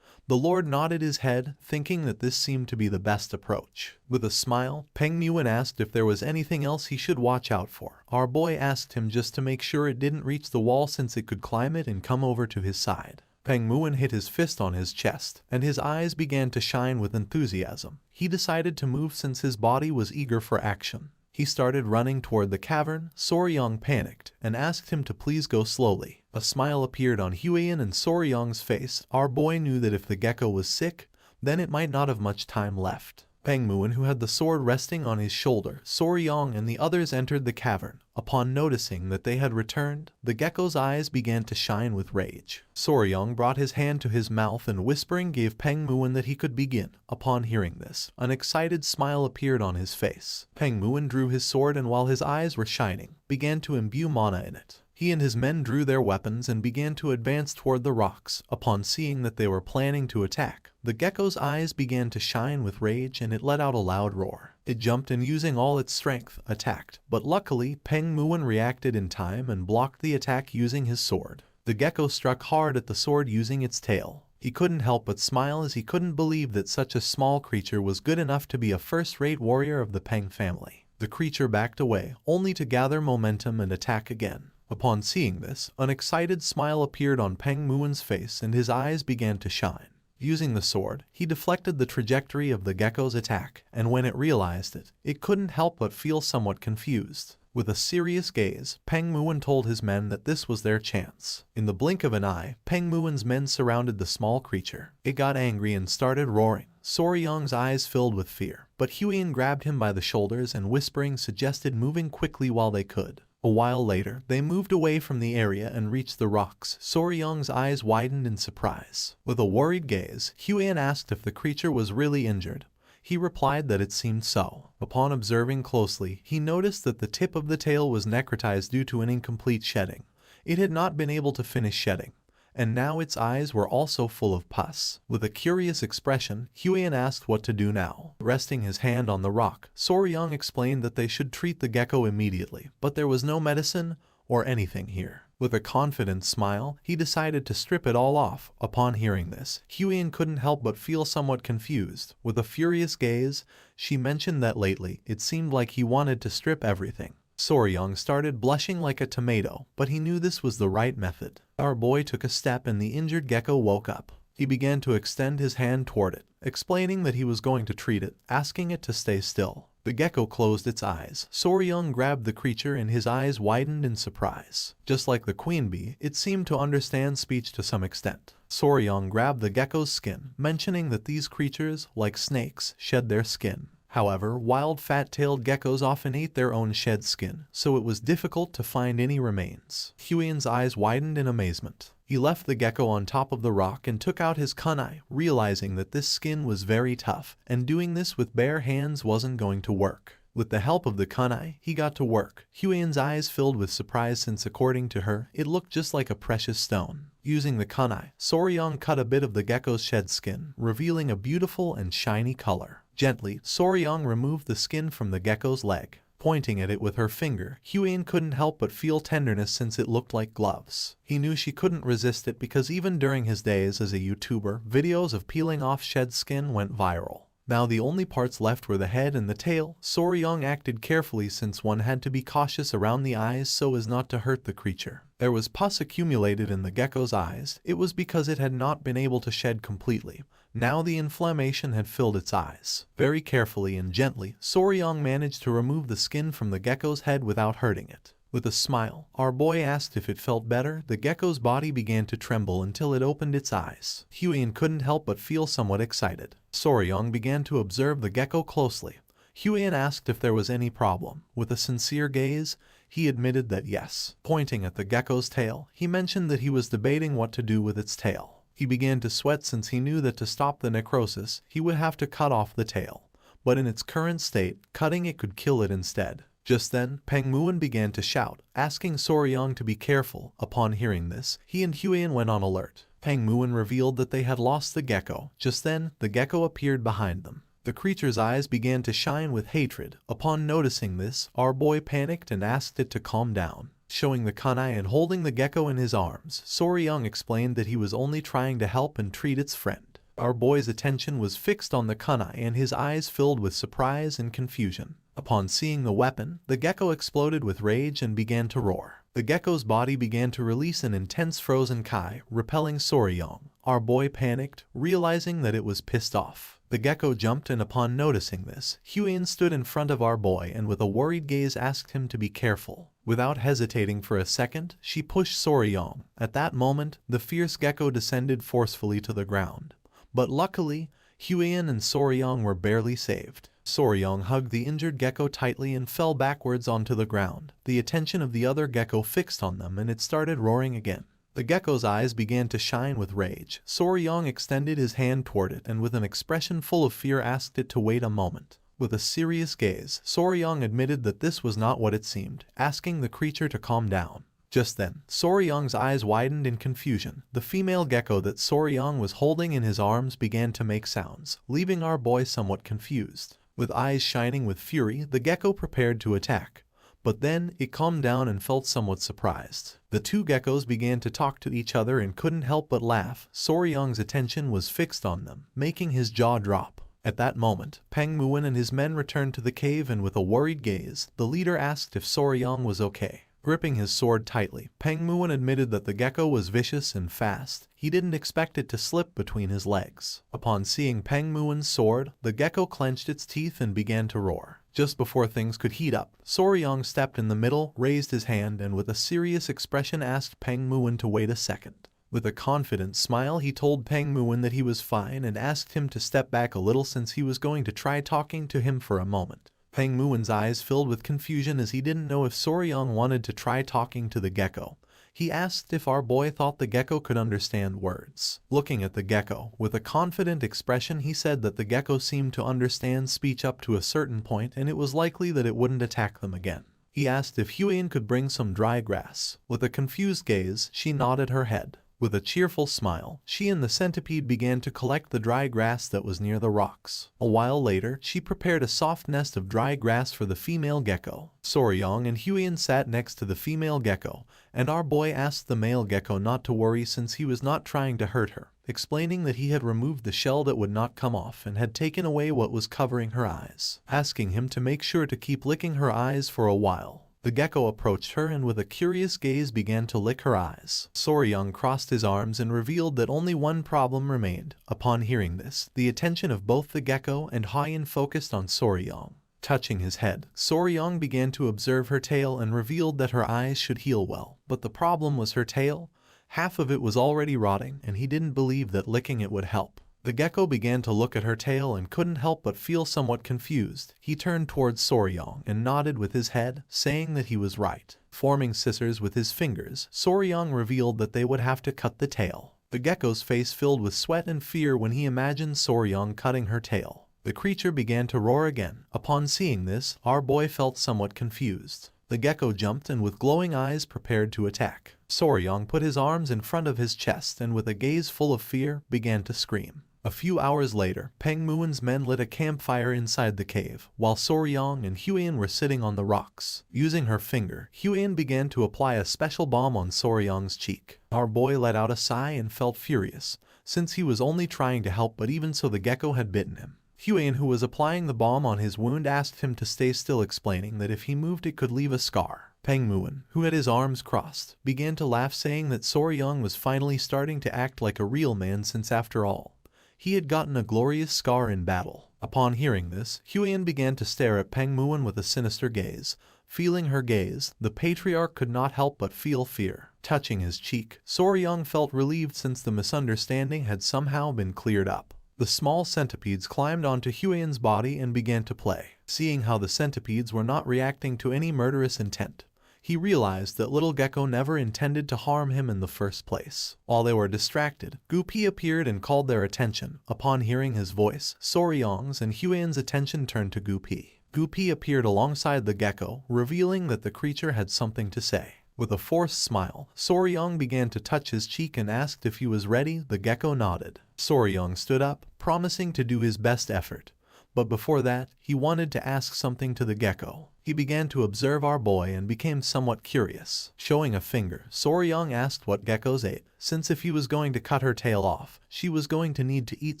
The Lord nodded his head, thinking that this seemed to be the best approach. With a smile, Peng Muon asked if there was anything else he should watch out for. Our boy asked him just to make sure it didn't reach the wall, since it could climb it and come over to his side. Peng Muon hit his fist on his chest, and his eyes began to shine with enthusiasm. He decided to move since his body was eager for action. He started running toward the cavern. Soryong panicked and asked him to please go slowly. A smile appeared on Huiyan and Soryong's face. Our boy knew that if the gecko was sick, then it might not have much time left. Peng Muon, who had the sword resting on his shoulder, Soryong and the others entered the cavern. Upon noticing that they had returned, the gecko's eyes began to shine with rage. Soryong brought his hand to his mouth and whispering gave Peng Muon that he could begin. Upon hearing this, an excited smile appeared on his face. Peng Muon drew his sword and while his eyes were shining, began to imbue mana in it. He and his men drew their weapons and began to advance toward the rocks. Upon seeing that they were planning to attack, the gecko's eyes began to shine with rage and it let out a loud roar. It jumped and using all its strength, attacked, but luckily Peng Muon reacted in time and blocked the attack using his sword. The gecko struck hard at the sword using its tail. He couldn't help but smile as he couldn't believe that such a small creature was good enough to be a first-rate warrior of the Peng family. The creature backed away, only to gather momentum and attack again. Upon seeing this, an excited smile appeared on Peng Muon's face and his eyes began to shine. Using the sword, he deflected the trajectory of the gecko's attack, and when it realized it, it couldn't help but feel somewhat confused. With a serious gaze, Peng Muon told his men that this was their chance. In the blink of an eye, Peng Muon's men surrounded the small creature. It got angry and started roaring. Soryong's eyes filled with fear, but Huiyan grabbed him by the shoulders and whispering suggested moving quickly while they could. A while later, they moved away from the area and reached the rocks. Soryong's eyes widened in surprise. With a worried gaze, Huiyan asked if the creature was really injured. He replied that it seemed so. Upon observing closely, he noticed that the tip of the tail was necrotized due to an incomplete shedding. It had not been able to finish shedding, and now its eyes were also full of pus. With a curious expression, Huiyan asked what to do now. Resting his hand on the rock, Soryang explained that they should treat the gecko immediately, but there was no medicine or anything here. With a confident smile, he decided to strip it all off. Upon hearing this, Huiyan couldn't help but feel somewhat confused. With a furious gaze, she mentioned that lately it seemed like he wanted to strip everything. Soryang started blushing like a tomato, but he knew this was the right method. Our boy took a step and the injured gecko woke up. He began to extend his hand toward it, explaining that he was going to treat it, asking it to stay still. The gecko closed its eyes. Soryang grabbed the creature and his eyes widened in surprise. Just like the queen bee, it seemed to understand speech to some extent. Soryang grabbed the gecko's skin, mentioning that these creatures, like snakes, shed their skin. However, wild fat-tailed geckos often ate their own shed skin, so it was difficult to find any remains. Huiyan's eyes widened in amazement. He left the gecko on top of the rock and took out his kunai, realizing that this skin was very tough, and doing this with bare hands wasn't going to work. With the help of the kunai, he got to work. Huiyan's eyes filled with surprise since according to her, it looked just like a precious stone. Using the kunai, Soryang cut a bit of the gecko's shed skin, revealing a beautiful and shiny color. Gently, Soryang removed the skin from the gecko's leg. Pointing at it with her finger, Huiyan couldn't help but feel tenderness since it looked like gloves. He knew she couldn't resist it because even during his days as a YouTuber, videos of peeling off shed skin went viral. Now the only parts left were the head and the tail. Soryang acted carefully since one had to be cautious around the eyes so as not to hurt the creature. There was pus accumulated in the gecko's eyes. It was because it had not been able to shed completely. Now the inflammation had filled its eyes. Very carefully and gently, Soryang managed to remove the skin from the gecko's head without hurting it. With a smile, our boy asked if it felt better. The gecko's body began to tremble until it opened its eyes. Huiyan couldn't help but feel somewhat excited. Soryang began to observe the gecko closely. Huiyan asked if there was any problem. With a sincere gaze, he admitted that yes. Pointing at the gecko's tail, he mentioned that he was debating what to do with its tail. He began to sweat since he knew that to stop the necrosis, he would have to cut off the tail. But in its current state, cutting it could kill it instead. Just then, Pengmuan began to shout, asking Soryang to be careful. Upon hearing this, he and Huiyan went on alert. Pengmuan revealed that they had lost the gecko. Just then, the gecko appeared behind them. The creature's eyes began to shine with hatred. Upon noticing this, our boy panicked and asked it to calm down. Showing the kunai and holding the gecko in his arms, Soryang explained that he was only trying to help and treat its friend. Our boy's attention was fixed on the kunai and his eyes filled with surprise and confusion. Upon seeing the weapon, the gecko exploded with rage and began to roar. The gecko's body began to release an intense frozen kai, repelling Soryang. Our boy panicked, realizing that it was pissed off. The gecko jumped and upon noticing this, Huiyan stood in front of our boy and with a worried gaze asked him to be careful. Without hesitating for a second, she pushed Soryang. At that moment, the fierce gecko descended forcefully to the ground. But luckily, Huiyan and Soryang were barely saved. Soryang hugged the injured gecko tightly and fell backwards onto the ground. The attention of the other gecko fixed on them and it started roaring again. The gecko's eyes began to shine with rage. Soryang extended his hand toward it and with an expression full of fear asked it to wait a moment. With a serious gaze, Soryang admitted that this was not what it seemed, asking the creature to calm down. Just then, Soryang's eyes widened in confusion. The female gecko that Soryang was holding in his arms began to make sounds, leaving our boy somewhat confused. With eyes shining with fury, the gecko prepared to attack. But then, it calmed down and felt somewhat surprised. The two geckos began to talk to each other and couldn't help but laugh. Soryang's attention was fixed on them, making his jaw drop. At that moment, Pengmuan and his men returned to the cave and with a worried gaze, the leader asked if Soryang was okay. Gripping his sword tightly, Pengmuan admitted that the gecko was vicious and fast. He didn't expect it to slip between his legs. Upon seeing Pengmuan's sword, the gecko clenched its teeth and began to roar. Just before things could heat up, Soryang stepped in the middle, raised his hand and with a serious expression asked Pengmuan to wait a second. With a confident smile he told Pengmuan that he was fine and asked him to step back a little since he was going to try talking to him for a moment. Pengmuan's eyes filled with confusion as he didn't know if Soryang wanted to try talking to the gecko. He asked if our boy thought the gecko could understand words. Looking at the gecko, with a confident expression he said that the gecko seemed to understand speech up to a certain point and it was likely that it wouldn't attack them again. He asked if Huiyan could bring some dry grass. With a confused gaze, she nodded her head. With a cheerful smile, she and the centipede began to collect the dry grass that was near the rocks. A while later, she prepared a soft nest of dry grass for the female gecko. Soryong and Huion sat next to the female gecko, and our boy asked the male gecko not to worry since he was not trying to hurt her, explaining that he had removed the shell that would not come off and had taken away what was covering her eyes, asking him to make sure to keep licking her eyes for a while. The gecko approached her and with a curious gaze began to lick her eyes. Soryong crossed his arms and revealed that only one problem remained. Upon hearing this, the attention of both the gecko and Huion focused on Soryong. Touching his head, Soryong began to observe her tail and revealed that her eyes should heal well. But the problem was her tail. Half of it was already rotting and he didn't believe that licking it would help. The gecko began to look at her tail and couldn't help but feel somewhat confused. He turned towards Soryong and nodded with his head, saying that he was right. Forming scissors with his fingers, Soryong revealed that they would have to cut the tail. The gecko's face filled with sweat and fear when he imagined Soryong cutting her tail. The creature began to roar again. Upon seeing this, our boy felt somewhat confused. The gecko jumped and with glowing eyes prepared to attack. Soryong put his arms in front of his chest and with a gaze full of fear, began to scream. A few hours later, Peng Muon's men lit a campfire inside the cave, while Soryong and Huion were sitting on the rocks. Using her finger, Huion began to apply a special balm on Soryong's cheek. Our boy let out a sigh and felt furious, since he was only trying to help, but even so the gecko had bitten him. Huion, who was applying the balm on his wound, asked him to stay still, explaining that if he moved it could leave a scar. Peng Muon, who had his arms crossed, began to laugh, saying that Soryong was finally starting to act like a real man since after all, he had gotten a glorious scar in battle. Upon hearing this, Huion began to stare at Peng Muon with a sinister gaze. Feeling her gaze, the patriarch could not help but feel fear. Touching his cheek, Soryong felt relieved since the misunderstanding had somehow been cleared up. The small centipedes climbed onto Huion's body and began to play. Seeing how the centipedes were not reacting to any murderous intent, he realized that little gecko never intended to harm him in the first place. While they were distracted, Gupi appeared and called their attention. Upon hearing his voice, Soryong's and Huion's attention turned to Gupi. Gupi appeared alongside the gecko, revealing that the creature had something to say. With a forced smile, Soryong began to touch his cheek and asked if he was ready. The gecko nodded. Soryong stood up, promising to do his best effort. But before that, he wanted to ask something to the gecko. He began to observe our boy and became somewhat curious. Showing a finger, Soryong asked what geckos ate, since if he was going to cut her tail off, she was going to need to eat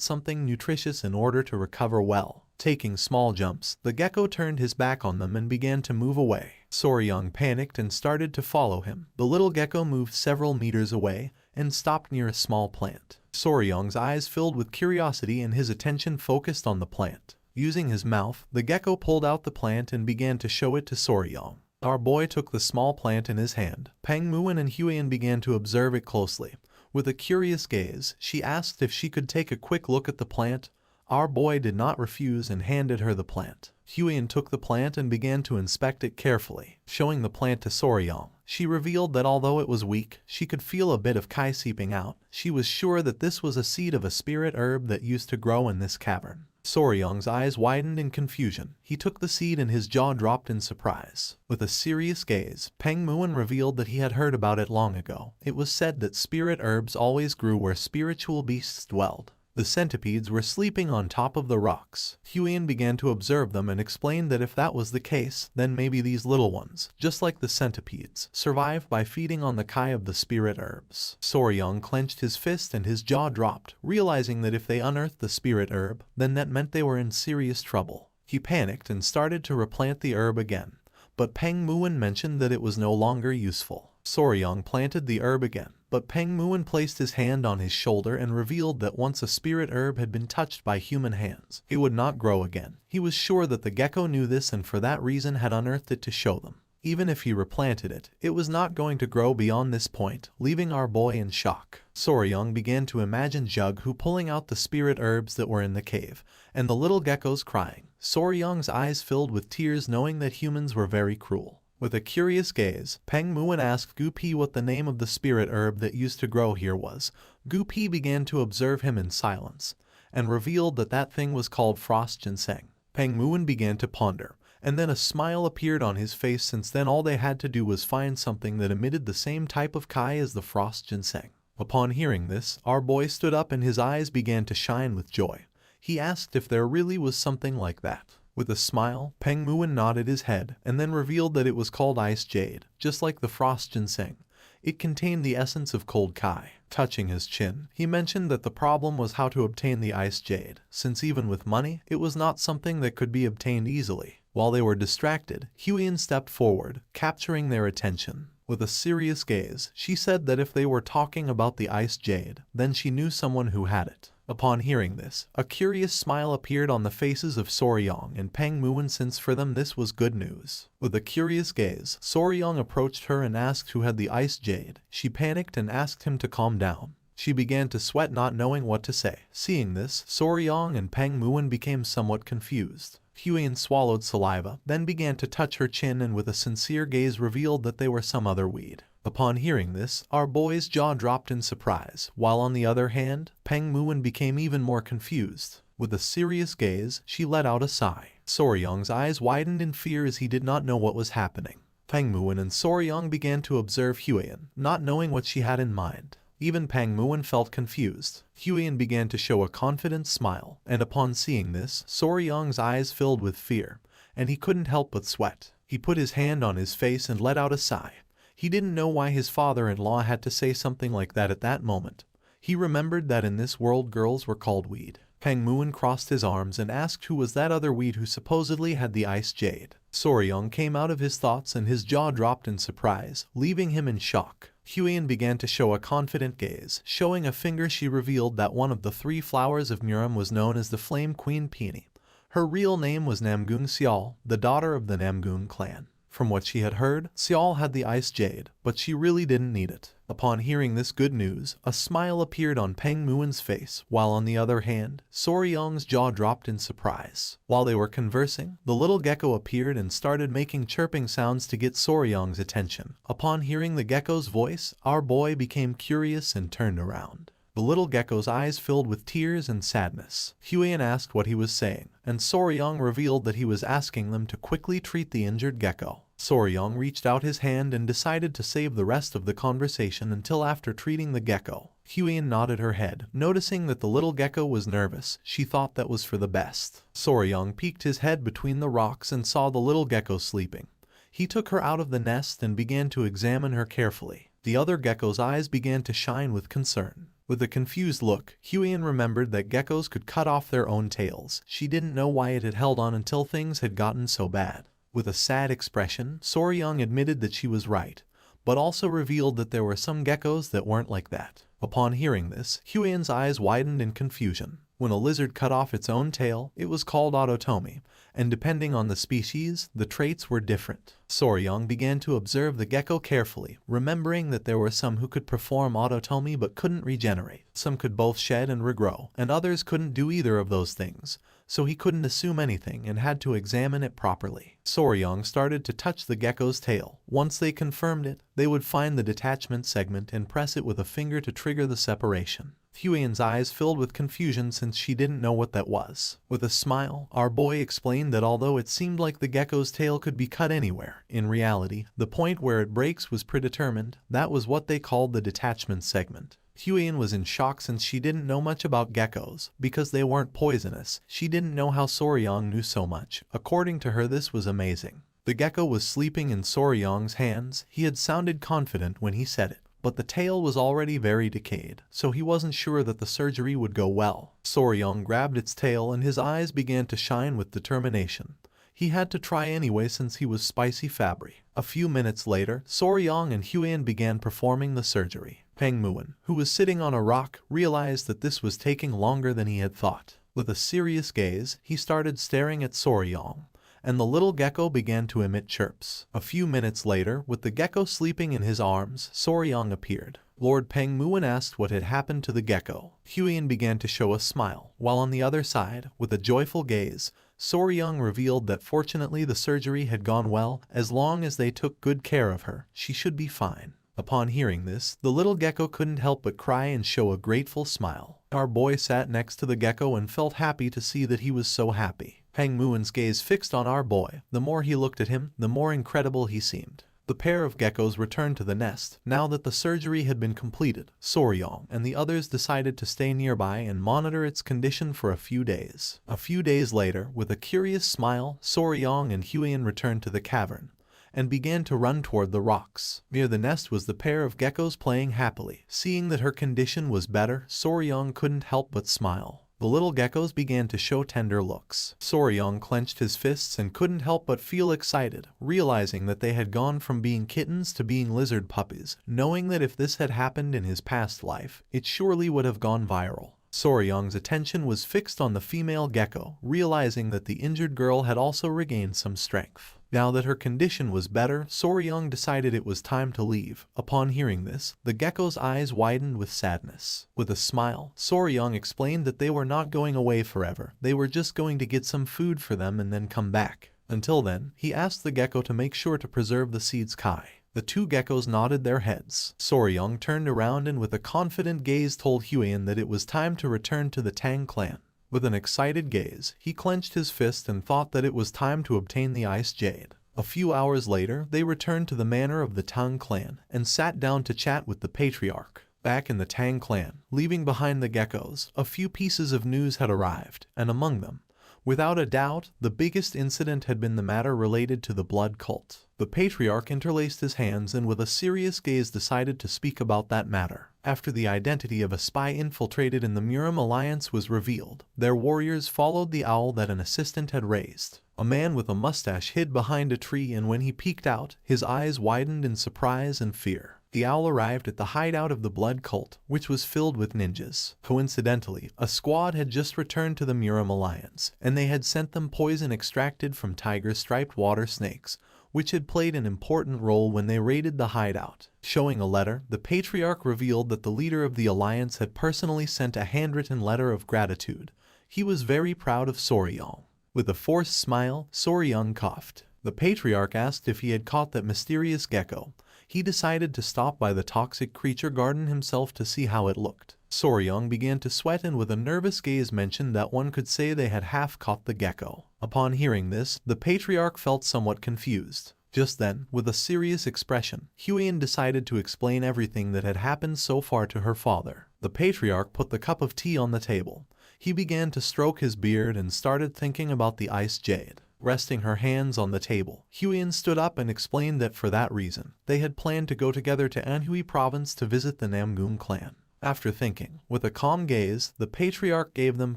something nutritious in order to recover well. Taking small jumps, the gecko turned his back on them and began to move away. Soryong panicked and started to follow him. The little gecko moved several meters away and stopped near a small plant. Soryong's eyes filled with curiosity and his attention focused on the plant. Using his mouth, the gecko pulled out the plant and began to show it to Soryong. Our boy took the small plant in his hand. Peng Muon and Huion began to observe it closely. With a curious gaze, she asked if she could take a quick look at the plant. Our boy did not refuse and handed her the plant. Huion took the plant and began to inspect it carefully. Showing the plant to Soryong, she revealed that although it was weak, she could feel a bit of Kai seeping out. She was sure that this was a seed of a spirit herb that used to grow in this cavern. Soryong's eyes widened in confusion. He took the seed and his jaw dropped in surprise. With a serious gaze, Peng Muon revealed that he had heard about it long ago. It was said that spirit herbs always grew where spiritual beasts dwelled. The centipedes were sleeping on top of the rocks. Huion began to observe them and explained that if that was the case, then maybe these little ones, just like the centipedes, survive by feeding on the Kai of the spirit herbs. Soryong clenched his fist and his jaw dropped, realizing that if they unearthed the spirit herb, then that meant they were in serious trouble. He panicked and started to replant the herb again, but Peng Muon mentioned that it was no longer useful. Soryong planted the herb again, but Peng Muon placed his hand on his shoulder and revealed that once a spirit herb had been touched by human hands, it would not grow again. He was sure that the gecko knew this and for that reason had unearthed it to show them. Even if he replanted it, it was not going to grow beyond this point, leaving our boy in shock. Soryong began to imagine Jughu pulling out the spirit herbs that were in the cave, and the little geckos crying. Soryong's eyes filled with tears knowing that humans were very cruel. With a curious gaze, Peng Muon asked Gupi what the name of the spirit herb that used to grow here was. Gupi began to observe him in silence, and revealed that that thing was called frost ginseng. Peng Muon began to ponder, and then a smile appeared on his face since then all they had to do was find something that emitted the same type of Kai as the frost ginseng. Upon hearing this, our boy stood up and his eyes began to shine with joy. He asked if there really was something like that. With a smile, Peng Muin nodded his head and then revealed that it was called ice jade, just like the frost ginseng. It contained the essence of cold kai. Touching his chin, he mentioned that the problem was how to obtain the ice jade, since even with money, it was not something that could be obtained easily. While they were distracted, Huiyan stepped forward, capturing their attention. With a serious gaze, she said that if they were talking about the ice jade, then she knew someone who had it. Upon hearing this, a curious smile appeared on the faces of Soryong and Peng Muin, since for them this was good news. With a curious gaze, Soryong approached her and asked who had the ice jade. She panicked and asked him to calm down. She began to sweat, not knowing what to say. Seeing this, Soryong and Peng Muin became somewhat confused. Huiyan swallowed saliva, then began to touch her chin and with a sincere gaze revealed that they were some other weed. Upon hearing this, our boy's jaw dropped in surprise, while on the other hand, Peng Muin became even more confused. With a serious gaze, she let out a sigh. Soryong's eyes widened in fear as he did not know what was happening. Peng Muin and Soryong began to observe Huiyan, not knowing what she had in mind. Even Peng Muin felt confused. Huiyan began to show a confident smile, and upon seeing this, Soryong's eyes filled with fear, and he couldn't help but sweat. He put his hand on his face and let out a sigh. He didn't know why his father-in-law had to say something like that at that moment. He remembered that in this world girls were called weed. Peng Muin crossed his arms and asked who was that other weed who supposedly had the ice jade. Soryong came out of his thoughts and his jaw dropped in surprise, leaving him in shock. Huiyan began to show a confident gaze. Showing a finger, she revealed that one of the 3 flowers of Muram was known as the Flame Queen Peony. Her real name was Namgung Xiao, the daughter of the Namgung clan. From what she had heard, Xiao had the ice jade, but she really didn't need it. Upon hearing this good news, a smile appeared on Peng Muin's face, while on the other hand, Soryong's jaw dropped in surprise. While they were conversing, the little gecko appeared and started making chirping sounds to get Soryong's attention. Upon hearing the gecko's voice, our boy became curious and turned around. The little gecko's eyes filled with tears and sadness. Huiyan asked what he was saying, and Soryong revealed that he was asking them to quickly treat the injured gecko. Soryong reached out his hand and decided to save the rest of the conversation until after treating the gecko. Huiyan nodded her head, noticing that the little gecko was nervous. She thought that was for the best. Soryong peeked his head between the rocks and saw the little gecko sleeping. He took her out of the nest and began to examine her carefully. The other gecko's eyes began to shine with concern. With a confused look, Huiyan remembered that geckos could cut off their own tails. She didn't know why it had held on until things had gotten so bad. With a sad expression, Soryong admitted that she was right, but also revealed that there were some geckos that weren't like that. Upon hearing this, Huiyan's eyes widened in confusion. When a lizard cut off its own tail, it was called autotomy, and depending on the species, the traits were different. Soryong began to observe the gecko carefully, remembering that there were some who could perform autotomy but couldn't regenerate. Some could both shed and regrow, and others couldn't do either of those things, so he couldn't assume anything and had to examine it properly. Soryong started to touch the gecko's tail. Once they confirmed it, they would find the detachment segment and press it with a finger to trigger the separation. Huiyan's eyes filled with confusion since she didn't know what that was. With a smile, our boy explained that although it seemed like the gecko's tail could be cut anywhere, in reality, the point where it breaks was predetermined. That was what they called the detachment segment. Huiyan was in shock since she didn't know much about geckos. Because they weren't poisonous, she didn't know how Soryong knew so much. According to her, this was amazing. The gecko was sleeping in Soryong's hands. He had sounded confident when he said it, but the tail was already very decayed, so he wasn't sure that the surgery would go well. Soryong grabbed its tail and his eyes began to shine with determination. He had to try anyway since he was spicy Fabry. A few minutes later, Soryong and Huiyan began performing the surgery. Peng Muin, who was sitting on a rock, realized that this was taking longer than he had thought. With a serious gaze, he started staring at Soryong, and the little gecko began to emit chirps. A few minutes later, with the gecko sleeping in his arms, Soryong appeared. Lord Peng Muin asked what had happened to the gecko. Huiyan began to show a smile, while on the other side, with a joyful gaze, Soryong revealed that fortunately the surgery had gone well. As long as they took good care of her, she should be fine. Upon hearing this, the little gecko couldn't help but cry and show a grateful smile. Our boy sat next to the gecko and felt happy to see that he was so happy. Peng Muin's gaze fixed on our boy. The more he looked at him, the more incredible he seemed. The pair of geckos returned to the nest. Now that the surgery had been completed, Soryong and the others decided to stay nearby and monitor its condition for a few days. A few days later, with a curious smile, Soryong and Huion returned to the cavern and began to run toward the rocks. Near the nest was the pair of geckos playing happily. Seeing that her condition was better, Soryong couldn't help but smile. The little geckos began to show tender looks. Soryong clenched his fists and couldn't help but feel excited, realizing that they had gone from being kittens to being lizard puppies, knowing that if this had happened in his past life, it surely would have gone viral. Soryong's attention was fixed on the female gecko, realizing that the injured girl had also regained some strength. Now that her condition was better, Soryong decided it was time to leave. Upon hearing this, the gecko's eyes widened with sadness. With a smile, Soryong explained that they were not going away forever. They were just going to get some food for them and then come back. Until then, he asked the gecko to make sure to preserve the seeds Kai. The two geckos nodded their heads. Soryong turned around and with a confident gaze told Huion that it was time to return to the Tang clan. With an excited gaze, he clenched his fist and thought that it was time to obtain the ice jade. A few hours later, they returned to the manor of the Tang clan and sat down to chat with the patriarch. Back in the Tang clan, leaving behind the geckos, a few pieces of news had arrived, and among them, without a doubt, the biggest incident had been the matter related to the blood cult. The patriarch interlaced his hands and with a serious gaze decided to speak about that matter. After the identity of a spy infiltrated in the Murim alliance was revealed, their warriors followed the owl that an assistant had raised. A man with a mustache hid behind a tree, and when he peeked out, his eyes widened in surprise and fear. The owl arrived at the hideout of the blood cult, which was filled with ninjas. Coincidentally, a squad had just returned to the Murim alliance, and they had sent them poison extracted from tiger-striped water snakes, which had played an important role when they raided the hideout. Showing a letter, the patriarch revealed that the leader of the alliance had personally sent a handwritten letter of gratitude. He was very proud of Soryong. With a forced smile, Soryong coughed. The patriarch asked if he had caught that mysterious gecko. He decided to stop by the toxic creature garden himself to see how it looked. Soryong began to sweat and with a nervous gaze mentioned that one could say they had half caught the gecko. Upon hearing this, the patriarch felt somewhat confused. Just then, with a serious expression, Huion decided to explain everything that had happened so far to her father. The patriarch put the cup of tea on the table. He began to stroke his beard and started thinking about the ice jade. Resting her hands on the table, Huion stood up and explained that for that reason, they had planned to go together to Anhui province to visit the Namgung clan. After thinking, with a calm gaze, the patriarch gave them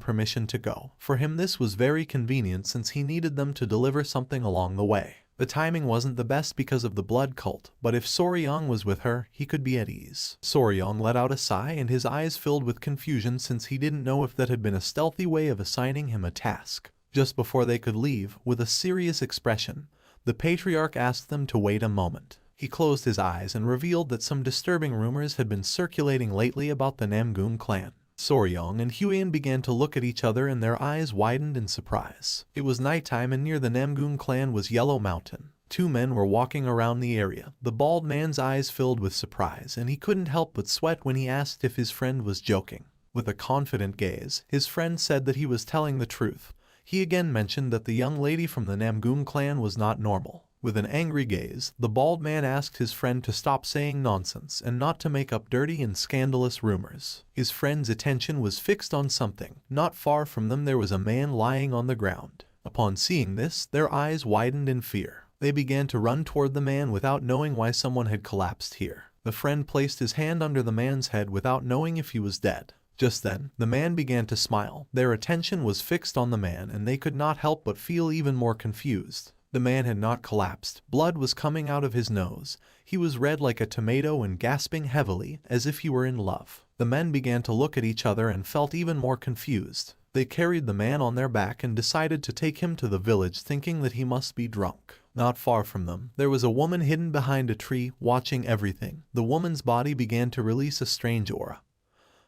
permission to go. For him this was very convenient since he needed them to deliver something along the way. The timing wasn't the best because of the blood cult, but if Soryong was with her, he could be at ease. Soryong let out a sigh and his eyes filled with confusion since he didn't know if that had been a stealthy way of assigning him a task. Just before they could leave, with a serious expression, the patriarch asked them to wait a moment. He closed his eyes and revealed that some disturbing rumors had been circulating lately about the Namgung clan. Soryong and Huion began to look at each other and their eyes widened in surprise. It was nighttime and near the Namgung clan was Yellow Mountain. Two men were walking around the area. The bald man's eyes filled with surprise and he couldn't help but sweat when he asked if his friend was joking. With a confident gaze, his friend said that he was telling the truth. He again mentioned that the young lady from the Namgung clan was not normal. With an angry gaze, the bald man asked his friend to stop saying nonsense and not to make up dirty and scandalous rumors. His friend's attention was fixed on something. Not far from them there was a man lying on the ground. Upon seeing this, their eyes widened in fear. They began to run toward the man without knowing why someone had collapsed here. The friend placed his hand under the man's head without knowing if he was dead. Just then, the man began to smile. Their attention was fixed on the man and they could not help but feel even more confused. The man had not collapsed. Blood was coming out of his nose. He was red like a tomato and gasping heavily, as if he were in love. The men began to look at each other and felt even more confused. They carried the man on their back and decided to take him to the village thinking that he must be drunk. Not far from them, there was a woman hidden behind a tree, watching everything. The woman's body began to release a strange aura.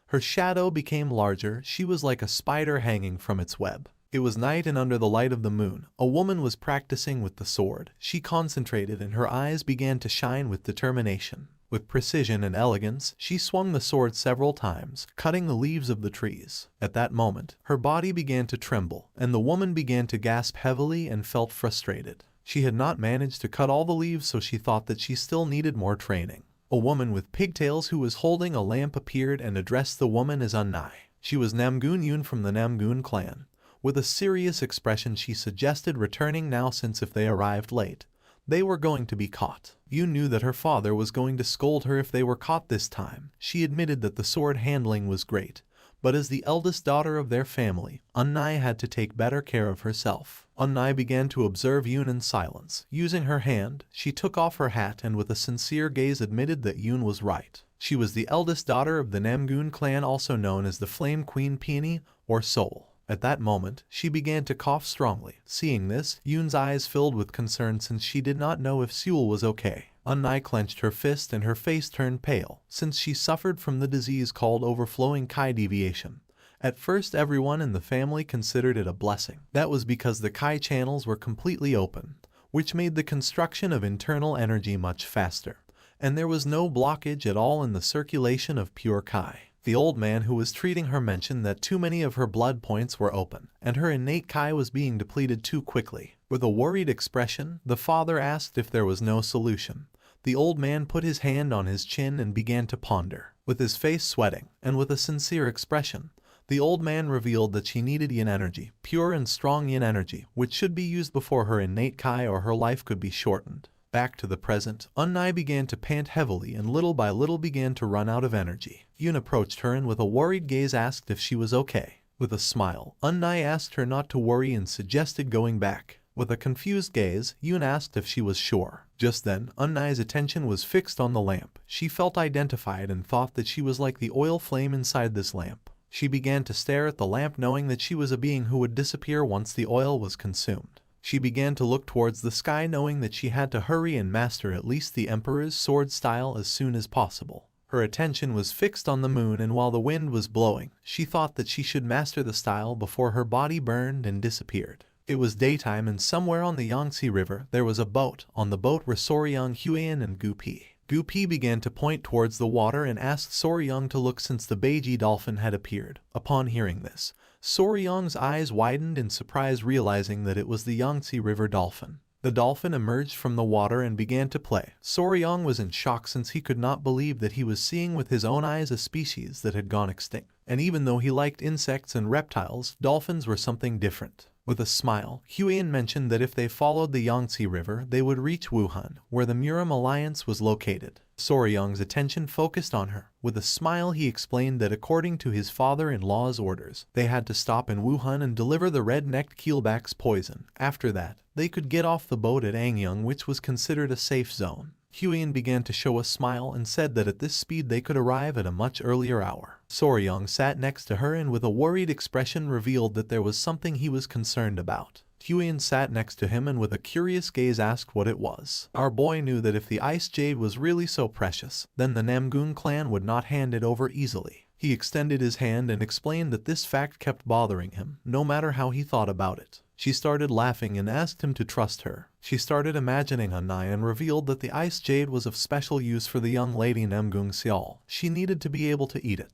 Her shadow became larger. She was like a spider hanging from its web. It was night and under the light of the moon, a woman was practicing with the sword. She concentrated and her eyes began to shine with determination. With precision and elegance, she swung the sword several times, cutting the leaves of the trees. At that moment, her body began to tremble, and the woman began to gasp heavily and felt frustrated. She had not managed to cut all the leaves, so she thought that she still needed more training. A woman with pigtails who was holding a lamp appeared and addressed the woman as Unnai. She was Namgoon Yoon from the Namgoon clan. With a serious expression, she suggested returning now, since if they arrived late, they were going to be caught. Yoon knew that her father was going to scold her if they were caught this time. She admitted that the sword handling was great, but as the eldest daughter of their family, Unnai had to take better care of herself. Unnai began to observe Yoon in silence. Using her hand, she took off her hat and with a sincere gaze admitted that Yoon was right. She was the eldest daughter of the Namgoon clan, also known as the Flame Queen Peony or Soul. At that moment, she began to cough strongly. Seeing this, Yoon's eyes filled with concern since she did not know if Seul was okay. Unnai clenched her fist and her face turned pale, since she suffered from the disease called overflowing Kai deviation. At first, everyone in the family considered it a blessing. That was because the Kai channels were completely open, which made the construction of internal energy much faster, and there was no blockage at all in the circulation of pure Kai. The old man who was treating her mentioned that too many of her blood points were open, and her innate Kai was being depleted too quickly. With a worried expression, the father asked if there was no solution. The old man put his hand on his chin and began to ponder. With his face sweating, and with a sincere expression, the old man revealed that she needed yin energy, pure and strong yin energy, which should be used before her innate Kai or her life could be shortened. Back to the present, Unnai began to pant heavily and little by little began to run out of energy. Yoon approached her and with a worried gaze asked if she was okay. With a smile, Unnai asked her not to worry and suggested going back. With a confused gaze, Yoon asked if she was sure. Just then, Unnai's attention was fixed on the lamp. She felt identified and thought that she was like the oil flame inside this lamp. She began to stare at the lamp, knowing that she was a being who would disappear once the oil was consumed. She began to look towards the sky, knowing that she had to hurry and master at least the Emperor's sword style as soon as possible. Her attention was fixed on the moon, and while the wind was blowing, she thought that she should master the style before her body burned and disappeared. It was daytime, and somewhere on the Yangtze River there was a boat. On the boat were Soryang, Huan, and Gupi. Gupi began to point towards the water and asked Soryang to look, since the Beiji dolphin had appeared. Upon hearing this, Soryang's eyes widened in surprise, realizing that it was the Yangtze River dolphin. The dolphin emerged from the water and began to play. Soryang was in shock, since he could not believe that he was seeing with his own eyes a species that had gone extinct. And even though he liked insects and reptiles, dolphins were something different. With a smile, Huan mentioned that if they followed the Yangtze River, they would reach Wuhan, where the Muram Alliance was located. Soryang's attention focused on her. With a smile, he explained that according to his father-in-law's orders, they had to stop in Wuhan and deliver the red-necked keelback's poison. After that, they could get off the boat at Angyang, which was considered a safe zone. Huan began to show a smile and said that at this speed they could arrive at a much earlier hour. Soryang sat next to her and with a worried expression revealed that there was something he was concerned about. Huan sat next to him and with a curious gaze asked what it was. Our boy knew that if the ice jade was really so precious, then the Namgoon clan would not hand it over easily. He extended his hand and explained that this fact kept bothering him, no matter how he thought about it. She started laughing and asked him to trust her. She started imagining Unnai and revealed that the ice jade was of special use for the young lady Namgoong Seol. She needed to be able to eat it,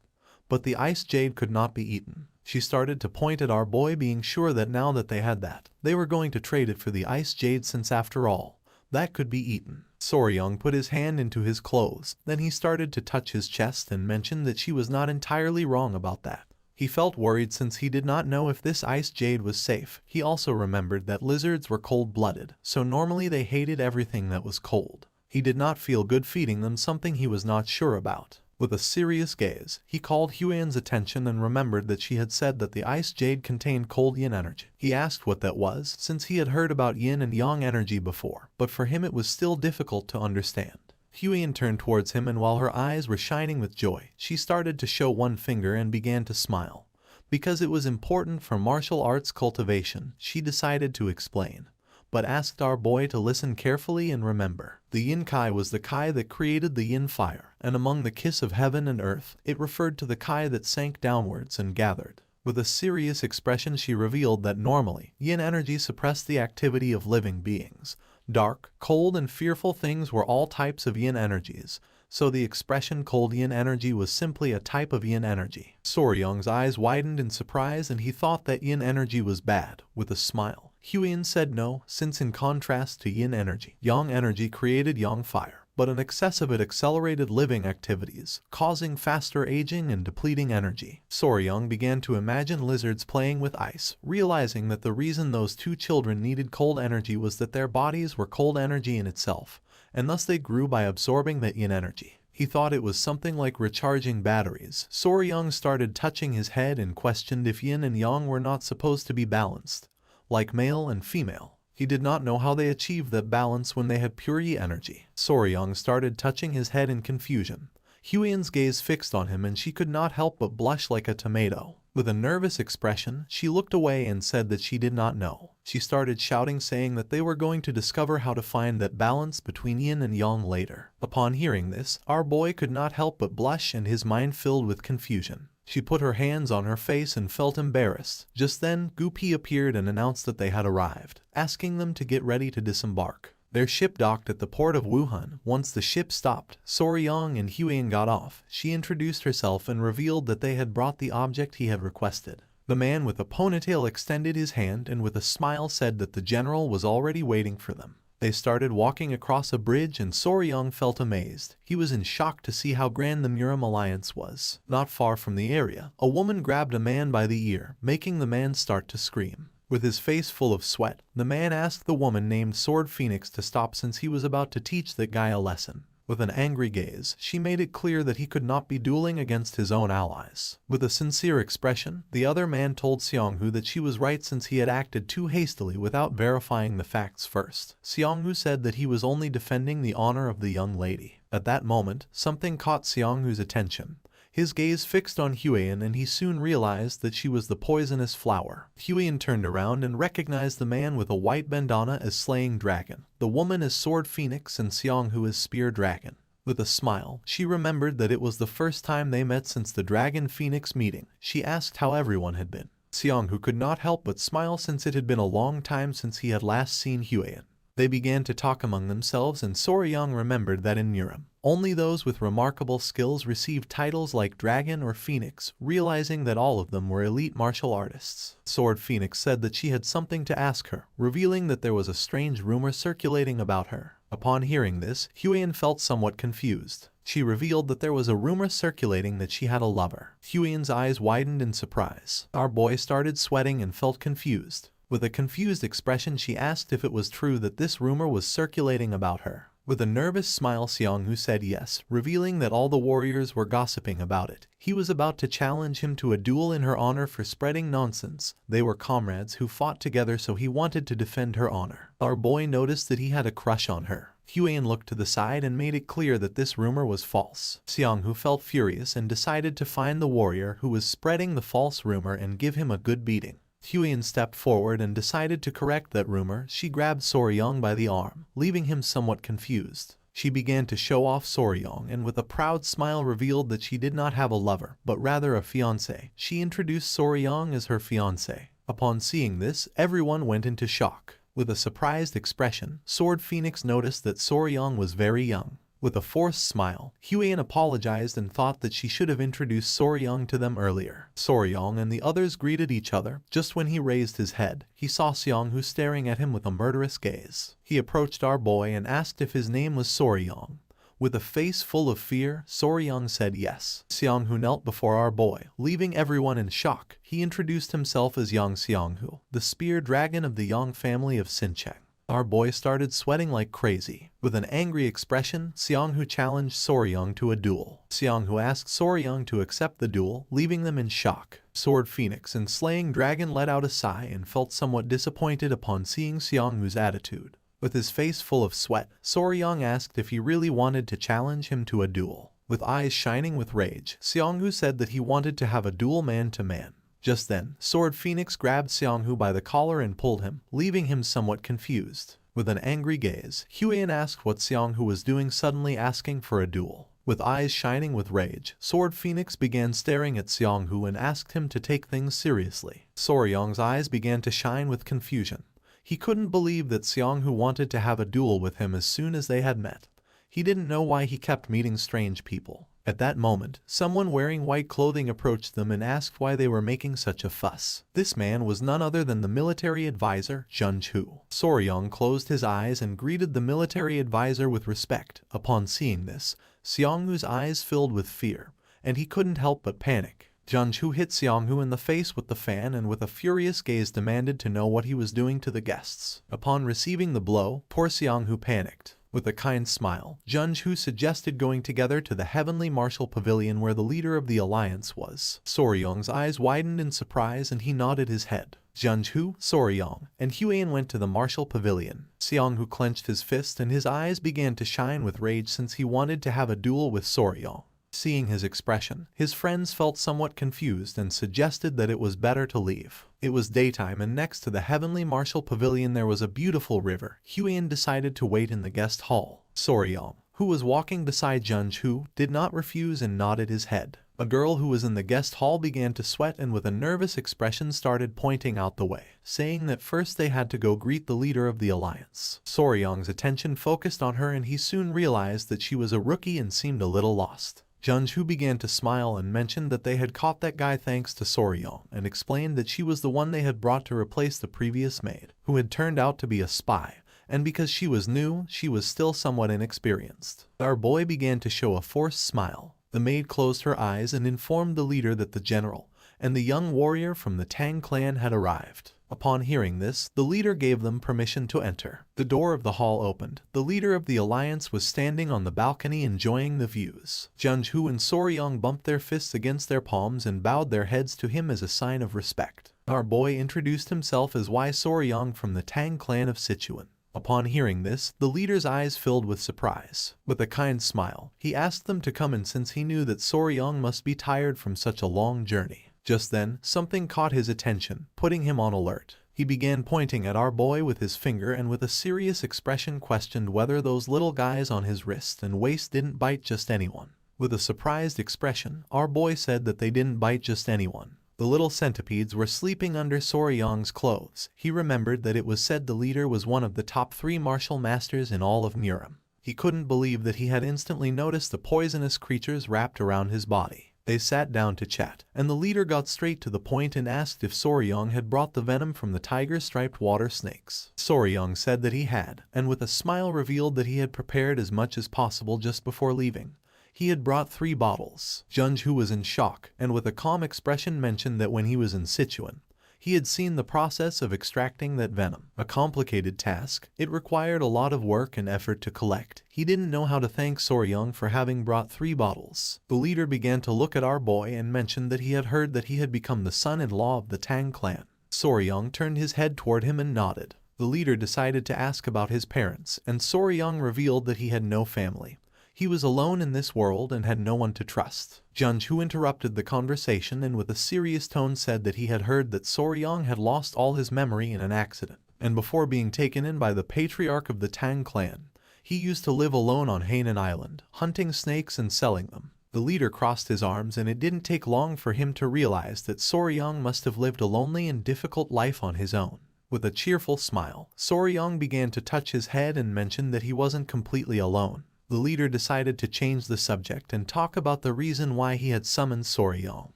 but the ice jade could not be eaten. She started to point at our boy, being sure that now that they had that, they were going to trade it for the ice jade, since after all, that could be eaten. Soryang put his hand into his clothes. Then he started to touch his chest and mentioned that she was not entirely wrong about that. He felt worried since he did not know if this ice jade was safe. He also remembered that lizards were cold-blooded, so normally they hated everything that was cold. He did not feel good feeding them, something he was not sure about. With a serious gaze, he called Huan's attention and remembered that she had said that the ice jade contained cold yin energy. He asked what that was, since he had heard about yin and yang energy before, but for him it was still difficult to understand. Huan turned towards him, and while her eyes were shining with joy, she started to show one finger and began to smile. Because it was important for martial arts cultivation, she decided to explain, but asked our boy to listen carefully and remember. The yin kai was the kai that created the yin fire, and among the kiss of heaven and earth, it referred to the kai that sank downwards and gathered. With a serious expression, she revealed that normally, yin energy suppressed the activity of living beings. Dark, cold, and fearful things were all types of yin energies, so the expression cold yin energy was simply a type of yin energy. Soryang's eyes widened in surprise and he thought that yin energy was bad. With a smile, Huion said no, since in contrast to yin energy, yang energy created yang fire, but an excess of it accelerated living activities, causing faster aging and depleting energy. Soryang began to imagine lizards playing with ice, realizing that the reason those two children needed cold energy was that their bodies were cold energy in itself, and thus they grew by absorbing that yin energy. He thought it was something like recharging batteries. Soryang started touching his head and questioned if yin and yang were not supposed to be balanced, like male and female. He did not know how they achieved that balance when they had pure yi energy. Soryang started touching his head in confusion. Huion's gaze fixed on him and she could not help but blush like a tomato. With a nervous expression, she looked away and said that she did not know. She started shouting, saying that they were going to discover how to find that balance between yin and yang later. Upon hearing this, our boy could not help but blush and his mind filled with confusion. She put her hands on her face and felt embarrassed. Just then, Gupi appeared and announced that they had arrived, asking them to get ready to disembark. Their ship docked at the port of Wuhan. Once the ship stopped, Soryang and Huion got off. She introduced herself and revealed that they had brought the object he had requested. The man with a ponytail extended his hand and with a smile said that the general was already waiting for them. They started walking across a bridge and Soryang felt amazed. He was in shock to see how grand the Murim alliance was. Not far from the area, a woman grabbed a man by the ear, making the man start to scream. With his face full of sweat, the man asked the woman named Sword Phoenix to stop since he was about to teach that guy a lesson. With an angry gaze, she made it clear that he could not be dueling against his own allies. With a sincere expression, the other man told Seonghu that she was right since he had acted too hastily without verifying the facts first. Seonghu said that he was only defending the honor of the young lady. At that moment, something caught Seonghu's attention. His gaze fixed on Huion and he soon realized that she was the poisonous flower. Huion turned around and recognized the man with a white bandana as Slaying Dragon, the woman as Sword Phoenix and Seonghu as Spear Dragon. With a smile, she remembered that it was the first time they met since the Dragon Phoenix meeting. She asked how everyone had been. Seonghu could not help but smile since it had been a long time since he had last seen Huion. They began to talk among themselves and Soryang remembered that in Murim, only those with remarkable skills received titles like Dragon or Phoenix, realizing that all of them were elite martial artists. Sword Phoenix said that she had something to ask her, revealing that there was a strange rumor circulating about her. Upon hearing this, Huion felt somewhat confused. She revealed that there was a rumor circulating that she had a lover. Huion's eyes widened in surprise. Our boy started sweating and felt confused. With a confused expression, she asked if it was true that this rumor was circulating about her. With a nervous smile, Seonghu said yes, revealing that all the warriors were gossiping about it. He was about to challenge him to a duel in her honor for spreading nonsense. They were comrades who fought together, so he wanted to defend her honor. Our boy noticed that he had a crush on her. Huion looked to the side and made it clear that this rumor was false. Seonghu felt furious and decided to find the warrior who was spreading the false rumor and give him a good beating. Huion stepped forward and decided to correct that rumor. She grabbed Soryang by the arm, leaving him somewhat confused. She began to show off Soryang and with a proud smile revealed that she did not have a lover, but rather a fiancé. She introduced Soryang as her fiancé. Upon seeing this, everyone went into shock. With a surprised expression, Sword Phoenix noticed that Soryang was very young. With a forced smile, Huion apologized and thought that she should have introduced Soryang to them earlier. Soryang and the others greeted each other. Just when he raised his head, he saw Seonghu staring at him with a murderous gaze. He approached our boy and asked if his name was Soryang. With a face full of fear, Soryang said yes. Seonghu knelt before our boy, leaving everyone in shock. He introduced himself as Yang Seonghu, the spear dragon of the Yang family of Sincheng. Our boy started sweating like crazy. With an angry expression, Seonghu challenged Soryang to a duel. Seonghu asked Soryang to accept the duel, leaving them in shock. Sword Phoenix and Slaying Dragon let out a sigh and felt somewhat disappointed upon seeing Seonghu's attitude. With his face full of sweat, Soryang asked if he really wanted to challenge him to a duel. With eyes shining with rage, Seonghu said that he wanted to have a duel man-to-man. Just then, Sword Phoenix grabbed Seonghu by the collar and pulled him, leaving him somewhat confused. With an angry gaze, Huion asked what Seonghu was doing, suddenly asking for a duel. With eyes shining with rage, Sword Phoenix began staring at Seonghu and asked him to take things seriously. Soryang's eyes began to shine with confusion. He couldn't believe that Seonghu wanted to have a duel with him as soon as they had met. He didn't know why he kept meeting strange people. At that moment, someone wearing white clothing approached them and asked why they were making such a fuss. This man was none other than the military advisor, Junju. Soryong closed his eyes and greeted the military advisor with respect. Upon seeing this, Seongwoo's eyes filled with fear, and he couldn't help but panic. Junju hit Seongwoo in the face with the fan and with a furious gaze demanded to know what he was doing to the guests. Upon receiving the blow, poor Seongwoo panicked. With a kind smile, Junju suggested going together to the Heavenly Martial Pavilion where the leader of the alliance was. Soryong's eyes widened in surprise and he nodded his head. Junju, Soryong, and Huan went to the Martial Pavilion. Seongwoo clenched his fist and his eyes began to shine with rage since he wanted to have a duel with Soryong. Seeing his expression, his friends felt somewhat confused and suggested that it was better to leave. It was daytime and next to the Heavenly Martial Pavilion there was a beautiful river. Huan decided to wait in the guest hall. Soryong, who was walking beside Junju, did not refuse and nodded his head. A girl who was in the guest hall began to sweat and with a nervous expression started pointing out the way, saying that first they had to go greet the leader of the alliance. Soryong's attention focused on her and he soon realized that she was a rookie and seemed a little lost. Junju began to smile and mentioned that they had caught that guy thanks to Soryong and explained that she was the one they had brought to replace the previous maid, who had turned out to be a spy, and because she was new, she was still somewhat inexperienced. Our boy began to show a forced smile. The maid closed her eyes and informed the leader that the general and the young warrior from the Tang clan had arrived. Upon hearing this, the leader gave them permission to enter. The door of the hall opened. The leader of the alliance was standing on the balcony enjoying the views. Junju and Soryong bumped their fists against their palms and bowed their heads to him as a sign of respect. Our boy introduced himself as Y Soryong from the Tang clan of Sichuan. Upon hearing this, the leader's eyes filled with surprise. With a kind smile, he asked them to come in since he knew that Soryong must be tired from such a long journey. Just then, something caught his attention, putting him on alert. He began pointing at our boy with his finger and with a serious expression questioned whether those little guys on his wrist and waist didn't bite just anyone. With a surprised expression, our boy said that they didn't bite just anyone. The little centipedes were sleeping under Soryong's clothes. He remembered that it was said the leader was one of the top 3 martial masters in all of Murim. He couldn't believe that he had instantly noticed the poisonous creatures wrapped around his body. They sat down to chat, and the leader got straight to the point and asked if Soryong had brought the venom from the tiger-striped water snakes. Soryong said that he had, and with a smile revealed that he had prepared as much as possible just before leaving. He had brought 3 bottles. Junju was in shock, and with a calm expression mentioned that when he was in Sichuan, he had seen the process of extracting that venom. A complicated task. It required a lot of work and effort to collect. He didn't know how to thank Soryong for having brought 3 bottles. The leader began to look at our boy and mentioned that he had heard that he had become the son-in-law of the Tang clan. Soryong turned his head toward him and nodded. The leader decided to ask about his parents, and Soryong revealed that he had no family. He was alone in this world and had no one to trust. Junju interrupted the conversation and with a serious tone said that he had heard that Soryong had lost all his memory in an accident, and before being taken in by the patriarch of the Tang clan, he used to live alone on Hainan Island, hunting snakes and selling them. The leader crossed his arms and it didn't take long for him to realize that Soryong must have lived a lonely and difficult life on his own. With a cheerful smile, Soryong began to touch his head and mentioned that he wasn't completely alone. The leader decided to change the subject and talk about the reason why he had summoned Soryong.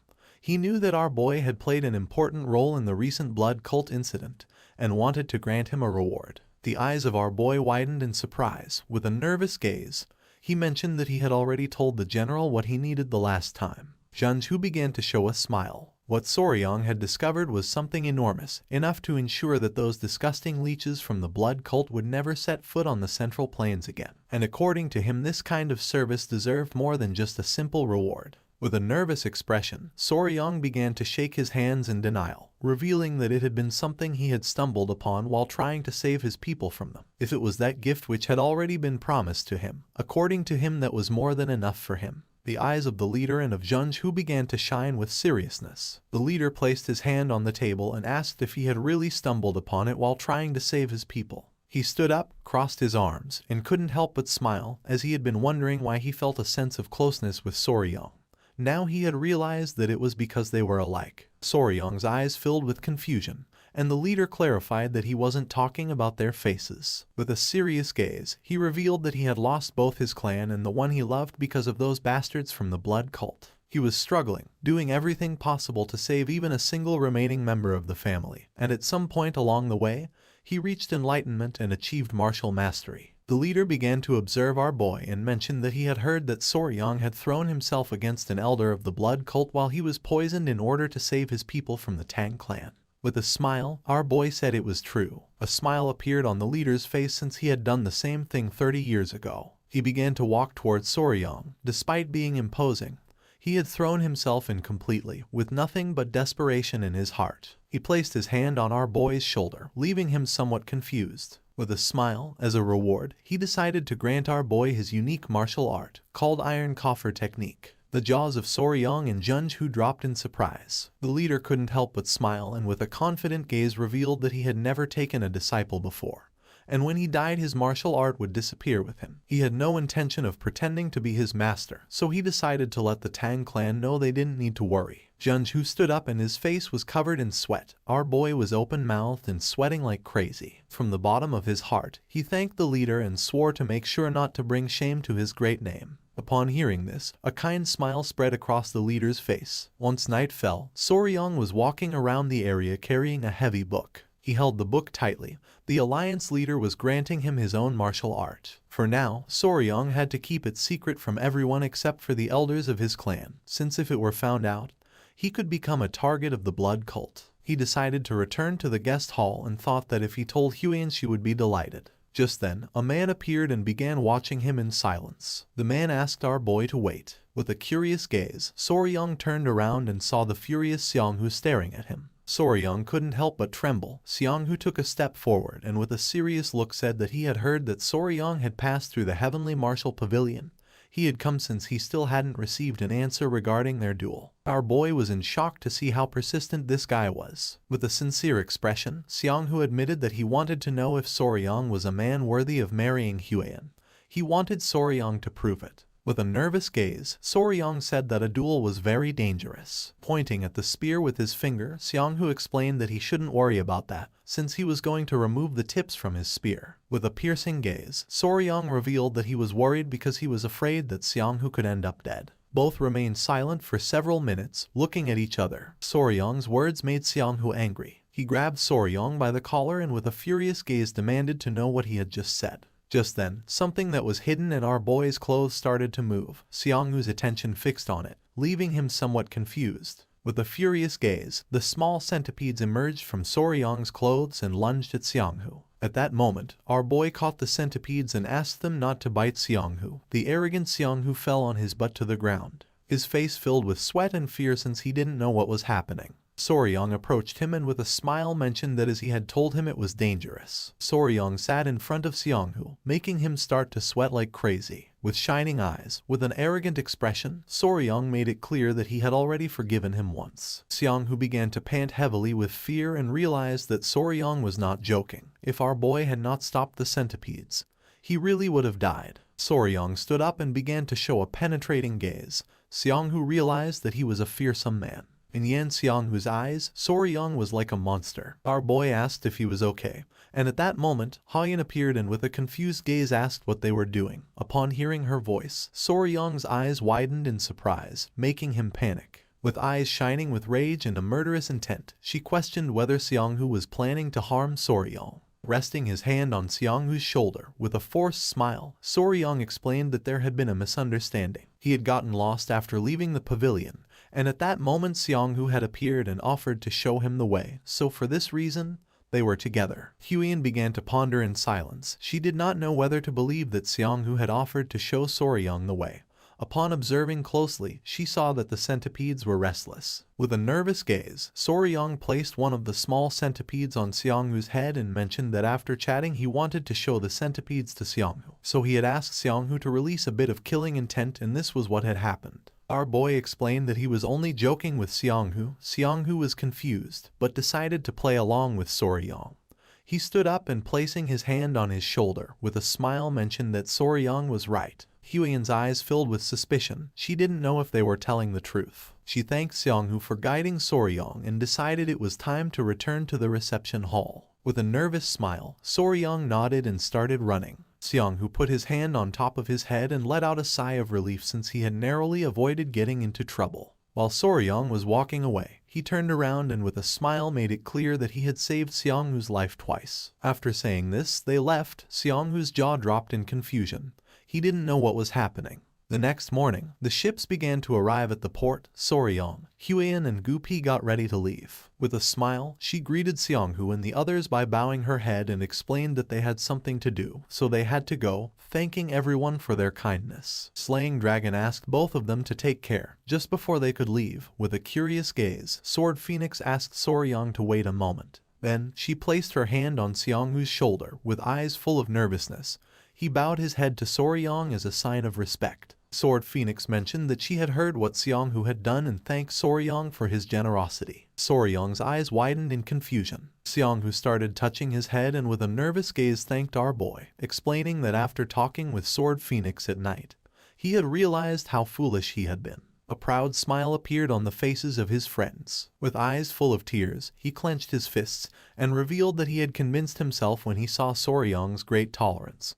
He knew that our boy had played an important role in the recent blood cult incident and wanted to grant him a reward. The eyes of our boy widened in surprise. With a nervous gaze, he mentioned that he had already told the general what he needed the last time. Junju began to show a smile. What Soryong had discovered was something enormous, enough to ensure that those disgusting leeches from the blood cult would never set foot on the Central Plains again. And according to him, this kind of service deserved more than just a simple reward. With a nervous expression, Soryong began to shake his hands in denial, revealing that it had been something he had stumbled upon while trying to save his people from them. If it was that gift which had already been promised to him, according to him that was more than enough for him. The eyes of the leader and of Junju began to shine with seriousness. The leader placed his hand on the table and asked if he had really stumbled upon it while trying to save his people. He stood up, crossed his arms, and couldn't help but smile, as he had been wondering why he felt a sense of closeness with Soryong. Now he had realized that it was because they were alike. Soryong's eyes filled with confusion, and the leader clarified that he wasn't talking about their faces. With a serious gaze, he revealed that he had lost both his clan and the one he loved because of those bastards from the blood cult. He was struggling, doing everything possible to save even a single remaining member of the family, and at some point along the way, he reached enlightenment and achieved martial mastery. The leader began to observe our boy and mentioned that he had heard that Soryang had thrown himself against an elder of the blood cult while he was poisoned in order to save his people from the Tang clan. With a smile, our boy said it was true. A smile appeared on the leader's face since he had done the same thing 30 years ago. He began to walk towards Soryang. Despite being imposing, he had thrown himself in completely, with nothing but desperation in his heart. He placed his hand on our boy's shoulder, leaving him somewhat confused. With a smile, as a reward, he decided to grant our boy his unique martial art, called Iron Coffer Technique. The jaws of Soryang and Junju dropped in surprise. The leader couldn't help but smile and with a confident gaze revealed that he had never taken a disciple before. And when he died his martial art would disappear with him. He had no intention of pretending to be his master, so he decided to let the Tang clan know they didn't need to worry. Junju stood up and his face was covered in sweat. Our boy was open-mouthed and sweating like crazy. From the bottom of his heart, he thanked the leader and swore to make sure not to bring shame to his great name. Upon hearing this, a kind smile spread across the leader's face. Once night fell, Soryang was walking around the area carrying a heavy book. He held the book tightly. The alliance leader was granting him his own martial art. For now, Soryang had to keep it secret from everyone except for the elders of his clan, since if it were found out, he could become a target of the blood cult. He decided to return to the guest hall and thought that if he told Huyen she would be delighted. Just then, a man appeared and began watching him in silence. The man asked our boy to wait. With a curious gaze, Soryang turned around and saw the furious Xianghu staring at him. Soryang couldn't help but tremble. Xianghu took a step forward and with a serious look said that he had heard that Soryang had passed through the heavenly martial pavilion. He had come since he still hadn't received an answer regarding their duel. Our boy was in shock to see how persistent this guy was. With a sincere expression, Xianghu admitted that he wanted to know if Soryang was a man worthy of marrying Huyen. He wanted Soryang to prove it. With a nervous gaze, Soryang said that a duel was very dangerous. Pointing at the spear with his finger, Xianghu explained that he shouldn't worry about that, since he was going to remove the tips from his spear. With a piercing gaze, Soryang revealed that he was worried because he was afraid that Xianghu could end up dead. Both remained silent for several minutes, looking at each other. Soryang's words made Xianghu angry. He grabbed Soryang by the collar and with a furious gaze demanded to know what he had just said. Just then, something that was hidden in our boy's clothes started to move. Xianghu's attention fixed on it, leaving him somewhat confused. With a furious gaze, the small centipedes emerged from Soryang's clothes and lunged at Xianghu. At that moment, our boy caught the centipedes and asked them not to bite Xianghu. The arrogant Xianghu fell on his butt to the ground, his face filled with sweat and fear since he didn't know what was happening. Soryang approached him and with a smile mentioned that as he had told him it was dangerous. Soryang sat in front of Xianghu, making him start to sweat like crazy. With shining eyes, with an arrogant expression, Soryang made it clear that he had already forgiven him once. Xianghu began to pant heavily with fear and realized that Soryang was not joking. If our boy had not stopped the centipedes, he really would have died. Soryang stood up and began to show a penetrating gaze. Xianghu realized that he was a fearsome man. In Yan Xianghu's eyes, Soryang was like a monster. Our boy asked if he was okay, and at that moment, Hayan appeared and with a confused gaze asked what they were doing. Upon hearing her voice, Soryang's eyes widened in surprise, making him panic. With eyes shining with rage and a murderous intent, she questioned whether Xianghu was planning to harm Soryang. Resting his hand on Xianghu's shoulder, with a forced smile, Soryang explained that there had been a misunderstanding. He had gotten lost after leaving the pavilion, and at that moment Xianghu had appeared and offered to show him the way, so for this reason, they were together. Huyen began to ponder in silence. She did not know whether to believe that Xianghu had offered to show Soryang the way. Upon observing closely, she saw that the centipedes were restless. With a nervous gaze, Soryang placed one of the small centipedes on Xianghu's head and mentioned that after chatting he wanted to show the centipedes to Xianghu. So he had asked Xianghu to release a bit of killing intent and this was what had happened. Our boy explained that he was only joking with Xianghu. Xianghu was confused, but decided to play along with Soryang. He stood up and placing his hand on his shoulder, with a smile mentioned that Soryang was right. Huyen's eyes filled with suspicion. She didn't know if they were telling the truth. She thanked Seonghu for guiding Soryong and decided it was time to return to the reception hall. With a nervous smile, Soryong nodded and started running. Seonghu put his hand on top of his head and let out a sigh of relief since he had narrowly avoided getting into trouble. While Soryong was walking away, he turned around and with a smile made it clear that he had saved Seonghu's life twice. After saying this, they left. Seonghu's jaw dropped in confusion. He didn't know what was happening. The next morning, the ships began to arrive at the port. Soryong, Huian and Gupi got ready to leave. With a smile, she greeted Seonghu and the others by bowing her head and explained that they had something to do, so they had to go, thanking everyone for their kindness. Slaying Dragon asked both of them to take care. Just before they could leave, with a curious gaze, Sword Phoenix asked Soryong to wait a moment. Then, she placed her hand on Seonghu's shoulder with eyes full of nervousness. He bowed his head to Soryong as a sign of respect. Sword Phoenix mentioned that she had heard what Seonghu had done and thanked Soryong for his generosity. Soryong's eyes widened in confusion. Seonghu started touching his head and with a nervous gaze thanked our boy, explaining that after talking with Sword Phoenix at night, he had realized how foolish he had been. A proud smile appeared on the faces of his friends. With eyes full of tears, he clenched his fists and revealed that he had convinced himself when he saw Soryong's great tolerance,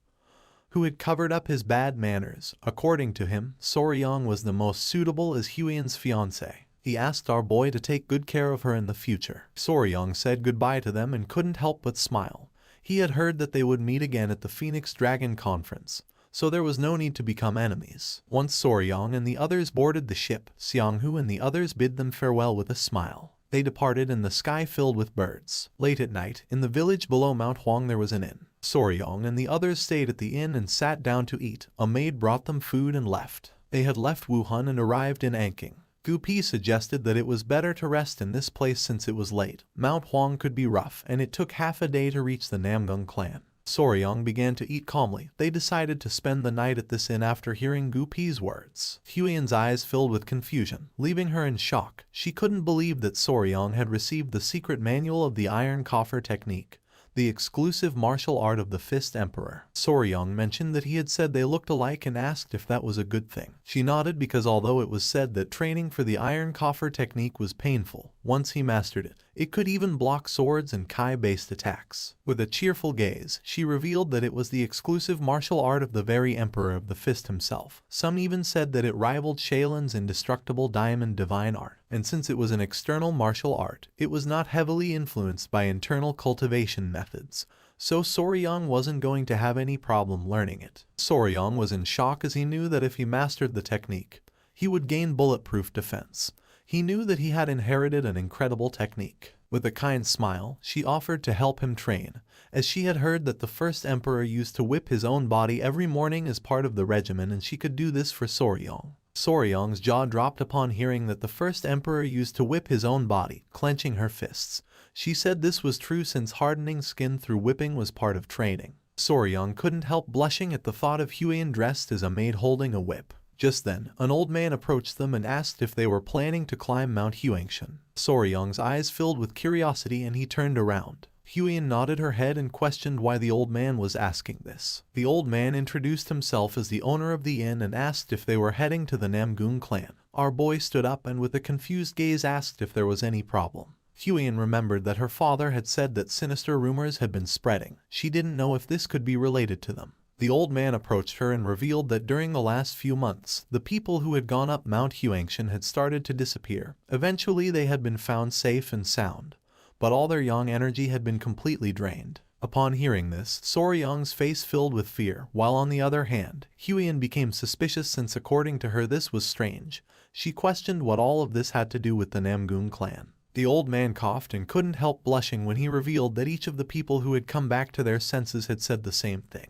who had covered up his bad manners. According to him, Soryong was the most suitable as Huian's fiancé. He asked our boy to take good care of her in the future. Soryong said goodbye to them and couldn't help but smile. He had heard that they would meet again at the Phoenix Dragon Conference, so there was no need to become enemies. Once Soryong and the others boarded the ship, Seonghu and the others bid them farewell with a smile. They departed in the sky filled with birds. Late at night, in the village below Mount Huang there was an inn. Soryong and the others stayed at the inn and sat down to eat. A maid brought them food and left. They had left Wuhan and arrived in Anqing. Gupi suggested that it was better to rest in this place since it was late. Mount Huang could be rough, and it took half a day to reach the Namgung clan. Soryong began to eat calmly. They decided to spend the night at this inn after hearing Gupi's words. Huian's eyes filled with confusion, leaving her in shock. She couldn't believe that Soryong had received the secret manual of the Iron Coffer technique, the exclusive martial art of the Fist Emperor. Soryong mentioned that he had said they looked alike and asked if that was a good thing. She nodded because although it was said that training for the Iron Coffer technique was painful, once he mastered it, it could even block swords and Kai-based attacks. With a cheerful gaze, she revealed that it was the exclusive martial art of the very Emperor of the Fist himself. Some even said that it rivaled Shailin's indestructible diamond divine art. And since it was an external martial art, it was not heavily influenced by internal cultivation methods, so Soryong wasn't going to have any problem learning it. Soryong was in shock as he knew that if he mastered the technique, he would gain bulletproof defense. He knew that he had inherited an incredible technique. With a kind smile, she offered to help him train, as she had heard that the first emperor used to whip his own body every morning as part of the regimen and she could do this for Soryong. Soryong's jaw dropped upon hearing that the first emperor used to whip his own body, clenching her fists. She said this was true since hardening skin through whipping was part of training. Soryong couldn't help blushing at the thought of Huian dressed as a maid holding a whip. Just then, an old man approached them and asked if they were planning to climb Mount Huangshan. Soryong's eyes filled with curiosity and he turned around. Huian nodded her head and questioned why the old man was asking this. The old man introduced himself as the owner of the inn and asked if they were heading to the Namgung clan. Our boy stood up and with a confused gaze asked if there was any problem. Huian remembered that her father had said that sinister rumors had been spreading. She didn't know if this could be related to them. The old man approached her and revealed that during the last few months, the people who had gone up Mount Huangshan had started to disappear. Eventually they had been found safe and sound, but all their yang energy had been completely drained. Upon hearing this, Soryong's face filled with fear, while on the other hand, Huian became suspicious since according to her this was strange. She questioned what all of this had to do with the Namgung clan. The old man coughed and couldn't help blushing when he revealed that each of the people who had come back to their senses had said the same thing.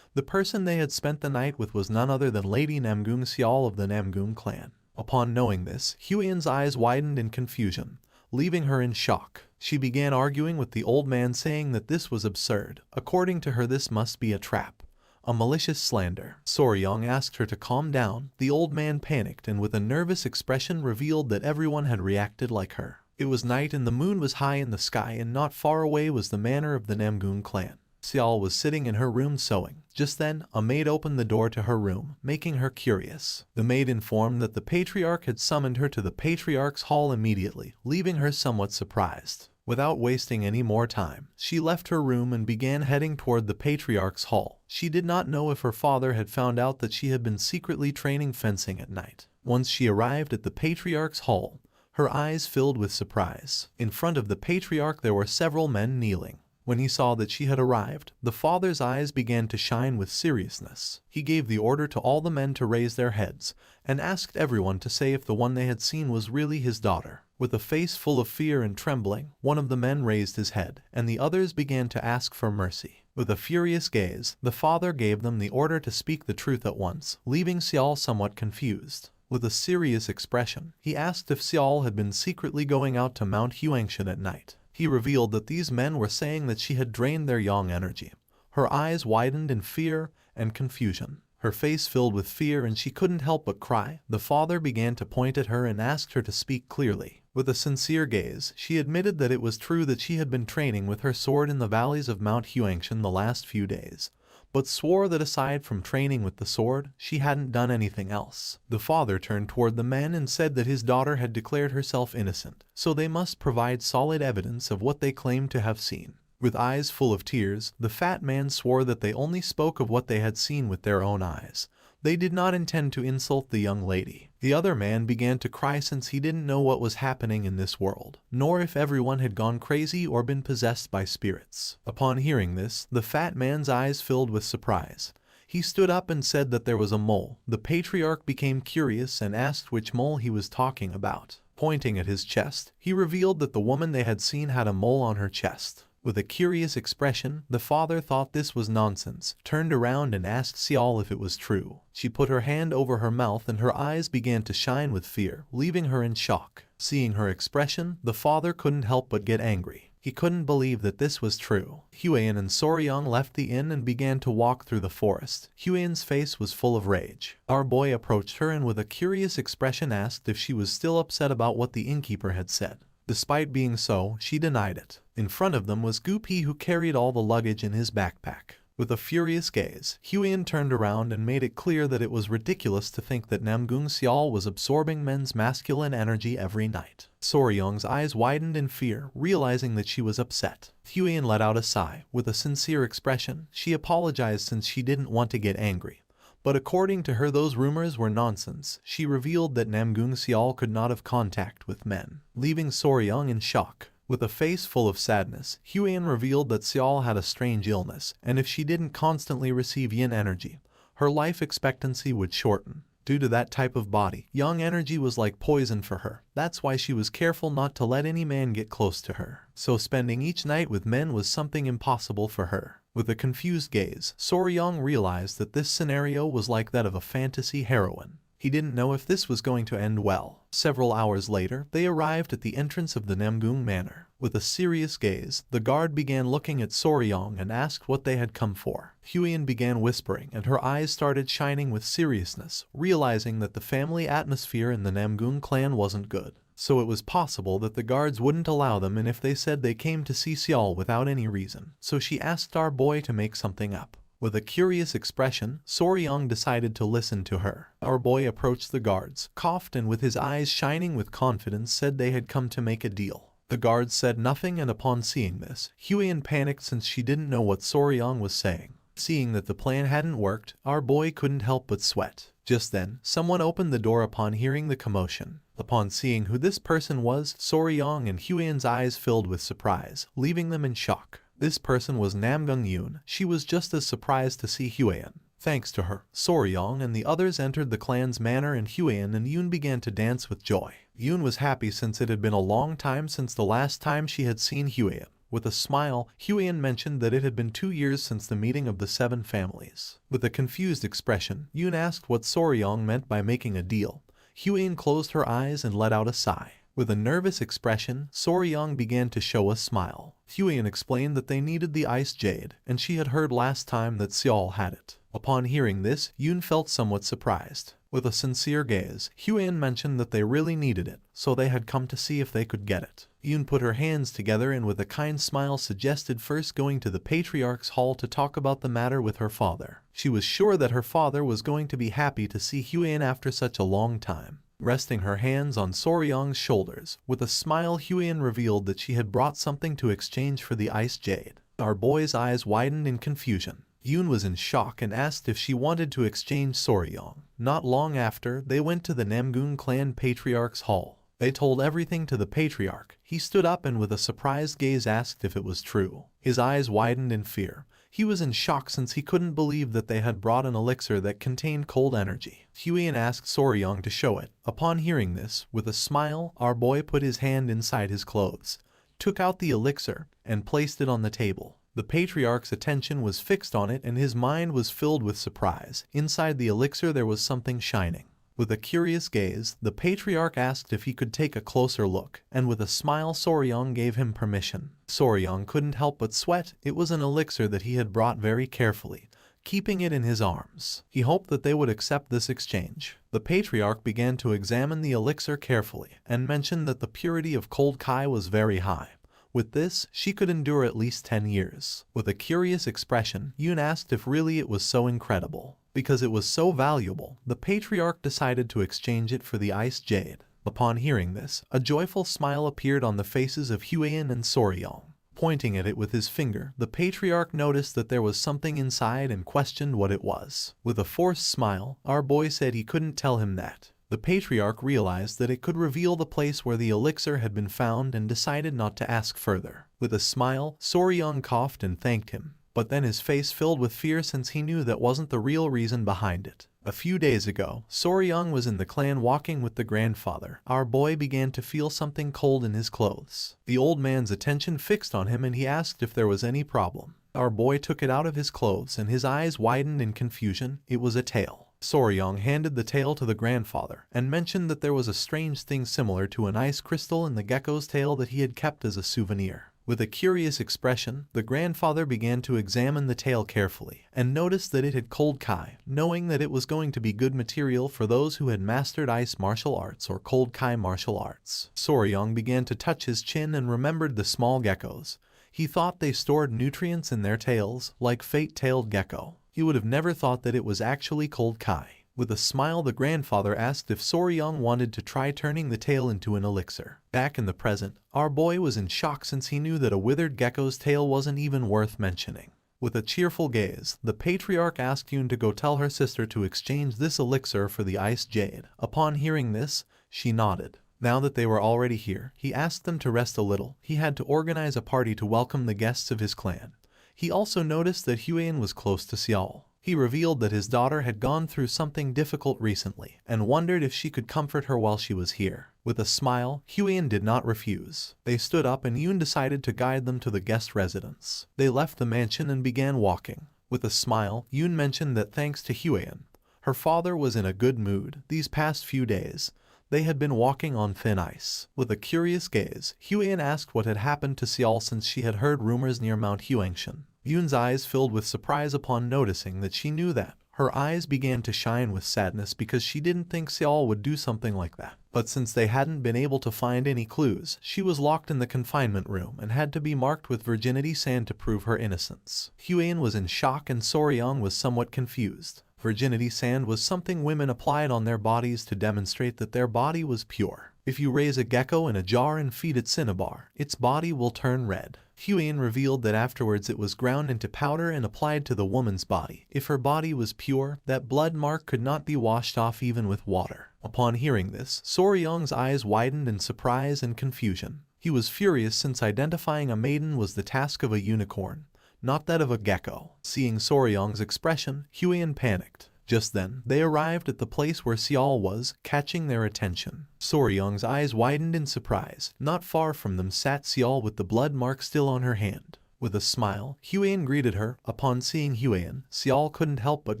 The person they had spent the night with was none other than Lady Namgung Xiao of the Namgung clan. Upon knowing this, Huian's eyes widened in confusion, leaving her in shock. She began arguing with the old man saying that this was absurd. According to her this must be a trap, a malicious slander. Soryong asked her to calm down. The old man panicked and with a nervous expression revealed that everyone had reacted like her. It was night and the moon was high in the sky and not far away was the manor of the Namgung clan. Xiao was sitting in her room sewing. Just then, a maid opened the door to her room, making her curious. The maid informed that the patriarch had summoned her to the patriarch's hall immediately, leaving her somewhat surprised. Without wasting any more time, she left her room and began heading toward the patriarch's hall. She did not know if her father had found out that she had been secretly training fencing at night. Once she arrived at the patriarch's hall, her eyes filled with surprise. In front of the patriarch there were several men kneeling. When he saw that she had arrived, the father's eyes began to shine with seriousness. He gave the order to all the men to raise their heads, and asked everyone to say if the one they had seen was really his daughter. With a face full of fear and trembling, one of the men raised his head, and the others began to ask for mercy. With a furious gaze, the father gave them the order to speak the truth at once, leaving Xiao somewhat confused. With a serious expression, he asked if Xiao had been secretly going out to Mount Huangshan at night. He revealed that these men were saying that she had drained their yang energy. Her eyes widened in fear and confusion. Her face filled with fear and she couldn't help but cry. The father began to point at her and asked her to speak clearly. With a sincere gaze, she admitted that it was true that she had been training with her sword in the valleys of Mount Huangshan the last few days, but swore that aside from training with the sword, she hadn't done anything else. The father turned toward the men and said that his daughter had declared herself innocent, so they must provide solid evidence of what they claimed to have seen. With eyes full of tears, the fat man swore that they only spoke of what they had seen with their own eyes. They did not intend to insult the young lady. The other man began to cry since he didn't know what was happening in this world, nor if everyone had gone crazy or been possessed by spirits. Upon hearing this, the fat man's eyes filled with surprise. He stood up and said that there was a mole. The patriarch became curious and asked which mole he was talking about. Pointing at his chest, he revealed that the woman they had seen had a mole on her chest. With a curious expression, the father thought this was nonsense, turned around and asked Xiao if it was true. She put her hand over her mouth and her eyes began to shine with fear, leaving her in shock. Seeing her expression, the father couldn't help but get angry. He couldn't believe that this was true. Huiyan and Soryang left the inn and began to walk through the forest. Huiyan's face was full of rage. Our boy approached her and with a curious expression asked if she was still upset about what the innkeeper had said. Despite being so, she denied it. In front of them was Gupi, who carried all the luggage in his backpack. With a furious gaze, Huiyan turned around and made it clear that it was ridiculous to think that Namgung Xiao was absorbing men's masculine energy every night. Soryang's eyes widened in fear, realizing that she was upset. Huiyan let out a sigh. With a sincere expression, she apologized since she didn't want to get angry. But according to her, those rumors were nonsense. She revealed that Namgung Xiao could not have contact with men, leaving Soryang in shock. With a face full of sadness, Huiyan revealed that Xiao had a strange illness, and if she didn't constantly receive yin energy, her life expectancy would shorten. Due to that type of body, yang energy was like poison for her. That's why she was careful not to let any man get close to her. So spending each night with men was something impossible for her. With a confused gaze, Soryang realized that this scenario was like that of a fantasy heroine. He didn't know if this was going to end well. Several hours later, they arrived at the entrance of the Namgung Manor. With a serious gaze, the guard began looking at Soryang and asked what they had come for. Huiyan began whispering and her eyes started shining with seriousness, realizing that the family atmosphere in the Namgung clan wasn't good. So it was possible that the guards wouldn't allow them, and if they said they came to see Xiao without any reason. So she asked our boy to make something up. With a curious expression, Soryang decided to listen to her. Our boy approached the guards, coughed, and with his eyes shining with confidence said they had come to make a deal. The guards said nothing, and upon seeing this, Huiyan panicked since she didn't know what Soryang was saying. Seeing that the plan hadn't worked, our boy couldn't help but sweat. Just then, someone opened the door upon hearing the commotion. Upon seeing who this person was, Soryang and Huiyan's eyes filled with surprise, leaving them in shock. This person was Namgung Yoon. She was just as surprised to see Huiyan. Thanks to her, Soryang and the others entered the clan's manor, and Huiyan and Yoon began to dance with joy. Yoon was happy since it had been a long time since the last time she had seen Huiyan. With a smile, Huiyan mentioned that it had been 2 years since the meeting of the 7 families. With a confused expression, Yoon asked what Soryang meant by making a deal. Huiyan closed her eyes and let out a sigh. With a nervous expression, Soryang began to show a smile. Huiyan explained that they needed the ice jade, and she had heard last time that Xiao had it. Upon hearing this, Yoon felt somewhat surprised. With a sincere gaze, Huan mentioned that they really needed it, so they had come to see if they could get it. Yoon put her hands together and with a kind smile suggested first going to the patriarch's hall to talk about the matter with her father. She was sure that her father was going to be happy to see Huan after such a long time. Resting her hands on Soryong's shoulders, with a smile Huan revealed that she had brought something to exchange for the ice jade. Our boy's eyes widened in confusion. Yoon was in shock and asked if she wanted to exchange Soryong. Not long after, they went to the Namgun clan patriarch's hall. They told everything to the patriarch. He stood up and with a surprised gaze asked if it was true. His eyes widened in fear. He was in shock since he couldn't believe that they had brought an elixir that contained cold energy. Huan asked Soryong to show it. Upon hearing this, with a smile, our boy put his hand inside his clothes, took out the elixir, and placed it on the table. The patriarch's attention was fixed on it and his mind was filled with surprise. Inside the elixir there was something shining. With a curious gaze, the patriarch asked if he could take a closer look, and with a smile Soryong gave him permission. Soryong couldn't help but sweat. It was an elixir that he had brought very carefully, keeping it in his arms. He hoped that they would accept this exchange. The patriarch began to examine the elixir carefully, and mentioned that the purity of cold kai was very high. With this, she could endure at least 10 years. With a curious expression, Yoon asked if really it was so incredible. Because it was so valuable, the patriarch decided to exchange it for the ice jade. Upon hearing this, a joyful smile appeared on the faces of Huan and Soryong. Pointing at it with his finger, the patriarch noticed that there was something inside and questioned what it was. With a forced smile, our boy said he couldn't tell him that. The patriarch realized that it could reveal the place where the elixir had been found and decided not to ask further. With a smile, Soryong coughed and thanked him, but then his face filled with fear since he knew that wasn't the real reason behind it. A few days ago, Soryong was in the clan walking with the grandfather. Our boy began to feel something cold in his clothes. The old man's attention fixed on him and he asked if there was any problem. Our boy took it out of his clothes and his eyes widened in confusion. It was a tail. Soryong handed the tail to the grandfather and mentioned that there was a strange thing similar to an ice crystal in the gecko's tail that he had kept as a souvenir. With a curious expression, the grandfather began to examine the tail carefully and noticed that it had cold kai, knowing that it was going to be good material for those who had mastered ice martial arts or cold kai martial arts. Soryong began to touch his chin and remembered the small geckos. He thought they stored nutrients in their tails, like fate-tailed gecko. He would have never thought that it was actually cold kai. With a smile, the grandfather asked if Soryong wanted to try turning the tail into an elixir. Back in the present, our boy was in shock since he knew that a withered gecko's tail wasn't even worth mentioning. With a cheerful gaze, the patriarch asked Yoon to go tell her sister to exchange this elixir for the ice jade. Upon hearing this, she nodded. Now that they were already here, he asked them to rest a little. He had to organize a party to welcome the guests of his clan. He also noticed that Huan was close to Seol. He revealed that his daughter had gone through something difficult recently and wondered if she could comfort her while she was here. With a smile, Huan did not refuse. They stood up and Yoon decided to guide them to the guest residence. They left the mansion and began walking. With a smile, Yoon mentioned that thanks to Huan, her father was in a good mood. These past few days, they had been walking on thin ice. With a curious gaze, Huan asked what had happened to Seol since she had heard rumors near Mount Huangshan. Yoon's eyes filled with surprise upon noticing that she knew that. Her eyes began to shine with sadness because she didn't think Seol would do something like that. But since they hadn't been able to find any clues, she was locked in the confinement room and had to be marked with virginity sand to prove her innocence. Huan was in shock and Soryong was somewhat confused. Virginity sand was something women applied on their bodies to demonstrate that their body was pure. If you raise a gecko in a jar and feed it cinnabar, its body will turn red. Huan revealed that afterwards it was ground into powder and applied to the woman's body. If her body was pure, that blood mark could not be washed off even with water. Upon hearing this, Soryong's eyes widened in surprise and confusion. He was furious since identifying a maiden was the task of a unicorn, not that of a gecko. Seeing Soryong's expression, Huan panicked. Just then, they arrived at the place where Seol was, catching their attention. Soryong's eyes widened in surprise. Not far from them sat Seol with the blood mark still on her hand. With a smile, Huan greeted her. Upon seeing Huan, Seol couldn't help but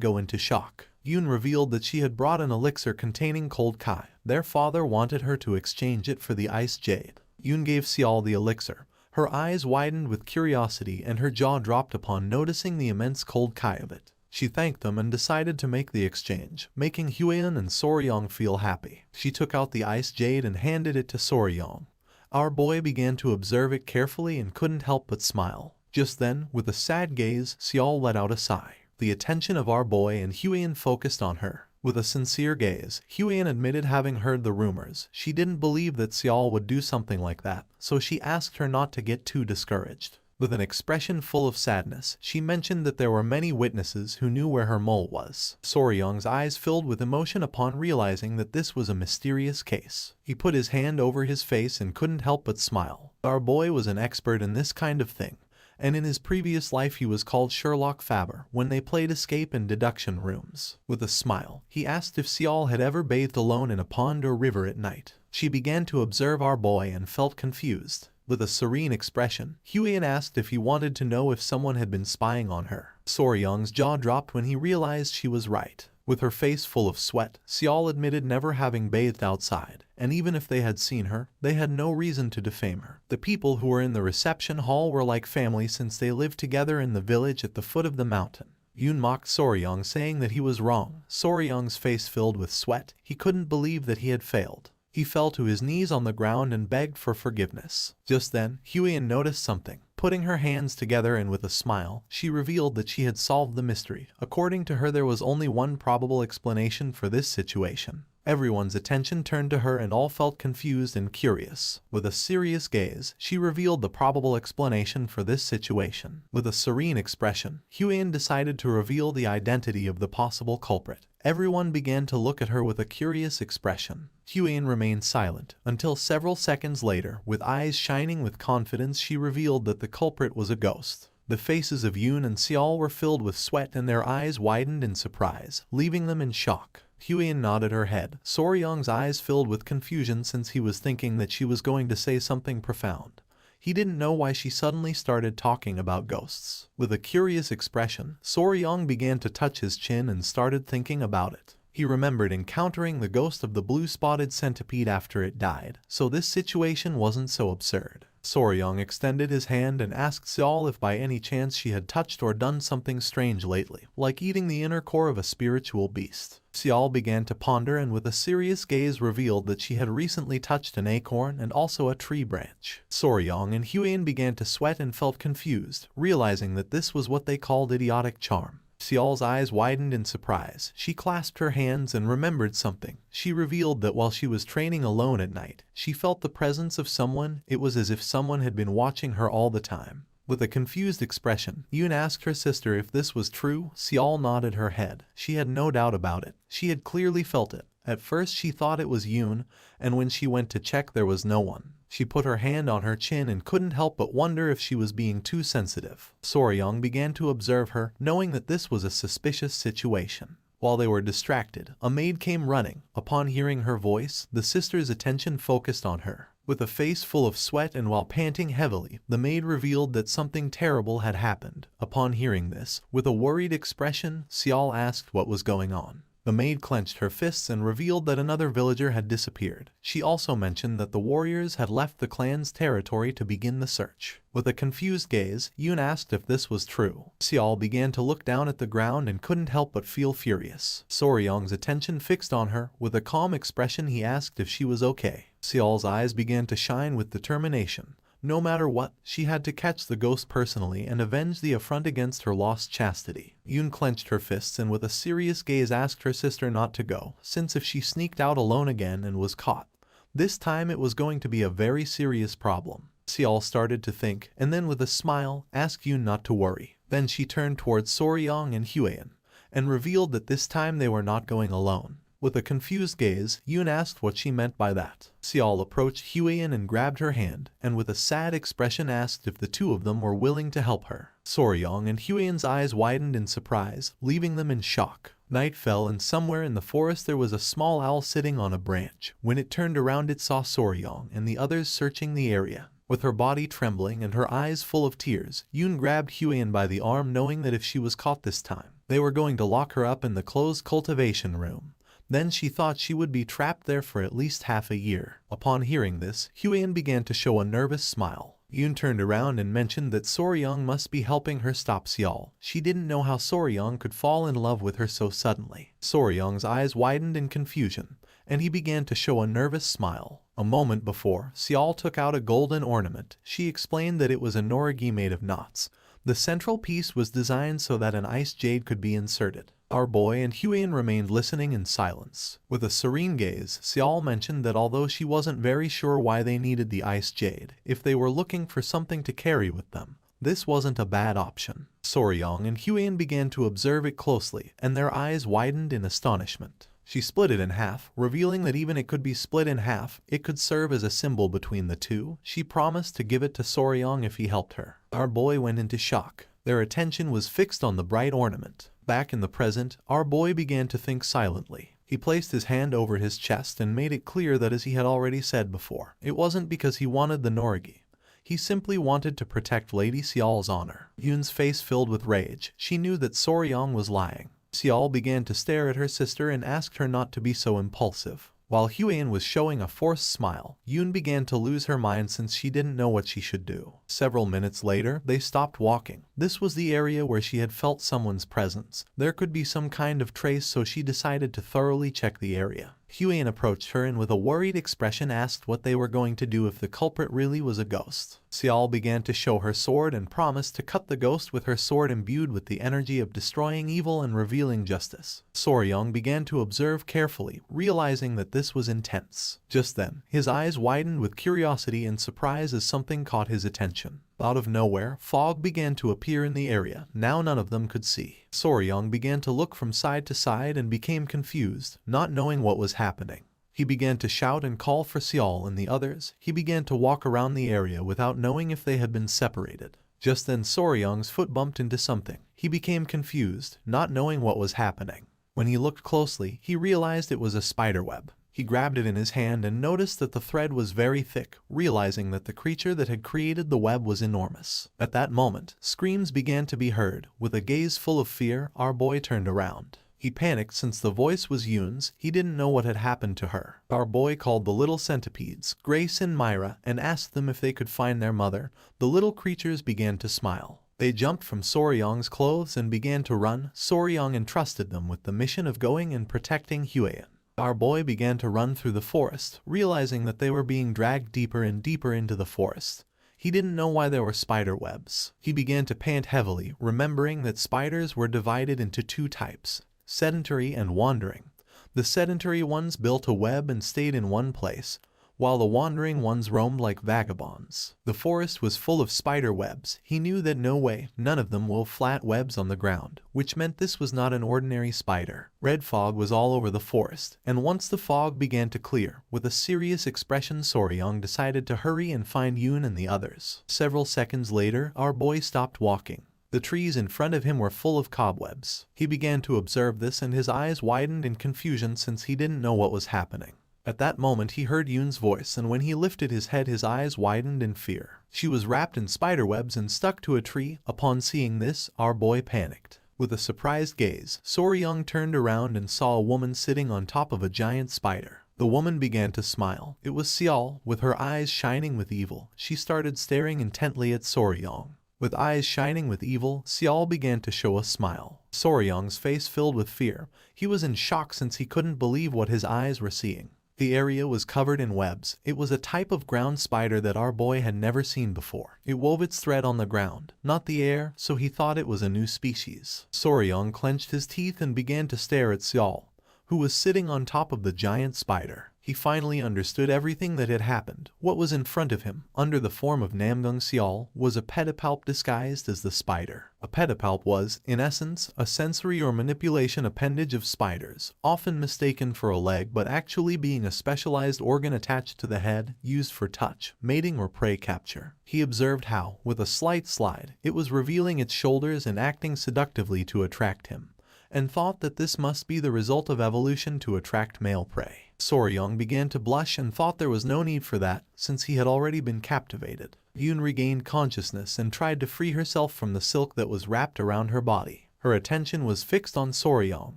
go into shock. Yoon revealed that she had brought an elixir containing cold kai. Their father wanted her to exchange it for the ice jade. Yoon gave Seol the elixir. Her eyes widened with curiosity and her jaw dropped upon noticing the immense cold kai of it. She thanked them and decided to make the exchange, making Huion and Soryong feel happy. She took out the ice jade and handed it to Soryong. Our boy began to observe it carefully and couldn't help but smile. Just then, with a sad gaze, Seol let out a sigh. The attention of our boy and Huion focused on her. With a sincere gaze, Huion admitted having heard the rumors. She didn't believe that Seol would do something like that, so she asked her not to get too discouraged. With an expression full of sadness, she mentioned that there were many witnesses who knew where her mole was. Soryong's eyes filled with emotion upon realizing that this was a mysterious case. He put his hand over his face and couldn't help but smile. Our boy was an expert in this kind of thing, and in his previous life he was called Sherlock Faber when they played escape and deduction rooms. With a smile, he asked if Seol had ever bathed alone in a pond or river at night. She began to observe our boy and felt confused. With a serene expression, Huion asked if he wanted to know if someone had been spying on her. Soryong's jaw dropped when he realized she was right. With her face full of sweat, Seol admitted never having bathed outside, and even if they had seen her, they had no reason to defame her. The people who were in the reception hall were like family since they lived together in the village at the foot of the mountain. Yoon mocked Soryong, saying that he was wrong. Soryong's face filled with sweat. He couldn't believe that he had failed. He fell to his knees on the ground and begged for forgiveness. Just then, Huion noticed something. Putting her hands together and with a smile, she revealed that she had solved the mystery. According to her, there was only one probable explanation for this situation. Everyone's attention turned to her and all felt confused and curious. With a serious gaze, she revealed the probable explanation for this situation. With a serene expression, Huion decided to reveal the identity of the possible culprit. Everyone began to look at her with a curious expression. Huion remained silent until several seconds later, with eyes shining with confidence, she revealed that the culprit was a ghost. The faces of Yoon and Seol were filled with sweat and their eyes widened in surprise, leaving them in shock. Huion nodded her head. Soryong's eyes filled with confusion since he was thinking that she was going to say something profound. He didn't know why she suddenly started talking about ghosts. With a curious expression, Soryong began to touch his chin and started thinking about it. He remembered encountering the ghost of the blue-spotted centipede after it died, so this situation wasn't so absurd. Soryong extended his hand and asked Seol if by any chance she had touched or done something strange lately, like eating the inner core of a spiritual beast. Seol began to ponder and with a serious gaze revealed that she had recently touched an acorn and also a tree branch. Soryong and Huion began to sweat and felt confused, realizing that this was what they called idiotic charm. Seol's eyes widened in surprise. She clasped her hands and remembered something. She revealed that while she was training alone at night, she felt the presence of someone. It was as if someone had been watching her all the time. With a confused expression, Yoon asked her sister if this was true. Seol nodded her head. She had no doubt about it. She had clearly felt it. At first she thought it was Yoon, and when she went to check there was no one. She put her hand on her chin and couldn't help but wonder if she was being too sensitive. Soryong began to observe her, knowing that this was a suspicious situation. While they were distracted, a maid came running. Upon hearing her voice, the sister's attention focused on her. With a face full of sweat and while panting heavily, the maid revealed that something terrible had happened. Upon hearing this, with a worried expression, Seol asked what was going on. The maid clenched her fists and revealed that another villager had disappeared. She also mentioned that the warriors had left the clan's territory to begin the search. With a confused gaze, Yoon asked if this was true. Seol began to look down at the ground and couldn't help but feel furious. Soryong's attention fixed on her. With a calm expression, he asked if she was okay. Seol's eyes began to shine with determination. No matter what, she had to catch the ghost personally and avenge the affront against her lost chastity. Yoon clenched her fists and with a serious gaze asked her sister not to go, since if she sneaked out alone again and was caught, this time it was going to be a very serious problem. Seol started to think, and then with a smile, asked Yoon not to worry. Then she turned towards Soryong and Huion, and revealed that this time they were not going alone. With a confused gaze, Yoon asked what she meant by that. Seol approached Huion and grabbed her hand, and with a sad expression asked if the two of them were willing to help her. Soryong and Huion's eyes widened in surprise, leaving them in shock. Night fell and somewhere in the forest there was a small owl sitting on a branch. When it turned around it saw Soryong and the others searching the area. With her body trembling and her eyes full of tears, Yoon grabbed Huion by the arm, knowing that if she was caught this time, they were going to lock her up in the closed cultivation room. Then she thought she would be trapped there for at least half a year. Upon hearing this, Huion began to show a nervous smile. Yoon turned around and mentioned that Soryong must be helping her stop Seol. She didn't know how Soryong could fall in love with her so suddenly. Soryong's eyes widened in confusion, and he began to show a nervous smile. A moment before, Seol took out a golden ornament. She explained that it was a norigi made of knots. The central piece was designed so that an ice jade could be inserted. Our boy and Huyen remained listening in silence. With a serene gaze, Seol mentioned that although she wasn't very sure why they needed the ice jade, if they were looking for something to carry with them, this wasn't a bad option. Soryong and Huyen began to observe it closely, and their eyes widened in astonishment. She split it in half, revealing that even it could be split in half, it could serve as a symbol between the two. She promised to give it to Soryong if he helped her. Our boy went into shock. Their attention was fixed on the bright ornament. Back in the present, our boy began to think silently. He placed his hand over his chest and made it clear that, as he had already said before, it wasn't because he wanted the norigi. He simply wanted to protect Lady Seol's honor. Yoon's face filled with rage. She knew that Soryong was lying. Seol began to stare at her sister and asked her not to be so impulsive. While Huyen was showing a forced smile, Yoon began to lose her mind since she didn't know what she should do. Several minutes later, they stopped walking. This was the area where she had felt someone's presence. There could be some kind of trace, so she decided to thoroughly check the area. Huyen approached her and with a worried expression asked what they were going to do if the culprit really was a ghost. Seol began to show her sword and promised to cut the ghost with her sword imbued with the energy of destroying evil and revealing justice. Soryong began to observe carefully, realizing that this was intense. Just then, his eyes widened with curiosity and surprise as something caught his attention. Out of nowhere, fog began to appear in the area. Now none of them could see. Soryong began to look from side to side and became confused, not knowing what was happening. He began to shout and call for Seol and the others. He began to walk around the area without knowing if they had been separated. Just then Soryong's foot bumped into something. He became confused, not knowing what was happening. When he looked closely, he realized it was a spiderweb. He grabbed it in his hand and noticed that the thread was very thick, realizing that the creature that had created the web was enormous. At that moment, screams began to be heard. With a gaze full of fear, our boy turned around. He panicked since the voice was Yoon's. He didn't know what had happened to her. Our boy called the little centipedes, Grace and Myra, and asked them if they could find their mother. The little creatures began to smile. They jumped from Soryong's clothes and began to run. Soryong entrusted them with the mission of going and protecting Huyen. Our boy began to run through the forest, realizing that they were being dragged deeper and deeper into the forest. He didn't know why there were spider webs. He began to pant heavily, remembering that spiders were divided into two types, sedentary and wandering. The sedentary ones built a web and stayed in one place, while the wandering ones roamed like vagabonds. The forest was full of spider webs. He knew that no way, none of them wove flat webs on the ground, which meant this was not an ordinary spider. Red fog was all over the forest, and once the fog began to clear, with a serious expression Soryong decided to hurry and find Yoon and the others. Several seconds later, our boy stopped walking. The trees in front of him were full of cobwebs. He began to observe this and his eyes widened in confusion since he didn't know what was happening. At that moment he heard Yoon's voice, and when he lifted his head his eyes widened in fear. She was wrapped in spiderwebs and stuck to a tree. Upon seeing this, our boy panicked. With a surprised gaze, Soryong turned around and saw a woman sitting on top of a giant spider. The woman began to smile. It was Seol, with her eyes shining with evil. She started staring intently at Soryong. With eyes shining with evil, Seol began to show a smile. Soryong's face filled with fear. He was in shock since he couldn't believe what his eyes were seeing. The area was covered in webs. It was a type of ground spider that our boy had never seen before. It wove its thread on the ground, not the air, so he thought it was a new species. Soryong clenched his teeth and began to stare at Seol, who was sitting on top of the giant spider. He finally understood everything that had happened. What was in front of him, under the form of Namgung Seol, was a pedipalp disguised as the spider. A pedipalp was, in essence, a sensory or manipulation appendage of spiders, often mistaken for a leg but actually being a specialized organ attached to the head, used for touch, mating or prey capture. He observed how, with a slight slide, it was revealing its shoulders and acting seductively to attract him, and thought that this must be the result of evolution to attract male prey. Soryong began to blush and thought there was no need for that, since he had already been captivated. Yoon regained consciousness and tried to free herself from the silk that was wrapped around her body. Her attention was fixed on Soryong.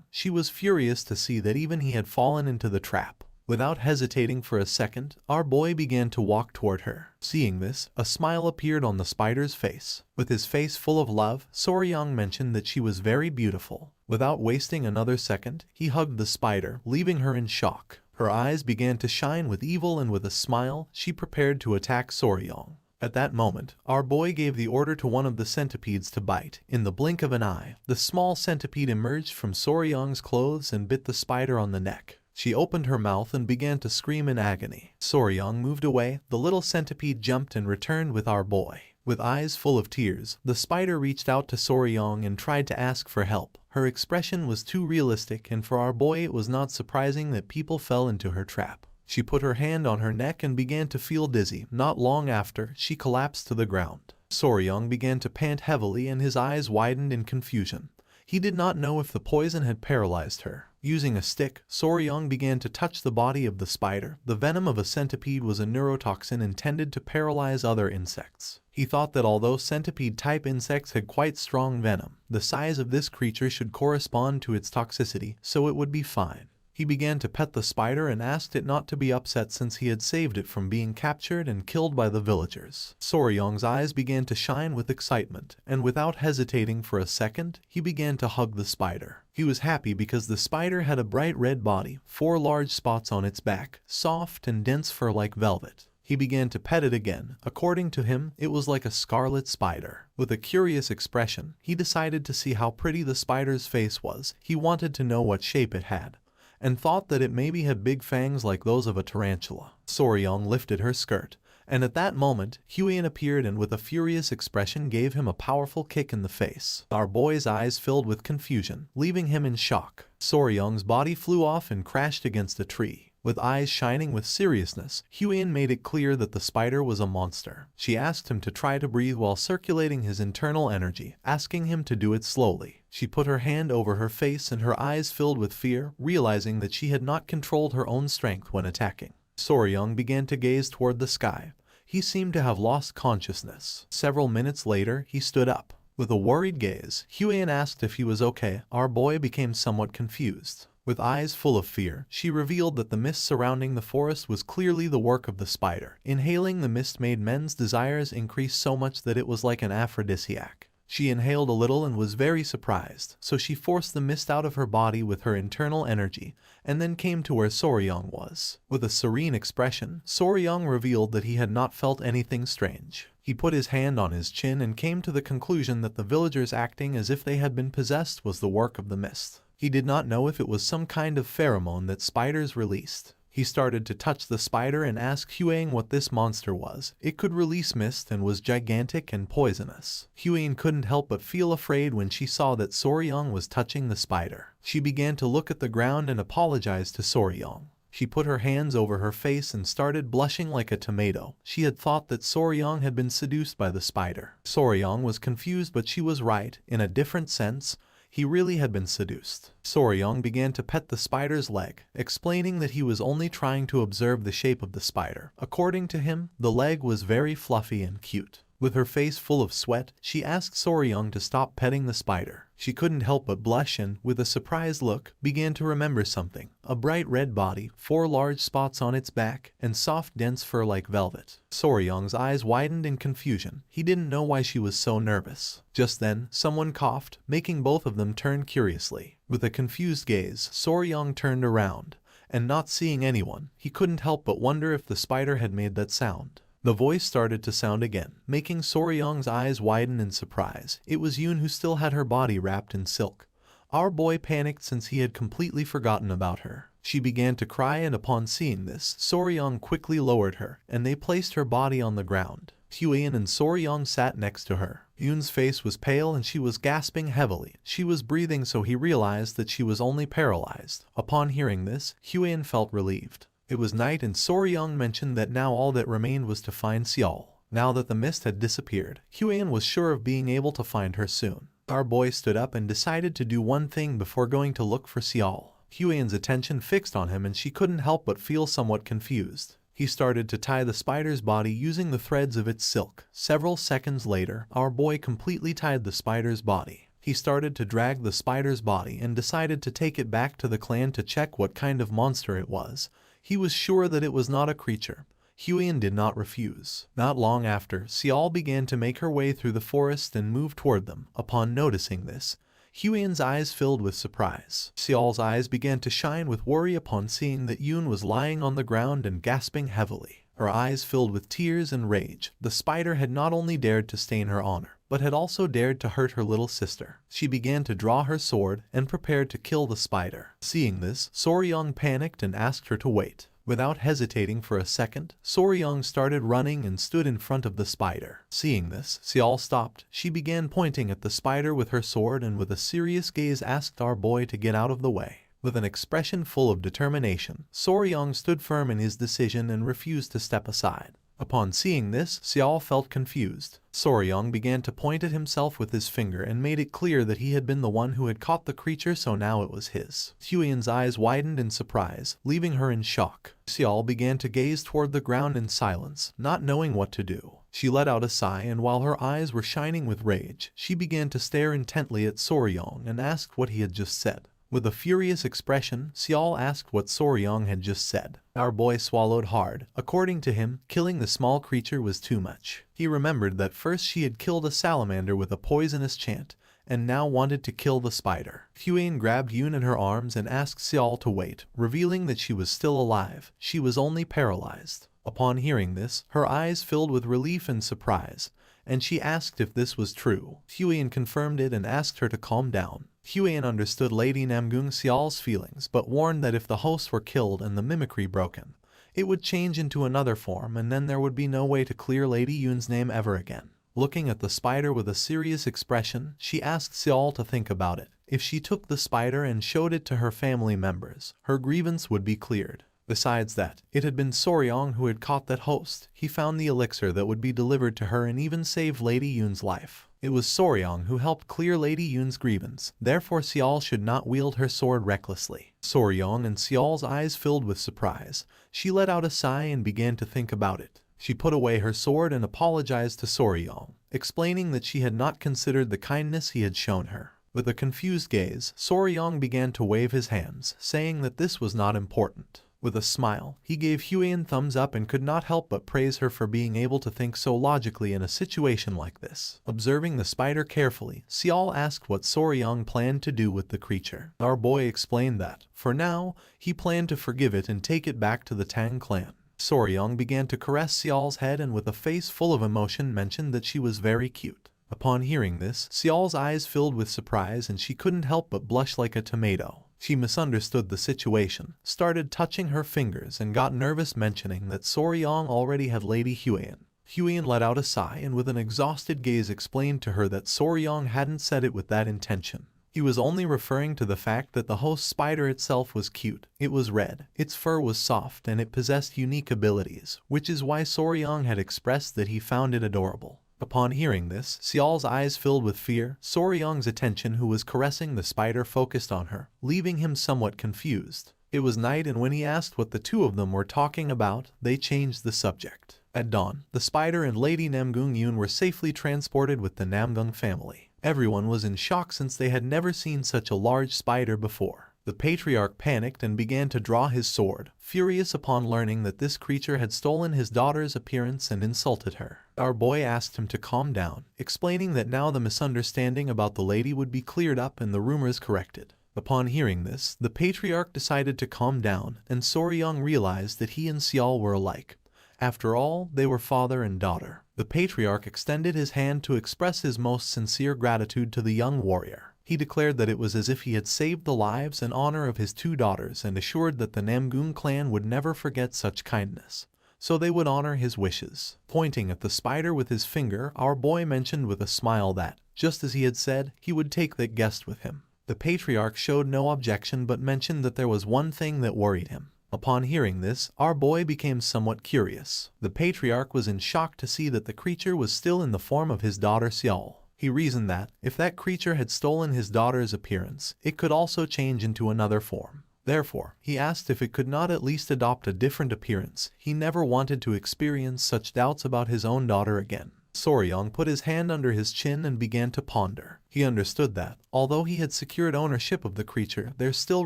She was furious to see that even he had fallen into the trap. Without hesitating for a second, our boy began to walk toward her. Seeing this, a smile appeared on the spider's face. With his face full of love, Soryang mentioned that she was very beautiful. Without wasting another second, he hugged the spider, leaving her in shock. Her eyes began to shine with evil, and with a smile, she prepared to attack Soryang. At that moment, our boy gave the order to one of the centipedes to bite. In the blink of an eye, the small centipede emerged from Soryang's clothes and bit the spider on the neck. She opened her mouth and began to scream in agony. Soryang moved away. The little centipede jumped and returned with our boy. With eyes full of tears, the spider reached out to Soryang and tried to ask for help. Her expression was too realistic, and for our boy it was not surprising that people fell into her trap. She put her hand on her neck and began to feel dizzy. Not long after, she collapsed to the ground. Soryang began to pant heavily and his eyes widened in confusion. He did not know if the poison had paralyzed her. Using a stick, Soryang began to touch the body of the spider. The venom of a centipede was a neurotoxin intended to paralyze other insects. He thought that although centipede-type insects had quite strong venom, the size of this creature should correspond to its toxicity, so it would be fine. He began to pet the spider and asked it not to be upset since he had saved it from being captured and killed by the villagers. Soryang's eyes began to shine with excitement, and without hesitating for a second, he began to hug the spider. He was happy because the spider had a bright red body, 4 large spots on its back, soft and dense fur like velvet. He began to pet it again. According to him, it was like a scarlet spider. With a curious expression, he decided to see how pretty the spider's face was. He wanted to know what shape it had, and thought that it maybe had big fangs like those of a tarantula. Soryang lifted her skirt, and at that moment, Huian appeared and with a furious expression gave him a powerful kick in the face. Our boy's eyes filled with confusion, leaving him in shock. Soryang's body flew off and crashed against a tree. With eyes shining with seriousness, Huian made it clear that the spider was a monster. She asked him to try to breathe while circulating his internal energy, asking him to do it slowly. She put her hand over her face and her eyes filled with fear, realizing that she had not controlled her own strength when attacking. Soryang began to gaze toward the sky. He seemed to have lost consciousness. Several minutes later, he stood up. With a worried gaze, Huian asked if he was okay. Our boy became somewhat confused. With eyes full of fear, she revealed that the mist surrounding the forest was clearly the work of the spider. Inhaling the mist made men's desires increase so much that it was like an aphrodisiac. She inhaled a little and was very surprised, so she forced the mist out of her body with her internal energy, and then came to where Soryang was. With a serene expression, Soryang revealed that he had not felt anything strange. He put his hand on his chin and came to the conclusion that the villagers acting as if they had been possessed was the work of the mist. He did not know if it was some kind of pheromone that spiders released. He started to touch the spider and asked Huang what this monster was. It could release mist and was gigantic and poisonous. Huang couldn't help but feel afraid when she saw that Soryang was touching the spider. She began to look at the ground and apologized to Soryang. She put her hands over her face and started blushing like a tomato. She had thought that Soryang had been seduced by the spider. Soryang was confused, but she was right. In a different sense, he really had been seduced. Soryang began to pet the spider's leg, explaining that he was only trying to observe the shape of the spider. According to him, the leg was very fluffy and cute. With her face full of sweat, she asked Soryang to stop petting the spider. She couldn't help but blush and, with a surprised look, began to remember something. A bright red body, 4 large spots on its back, and soft dense fur like velvet. Soryang's eyes widened in confusion. He didn't know why she was so nervous. Just then, someone coughed, making both of them turn curiously. With a confused gaze, Soryang turned around, and not seeing anyone, he couldn't help but wonder if the spider had made that sound. The voice started to sound again, making Soryang's eyes widen in surprise. It was Yoon, who still had her body wrapped in silk. Our boy panicked since he had completely forgotten about her. She began to cry, and upon seeing this, Soryang quickly lowered her, and they placed her body on the ground. Huian and Soryang sat next to her. Yoon's face was pale and she was gasping heavily. She was breathing, so he realized that she was only paralyzed. Upon hearing this, Huian felt relieved. It was night, and Soryang mentioned that now all that remained was to find Seol. Now that the mist had disappeared, Huian was sure of being able to find her soon. Our boy stood up and decided to do one thing before going to look for Seol. Huian's attention fixed on him and she couldn't help but feel somewhat confused. He started to tie the spider's body using the threads of its silk. Several seconds later, our boy completely tied the spider's body. He started to drag the spider's body and decided to take it back to the clan to check what kind of monster it was. He was sure that it was not a creature. Huiyan did not refuse. Not long after, Xiao began to make her way through the forest and move toward them. Upon noticing this, Huiyan's eyes filled with surprise. Xiao's eyes began to shine with worry upon seeing that Yun was lying on the ground and gasping heavily. Her eyes filled with tears and rage. The spider had not only dared to stain her honor, but had also dared to hurt her little sister. She began to draw her sword and prepared to kill the spider. Seeing this, Soryang panicked and asked her to wait. Without hesitating for a second, Soryang started running and stood in front of the spider. Seeing this, Xiao stopped. She began pointing at the spider with her sword and with a serious gaze asked our boy to get out of the way. With an expression full of determination, Soryang stood firm in his decision and refused to step aside. Upon seeing this, Xiao felt confused. Soryang began to point at himself with his finger and made it clear that he had been the one who had caught the creature, so now it was his. Huiyan's eyes widened in surprise, leaving her in shock. Xiao began to gaze toward the ground in silence, not knowing what to do. She let out a sigh, and while her eyes were shining with rage, she began to stare intently at Soryang and asked what he had just said. With a furious expression, Xiao asked what Soryang had just said. Our boy swallowed hard. According to him, killing the small creature was too much. He remembered that first she had killed a salamander with a poisonous chant, and now wanted to kill the spider. Huiyan grabbed Yun in her arms and asked Xiao to wait, revealing that she was still alive. She was only paralyzed. Upon hearing this, her eyes filled with relief and surprise, and she asked if this was true. Huiyan confirmed it and asked her to calm down. Huiyan understood Lady Namgung Xiao's feelings, but warned that if the hosts were killed and the mimicry broken, it would change into another form, and then there would be no way to clear Lady Yun's name ever again. Looking at the spider with a serious expression, she asked Xiao to think about it. If she took the spider and showed it to her family members, her grievance would be cleared. Besides that, it had been Soryang who had caught that host. He found the elixir that would be delivered to her and even saved Lady Yun's life. It was Soryang who helped clear Lady Yun's grievance, therefore Xiao should not wield her sword recklessly. Soryang and Xiao's eyes filled with surprise. She let out a sigh and began to think about it. She put away her sword and apologized to Soryang, explaining that she had not considered the kindness he had shown her. With a confused gaze, Soryang began to wave his hands, saying that this was not important. With a smile, he gave Huiyan thumbs up and could not help but praise her for being able to think so logically in a situation like this. Observing the spider carefully, Xiao asked what Soryang planned to do with the creature. Our boy explained that, for now, he planned to forgive it and take it back to the Tang clan. Soryang began to caress Xiao's head and with a face full of emotion mentioned that she was very cute. Upon hearing this, Xiao's eyes filled with surprise and she couldn't help but blush like a tomato. She misunderstood the situation, started touching her fingers and got nervous mentioning that Soryang already had Lady Huiyan. Huiyan let out a sigh and with an exhausted gaze explained to her that Soryang hadn't said it with that intention. He was only referring to the fact that the host spider itself was cute. It was red, its fur was soft, and it possessed unique abilities, which is why Soryang had expressed that he found it adorable. Upon hearing this, Xiao's eyes filled with fear. Soryang's attention, who was caressing the spider, focused on her, leaving him somewhat confused. It was night, and when he asked what the two of them were talking about, they changed the subject. At dawn, the spider and Lady Namgung Yun were safely transported with the Namgung family. Everyone was in shock since they had never seen such a large spider before. The patriarch panicked and began to draw his sword, furious upon learning that this creature had stolen his daughter's appearance and insulted her. Our boy asked him to calm down, explaining that now the misunderstanding about the lady would be cleared up and the rumors corrected. Upon hearing this, the patriarch decided to calm down, and Soryang realized that he and Xiao were alike. After all, they were father and daughter. The patriarch extended his hand to express his most sincere gratitude to the young warrior. He declared that it was as if he had saved the lives and honor of his two daughters and assured that the Namgung clan would never forget such kindness, so they would honor his wishes. Pointing at the spider with his finger, our boy mentioned with a smile that, just as he had said, he would take that guest with him. The patriarch showed no objection but mentioned that there was one thing that worried him. Upon hearing this, our boy became somewhat curious. The patriarch was in shock to see that the creature was still in the form of his daughter Xiao. He reasoned that, if that creature had stolen his daughter's appearance, it could also change into another form. Therefore, he asked if it could not at least adopt a different appearance. He never wanted to experience such doubts about his own daughter again. Soryang put his hand under his chin and began to ponder. He understood that, although he had secured ownership of the creature, there still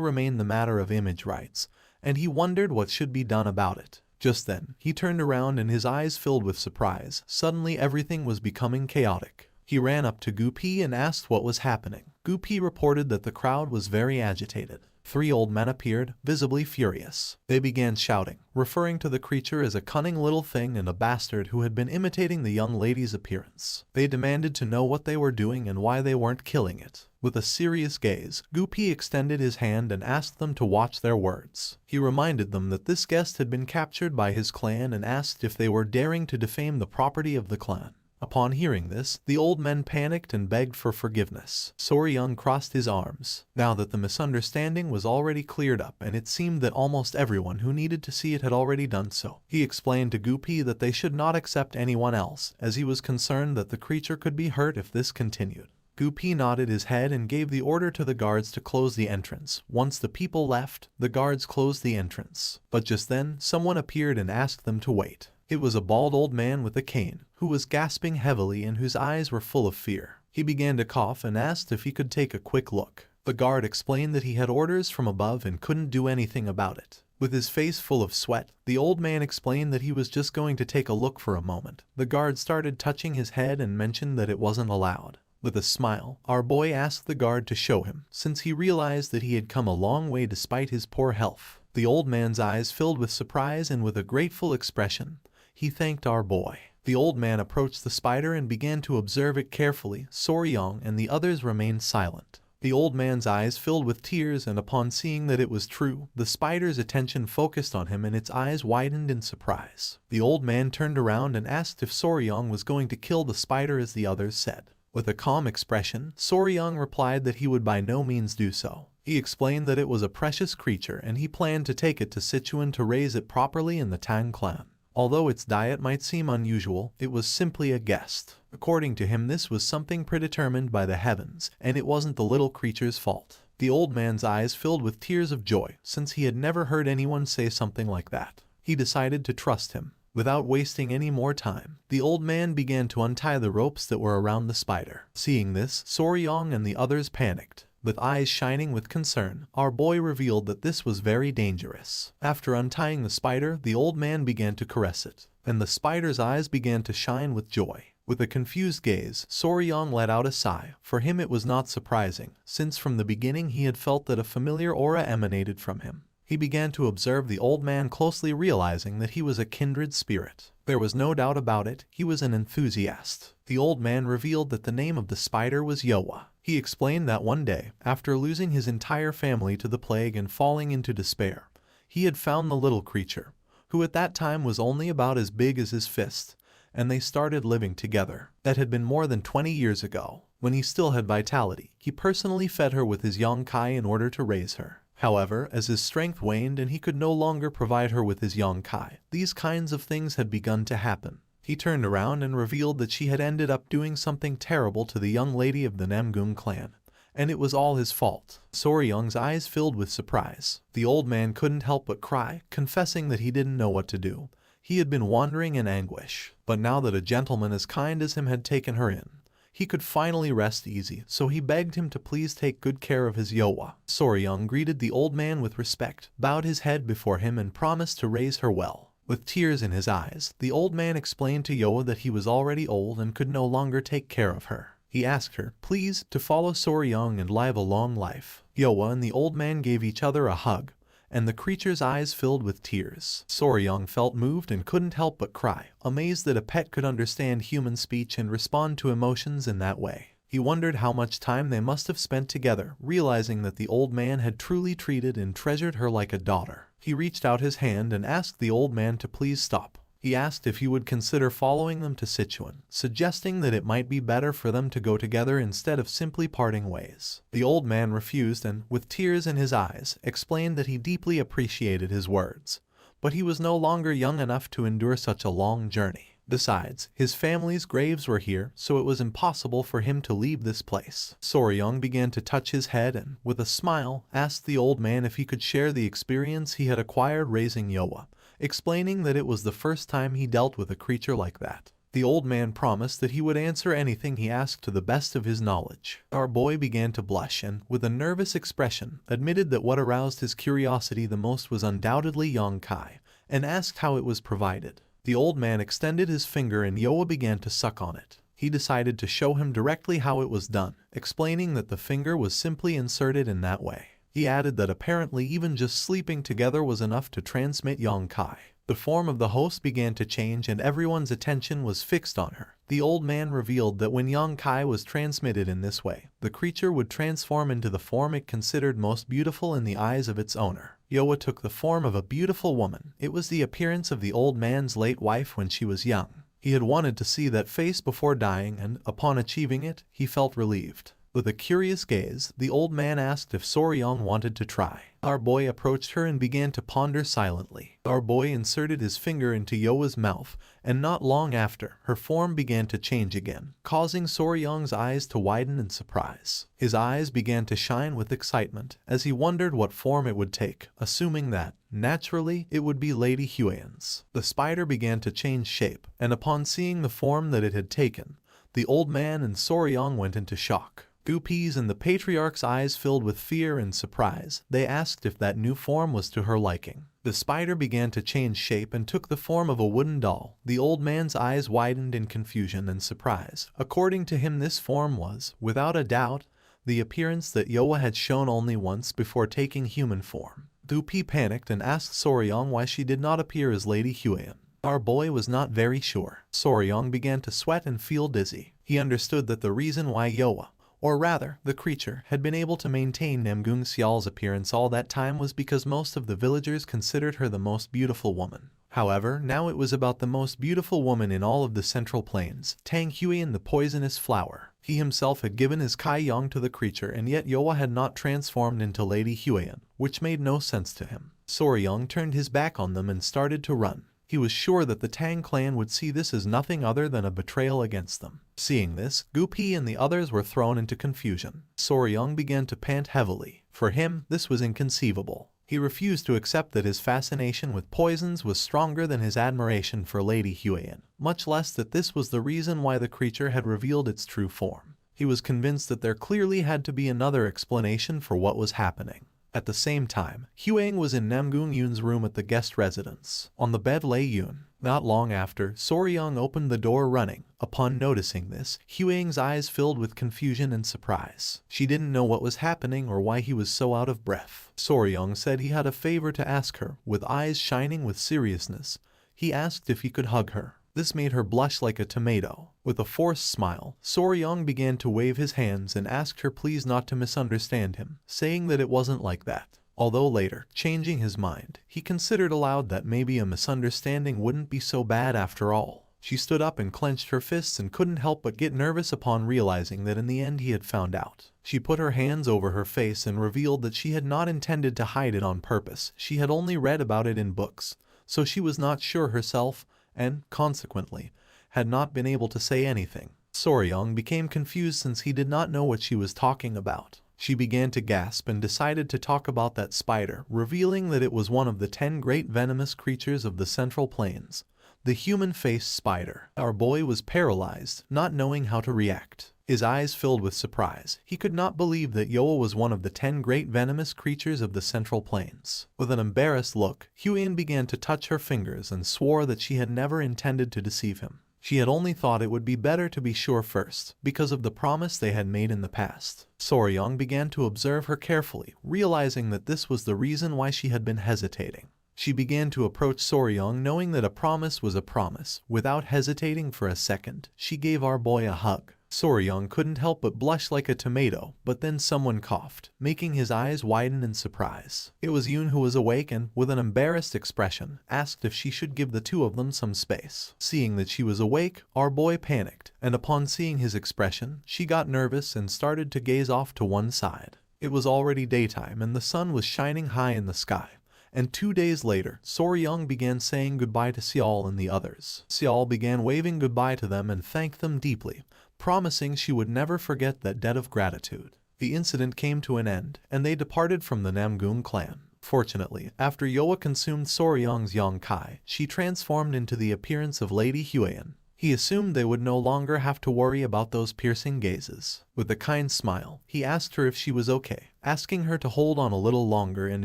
remained the matter of image rights, and he wondered what should be done about it. Just then, he turned around and his eyes filled with surprise. Suddenly everything was becoming chaotic. He ran up to Gupi and asked what was happening. Gupi reported that the crowd was very agitated. 3 old men appeared, visibly furious. They began shouting, referring to the creature as a cunning little thing and a bastard who had been imitating the young lady's appearance. They demanded to know what they were doing and why they weren't killing it. With a serious gaze, Gupi extended his hand and asked them to watch their words. He reminded them that this guest had been captured by his clan and asked if they were daring to defame the property of the clan. Upon hearing this, the old men panicked and begged for forgiveness. Soryung crossed his arms. Now that the misunderstanding was already cleared up and it seemed that almost everyone who needed to see it had already done so, he explained to Gupi that they should not accept anyone else, as he was concerned that the creature could be hurt if this continued. Gupi nodded his head and gave the order to the guards to close the entrance. Once the people left, the guards closed the entrance. But just then, someone appeared and asked them to wait. It was a bald old man with a cane, who was gasping heavily and whose eyes were full of fear. He began to cough and asked if he could take a quick look. The guard explained that he had orders from above and couldn't do anything about it. With his face full of sweat, the old man explained that he was just going to take a look for a moment. The guard started touching his head and mentioned that it wasn't allowed. With a smile, our boy asked the guard to show him, since he realized that he had come a long way despite his poor health. The old man's eyes filled with surprise and with a grateful expression, he thanked our boy. The old man approached the spider and began to observe it carefully. Soryong and the others remained silent. The old man's eyes filled with tears, and upon seeing that it was true, the spider's attention focused on him and its eyes widened in surprise. The old man turned around and asked if Soryong was going to kill the spider as the others said. With a calm expression, Soryong replied that he would by no means do so. He explained that it was a precious creature and he planned to take it to Sichuan to raise it properly in the Tang clan. Although its diet might seem unusual, it was simply a guest. According to him, this was something predetermined by the heavens, and it wasn't the little creature's fault. The old man's eyes filled with tears of joy, since he had never heard anyone say something like that. He decided to trust him. Without wasting any more time, the old man began to untie the ropes that were around the spider. Seeing this, Soryong and the others panicked. With eyes shining with concern, our boy revealed that this was very dangerous. After untying the spider, the old man began to caress it, and the spider's eyes began to shine with joy. With a confused gaze, Soryong let out a sigh. For him it was not surprising, since from the beginning he had felt that a familiar aura emanated from him. He began to observe the old man closely, realizing that he was a kindred spirit. There was no doubt about it, he was an enthusiast. The old man revealed that the name of the spider was Yowa. He explained that one day, after losing his entire family to the plague and falling into despair, he had found the little creature, who at that time was only about as big as his fist, and they started living together. That had been more than 20 years ago. When he still had vitality, he personally fed her with his yonkai in order to raise her. However, as his strength waned and he could no longer provide her with his yonkai, these kinds of things had begun to happen. He turned around and revealed that she had ended up doing something terrible to the young lady of the Namgung clan, and it was all his fault. Soryong's eyes filled with surprise. The old man couldn't help but cry, confessing that he didn't know what to do. He had been wandering in anguish, but now that a gentleman as kind as him had taken her in, he could finally rest easy, so he begged him to please take good care of his Yowa. Soryong greeted the old man with respect, bowed his head before him and promised to raise her well. With tears in his eyes, the old man explained to Yowa that he was already old and could no longer take care of her. He asked her, please, to follow Soryong and live a long life. Yowa and the old man gave each other a hug, and the creature's eyes filled with tears. Soryong felt moved and couldn't help but cry, amazed that a pet could understand human speech and respond to emotions in that way. He wondered how much time they must have spent together, realizing that the old man had truly treated and treasured her like a daughter. He reached out his hand and asked the old man to please stop. He asked if he would consider following them to Sichuan, suggesting that it might be better for them to go together instead of simply parting ways. The old man refused and, with tears in his eyes, explained that he deeply appreciated his words, but he was no longer young enough to endure such a long journey. Besides, his family's graves were here, so it was impossible for him to leave this place. Soryong began to touch his head and, with a smile, asked the old man if he could share the experience he had acquired raising Yowa, explaining that it was the first time he dealt with a creature like that. The old man promised that he would answer anything he asked to the best of his knowledge. Our boy began to blush and, with a nervous expression, admitted that what aroused his curiosity the most was undoubtedly Yong-kai, and asked how it was provided. The old man extended his finger and Yoa began to suck on it. He decided to show him directly how it was done, explaining that the finger was simply inserted in that way. He added that apparently even just sleeping together was enough to transmit Yong-kai. The form of the host began to change and everyone's attention was fixed on her. The old man revealed that when Yong-kai was transmitted in this way, the creature would transform into the form it considered most beautiful in the eyes of its owner. Yoa took the form of a beautiful woman. It was the appearance of the old man's late wife when she was young. He had wanted to see that face before dying and, upon achieving it, he felt relieved. With a curious gaze, the old man asked if Soryong wanted to try. Our boy approached her and began to ponder silently. Our boy inserted his finger into Yoa's mouth, and not long after, her form began to change again, causing Soryong's eyes to widen in surprise. His eyes began to shine with excitement as he wondered what form it would take, assuming that, naturally, it would be Lady Huiyan's. The spider began to change shape, and upon seeing the form that it had taken, the old man and Soryong went into shock. Gupi's and the patriarch's eyes filled with fear and surprise. They asked if that new form was to her liking. The spider began to change shape and took the form of a wooden doll. The old man's eyes widened in confusion and surprise. According to him, this form was, without a doubt, the appearance that Yoa had shown only once before taking human form. Gupi panicked and asked Soryong why she did not appear as Lady Huiyan. Our boy was not very sure. Soryong began to sweat and feel dizzy. He understood that the reason why Yoa, or rather, the creature, had been able to maintain Namgung Xial's appearance all that time was because most of the villagers considered her the most beautiful woman. However, now it was about the most beautiful woman in all of the Central Plains, Tang Huiyan the poisonous flower. He himself had given his Kai Yang to the creature and yet Yoa had not transformed into Lady Huiyan, which made no sense to him. Soryong turned his back on them and started to run. He was sure that the Tang clan would see this as nothing other than a betrayal against them. Seeing this, Gupi and the others were thrown into confusion. Soryong began to pant heavily. For him, this was inconceivable. He refused to accept that his fascination with poisons was stronger than his admiration for Lady Huiyan, much less that this was the reason why the creature had revealed its true form. He was convinced that there clearly had to be another explanation for what was happening. At the same time, Huang was in Namgung Yun's room at the guest residence. On the bed lay Yun. Not long after, Soryong opened the door running. Upon noticing this, Huang's eyes filled with confusion and surprise. She didn't know what was happening or why he was so out of breath. Soryong said he had a favor to ask her. With eyes shining with seriousness, he asked if he could hug her. This made her blush like a tomato. With a forced smile, Soryong began to wave his hands and asked her please not to misunderstand him, saying that it wasn't like that. Although later, changing his mind, he considered aloud that maybe a misunderstanding wouldn't be so bad after all. She stood up and clenched her fists and couldn't help but get nervous upon realizing that in the end he had found out. She put her hands over her face and revealed that she had not intended to hide it on purpose. She had only read about it in books, so she was not sure herself and, consequently, had not been able to say anything. Soryong became confused since he did not know what she was talking about. She began to gasp and decided to talk about that spider, revealing that it was one of the 10 great venomous creatures of the Central Plains, the human-faced spider. Our boy was paralyzed, not knowing how to react. His eyes filled with surprise. He could not believe that Yoa was one of the 10 great venomous creatures of the Central Plains. With an embarrassed look, Huiyan began to touch her fingers and swore that she had never intended to deceive him. She had only thought it would be better to be sure first, because of the promise they had made in the past. Soryong began to observe her carefully, realizing that this was the reason why she had been hesitating. She began to approach Soryong knowing that a promise was a promise. Without hesitating for a second, she gave our boy a hug. Soryong couldn't help but blush like a tomato, but then someone coughed, making his eyes widen in surprise. It was Yun who was awake and, with an embarrassed expression, asked if she should give the two of them some space. Seeing that she was awake, our boy panicked, and upon seeing his expression, she got nervous and started to gaze off to one side. It was already daytime and the sun was shining high in the sky. And 2 days later, Soryong began saying goodbye to Xiao and the others. Xiao began waving goodbye to them and thanked them deeply, promising she would never forget that debt of gratitude. The incident came to an end, and they departed from the Namgung clan. Fortunately, after Yoa consumed Soryong's Yong-kai, she transformed into the appearance of Lady Huiyan. He assumed they would no longer have to worry about those piercing gazes. With a kind smile, he asked her if she was okay, asking her to hold on a little longer and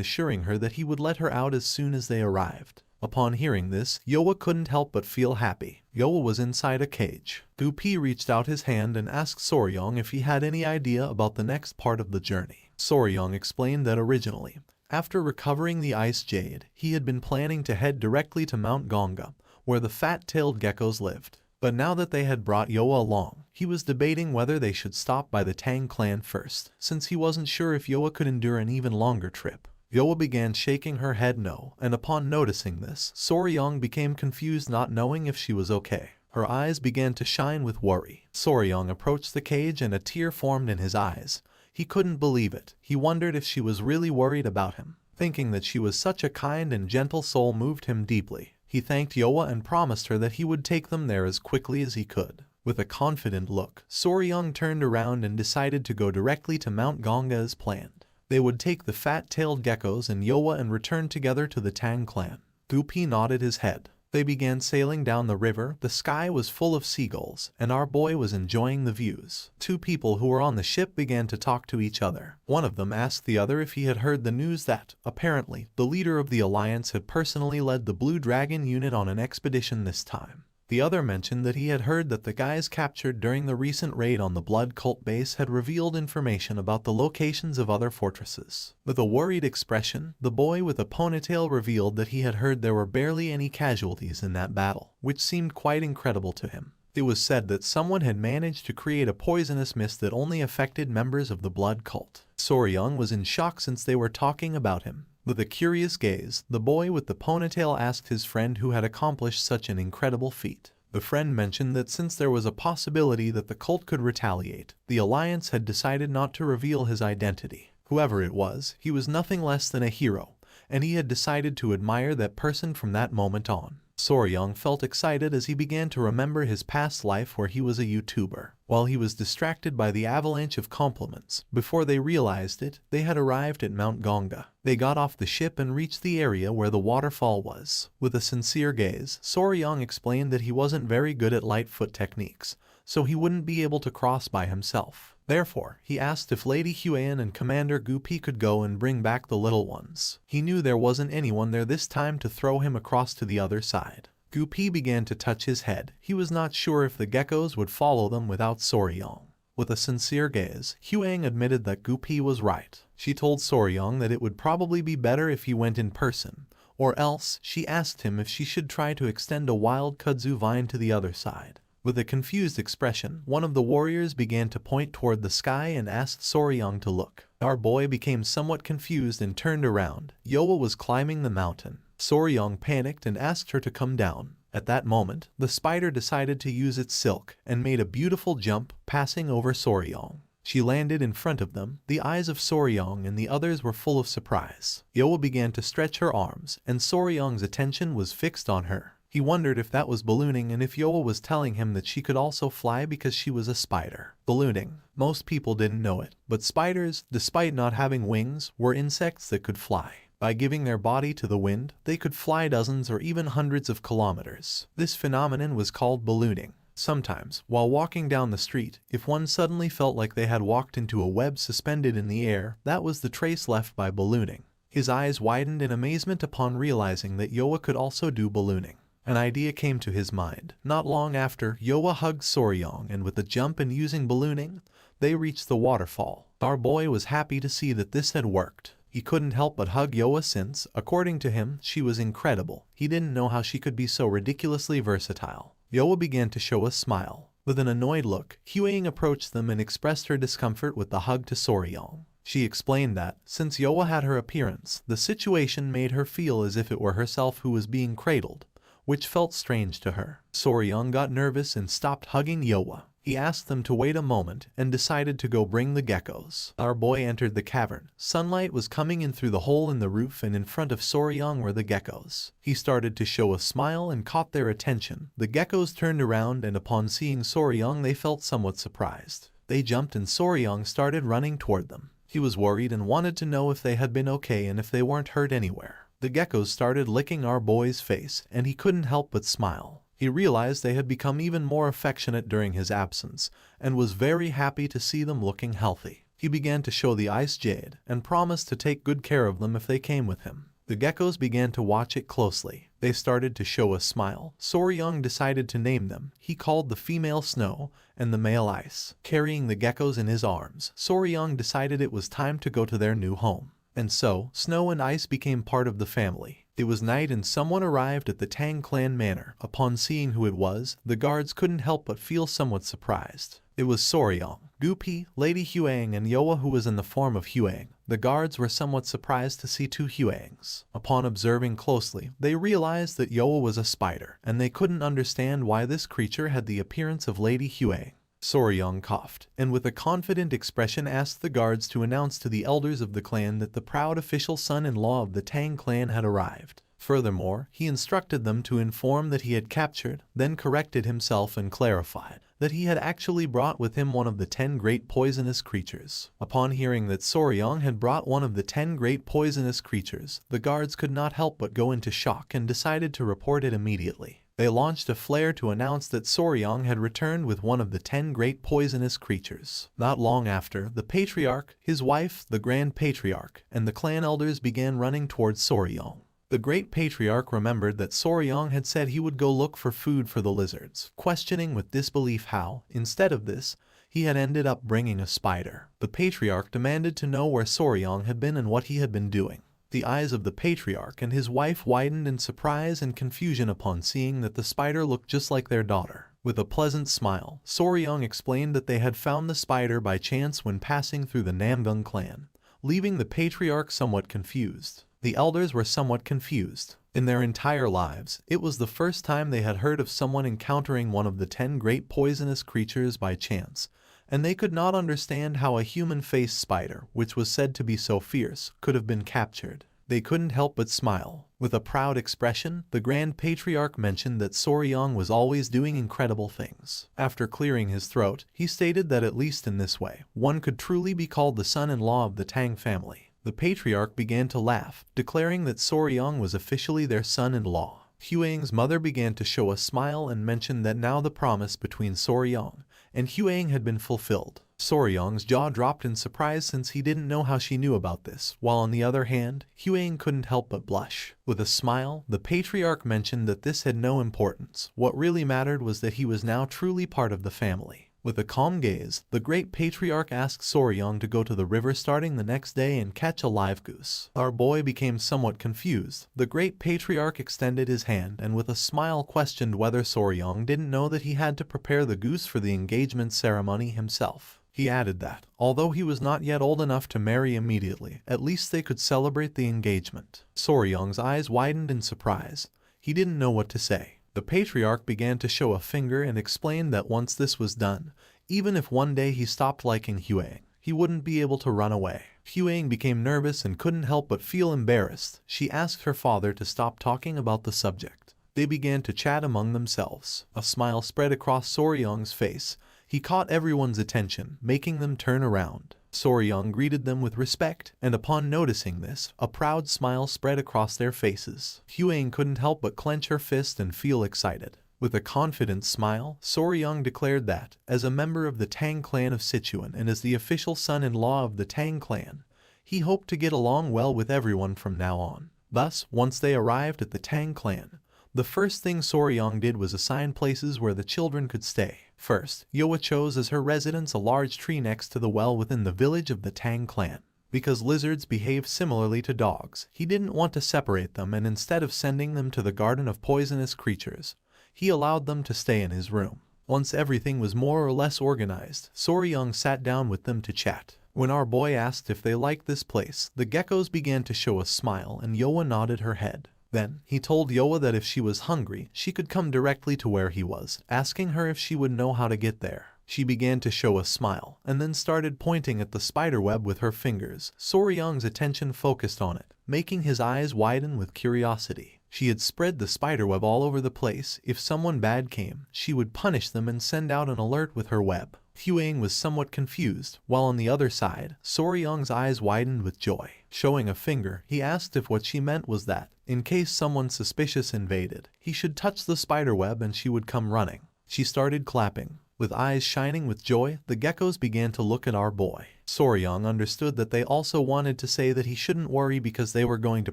assuring her that he would let her out as soon as they arrived. Upon hearing this, Yoa couldn't help but feel happy. Yoa was inside a cage. Gupi reached out his hand and asked Soryong if he had any idea about the next part of the journey. Soryong explained that originally, after recovering the ice jade, he had been planning to head directly to Mount Gonga, where the fat-tailed geckos lived. But now that they had brought Yoa along, he was debating whether they should stop by the Tang clan first, since he wasn't sure if Yoa could endure an even longer trip. Yoa began shaking her head no, and upon noticing this, Soryong became confused, not knowing if she was okay. Her eyes began to shine with worry. Soryong approached the cage and a tear formed in his eyes. He couldn't believe it. He wondered if she was really worried about him. Thinking that she was such a kind and gentle soul moved him deeply. He thanked Yoa and promised her that he would take them there as quickly as he could. With a confident look, Soryong turned around and decided to go directly to Mount Gonga as planned. They would take the fat-tailed geckos and Yoa and return together to the Tang clan. Gupi nodded his head. They began sailing down the river. The sky was full of seagulls, and our boy was enjoying the views. Two people who were on the ship began to talk to each other. One of them asked the other if he had heard the news that, apparently, the leader of the alliance had personally led the Blue Dragon unit on an expedition this time. The other mentioned that he had heard that the guys captured during the recent raid on the Blood Cult base had revealed information about the locations of other fortresses. With a worried expression, the boy with a ponytail revealed that he had heard there were barely any casualties in that battle, which seemed quite incredible to him. It was said that someone had managed to create a poisonous mist that only affected members of the Blood Cult. Soryong was in shock since they were talking about him. With a curious gaze, the boy with the ponytail asked his friend who had accomplished such an incredible feat. The friend mentioned that since there was a possibility that the cult could retaliate, the alliance had decided not to reveal his identity. Whoever it was, he was nothing less than a hero, and he had decided to admire that person from that moment on. Soryong felt excited as he began to remember his past life where he was a YouTuber. While he was distracted by the avalanche of compliments, before they realized it, they had arrived at Mount Gonga. They got off the ship and reached the area where the waterfall was. With a sincere gaze, Soryong explained that he wasn't very good at Lightfoot techniques, so he wouldn't be able to cross by himself. Therefore, he asked if Lady Huan and Commander Gupi could go and bring back the little ones. He knew there wasn't anyone there this time to throw him across to the other side. Gupi began to touch his head. He was not sure if the geckos would follow them without Soryong. With a sincere gaze, Huang admitted that Gupi was right. She told Soryong that it would probably be better if he went in person, or else she asked him if she should try to extend a wild kudzu vine to the other side. With a confused expression, one of the warriors began to point toward the sky and asked Soryong to look. Our boy became somewhat confused and turned around. Yoa was climbing the mountain. Soryong panicked and asked her to come down. At that moment, the spider decided to use its silk and made a beautiful jump, passing over Soryong. She landed in front of them. The eyes of Soryong and the others were full of surprise. Yoa began to stretch her arms, and Soryong's attention was fixed on her. He wondered if that was ballooning and if Yoa was telling him that she could also fly because she was a spider. Ballooning. Most people didn't know it, but spiders, despite not having wings, were insects that could fly. By giving their body to the wind, they could fly dozens or even hundreds of kilometers. This phenomenon was called ballooning. Sometimes, while walking down the street, if one suddenly felt like they had walked into a web suspended in the air, that was the trace left by ballooning. His eyes widened in amazement upon realizing that Yoa could also do ballooning. An idea came to his mind. Not long after, Yoa hugged Soryong, and with a jump and using ballooning, they reached the waterfall. Our boy was happy to see that this had worked. He couldn't help but hug Yoa since, according to him, she was incredible. He didn't know how she could be so ridiculously versatile. Yoa began to show a smile. With an annoyed look, Huang approached them and expressed her discomfort with the hug to Soryong. She explained that, since Yoa had her appearance, the situation made her feel as if it were herself who was being cradled, which felt strange to her. Soryong got nervous and stopped hugging Yoa. He asked them to wait a moment and decided to go bring the geckos. Our boy entered the cavern. Sunlight was coming in through the hole in the roof, and in front of Soryong were the geckos. He started to show a smile and caught their attention. The geckos turned around, and upon seeing Soryong they felt somewhat surprised. They jumped and Soryong started running toward them. He was worried and wanted to know if they had been okay and if they weren't hurt anywhere. The geckos started licking our boy's face, and he couldn't help but smile. He realized they had become even more affectionate during his absence and was very happy to see them looking healthy. He began to show the ice jade and promised to take good care of them if they came with him. The geckos began to watch it closely. They started to show a smile. Soryang decided to name them. He called the female Snow and the male Ice. Carrying the geckos in his arms, Soryang decided it was time to go to their new home. And so, Snow and Ice became part of the family. It was night and someone arrived at the Tang clan manor. Upon seeing who it was, the guards couldn't help but feel somewhat surprised. It was Soryang, Gupi, Lady Huang, and Yoa, who was in the form of Huang. The guards were somewhat surprised to see two Huangs. Upon observing closely, they realized that Yoa was a spider, and they couldn't understand why this creature had the appearance of Lady Huang. Soryang coughed, and with a confident expression asked the guards to announce to the elders of the clan that the proud official son-in-law of the Tang clan had arrived. Furthermore, he instructed them to inform that he had captured, then corrected himself and clarified that he had actually brought with him one of the 10 great poisonous creatures. Upon hearing that Soryang had brought one of the 10 great poisonous creatures, the guards could not help but go into shock and decided to report it immediately. They launched a flare to announce that Soryang had returned with one of the 10 great poisonous creatures. Not long after, the patriarch, his wife, the grand patriarch, and the clan elders began running towards Soryang. The great patriarch remembered that Soryang had said he would go look for food for the lizards, questioning with disbelief how, instead of this, he had ended up bringing a spider. The patriarch demanded to know where Soryang had been and what he had been doing. The eyes of the patriarch and his wife widened in surprise and confusion upon seeing that the spider looked just like their daughter. With a pleasant smile, Soryang explained that they had found the spider by chance when passing through the Namgung clan, leaving the patriarch somewhat confused. The elders were somewhat confused. In their entire lives, it was the first time they had heard of someone encountering one of the 10 great poisonous creatures by chance, and they could not understand how a human-faced spider, which was said to be so fierce, could have been captured. They couldn't help but smile. With a proud expression, the Grand Patriarch mentioned that Soryang was always doing incredible things. After clearing his throat, he stated that at least in this way, one could truly be called the son-in-law of the Tang family. The patriarch began to laugh, declaring that Soryang was officially their son-in-law. Huang's mother began to show a smile and mentioned that now the promise between Soryang and Huang had been fulfilled. Soryang's jaw dropped in surprise since he didn't know how she knew about this, while on the other hand, Huang couldn't help but blush. With a smile, the patriarch mentioned that this had no importance. What really mattered was that he was now truly part of the family. With a calm gaze, the great patriarch asked Soryang to go to the river starting the next day and catch a live goose. Our boy became somewhat confused. The great patriarch extended his hand and with a smile questioned whether Soryang didn't know that he had to prepare the goose for the engagement ceremony himself. He added that, although he was not yet old enough to marry immediately, at least they could celebrate the engagement. Soryang's eyes widened in surprise. He didn't know what to say. The patriarch began to show a finger and explained that once this was done, even if one day he stopped liking Huang, he wouldn't be able to run away. Huang became nervous and couldn't help but feel embarrassed. She asked her father to stop talking about the subject. They began to chat among themselves. A smile spread across Soryang's face. He caught everyone's attention, making them turn around. Soryang greeted them with respect, and upon noticing this, a proud smile spread across their faces. Huang couldn't help but clench her fist and feel excited. With a confident smile, Soryang declared that, as a member of the Tang clan of Sichuan and as the official son-in-law of the Tang clan, he hoped to get along well with everyone from now on. Thus, once they arrived at the Tang clan, the first thing Soryang did was assign places where the children could stay. First, Yoa chose as her residence a large tree next to the well within the village of the Tang clan. Because lizards behave similarly to dogs, he didn't want to separate them, and instead of sending them to the garden of poisonous creatures, he allowed them to stay in his room. Once everything was more or less organized, Soryang sat down with them to chat. When our boy asked if they liked this place, the geckos began to show a smile and Yoa nodded her head. Then, he told Yoa that if she was hungry, she could come directly to where he was, asking her if she would know how to get there. She began to show a smile, and then started pointing at the spiderweb with her fingers. Soryang's attention focused on it, making his eyes widen with curiosity. She had spread the spiderweb all over the place. If someone bad came, she would punish them and send out an alert with her web. Huang was somewhat confused, while on the other side, Soryang's eyes widened with joy. Showing a finger, he asked if what she meant was that, in case someone suspicious invaded, he should touch the spiderweb and she would come running. She started clapping. With eyes shining with joy, the geckos began to look at our boy. Soryang understood that they also wanted to say that he shouldn't worry because they were going to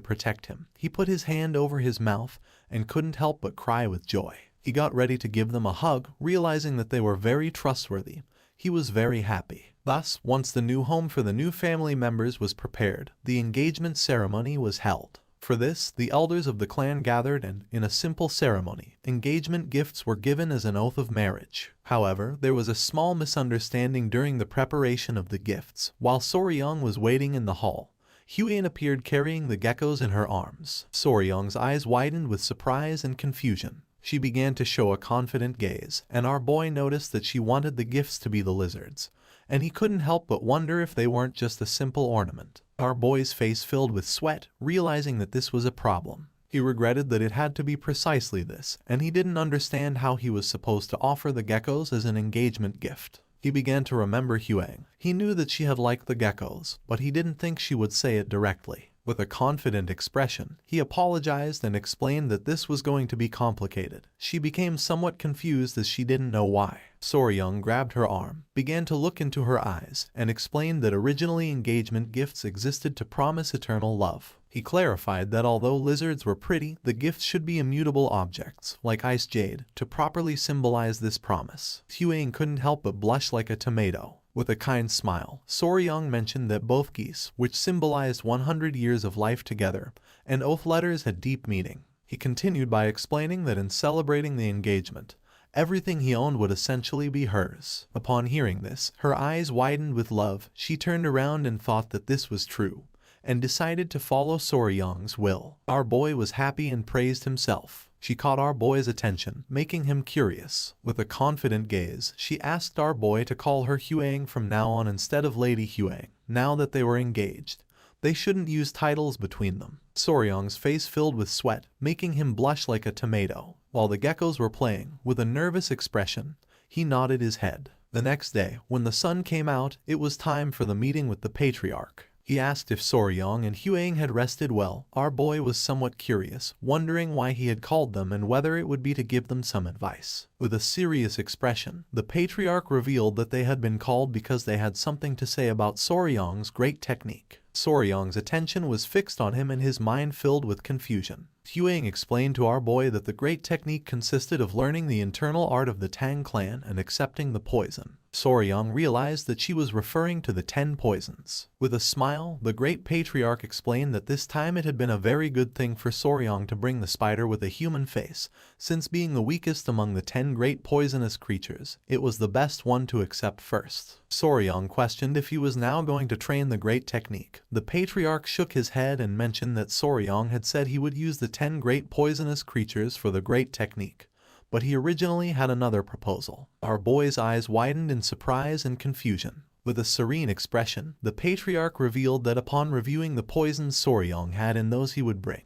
protect him. He put his hand over his mouth and couldn't help but cry with joy. He got ready to give them a hug, realizing that they were very trustworthy. He was very happy. Thus, once the new home for the new family members was prepared, the engagement ceremony was held. For this, the elders of the clan gathered and, in a simple ceremony, engagement gifts were given as an oath of marriage. However, there was a small misunderstanding during the preparation of the gifts. While Soryang was waiting in the hall, Huan appeared carrying the geckos in her arms. Soryang's eyes widened with surprise and confusion. She began to show a confident gaze, and our boy noticed that she wanted the gifts to be the lizards, and he couldn't help but wonder if they weren't just a simple ornament. Our boy's face filled with sweat, realizing that this was a problem. He regretted that it had to be precisely this, and he didn't understand how he was supposed to offer the geckos as an engagement gift. He began to remember Huang. He knew that she had liked the geckos, but he didn't think she would say it directly. With a confident expression, he apologized and explained that this was going to be complicated. She became somewhat confused as she didn't know why. Soryang grabbed her arm, began to look into her eyes, and explained that originally engagement gifts existed to promise eternal love. He clarified that although lizards were pretty, the gifts should be immutable objects, like ice jade, to properly symbolize this promise. Huang couldn't help but blush like a tomato. With a kind smile, Soryang mentioned that both geese, which symbolized 100 years of life together, and oath letters had deep meaning. He continued by explaining that in celebrating the engagement, everything he owned would essentially be hers. Upon hearing this, her eyes widened with love. She turned around and thought that this was true, and decided to follow Soryang's will. Our boy was happy and praised himself. She caught our boy's attention, making him curious. With a confident gaze, she asked our boy to call her Huang from now on instead of Lady Huang. Now that they were engaged, they shouldn't use titles between them. Soryang's face filled with sweat, making him blush like a tomato. While the geckos were playing, with a nervous expression, he nodded his head. The next day, when the sun came out, it was time for the meeting with the patriarch. He asked if Soryang and Huang had rested well. Our boy was somewhat curious, wondering why he had called them and whether it would be to give them some advice. With a serious expression, the patriarch revealed that they had been called because they had something to say about Soryang's great technique. Soryang's attention was fixed on him and his mind filled with confusion. Huang explained to our boy that the great technique consisted of learning the internal art of the Tang clan and accepting the poison. Soryang realized that she was referring to the 10 poisons. With a smile, the great patriarch explained that this time it had been a very good thing for Soryang to bring the spider with a human face, since being the weakest among the 10 great poisonous creatures, it was the best one to accept first. Soryang questioned if he was now going to train the great technique. The patriarch shook his head and mentioned that Soryang had said he would use the 10 great poisonous creatures for the great technique, but he originally had another proposal. Our boy's eyes widened in surprise and confusion. With a serene expression, the patriarch revealed that upon reviewing the poisons Soryang had and those he would bring,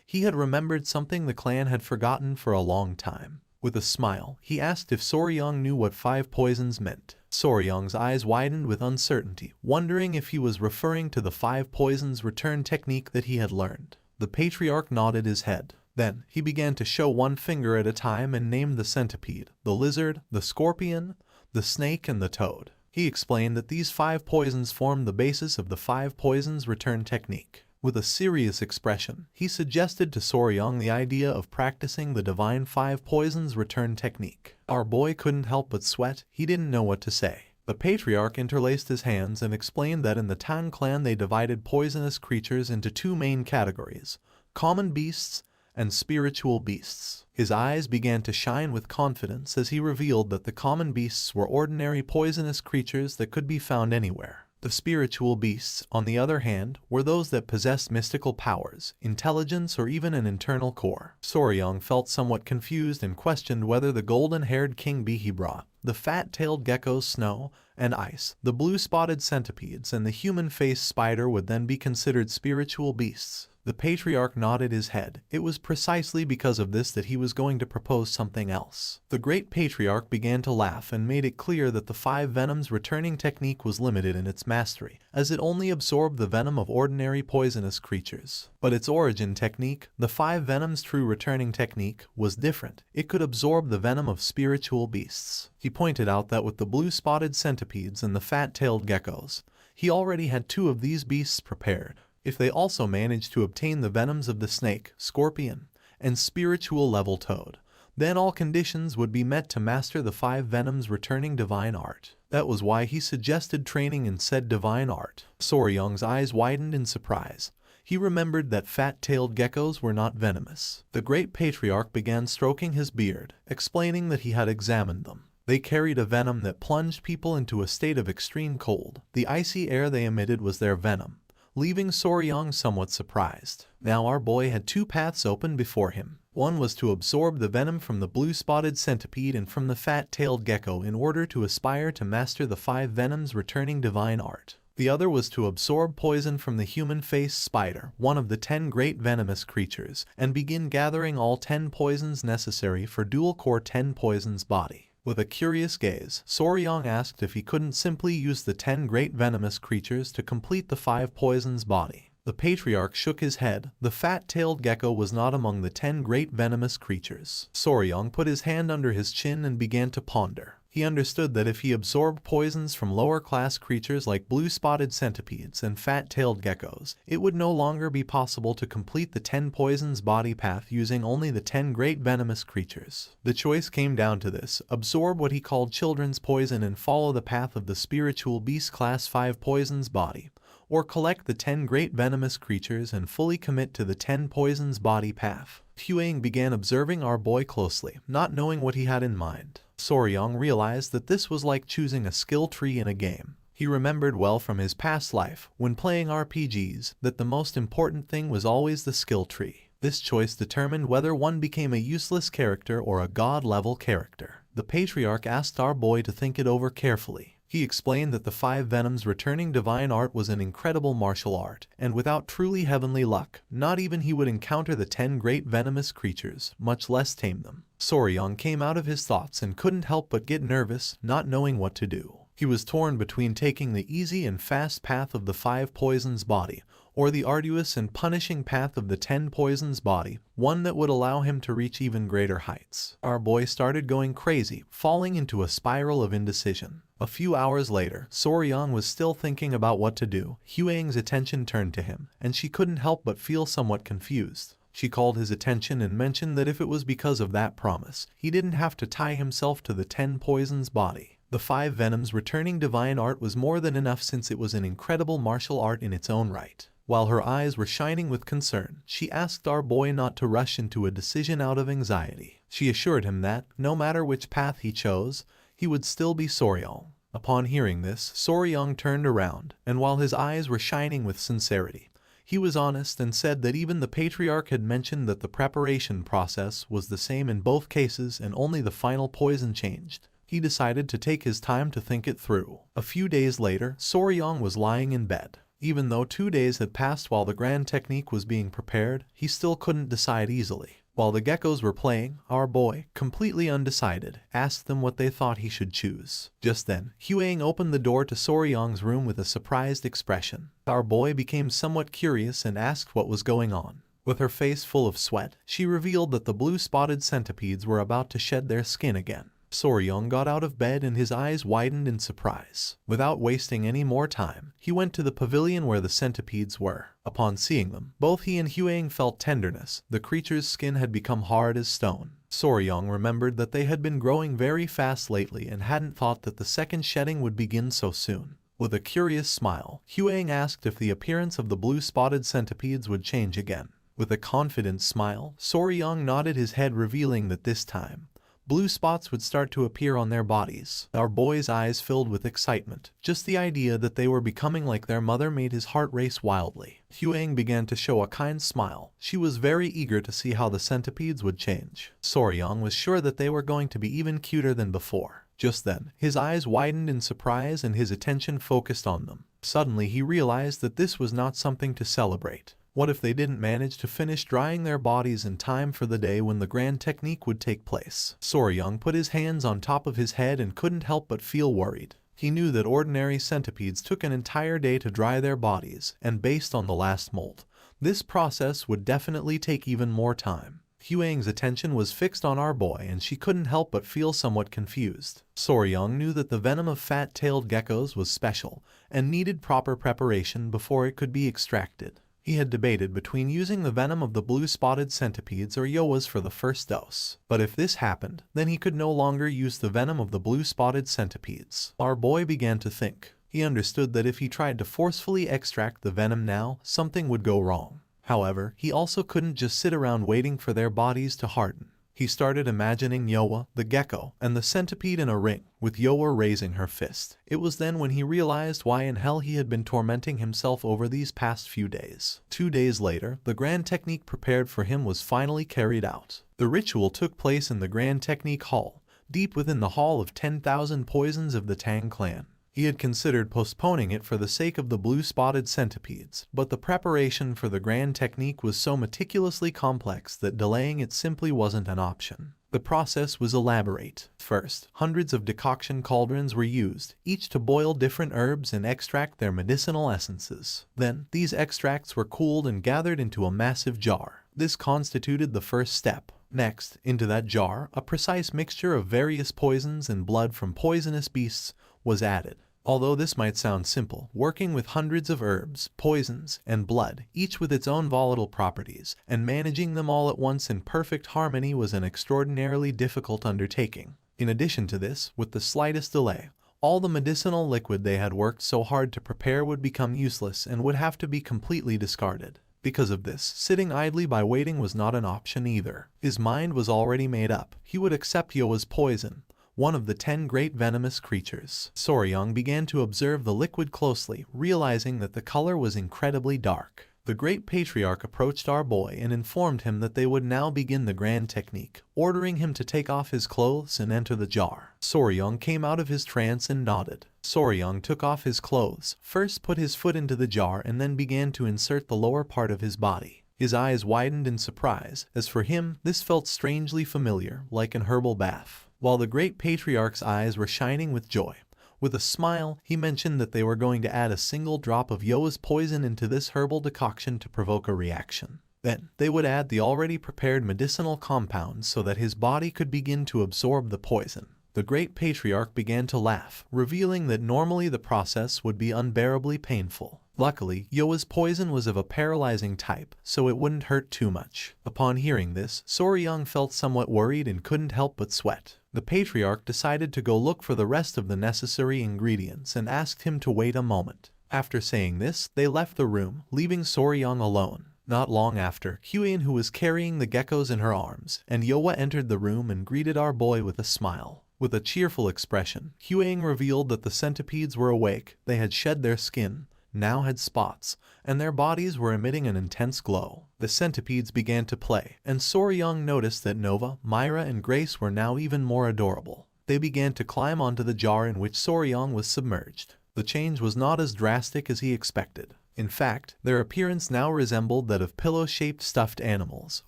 he had remembered something the clan had forgotten for a long time. With a smile, he asked if Soryang knew what 5 poisons meant. Soryang's eyes widened with uncertainty, wondering if he was referring to the 5 poisons return technique that he had learned. The patriarch nodded his head. Then, he began to show one finger at a time and named the centipede, the lizard, the scorpion, the snake, and the toad. He explained that these 5 poisons formed the basis of the 5 poisons return technique. With a serious expression, he suggested to Soryang the idea of practicing the divine 5 poisons return technique. Our boy couldn't help but sweat. He didn't know what to say. The patriarch interlaced his hands and explained that in the Tang clan they divided poisonous creatures into 2 main categories, common beasts and spiritual beasts. His eyes began to shine with confidence as he revealed that the common beasts were ordinary poisonous creatures that could be found anywhere. The spiritual beasts, on the other hand, were those that possessed mystical powers, intelligence, or even an internal core. Soryang felt somewhat confused and questioned whether the golden-haired king bee he brought, the fat-tailed geckos Snow and Ice, the blue-spotted centipedes, and the human-faced spider would then be considered spiritual beasts. The patriarch nodded his head. It was precisely because of this that he was going to propose something else. The great patriarch began to laugh and made it clear that the 5 venoms returning technique was limited in its mastery, as it only absorbed the venom of ordinary poisonous creatures. But its origin technique, the 5 venoms true returning technique, was different. It could absorb the venom of spiritual beasts. He pointed out that with the blue-spotted centipedes and the fat-tailed geckos, he already had 2 of these beasts prepared. If they also managed to obtain the venoms of the snake, scorpion, and spiritual level toad, then all conditions would be met to master the 5 venoms returning divine art. That was why he suggested training in said divine art. Soryong's eyes widened in surprise. He remembered that fat-tailed geckos were not venomous. The great patriarch began stroking his beard, explaining that he had examined them. They carried a venom that plunged people into a state of extreme cold. The icy air they emitted was their venom, leaving Soryong somewhat surprised. Now our boy had 2 paths open before him. One was to absorb the venom from the blue-spotted centipede and from the fat-tailed gecko in order to aspire to master the 5 venoms returning divine art. The other was to absorb poison from the human-faced spider, one of the 10 great venomous creatures, and begin gathering all 10 poisons necessary for dual-core 10 poisons body. With a curious gaze, Soryong asked if he couldn't simply use the 10 great venomous creatures to complete the 5 poisons body. The patriarch shook his head. The fat-tailed gecko was not among the 10 great venomous creatures. Soryong put his hand under his chin and began to ponder. He understood that if he absorbed poisons from lower-class creatures like blue-spotted centipedes and fat-tailed geckos, it would no longer be possible to complete the 10 poisons body path using only the 10 great venomous creatures. The choice came down to this: absorb what he called children's poison and follow the path of the spiritual beast class 5 poisons body, or collect the 10 great venomous creatures and fully commit to the 10 poisons body path. Huang began observing our boy closely, not knowing what he had in mind. Soryong realized that this was like choosing a skill tree in a game. He remembered well from his past life, when playing RPGs, that the most important thing was always the skill tree. This choice determined whether one became a useless character or a god-level character. The patriarch asked our boy to think it over carefully. He explained that the 5 venoms returning divine art was an incredible martial art, and without truly heavenly luck, not even he would encounter the 10 great venomous creatures, much less tame them. Soryong came out of his thoughts and couldn't help but get nervous, not knowing what to do. He was torn between taking the easy and fast path of the 5 poisons body, or the arduous and punishing path of the 10 poisons body, one that would allow him to reach even greater heights. Our boy started going crazy, falling into a spiral of indecision. A few hours later, Soryong was still thinking about what to do. Huang's attention turned to him, and she couldn't help but feel somewhat confused. She called his attention and mentioned that if it was because of that promise, he didn't have to tie himself to the 10 poisons body. The 5 venoms returning divine art was more than enough, since it was an incredible martial art in its own right. While her eyes were shining with concern, she asked our boy not to rush into a decision out of anxiety. She assured him that, no matter which path he chose, he would still be Soryong. Upon hearing this, Soryong turned around, and while his eyes were shining with sincerity, he was honest and said that even the patriarch had mentioned that the preparation process was the same in both cases and only the final poison changed. He decided to take his time to think it through. A few days later, Soryong was lying in bed. Even though 2 days had passed while the grand technique was being prepared, he still couldn't decide easily. While the geckos were playing, our boy, completely undecided, asked them what they thought he should choose. Just then, Huang opened the door to Soryong's room with a surprised expression. Our boy became somewhat curious and asked what was going on. With her face full of sweat, she revealed that the blue-spotted centipedes were about to shed their skin again. Soryong got out of bed and his eyes widened in surprise. Without wasting any more time, he went to the pavilion where the centipedes were. Upon seeing them, both he and Huang felt tenderness. The creature's skin had become hard as stone. Soryong remembered that they had been growing very fast lately and hadn't thought that the second shedding would begin so soon. With a curious smile, Huang asked if the appearance of the blue-spotted centipedes would change again. With a confident smile, Soryong nodded his head, revealing that this time, blue spots would start to appear on their bodies. Our boy's eyes filled with excitement. Just the idea that they were becoming like their mother made his heart race wildly. Huang began to show a kind smile. She was very eager to see how the centipedes would change. Soryong was sure that they were going to be even cuter than before. Just then, his eyes widened in surprise and his attention focused on them. Suddenly he realized that this was not something to celebrate. What if they didn't manage to finish drying their bodies in time for the day when the grand technique would take place? Soryung put his hands on top of his head and couldn't help but feel worried. He knew that ordinary centipedes took an entire day to dry their bodies, and based on the last molt, this process would definitely take even more time. Huang's attention was fixed on our boy and she couldn't help but feel somewhat confused. Soryung knew that the venom of fat-tailed geckos was special and needed proper preparation before it could be extracted. He had debated between using the venom of the blue-spotted centipedes or Yoa's for the first dose. But if this happened, then he could no longer use the venom of the blue-spotted centipedes. Our boy began to think. He understood that if he tried to forcefully extract the venom now, something would go wrong. However, he also couldn't just sit around waiting for their bodies to harden. He started imagining Yoa, the gecko, and the centipede in a ring, with Yoa raising her fist. It was then when he realized why in hell he had been tormenting himself over these past few days. 2 days later, the grand technique prepared for him was finally carried out. The ritual took place in the grand technique hall, deep within the hall of 10,000 poisons of the Tang clan. He had considered postponing it for the sake of the blue-spotted centipedes, but the preparation for the grand technique was so meticulously complex that delaying it simply wasn't an option. The process was elaborate. First, hundreds of decoction cauldrons were used, each to boil different herbs and extract their medicinal essences. Then, these extracts were cooled and gathered into a massive jar. This constituted the first step. Next, into that jar, a precise mixture of various poisons and blood from poisonous beasts was added. Although this might sound simple, working with hundreds of herbs, poisons, and blood, each with its own volatile properties, and managing them all at once in perfect harmony was an extraordinarily difficult undertaking. In addition to this, with the slightest delay, all the medicinal liquid they had worked so hard to prepare would become useless and would have to be completely discarded. Because of this, sitting idly by waiting was not an option either. His mind was already made up. He would accept Yoa's poison, one of the 10 great venomous creatures. Soryung began to observe the liquid closely, realizing that the color was incredibly dark. The great patriarch approached our boy and informed him that they would now begin the grand technique, ordering him to take off his clothes and enter the jar. Soryung came out of his trance and nodded. Soryung took off his clothes, first put his foot into the jar and then began to insert the lower part of his body. His eyes widened in surprise, as for him, this felt strangely familiar, like an herbal bath. While the great patriarch's eyes were shining with joy, with a smile, he mentioned that they were going to add a single drop of Yoa's poison into this herbal decoction to provoke a reaction. Then, they would add the already prepared medicinal compounds so that his body could begin to absorb the poison. The great patriarch began to laugh, revealing that normally the process would be unbearably painful. Luckily, Yoa's poison was of a paralyzing type, so it wouldn't hurt too much. Upon hearing this, Soryung felt somewhat worried and couldn't help but sweat. The patriarch decided to go look for the rest of the necessary ingredients and asked him to wait a moment. After saying this, they left the room, leaving Soryung alone. Not long after, Huan, who was carrying the geckos in her arms, and Yoa entered the room and greeted our boy with a smile. With a cheerful expression, Huang revealed that the centipedes were awake, they had shed their skin, now had spots, and their bodies were emitting an intense glow. The centipedes began to play, and Soryung noticed that Nova, Myra, and Grace were now even more adorable. They began to climb onto the jar in which Soryung was submerged. The change was not as drastic as he expected. In fact, their appearance now resembled that of pillow-shaped stuffed animals,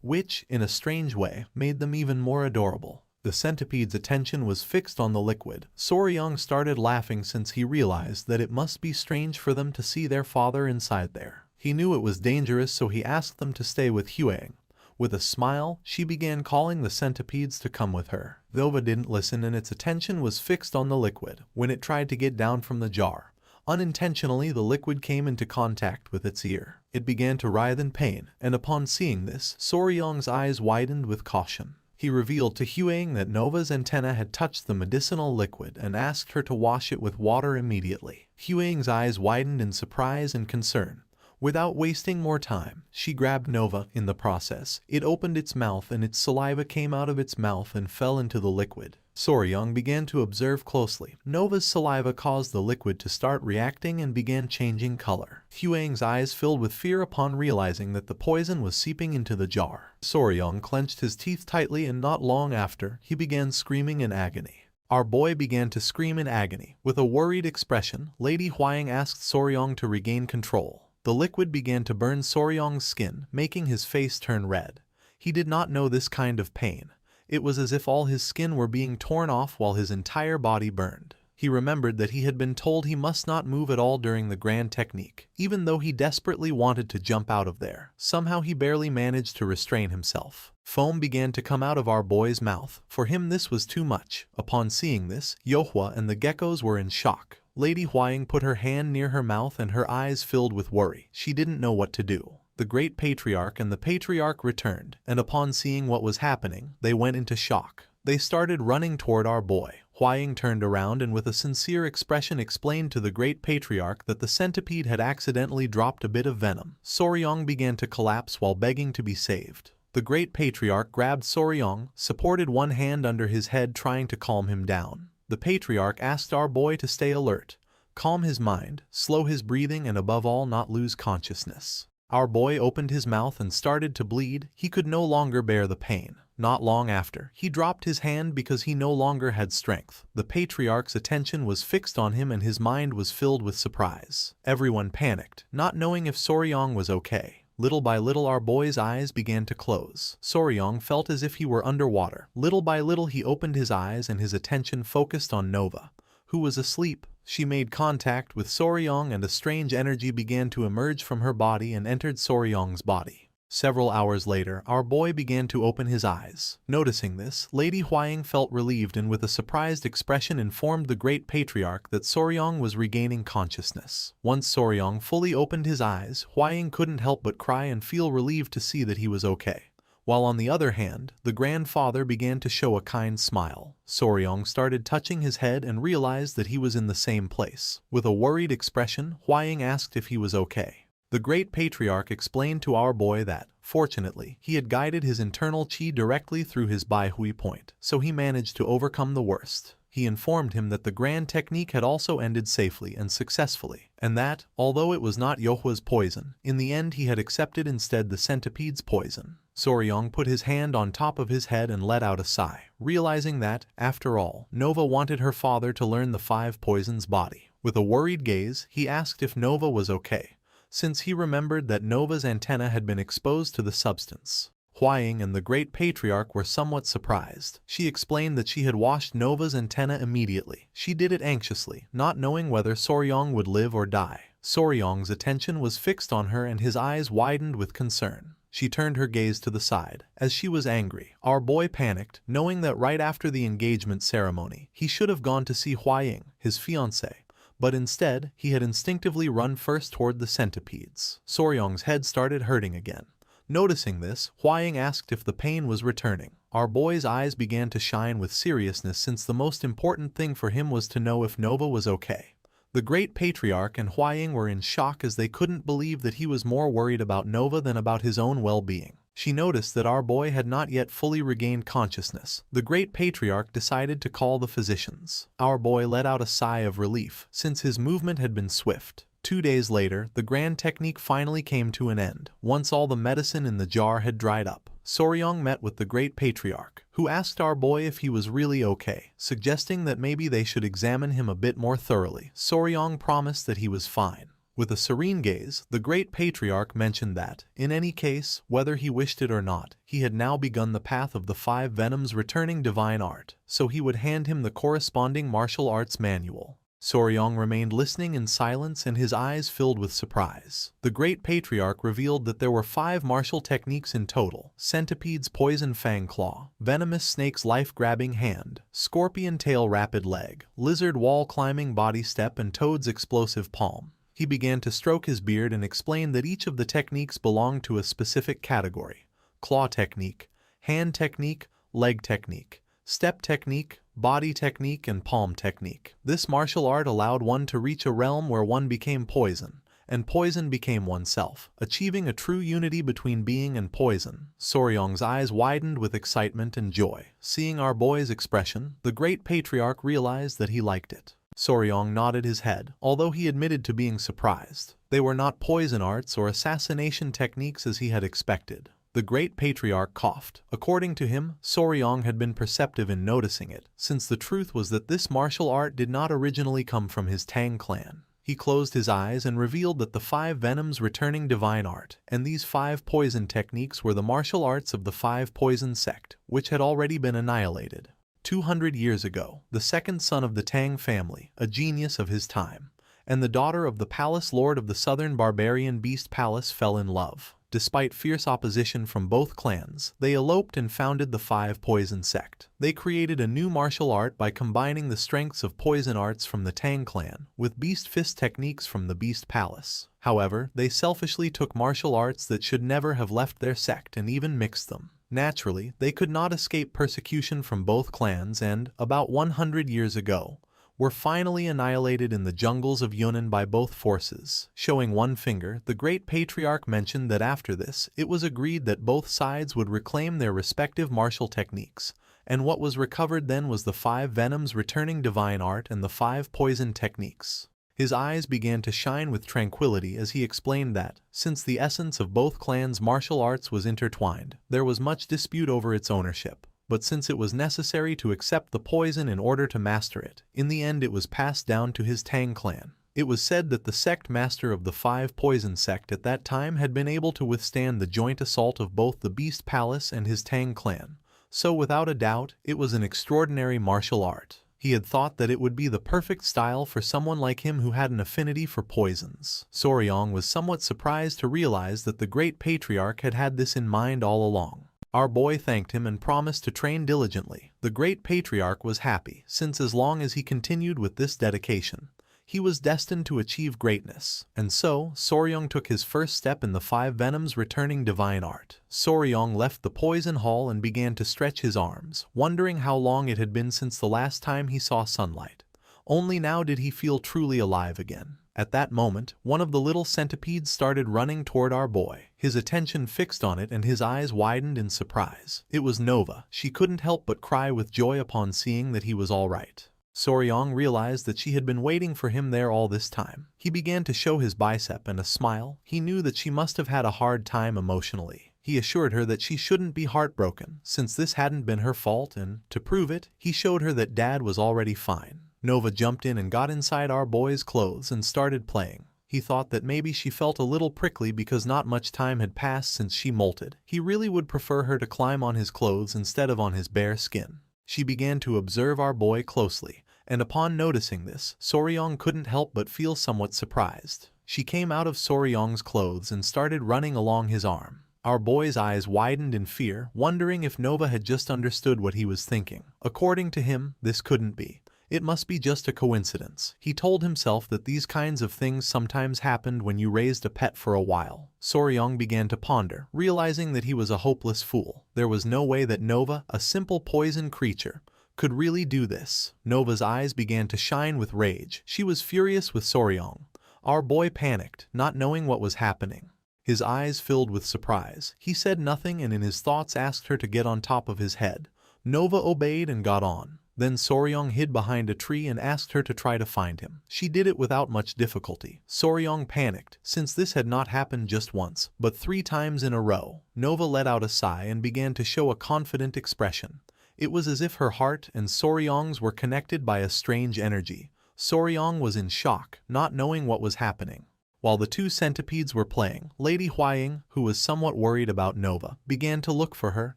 which, in a strange way, made them even more adorable. The centipede's attention was fixed on the liquid. Soryung started laughing since he realized that it must be strange for them to see their father inside there. He knew it was dangerous, so he asked them to stay with Huang. With a smile, she began calling the centipedes to come with her. Nova didn't listen and its attention was fixed on the liquid. When it tried to get down from the jar, unintentionally the liquid came into contact with its ear. It began to writhe in pain, and upon seeing this, Soryung's eyes widened with caution. He revealed to Huang that Nova's antenna had touched the medicinal liquid and asked her to wash it with water immediately. Huang's eyes widened in surprise and concern. Without wasting more time, she grabbed Nova in the process. It opened its mouth and its saliva came out of its mouth and fell into the liquid. Soryung began to observe closely. Nova's saliva caused the liquid to start reacting and began changing color. Huang's eyes filled with fear upon realizing that the poison was seeping into the jar. Soryung clenched his teeth tightly and not long after, he began screaming in agony. Our boy began to scream in agony. With a worried expression, Lady Huang asked Soryung to regain control. The liquid began to burn Soryong's skin, making his face turn red. He did not know this kind of pain. It was as if all his skin were being torn off while his entire body burned. He remembered that he had been told he must not move at all during the grand technique, even though he desperately wanted to jump out of there. Somehow he barely managed to restrain himself. Foam began to come out of our boy's mouth. For him this was too much. Upon seeing this, Yohua and the geckos were in shock. Lady Huaying put her hand near her mouth and her eyes filled with worry. She didn't know what to do. The great patriarch and the patriarch returned, and upon seeing what was happening, they went into shock. They started running toward our boy. Huaying turned around and with a sincere expression explained to the great patriarch that the centipede had accidentally dropped a bit of venom. Soryong began to collapse while begging to be saved. The great patriarch grabbed Soryong, supported one hand under his head trying to calm him down. The patriarch asked our boy to stay alert, calm his mind, slow his breathing and above all not lose consciousness. Our boy opened his mouth and started to bleed. He could no longer bear the pain. Not long after, he dropped his hand because he no longer had strength. The patriarch's attention was fixed on him and his mind was filled with surprise. Everyone panicked, not knowing if Soryong was okay. Little by little our boy's eyes began to close. Soryong felt as if he were underwater. Little by little he opened his eyes and his attention focused on Nova, who was asleep. She made contact with Soryong and a strange energy began to emerge from her body and entered Soryong's body. Several hours later, our boy began to open his eyes. Noticing this, Lady Huaying felt relieved and with a surprised expression informed the great patriarch that Soryong was regaining consciousness. Once Soryong fully opened his eyes, Huaying couldn't help but cry and feel relieved to see that he was okay. While on the other hand, the grandfather began to show a kind smile. Soryong started touching his head and realized that he was in the same place. With a worried expression, Huaying asked if he was okay. The great patriarch explained to our boy that, fortunately, he had guided his internal qi directly through his Baihui point, so he managed to overcome the worst. He informed him that the grand technique had also ended safely and successfully, and that, although it was not Yohua's poison, in the end he had accepted instead the centipede's poison. Soryong put his hand on top of his head and let out a sigh, realizing that, after all, Nova wanted her father to learn the 5 poisons body. With a worried gaze, he asked if Nova was okay, since he remembered that Nova's antenna had been exposed to the substance. Huaying and the great patriarch were somewhat surprised. She explained that she had washed Nova's antenna immediately. She did it anxiously, not knowing whether Soryong would live or die. Soryong's attention was fixed on her and his eyes widened with concern. She turned her gaze to the side, as she was angry. Our boy panicked, knowing that right after the engagement ceremony, he should have gone to see Huaying, his fiancée. But instead, he had instinctively run first toward the centipedes. Soryong's head started hurting again. Noticing this, Huaying asked if the pain was returning. Our boy's eyes began to shine with seriousness since the most important thing for him was to know if Nova was okay. The great patriarch and Huaying were in shock as they couldn't believe that he was more worried about Nova than about his own well-being. She noticed that our boy had not yet fully regained consciousness. The great patriarch decided to call the physicians. Our boy let out a sigh of relief, since his movement had been swift. 2 days later, the grand technique finally came to an end. Once all the medicine in the jar had dried up, Soryong met with the great patriarch, who asked our boy if he was really okay, suggesting that maybe they should examine him a bit more thoroughly. Soryong promised that he was fine. With a serene gaze, the great patriarch mentioned that, in any case, whether he wished it or not, he had now begun the path of the 5 venoms returning divine art, so he would hand him the corresponding martial arts manual. Soryong remained listening in silence and his eyes filled with surprise. The great patriarch revealed that there were 5 martial techniques in total: centipede's poison fang claw, venomous snake's life-grabbing hand, scorpion tail rapid leg, lizard wall climbing body step and toad's explosive palm. He began to stroke his beard and explained that each of the techniques belonged to a specific category: claw technique, hand technique, leg technique, step technique, body technique, and palm technique. This martial art allowed one to reach a realm where one became poison, and poison became oneself, achieving a true unity between being and poison. Soryong's eyes widened with excitement and joy. Seeing our boy's expression, the great patriarch realized that he liked it. Soryong nodded his head, although he admitted to being surprised. They were not poison arts or assassination techniques as he had expected. The great patriarch coughed. According to him, Soryong had been perceptive in noticing it, since the truth was that this martial art did not originally come from his Tang clan. He closed his eyes and revealed that the 5 venoms returning divine art, and these 5 poison techniques were the martial arts of the 5 poison sect, which had already been annihilated. 200 years ago, the second son of the Tang family, a genius of his time, and the daughter of the palace lord of the southern barbarian beast palace fell in love. Despite fierce opposition from both clans, they eloped and founded the 5 poison sect. They created a new martial art by combining the strengths of poison arts from the Tang clan with beast fist techniques from the beast palace. However, they selfishly took martial arts that should never have left their sect and even mixed them. Naturally, they could not escape persecution from both clans and, about 100 years ago, were finally annihilated in the jungles of Yunnan by both forces. Showing one finger, the great patriarch mentioned that after this, it was agreed that both sides would reclaim their respective martial techniques, and what was recovered then was the 5 venoms returning divine art and the 5 poison techniques. His eyes began to shine with tranquility as he explained that, since the essence of both clans' martial arts was intertwined, there was much dispute over its ownership. But since it was necessary to accept the poison in order to master it, in the end it was passed down to his Tang clan. It was said that the sect master of the 5 poison sect at that time had been able to withstand the joint assault of both the Beast Palace and his Tang clan, so without a doubt, it was an extraordinary martial art. He had thought that it would be the perfect style for someone like him who had an affinity for poisons. Soryong was somewhat surprised to realize that the great patriarch had had this in mind all along. Our boy thanked him and promised to train diligently. The great patriarch was happy, since as long as he continued with this dedication, he was destined to achieve greatness. And so, Soryong took his first step in the 5 venoms returning divine art. Soryong left the poison hall and began to stretch his arms, wondering how long it had been since the last time he saw sunlight. Only now did he feel truly alive again. At that moment, one of the little centipedes started running toward our boy. His attention fixed on it and his eyes widened in surprise. It was Nova. She couldn't help but cry with joy upon seeing that he was all right. Soryong realized that she had been waiting for him there all this time. He began to show his bicep and a smile. He knew that she must have had a hard time emotionally. He assured her that she shouldn't be heartbroken, since this hadn't been her fault, and, to prove it, he showed her that Dad was already fine. Nova jumped in and got inside our boy's clothes and started playing. He thought that maybe she felt a little prickly because not much time had passed since she molted. He really would prefer her to climb on his clothes instead of on his bare skin. She began to observe our boy closely, and upon noticing this, Soryong couldn't help but feel somewhat surprised. She came out of Soryong's clothes and started running along his arm. Our boy's eyes widened in fear, wondering if Nova had just understood what he was thinking. According to him, this couldn't be. It must be just a coincidence. He told himself that these kinds of things sometimes happened when you raised a pet for a while. Soryong began to ponder, realizing that he was a hopeless fool. There was no way that Nova, a simple poison creature, could really do this. Nova's eyes began to shine with rage. She was furious with Soryong. Our boy panicked, not knowing what was happening. His eyes filled with surprise. He said nothing and in his thoughts asked her to get on top of his head. Nova obeyed and got on. Then Soryong hid behind a tree and asked her to try to find him. She did it without much difficulty. Soryong panicked, since this had not happened just once, but 3 times in a row. Nova let out a sigh and began to show a confident expression. It was as if her heart and Soryong's were connected by a strange energy. Soryong was in shock, not knowing what was happening. While the 2 centipedes were playing, Lady Huaying, who was somewhat worried about Nova, began to look for her,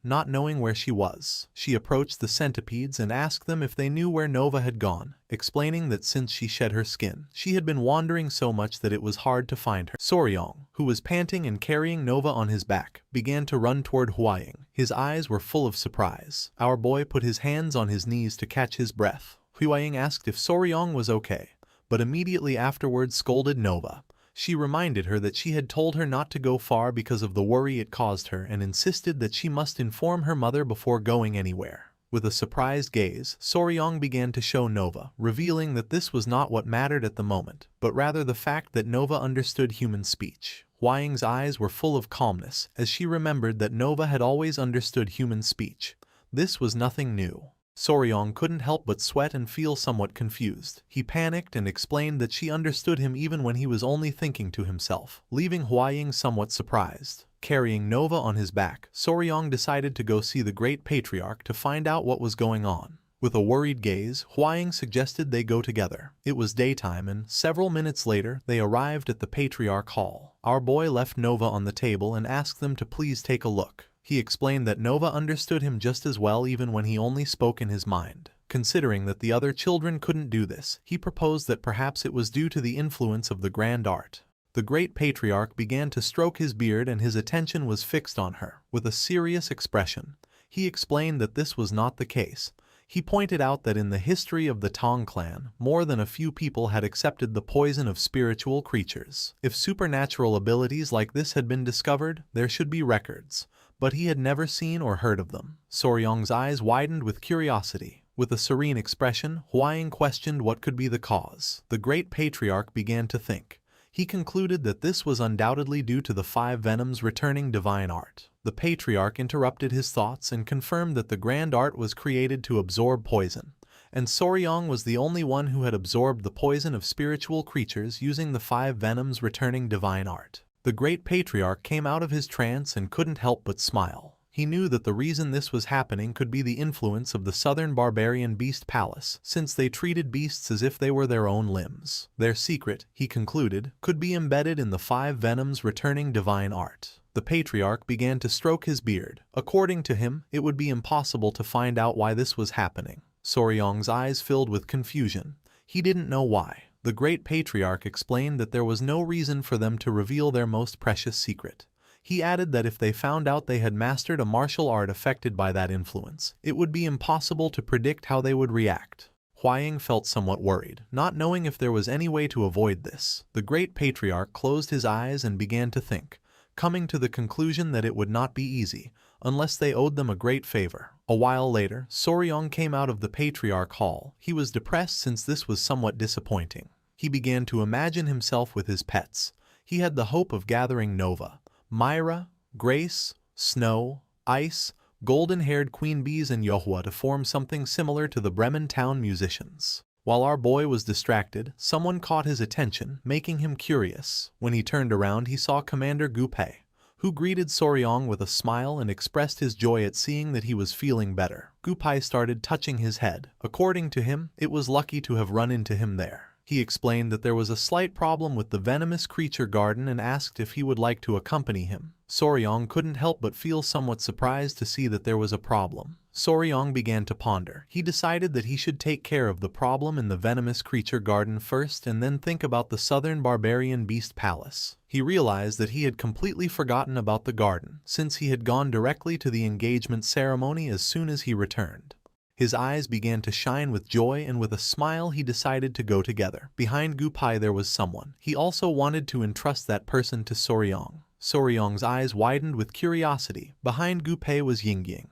not knowing where she was. She approached the centipedes and asked them if they knew where Nova had gone, explaining that since she shed her skin, she had been wandering so much that it was hard to find her. Soryong, who was panting and carrying Nova on his back, began to run toward Huaying. His eyes were full of surprise. Our boy put his hands on his knees to catch his breath. Huaying asked if Soryong was okay, but immediately afterwards scolded Nova. She reminded her that she had told her not to go far because of the worry it caused her and insisted that she must inform her mother before going anywhere. With a surprised gaze, Soryong began to show Nova, revealing that this was not what mattered at the moment, but rather the fact that Nova understood human speech. Huaying's eyes were full of calmness as she remembered that Nova had always understood human speech. This was nothing new. Soryong couldn't help but sweat and feel somewhat confused. He panicked and explained that she understood him even when he was only thinking to himself, leaving Huaying somewhat surprised. Carrying Nova on his back, Soryong decided to go see the great patriarch to find out what was going on. With a worried gaze, Huaying suggested they go together. It was daytime and, several minutes later, they arrived at the Patriarch Hall. Our boy left Nova on the table and asked them to please take a look. He explained that Nova understood him just as well even when he only spoke in his mind. Considering that the other children couldn't do this, he proposed that perhaps it was due to the influence of the grand art. The great patriarch began to stroke his beard and his attention was fixed on her. With a serious expression, he explained that this was not the case. He pointed out that in the history of the Tang clan, more than a few people had accepted the poison of spiritual creatures. If supernatural abilities like this had been discovered, there should be records, but he had never seen or heard of them. Soryong's eyes widened with curiosity. With a serene expression, Huaying questioned what could be the cause. The great patriarch began to think. He concluded that this was undoubtedly due to the 5 venoms returning divine art. The patriarch interrupted his thoughts and confirmed that the grand art was created to absorb poison, and Soryong was the only one who had absorbed the poison of spiritual creatures using the 5 venoms returning divine art. The great patriarch came out of his trance and couldn't help but smile. He knew that the reason this was happening could be the influence of the southern barbarian beast palace, since they treated beasts as if they were their own limbs. Their secret, he concluded, could be embedded in the 5 venoms returning divine art. The patriarch began to stroke his beard. According to him, it would be impossible to find out why this was happening. Soryong's eyes filled with confusion. He didn't know why. The great patriarch explained that there was no reason for them to reveal their most precious secret. He added that if they found out they had mastered a martial art affected by that influence, it would be impossible to predict how they would react. Huaying felt somewhat worried, not knowing if there was any way to avoid this. The great patriarch closed his eyes and began to think, coming to the conclusion that it would not be easy, unless they owed them a great favor. A while later, Soryong came out of the Patriarch Hall. He was depressed since this was somewhat disappointing. He began to imagine himself with his pets. He had the hope of gathering Nova, Myra, Grace, Snow, Ice, golden-haired queen bees and Yohua to form something similar to the Bremen town musicians. While our boy was distracted, someone caught his attention, making him curious. When he turned around, he saw Commander Gupe, who greeted Soryong with a smile and expressed his joy at seeing that he was feeling better. Gupai started touching his head. According to him, it was lucky to have run into him there. He explained that there was a slight problem with the venomous creature garden and asked if he would like to accompany him. Soryong couldn't help but feel somewhat surprised to see that there was a problem. Soryong began to ponder. He decided that he should take care of the problem in the venomous creature garden first and then think about the southern barbarian beast palace. He realized that he had completely forgotten about the garden, since he had gone directly to the engagement ceremony as soon as he returned. His eyes began to shine with joy, and with a smile he decided to go together. Behind Gupai there was someone. He also wanted to entrust that person to Soryong. Soryong's eyes widened with curiosity. Behind Gupai was Yingying,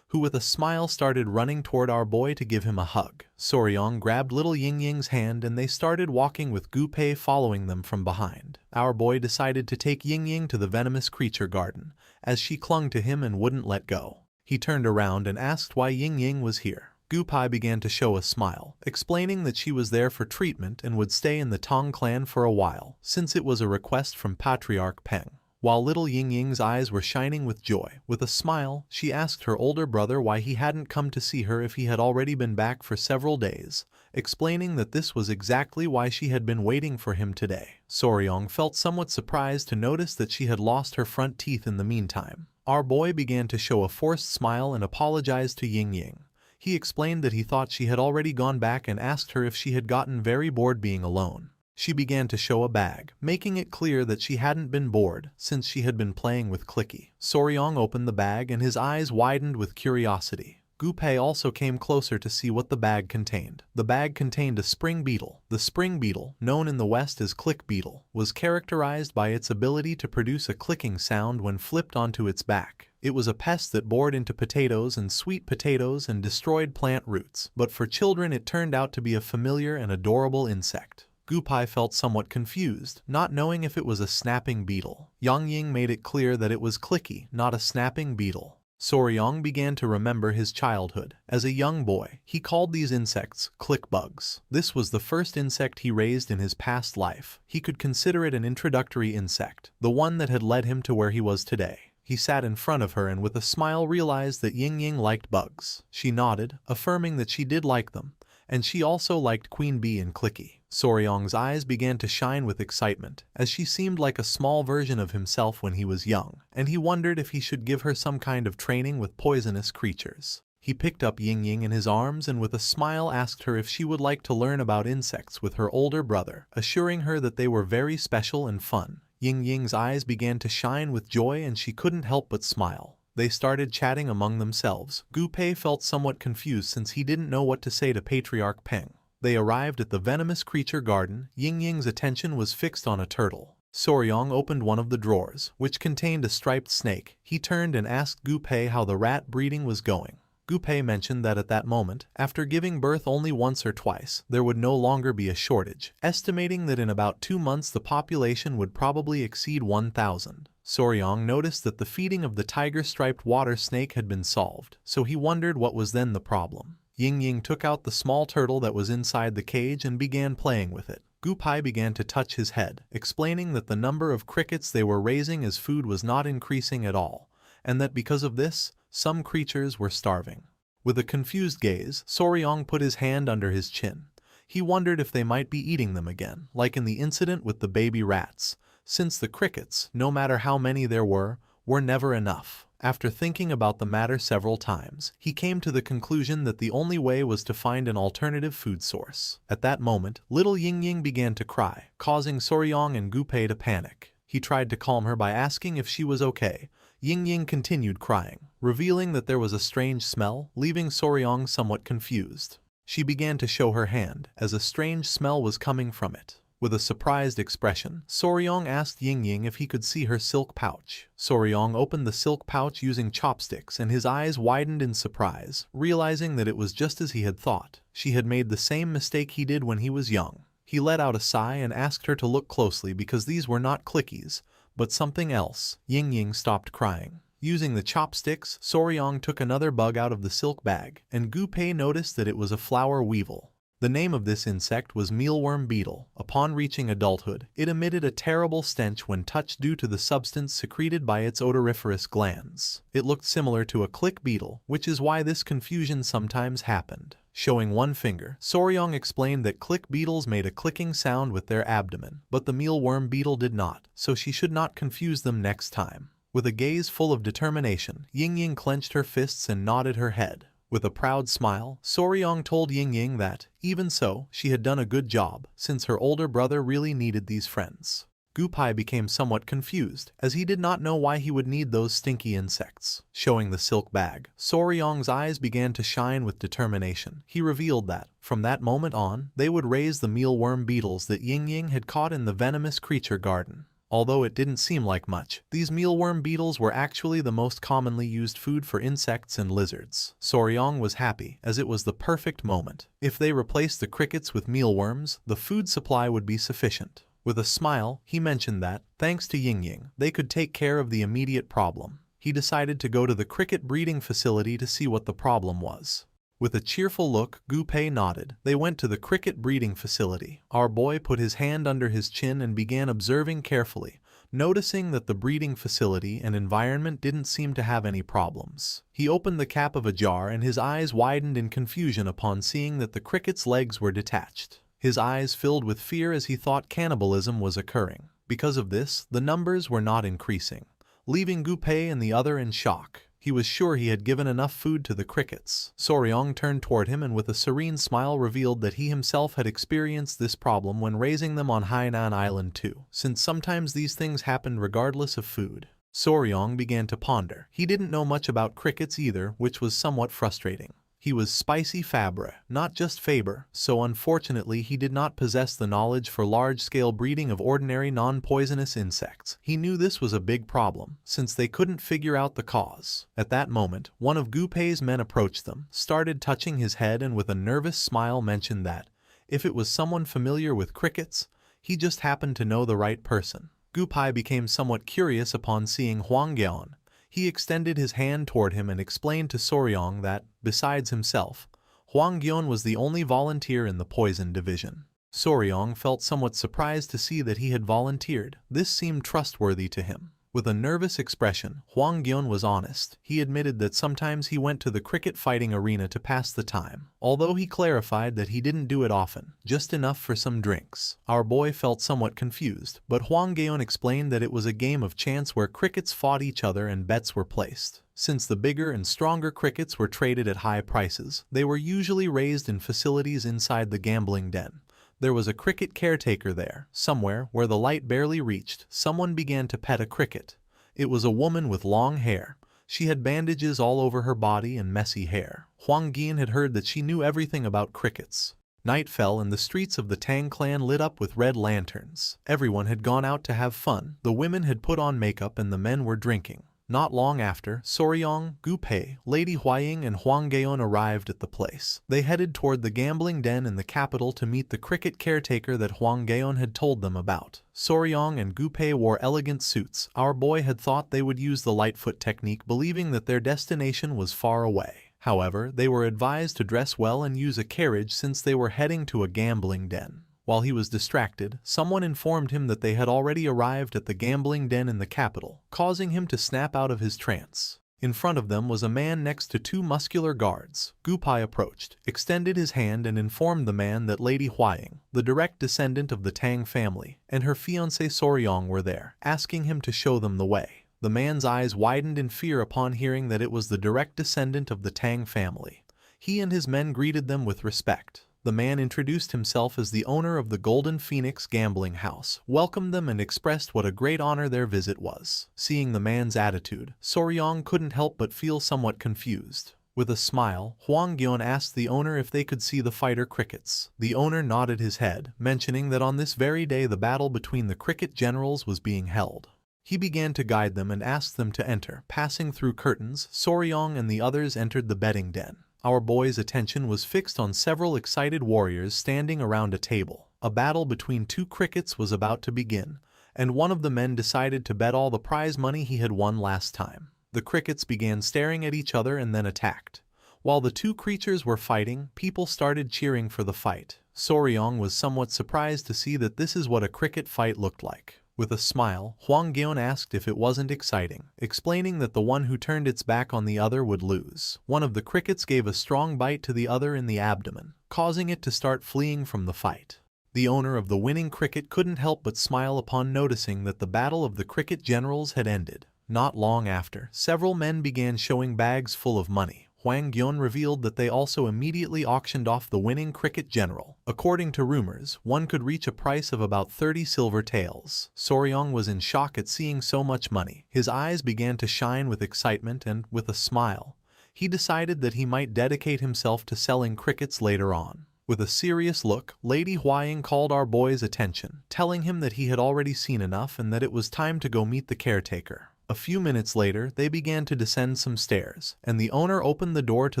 who with a smile started running toward our boy to give him a hug. Soryong grabbed little Yingying's hand and they started walking with Gupai following them from behind. Our boy decided to take Yingying to the venomous creature garden, as she clung to him and wouldn't let go. He turned around and asked why Yingying was here. Gupai began to show a smile, explaining that she was there for treatment and would stay in the Tong clan for a while, since it was a request from Patriarch Peng. While little Yingying's eyes were shining with joy, with a smile, she asked her older brother why he hadn't come to see her if he had already been back for several days, explaining that this was exactly why she had been waiting for him today. Soryong felt somewhat surprised to notice that she had lost her front teeth in the meantime. Our boy began to show a forced smile and apologized to Yingying. He explained that he thought she had already gone back and asked her if she had gotten very bored being alone. She began to show a bag, making it clear that she hadn't been bored since she had been playing with Clicky. Soryong opened the bag and his eyes widened with curiosity. Gupai also came closer to see what the bag contained. The bag contained a spring beetle. The spring beetle, known in the West as click beetle, was characterized by its ability to produce a clicking sound when flipped onto its back. It was a pest that bored into potatoes and sweet potatoes and destroyed plant roots, but for children it turned out to be a familiar and adorable insect. Gupai felt somewhat confused, not knowing if it was a snapping beetle. Yingying made it clear that it was Clicky, not a snapping beetle. Soryong began to remember his childhood. As a young boy, he called these insects click bugs. This was the first insect he raised in his past life. He could consider it an introductory insect, the one that had led him to where he was today. He sat in front of her and with a smile realized that Ying Ying liked bugs. She nodded, affirming that she did like them, and she also liked Queen Bee and Clicky. Soryong's eyes began to shine with excitement, as she seemed like a small version of himself when he was young, and he wondered if he should give her some kind of training with poisonous creatures. He picked up Ying Ying in his arms and with a smile asked her if she would like to learn about insects with her older brother, assuring her that they were very special and fun. Ying Ying's eyes began to shine with joy and she couldn't help but smile. They started chatting among themselves. Gu Pei felt somewhat confused since he didn't know what to say to Patriarch Peng. They arrived at the venomous creature garden. Ying Ying's attention was fixed on a turtle. Soryong opened one of the drawers, which contained a striped snake. He turned and asked Gu Pei how the rat breeding was going. Gu Pei mentioned that at that moment, after giving birth only once or twice, there would no longer be a shortage, estimating that in about 2 months the population would probably exceed 1,000. Soryong noticed that the feeding of the tiger-striped water snake had been solved, so he wondered what was then the problem. Ying Ying took out the small turtle that was inside the cage and began playing with it. Gu Pei began to touch his head, explaining that the number of crickets they were raising as food was not increasing at all, and that because of this, some creatures were starving. With a confused gaze, Soryong put his hand under his chin. He wondered if they might be eating them again, like in the incident with the baby rats, since the crickets, no matter how many there were never enough. After thinking about the matter several times, he came to the conclusion that the only way was to find an alternative food source. At that moment, little Ying Ying began to cry, causing Soryong and Gu Pei to panic. He tried to calm her by asking if she was okay. Ying Ying continued crying, revealing that there was a strange smell, leaving Soryong somewhat confused. She began to show her hand, as a strange smell was coming from it. With a surprised expression, Soryong asked Ying Ying if he could see her silk pouch. Soryong opened the silk pouch using chopsticks and his eyes widened in surprise, realizing that it was just as he had thought. She had made the same mistake he did when he was young. He let out a sigh and asked her to look closely because these were not clickies, but something else. Ying Ying stopped crying. Using the chopsticks, Soryong took another bug out of the silk bag, and Gu Pei noticed that it was a flower weevil. The name of this insect was mealworm beetle. Upon reaching adulthood, it emitted a terrible stench when touched due to the substance secreted by its odoriferous glands. It looked similar to a click beetle, which is why this confusion sometimes happened. Showing one finger, Soryong explained that click beetles made a clicking sound with their abdomen, but the mealworm beetle did not, so she should not confuse them next time. With a gaze full of determination, Ying Ying clenched her fists and nodded her head. With a proud smile, Soryong told Ying Ying that, even so, she had done a good job, since her older brother really needed these friends. Gu Pei became somewhat confused, as he did not know why he would need those stinky insects. Showing the silk bag, Soryong's eyes began to shine with determination. He revealed that, from that moment on, they would raise the mealworm beetles that Ying Ying had caught in the venomous creature garden. Although it didn't seem like much, these mealworm beetles were actually the most commonly used food for insects and lizards. Soryong was happy, as it was the perfect moment. If they replaced the crickets with mealworms, the food supply would be sufficient. With a smile, he mentioned that, thanks to Ying Ying, they could take care of the immediate problem. He decided to go to the cricket breeding facility to see what the problem was. With a cheerful look, Gu Pei nodded. They went to the cricket breeding facility. Our boy put his hand under his chin and began observing carefully, noticing that the breeding facility and environment didn't seem to have any problems. He opened the cap of a jar and his eyes widened in confusion upon seeing that the cricket's legs were detached. His eyes filled with fear as he thought cannibalism was occurring. Because of this, the numbers were not increasing, leaving Gu Pei and the other in shock. He was sure he had given enough food to the crickets. Soryong turned toward him and with a serene smile revealed that he himself had experienced this problem when raising them on Hainan Island too, since sometimes these things happened regardless of food. Soryong began to ponder. He didn't know much about crickets either, which was somewhat frustrating. He was spicy Fabre, not just Faber, so unfortunately he did not possess the knowledge for large-scale breeding of ordinary non-poisonous insects. He knew this was a big problem, since they couldn't figure out the cause. At that moment, one of Gu Pei's men approached them, started touching his head and with a nervous smile mentioned that, if it was someone familiar with crickets, he just happened to know the right person. Gu Pei became somewhat curious upon seeing Huang Gion. He extended his hand toward him and explained to Soryong that, besides himself, Huang Gion was the only volunteer in the poison division. Soryong felt somewhat surprised to see that he had volunteered. This seemed trustworthy to him. With a nervous expression, Hwang Gyeon was honest. He admitted that sometimes he went to the cricket fighting arena to pass the time, although he clarified that he didn't do it often, just enough for some drinks. Our boy felt somewhat confused, but Hwang Gyeon explained that it was a game of chance where crickets fought each other and bets were placed. Since the bigger and stronger crickets were traded at high prices, they were usually raised in facilities inside the gambling den. There was a cricket caretaker there. Somewhere, where the light barely reached, someone began to pet a cricket. It was a woman with long hair. She had bandages all over her body and messy hair. Hwang Gyeon had heard that she knew everything about crickets. Night fell and the streets of the Tang clan lit up with red lanterns. Everyone had gone out to have fun. The women had put on makeup and the men were drinking. Not long after, Soryong, Gu-pei, Lady Huaying and Hwang Gyeon arrived at the place. They headed toward the gambling den in the capital to meet the cricket caretaker that Hwang Gyeon had told them about. Soryong and Gu-pei wore elegant suits. Our boy had thought they would use the Lightfoot technique, believing that their destination was far away. However, they were advised to dress well and use a carriage since they were heading to a gambling den. While he was distracted, someone informed him that they had already arrived at the gambling den in the capital, causing him to snap out of his trance. In front of them was a man next to two muscular guards. Gu-pei approached, extended his hand and informed the man that Lady Huaying, the direct descendant of the Tang family, and her fiancé Soryong were there, asking him to show them the way. The man's eyes widened in fear upon hearing that it was the direct descendant of the Tang family. He and his men greeted them with respect. The man introduced himself as the owner of the Golden Phoenix gambling house, welcomed them and expressed what a great honor their visit was. Seeing the man's attitude, Soryong couldn't help but feel somewhat confused. With a smile, Hwang Gyeon asked the owner if they could see the fighter crickets. The owner nodded his head, mentioning that on this very day the battle between the cricket generals was being held. He began to guide them and asked them to enter. Passing through curtains, Soryong and the others entered the betting den. Our boy's attention was fixed on several excited warriors standing around a table. A battle between two crickets was about to begin, and one of the men decided to bet all the prize money he had won last time. The crickets began staring at each other and then attacked. While the two creatures were fighting, people started cheering for the fight. Soryong was somewhat surprised to see that this is what a cricket fight looked like. With a smile, Hwang Gyeon asked if it wasn't exciting, explaining that the one who turned its back on the other would lose. One of the crickets gave a strong bite to the other in the abdomen, causing it to start fleeing from the fight. The owner of the winning cricket couldn't help but smile upon noticing that the battle of the cricket generals had ended. Not long after, several men began showing bags full of money. Hwang Gyeon revealed that they also immediately auctioned off the winning cricket general. According to rumors, one could reach a price of about 30 silver taels. Soryong was in shock at seeing so much money. His eyes began to shine with excitement and, with a smile, he decided that he might dedicate himself to selling crickets later on. With a serious look, Lady Huaying called our boy's attention, telling him that he had already seen enough and that it was time to go meet the caretaker. A few minutes later, they began to descend some stairs, and the owner opened the door to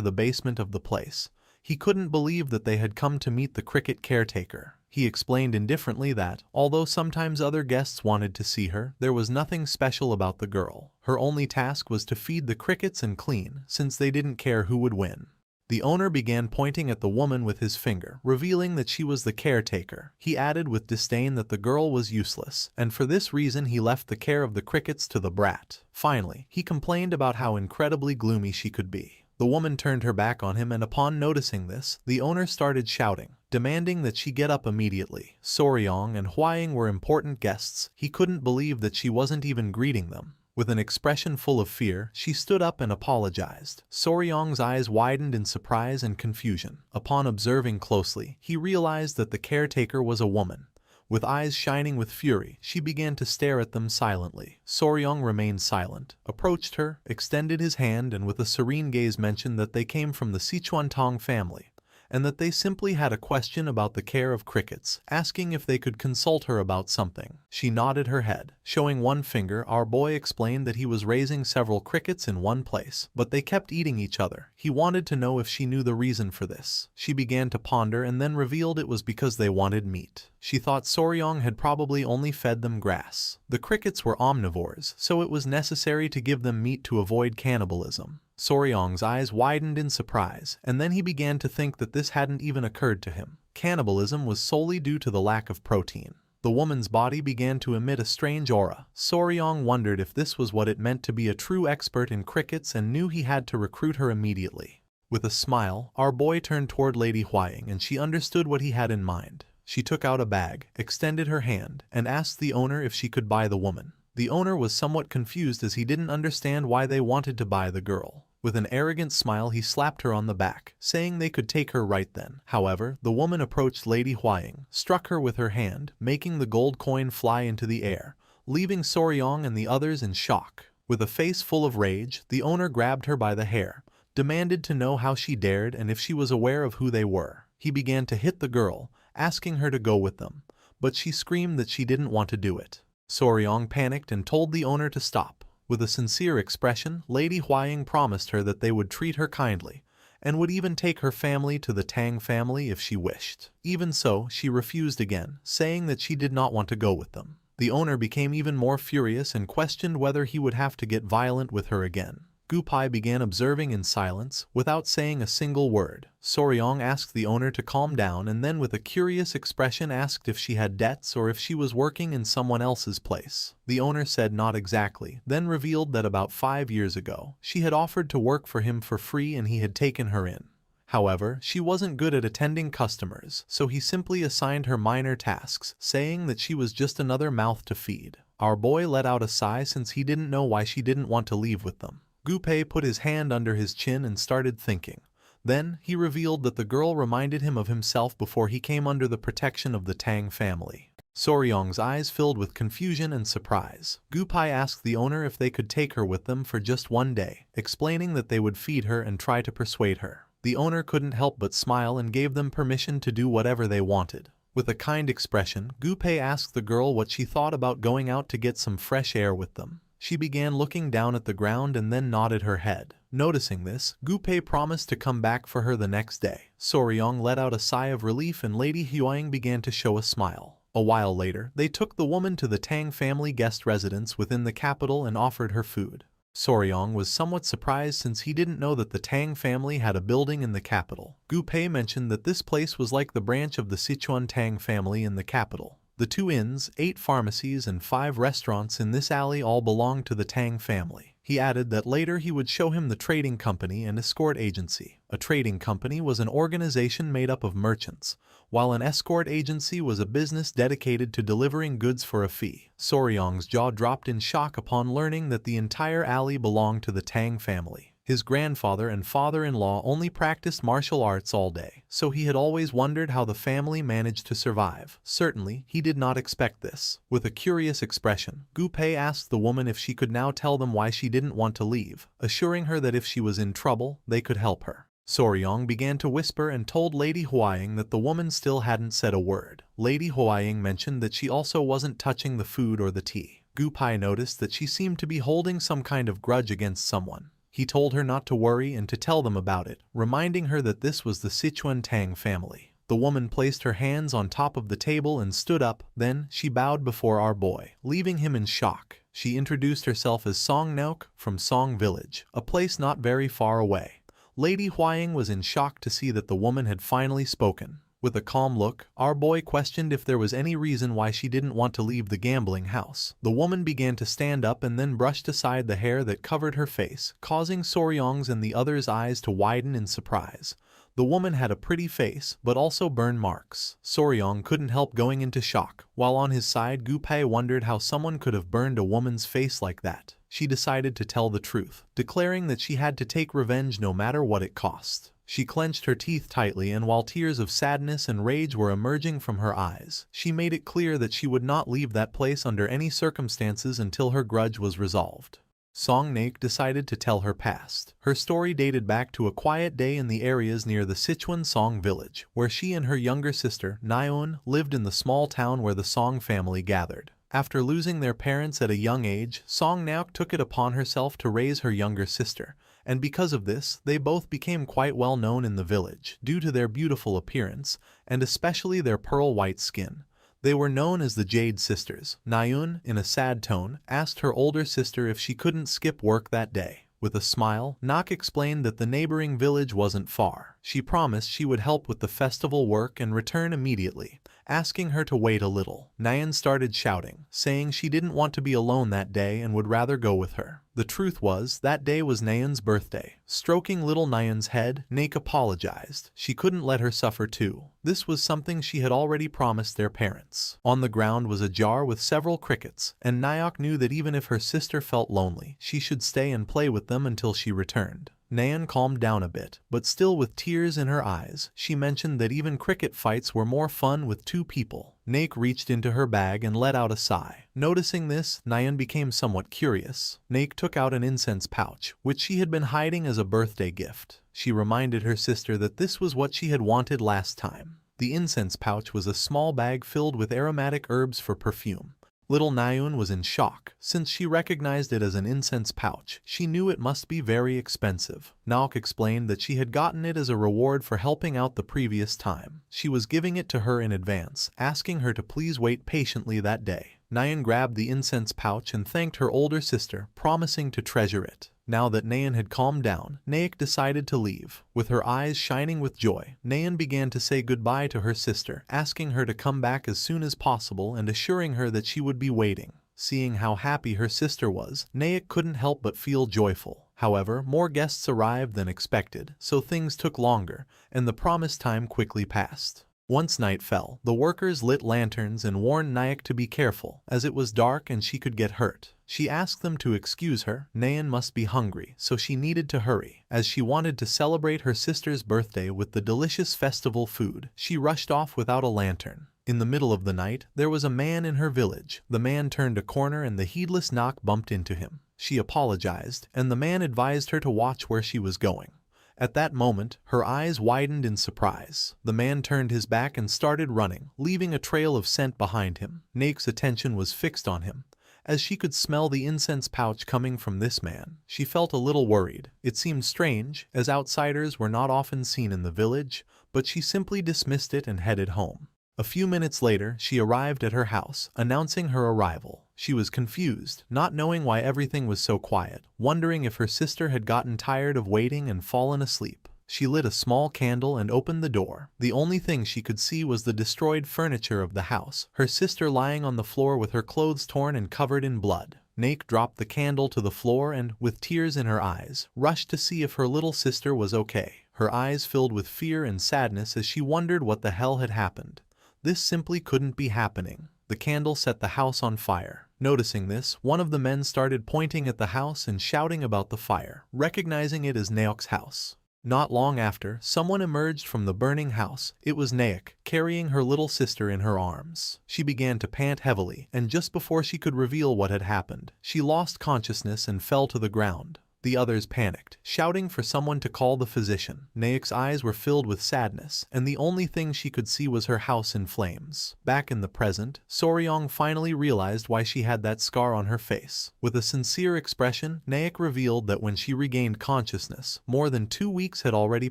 the basement of the place. He couldn't believe that they had come to meet the cricket caretaker. He explained indifferently that, although sometimes other guests wanted to see her, there was nothing special about the girl. Her only task was to feed the crickets and clean, since they didn't care who would win. The owner began pointing at the woman with his finger, revealing that she was the caretaker. He added with disdain that the girl was useless, and for this reason he left the care of the crickets to the brat. Finally, he complained about how incredibly gloomy she could be. The woman turned her back on him, and upon noticing this, the owner started shouting, demanding that she get up immediately. Soryong and Huaying were important guests. He couldn't believe that she wasn't even greeting them. With an expression full of fear, she stood up and apologized. Soryong's eyes widened in surprise and confusion. Upon observing closely, he realized that the caretaker was a woman. With eyes shining with fury, she began to stare at them silently. Soryong remained silent, approached her, extended his hand, and with a serene gaze mentioned that they came from the Sichuan Tong family, and that they simply had a question about the care of crickets, asking if they could consult her about something. She nodded her head. Showing one finger, our boy explained that he was raising several crickets in one place, but they kept eating each other. He wanted to know if she knew the reason for this. She began to ponder and then revealed it was because they wanted meat. She thought Soryong had probably only fed them grass. The crickets were omnivores, so it was necessary to give them meat to avoid cannibalism. Soryong's eyes widened in surprise, and then he began to think that this hadn't even occurred to him. Cannibalism was solely due to the lack of protein. The woman's body began to emit a strange aura. Soryong wondered if this was what it meant to be a true expert in crickets and knew he had to recruit her immediately. With a smile, our boy turned toward Lady Huaying and she understood what he had in mind. She took out a bag, extended her hand, and asked the owner if she could buy the woman. The owner was somewhat confused as he didn't understand why they wanted to buy the girl. With an arrogant smile he slapped her on the back, saying they could take her right then. However, the woman approached Lady Huaying, struck her with her hand, making the gold coin fly into the air, leaving Soryong and the others in shock. With a face full of rage, the owner grabbed her by the hair, demanded to know how she dared and if she was aware of who they were. He began to hit the girl, asking her to go with them, but she screamed that she didn't want to do it. Soryong panicked and told the owner to stop. With a sincere expression, Lady Huaying promised her that they would treat her kindly, and would even take her family to the Tang family if she wished. Even so, she refused again, saying that she did not want to go with them. The owner became even more furious and questioned whether he would have to get violent with her again. Gupai began observing in silence, without saying a single word. Soryong asked the owner to calm down and then with a curious expression asked if she had debts or if she was working in someone else's place. The owner said not exactly, then revealed that about 5 years ago, she had offered to work for him for free and he had taken her in. However, she wasn't good at attending customers, so he simply assigned her minor tasks, saying that she was just another mouth to feed. Our boy let out a sigh since he didn't know why she didn't want to leave with them. Gupai put his hand under his chin and started thinking. Then, he revealed that the girl reminded him of himself before he came under the protection of the Tang family. Soryong's eyes filled with confusion and surprise. Gupai asked the owner if they could take her with them for just one day, explaining that they would feed her and try to persuade her. The owner couldn't help but smile and gave them permission to do whatever they wanted. With a kind expression, Gupai asked the girl what she thought about going out to get some fresh air with them. She began looking down at the ground and then nodded her head. Noticing this, Gupai promised to come back for her the next day. Soryong let out a sigh of relief and Lady Huaying began to show a smile. A while later, they took the woman to the Tang family guest residence within the capital and offered her food. Soryong was somewhat surprised since he didn't know that the Tang family had a building in the capital. Gupai mentioned that this place was like the branch of the Sichuan Tang family in the capital. The 2 inns, 8 pharmacies and 5 restaurants in this alley all belonged to the Tang family. He added that later he would show him the trading company and escort agency. A trading company was an organization made up of merchants, while an escort agency was a business dedicated to delivering goods for a fee. Soryong's jaw dropped in shock upon learning that the entire alley belonged to the Tang family. His grandfather and father-in-law only practiced martial arts all day, so he had always wondered how the family managed to survive. Certainly, he did not expect this. With a curious expression, Gupai asked the woman if she could now tell them why she didn't want to leave, assuring her that if she was in trouble, they could help her. Soryong began to whisper and told Lady Huaying that the woman still hadn't said a word. Lady Huaying mentioned that she also wasn't touching the food or the tea. Gupai noticed that she seemed to be holding some kind of grudge against someone. He told her not to worry and to tell them about it, reminding her that this was the Sichuan Tang family. The woman placed her hands on top of the table and stood up, then she bowed before our boy, leaving him in shock. She introduced herself as Song Nauk from Song Village, a place not very far away. Lady Huaying was in shock to see that the woman had finally spoken. With a calm look, our boy questioned if there was any reason why she didn't want to leave the gambling house. The woman began to stand up and then brushed aside the hair that covered her face, causing Soryong's and the others' eyes to widen in surprise. The woman had a pretty face, but also burn marks. Soryong couldn't help going into shock, while on his side Gupai wondered how someone could have burned a woman's face like that. She decided to tell the truth, declaring that she had to take revenge no matter what it cost. She clenched her teeth tightly and while tears of sadness and rage were emerging from her eyes, she made it clear that she would not leave that place under any circumstances until her grudge was resolved. Song Naik decided to tell her past. Her story dated back to a quiet day in the areas near the Sichuan Song village, where she and her younger sister, Nyeon, lived in the small town where the Song family gathered. After losing their parents at a young age, Song Nauk took it upon herself to raise her younger sister, and because of this, they both became quite well known in the village, due to their beautiful appearance, and especially their pearl-white skin. They were known as the Jade Sisters. Nyeon, in a sad tone, asked her older sister if she couldn't skip work that day. With a smile, Nak explained that the neighboring village wasn't far. She promised she would help with the festival work and return immediately, asking her to wait a little. Nayeon started shouting, saying she didn't want to be alone that day and would rather go with her. The truth was, that day was Nayeon's birthday. Stroking little Nayeon's head, Naek apologized. She couldn't let her suffer too. This was something she had already promised their parents. On the ground was a jar with several crickets, and Nayeok knew that even if her sister felt lonely, she should stay and play with them until she returned. Nayeon calmed down a bit, but still with tears in her eyes, she mentioned that even cricket fights were more fun with two people. Naek reached into her bag and let out a sigh. Noticing this, Nayeon became somewhat curious. Naek took out an incense pouch, which she had been hiding as a birthday gift. She reminded her sister that this was what she had wanted last time. The incense pouch was a small bag filled with aromatic herbs for perfume. Little Nayeon was in shock. Since she recognized it as an incense pouch, she knew it must be very expensive. Naok explained that she had gotten it as a reward for helping out the previous time. She was giving it to her in advance, asking her to please wait patiently that day. Nayeon grabbed the incense pouch and thanked her older sister, promising to treasure it. Now that Nayeon had calmed down, Naek decided to leave. With her eyes shining with joy, Nayeon began to say goodbye to her sister, asking her to come back as soon as possible and assuring her that she would be waiting. Seeing how happy her sister was, Naek couldn't help but feel joyful. However, more guests arrived than expected, so things took longer, and the promised time quickly passed. Once night fell, the workers lit lanterns and warned Naek to be careful, as it was dark and she could get hurt. She asked them to excuse her. Nayeon must be hungry, so she needed to hurry. As she wanted to celebrate her sister's birthday with the delicious festival food, she rushed off without a lantern. In the middle of the night, there was a man in her village. The man turned a corner and the heedless Naek bumped into him. She apologized, and the man advised her to watch where she was going. At that moment, her eyes widened in surprise. The man turned his back and started running, leaving a trail of scent behind him. Naek's attention was fixed on him. As she could smell the incense pouch coming from this man, she felt a little worried. It seemed strange, as outsiders were not often seen in the village, but she simply dismissed it and headed home. A few minutes later, she arrived at her house, announcing her arrival. She was confused, not knowing why everything was so quiet, wondering if her sister had gotten tired of waiting and fallen asleep. She lit a small candle and opened the door. The only thing she could see was the destroyed furniture of the house, her sister lying on the floor with her clothes torn and covered in blood. Naek dropped the candle to the floor and, with tears in her eyes, rushed to see if her little sister was okay. Her eyes filled with fear and sadness as she wondered what the hell had happened. This simply couldn't be happening. The candle set the house on fire. Noticing this, one of the men started pointing at the house and shouting about the fire, recognizing it as Naek's house. Not long after, someone emerged from the burning house. It was Naek, carrying her little sister in her arms. She began to pant heavily, and just before she could reveal what had happened, she lost consciousness and fell to the ground. The others panicked, shouting for someone to call the physician. Naek's eyes were filled with sadness, and the only thing she could see was her house in flames. Back in the present, Soryong finally realized why she had that scar on her face. With a sincere expression, Naek revealed that when she regained consciousness, more than 2 weeks had already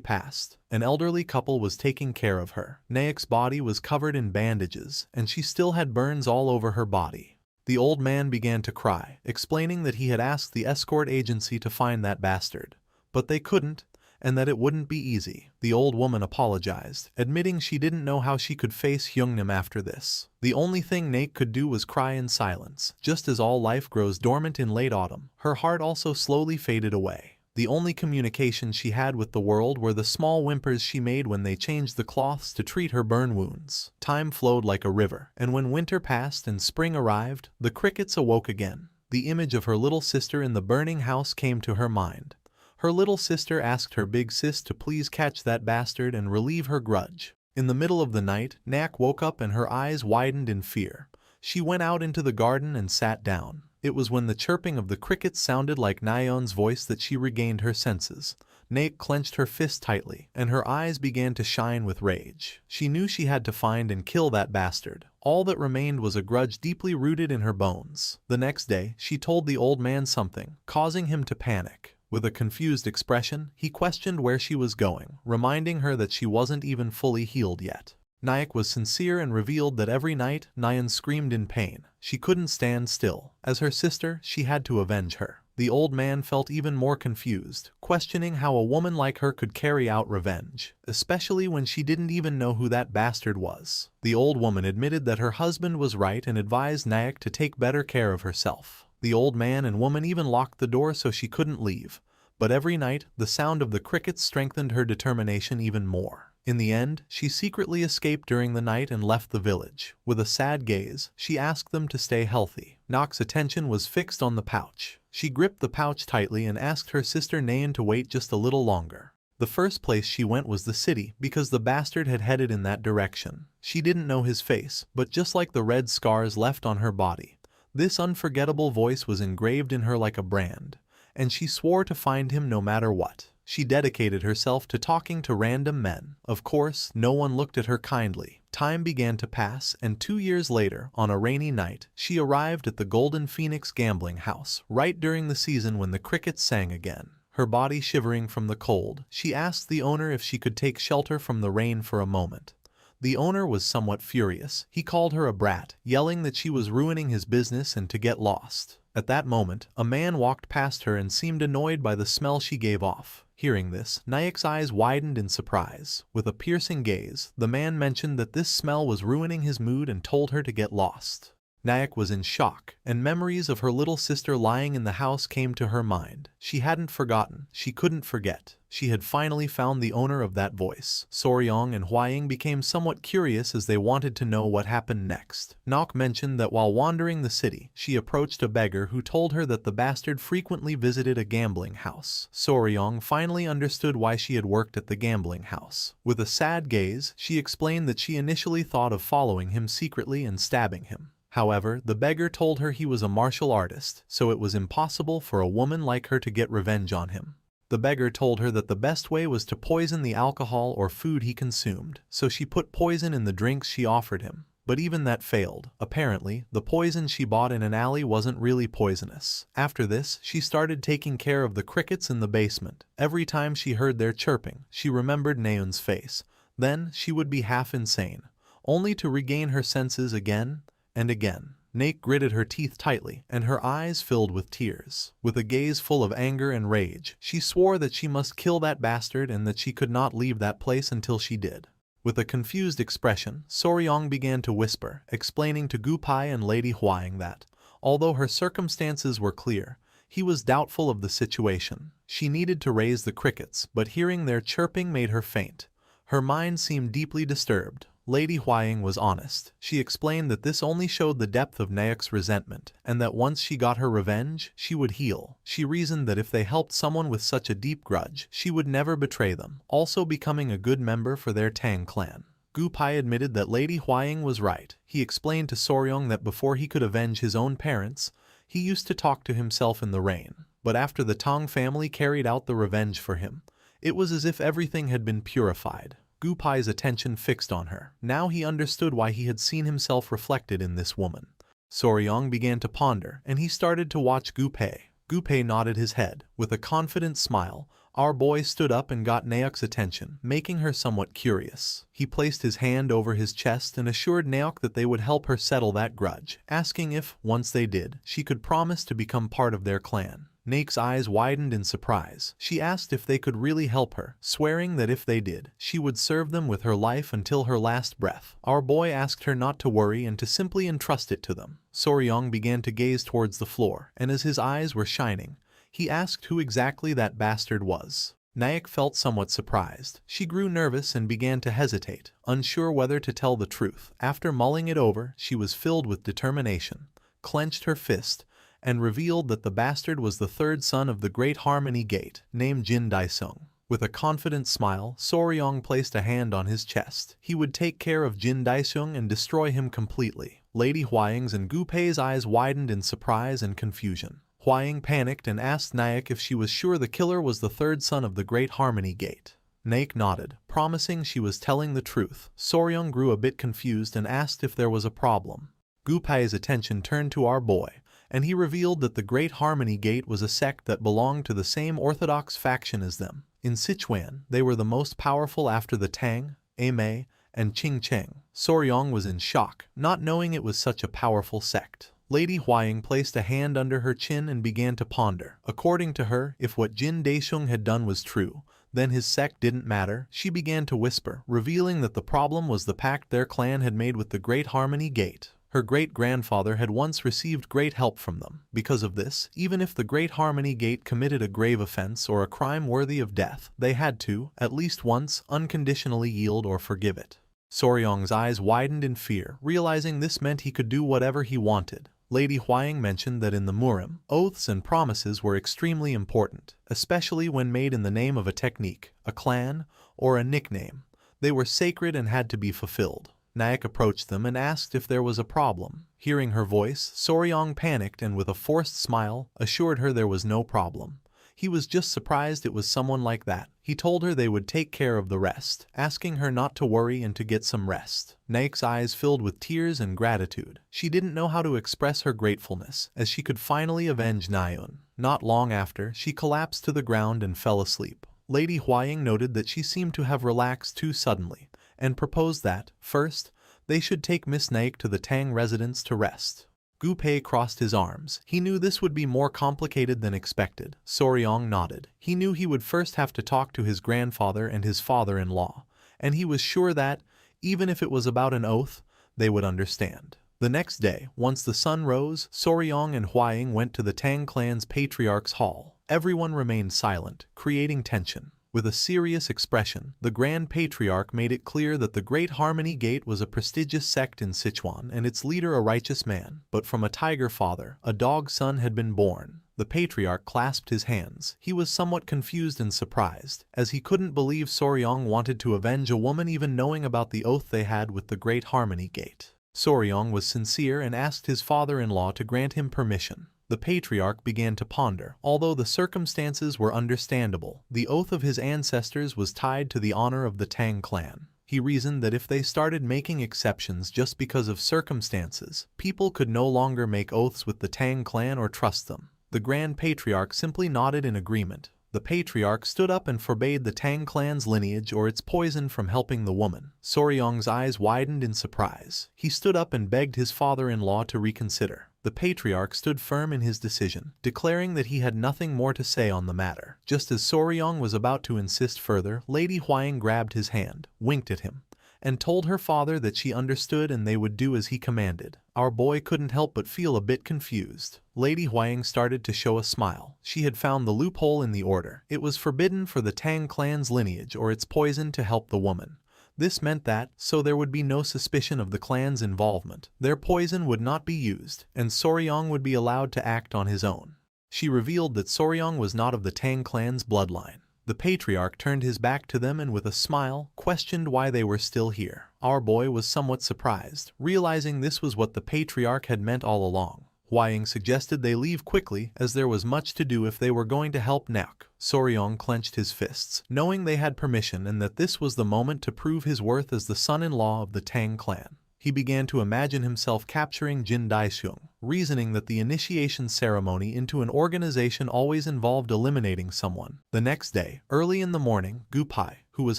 passed. An elderly couple was taking care of her. Naek's body was covered in bandages, and she still had burns all over her body. The old man began to cry, explaining that he had asked the escort agency to find that bastard, but they couldn't, and that it wouldn't be easy. The old woman apologized, admitting she didn't know how she could face Hyungnim after this. The only thing Naek could do was cry in silence. Just as all life grows dormant in late autumn, her heart also slowly faded away. The only communication she had with the world were the small whimpers she made when they changed the cloths to treat her burn wounds. Time flowed like a river, and when winter passed and spring arrived, the crickets awoke again. The image of her little sister in the burning house came to her mind. Her little sister asked her big sis to please catch that bastard and relieve her grudge. In the middle of the night, Naek woke up and her eyes widened in fear. She went out into the garden and sat down. It was when the chirping of the crickets sounded like Nayeon's voice that she regained her senses. Naek clenched her fist tightly, and her eyes began to shine with rage. She knew she had to find and kill that bastard. All that remained was a grudge deeply rooted in her bones. The next day, she told the old man something, causing him to panic. With a confused expression, he questioned where she was going, reminding her that she wasn't even fully healed yet. Naek was sincere and revealed that every night, Nayeon screamed in pain. She couldn't stand still. As her sister, she had to avenge her. The old man felt even more confused, questioning how a woman like her could carry out revenge, especially when she didn't even know who that bastard was. The old woman admitted that her husband was right and advised Nayak to take better care of herself. The old man and woman even locked the door so she couldn't leave, but every night the sound of the crickets strengthened her determination even more. In the end, she secretly escaped during the night and left the village. With a sad gaze, she asked them to stay healthy. Nock's attention was fixed on the pouch. She gripped the pouch tightly and asked her sister Nayan to wait just a little longer. The first place she went was the city because the bastard had headed in that direction. She didn't know his face, but just like the red scars left on her body, this unforgettable voice was engraved in her like a brand, and she swore to find him no matter what. She dedicated herself to talking to random men. Of course, no one looked at her kindly. Time began to pass, and 2 years later, on a rainy night, she arrived at the Golden Phoenix gambling house, right during the season when the crickets sang again. Her body shivering from the cold, she asked the owner if she could take shelter from the rain for a moment. The owner was somewhat furious. He called her a brat, yelling that she was ruining his business and to get lost. At that moment, a man walked past her and seemed annoyed by the smell she gave off. Hearing this, Nayak's eyes widened in surprise. With a piercing gaze, the man mentioned that this smell was ruining his mood and told her to get lost. Nayak was in shock, and memories of her little sister lying in the house came to her mind. She hadn't forgotten, she couldn't forget. She had finally found the owner of that voice. Soryong and Hwaying became somewhat curious as they wanted to know what happened next. Nok mentioned that while wandering the city, she approached a beggar who told her that the bastard frequently visited a gambling house. Soryong finally understood why she had worked at the gambling house. With a sad gaze, she explained that she initially thought of following him secretly and stabbing him. However, the beggar told her he was a martial artist, so it was impossible for a woman like her to get revenge on him. The beggar told her that the best way was to poison the alcohol or food he consumed, so she put poison in the drinks she offered him. But even that failed. Apparently, the poison she bought in an alley wasn't really poisonous. After this, she started taking care of the crickets in the basement. Every time she heard their chirping, she remembered Naeun's face. Then, she would be half insane, only to regain her senses again and again. Naek gritted her teeth tightly, and her eyes filled with tears. With a gaze full of anger and rage, she swore that she must kill that bastard and that she could not leave that place until she did. With a confused expression, Soryong began to whisper, explaining to Gupai and Lady Hwaying that, although her circumstances were clear, he was doubtful of the situation. She needed to raise the crickets, but hearing their chirping made her faint. Her mind seemed deeply disturbed. Lady Hwaying was honest. She explained that this only showed the depth of Naek's resentment, and that once she got her revenge, she would heal. She reasoned that if they helped someone with such a deep grudge, she would never betray them, also becoming a good member for their Tang clan. Gupai admitted that Lady Hwaying was right. He explained to Soryong that before he could avenge his own parents, he used to talk to himself in the rain. But after the Tang family carried out the revenge for him, it was as if everything had been purified. Gupai's attention fixed on her. Now he understood why he had seen himself reflected in this woman. Soryong began to ponder, and he started to watch Gupai. Gupai nodded his head. With a confident smile, our boy stood up and got Naok's attention, making her somewhat curious. He placed his hand over his chest and assured Naok that they would help her settle that grudge, asking if, once they did, she could promise to become part of their clan. Naek's eyes widened in surprise. She asked if they could really help her, swearing that if they did, she would serve them with her life until her last breath. Our boy asked her not to worry and to simply entrust it to them. Soryong began to gaze towards the floor, and as his eyes were shining, he asked who exactly that bastard was. Naek felt somewhat surprised. She grew nervous and began to hesitate, unsure whether to tell the truth. After mulling it over, she was filled with determination, clenched her fist, and revealed that the bastard was the third son of the Great Harmony Gate, named Jin Daisung. With a confident smile, Soryong placed a hand on his chest. He would take care of Jin Daisung and destroy him completely. Lady Hwaying's and Gupai's eyes widened in surprise and confusion. Hwaying panicked and asked Naek if she was sure the killer was the third son of the Great Harmony Gate. Naek nodded, promising she was telling the truth. Soryong grew a bit confused and asked if there was a problem. Gupai's attention turned to our boy, and he revealed that the Great Harmony Gate was a sect that belonged to the same orthodox faction as them. In Sichuan, they were the most powerful after the Tang, Amei, and Qingcheng. Soryong was in shock, not knowing it was such a powerful sect. Lady Huaying placed a hand under her chin and began to ponder. According to her, if what Jin Daisheng had done was true, then his sect didn't matter. She began to whisper, revealing that the problem was the pact their clan had made with the Great Harmony Gate. Her great-grandfather had once received great help from them. Because of this, even if the Great Harmony Gate committed a grave offense or a crime worthy of death, they had to, at least once, unconditionally yield or forgive it. Soryong's eyes widened in fear, realizing this meant he could do whatever he wanted. Lady Huaying mentioned that in the Murim, oaths and promises were extremely important, especially when made in the name of a technique, a clan, or a nickname. They were sacred and had to be fulfilled. Nayak approached them and asked if there was a problem. Hearing her voice, Soryong panicked and with a forced smile, assured her there was no problem. He was just surprised it was someone like that. He told her they would take care of the rest, asking her not to worry and to get some rest. Nayak's eyes filled with tears and gratitude. She didn't know how to express her gratefulness, as she could finally avenge Nayun. Not long after, she collapsed to the ground and fell asleep. Lady Huaying noted that she seemed to have relaxed too suddenly, and proposed that, first, they should take Miss Naik to the Tang residence to rest. Gu Pei crossed his arms. He knew this would be more complicated than expected. Soryong nodded. He knew he would first have to talk to his grandfather and his father-in-law, and he was sure that, even if it was about an oath, they would understand. The next day, once the sun rose, Soryong and Huaying went to the Tang clan's patriarch's hall. Everyone remained silent, creating tension. With a serious expression, the Grand Patriarch made it clear that the Great Harmony Gate was a prestigious sect in Sichuan and its leader a righteous man, but from a tiger father, a dog son had been born. The Patriarch clasped his hands. He was somewhat confused and surprised, as he couldn't believe Soryong wanted to avenge a woman even knowing about the oath they had with the Great Harmony Gate. Soryong was sincere and asked his father-in-law to grant him permission. The Patriarch began to ponder. Although the circumstances were understandable, the oath of his ancestors was tied to the honor of the Tang clan. He reasoned that if they started making exceptions just because of circumstances, people could no longer make oaths with the Tang clan or trust them. The Grand Patriarch simply nodded in agreement. The Patriarch stood up and forbade the Tang clan's lineage or its poison from helping the woman. Soryong's eyes widened in surprise. He stood up and begged his father-in-law to reconsider. The Patriarch stood firm in his decision, declaring that he had nothing more to say on the matter. Just as Soryong was about to insist further, Lady Huaying grabbed his hand, winked at him, and told her father that she understood and they would do as he commanded. Our boy couldn't help but feel a bit confused. Lady Huaying started to show a smile. She had found the loophole in the order. It was forbidden for the Tang clan's lineage or its poison to help the woman. This meant that, so there would be no suspicion of the clan's involvement, their poison would not be used, and Soryong would be allowed to act on his own. She revealed that Soryong was not of the Tang clan's bloodline. The Patriarch turned his back to them and with a smile, questioned why they were still here. Our boy was somewhat surprised, realizing this was what the Patriarch had meant all along. Huaying suggested they leave quickly as there was much to do if they were going to help Naok. Soryong clenched his fists, knowing they had permission and that this was the moment to prove his worth as the son-in-law of the Tang clan. He began to imagine himself capturing Jin Daisheng, reasoning that the initiation ceremony into an organization always involved eliminating someone. The next day, early in the morning, Gu Pai, who was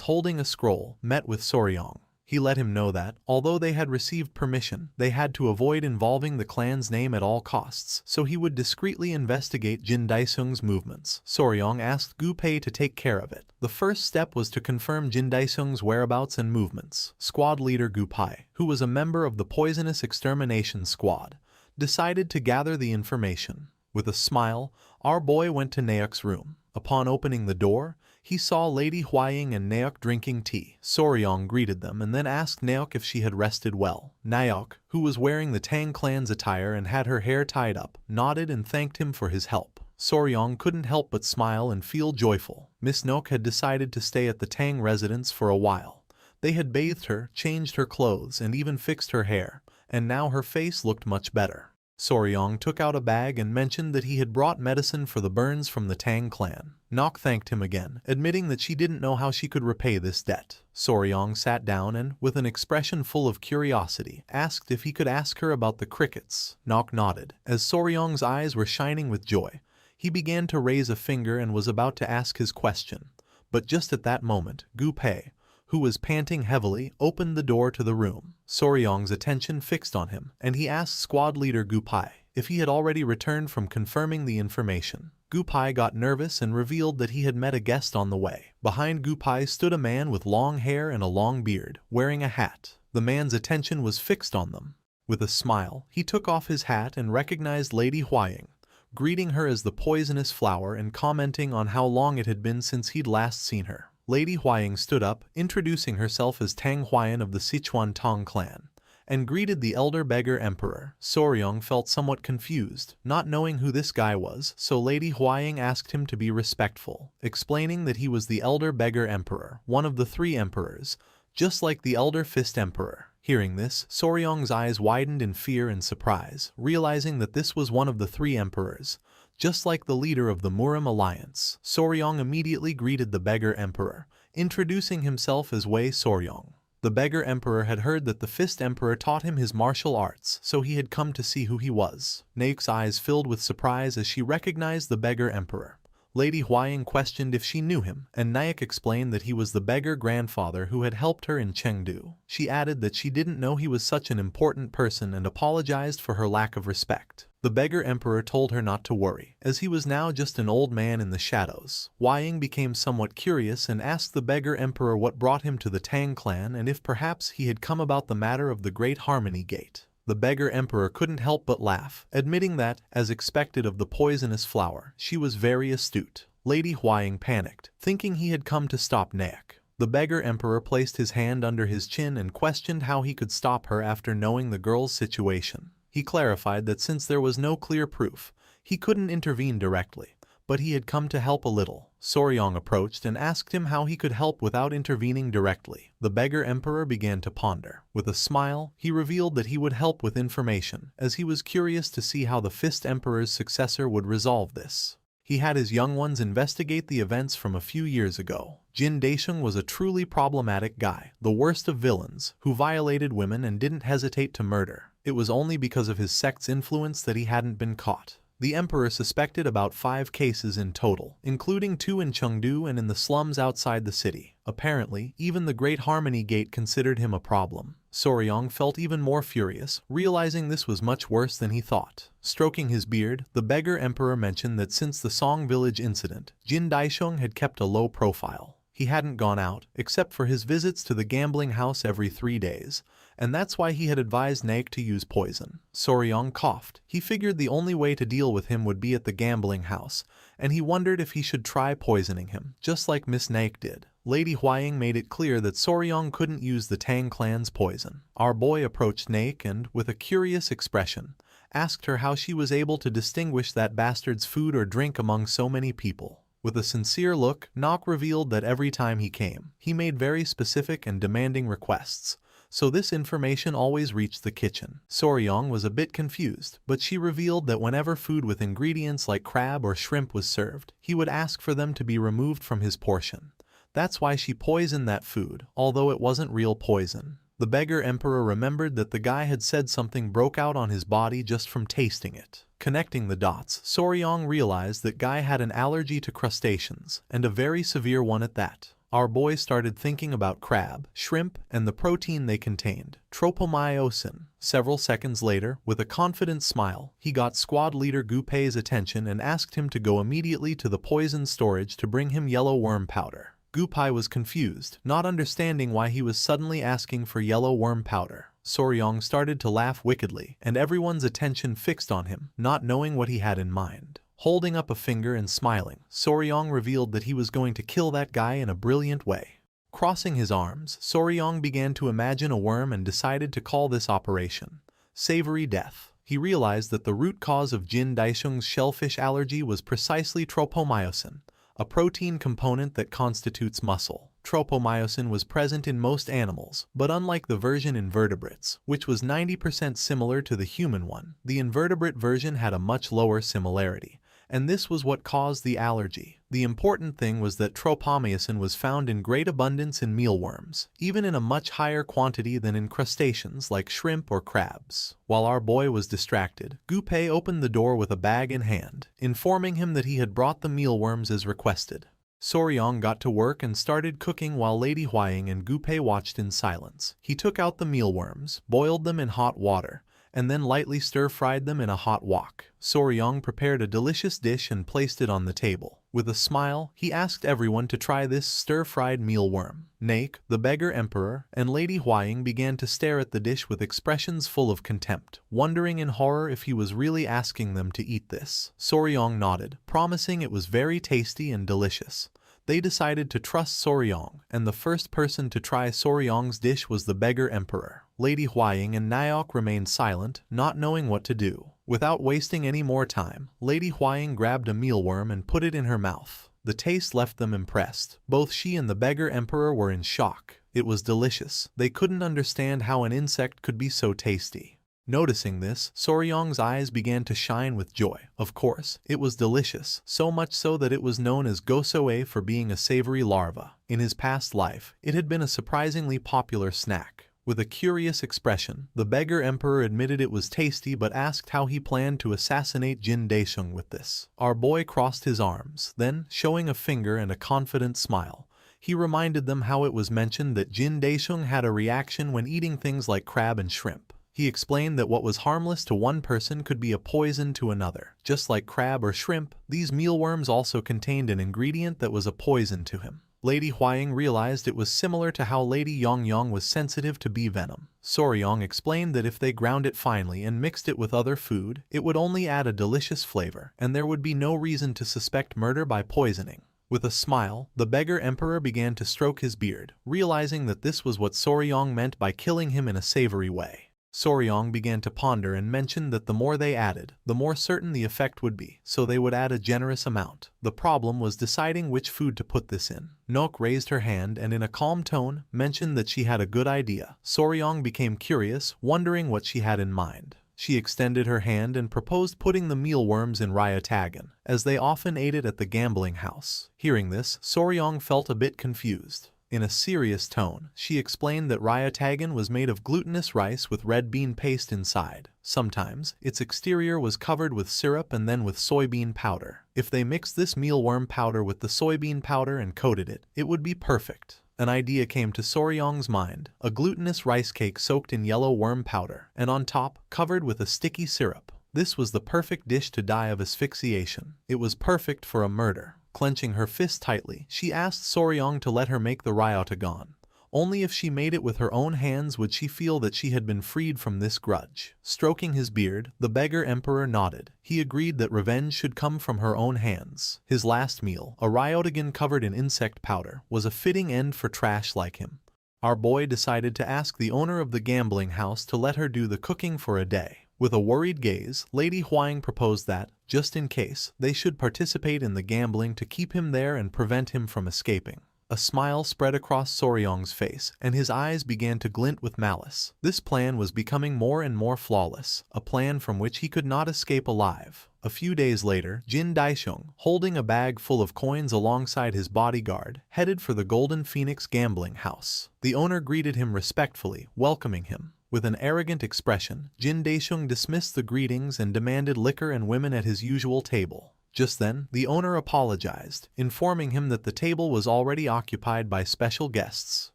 holding a scroll, met with Soryong. He let him know that, although they had received permission, they had to avoid involving the clan's name at all costs, so he would discreetly investigate Jin Daisheng's movements. Soryong asked Gu Pei to take care of it. The first step was to confirm Jin Daisheng's whereabouts and movements. Squad leader Gu Pai, who was a member of the Poisonous Extermination Squad, decided to gather the information. With a smile, our boy went to Naok's room. Upon opening the door, he saw Lady Huaying and Naok drinking tea. Soryong greeted them and then asked Naok if she had rested well. Naok, who was wearing the Tang clan's attire and had her hair tied up, nodded and thanked him for his help. Soryong couldn't help but smile and feel joyful. Miss Naok had decided to stay at the Tang residence for a while. They had bathed her, changed her clothes, and even fixed her hair, and now her face looked much better. Soryong took out a bag and mentioned that he had brought medicine for the burns from the Tang clan. Naok thanked him again, admitting that she didn't know how she could repay this debt. Soryong sat down and, with an expression full of curiosity, asked if he could ask her about the crickets. Naok nodded. As Soryong's eyes were shining with joy, he began to raise a finger and was about to ask his question. But just at that moment, Gu Pei, who was panting heavily, opened the door to the room. Soryong's attention fixed on him, and he asked squad leader Gupai if he had already returned from confirming the information. Gupai got nervous and revealed that he had met a guest on the way. Behind Gupai stood a man with long hair and a long beard, wearing a hat. The man's attention was fixed on them. With a smile, he took off his hat and recognized Lady Huaying, greeting her as the poisonous flower and commenting on how long it had been since he'd last seen her. Lady Huaying stood up, introducing herself as Tang Huayan of the Sichuan Tong clan, and greeted the elder beggar emperor. Soryong felt somewhat confused, not knowing who this guy was, so Lady Huaying asked him to be respectful, explaining that he was the elder beggar emperor, one of the 3 emperors, just like the elder fist emperor. Hearing this, Soryong's eyes widened in fear and surprise, realizing that this was one of the 3 emperors, just like the leader of the Murim alliance. Soryong immediately greeted the beggar emperor, introducing himself as Wei Soryong. The beggar emperor had heard that the fist emperor taught him his martial arts, so he had come to see who he was. Naek's eyes filled with surprise as she recognized the beggar emperor. Lady Huaying questioned if she knew him, and Naek explained that he was the beggar grandfather who had helped her in Chengdu. She added that she didn't know he was such an important person and apologized for her lack of respect. The beggar emperor told her not to worry, as he was now just an old man in the shadows. Huaying became somewhat curious and asked the beggar emperor what brought him to the Tang clan and if perhaps he had come about the matter of the Great Harmony Gate. The beggar emperor couldn't help but laugh, admitting that, as expected of the poisonous flower, she was very astute. Lady Huaying panicked, thinking he had come to stop Naek. The beggar emperor placed his hand under his chin and questioned how he could stop her after knowing the girl's situation. He clarified that since there was no clear proof, he couldn't intervene directly, but he had come to help a little. Soryong approached and asked him how he could help without intervening directly. The beggar emperor began to ponder. With a smile, he revealed that he would help with information, as he was curious to see how the fist emperor's successor would resolve this. He had his young ones investigate the events from a few years ago. Jin Daisheng was a truly problematic guy, the worst of villains, who violated women and didn't hesitate to murder. It was only because of his sect's influence that he hadn't been caught. The emperor suspected about 5 cases in total, including 2 in Chengdu and in the slums outside the city. Apparently, even the Great Harmony Gate considered him a problem. Soryong felt even more furious, realizing this was much worse than he thought. Stroking his beard, the beggar emperor mentioned that since the Song Village incident, Jin Daisheng had kept a low profile. He hadn't gone out, except for his visits to the gambling house every 3 days, and that's why he had advised Naek to use poison. Soryong coughed. He figured the only way to deal with him would be at the gambling house, and he wondered if he should try poisoning him, just like Miss Naek did. Lady Huaying made it clear that Soryong couldn't use the Tang clan's poison. Our boy approached Naek and, with a curious expression, asked her how she was able to distinguish that bastard's food or drink among so many people. With a sincere look, Naek revealed that every time he came, he made very specific and demanding requests, so this information always reached the kitchen. Soryong was a bit confused, but she revealed that whenever food with ingredients like crab or shrimp was served, he would ask for them to be removed from his portion. That's why she poisoned that food, although it wasn't real poison. The beggar emperor remembered that the guy had said something broke out on his body just from tasting it. Connecting the dots, Soryong realized that Guy had an allergy to crustaceans, and a very severe one at that. Our boy started thinking about crab, shrimp, and the protein they contained, tropomyosin. Several seconds later, with a confident smile, he got squad leader Gupei's attention and asked him to go immediately to the poison storage to bring him yellow worm powder. Gupei was confused, not understanding why he was suddenly asking for yellow worm powder. Soryong started to laugh wickedly, and everyone's attention fixed on him, not knowing what he had in mind. Holding up a finger and smiling, Soryong revealed that he was going to kill that guy in a brilliant way. Crossing his arms, Soryong began to imagine a worm and decided to call this operation Savory Death. He realized that the root cause of Jin Daisheng's shellfish allergy was precisely tropomyosin, a protein component that constitutes muscle. Tropomyosin was present in most animals, but unlike the version in vertebrates, which was 90% similar to the human one, the invertebrate version had a much lower similarity, and this was what caused the allergy. The important thing was that tropomyosin was found in great abundance in mealworms, even in a much higher quantity than in crustaceans like shrimp or crabs. While our boy was distracted, Gupei opened the door with a bag in hand, informing him that he had brought the mealworms as requested. Soryong got to work and started cooking while Lady Huaying and Gupei watched in silence. He took out the mealworms, boiled them in hot water, and then lightly stir-fried them in a hot wok. Soryong prepared a delicious dish and placed it on the table. With a smile, he asked everyone to try this stir-fried mealworm. Naek, the beggar emperor, and Lady Huaying began to stare at the dish with expressions full of contempt, wondering in horror if he was really asking them to eat this. Soryong nodded, promising it was very tasty and delicious. They decided to trust Soryong, and the first person to try Soryong's dish was the beggar emperor. Lady Huaying and Naok remained silent, not knowing what to do. Without wasting any more time, Lady Huaying grabbed a mealworm and put it in her mouth. The taste left them impressed. Both she and the beggar emperor were in shock. It was delicious. They couldn't understand how an insect could be so tasty. Noticing this, Soryong's eyes began to shine with joy. Of course, it was delicious, so much so that it was known as gosoe for being a savory larva. In his past life, it had been a surprisingly popular snack. With a curious expression, the beggar emperor admitted it was tasty but asked how he planned to assassinate Jin Daisheng with this. Our boy crossed his arms, then, showing a finger and a confident smile, he reminded them how it was mentioned that Jin Daisheng had a reaction when eating things like crab and shrimp. He explained that what was harmless to one person could be a poison to another. Just like crab or shrimp, these mealworms also contained an ingredient that was a poison to him. Lady Huaying realized it was similar to how Lady Yongyong was sensitive to bee venom. Soryong explained that if they ground it finely and mixed it with other food, it would only add a delicious flavor, and there would be no reason to suspect murder by poisoning. With a smile, the beggar emperor began to stroke his beard, realizing that this was what Soryong meant by killing him in a savory way. Soryong began to ponder and mentioned that the more they added, the more certain the effect would be, so they would add a generous amount. The problem was deciding which food to put this in. Nok raised her hand and in a calm tone, mentioned that she had a good idea. Soryong became curious, wondering what she had in mind. She extended her hand and proposed putting the mealworms in ryatagan, as they often ate it at the gambling house. Hearing this, Soryong felt a bit confused. In a serious tone, she explained that ryatagan was made of glutinous rice with red bean paste inside. Sometimes, its exterior was covered with syrup and then with soybean powder. If they mixed this mealworm powder with the soybean powder and coated it, it would be perfect. An idea came to Soryong's mind, a glutinous rice cake soaked in yellow worm powder, and on top, covered with a sticky syrup. This was the perfect dish to die of asphyxiation. It was perfect for a murder. Clenching her fist tightly, she asked Soryong to let her make the ryatagan. Only if she made it with her own hands would she feel that she had been freed from this grudge. Stroking his beard, the beggar emperor nodded. He agreed that revenge should come from her own hands. His last meal, a ryotagin covered in insect powder, was a fitting end for trash like him. Our boy decided to ask the owner of the gambling house to let her do the cooking for a day. With a worried gaze, Lady Huaying proposed that, just in case, they should participate in the gambling to keep him there and prevent him from escaping. A smile spread across Soryong's face, and his eyes began to glint with malice. This plan was becoming more and more flawless, a plan from which he could not escape alive. A few days later, Jin Daisheng, holding a bag full of coins alongside his bodyguard, headed for the Golden Phoenix gambling house. The owner greeted him respectfully, welcoming him. With an arrogant expression, Jin Daisheng dismissed the greetings and demanded liquor and women at his usual table. Just then, the owner apologized, informing him that the table was already occupied by special guests.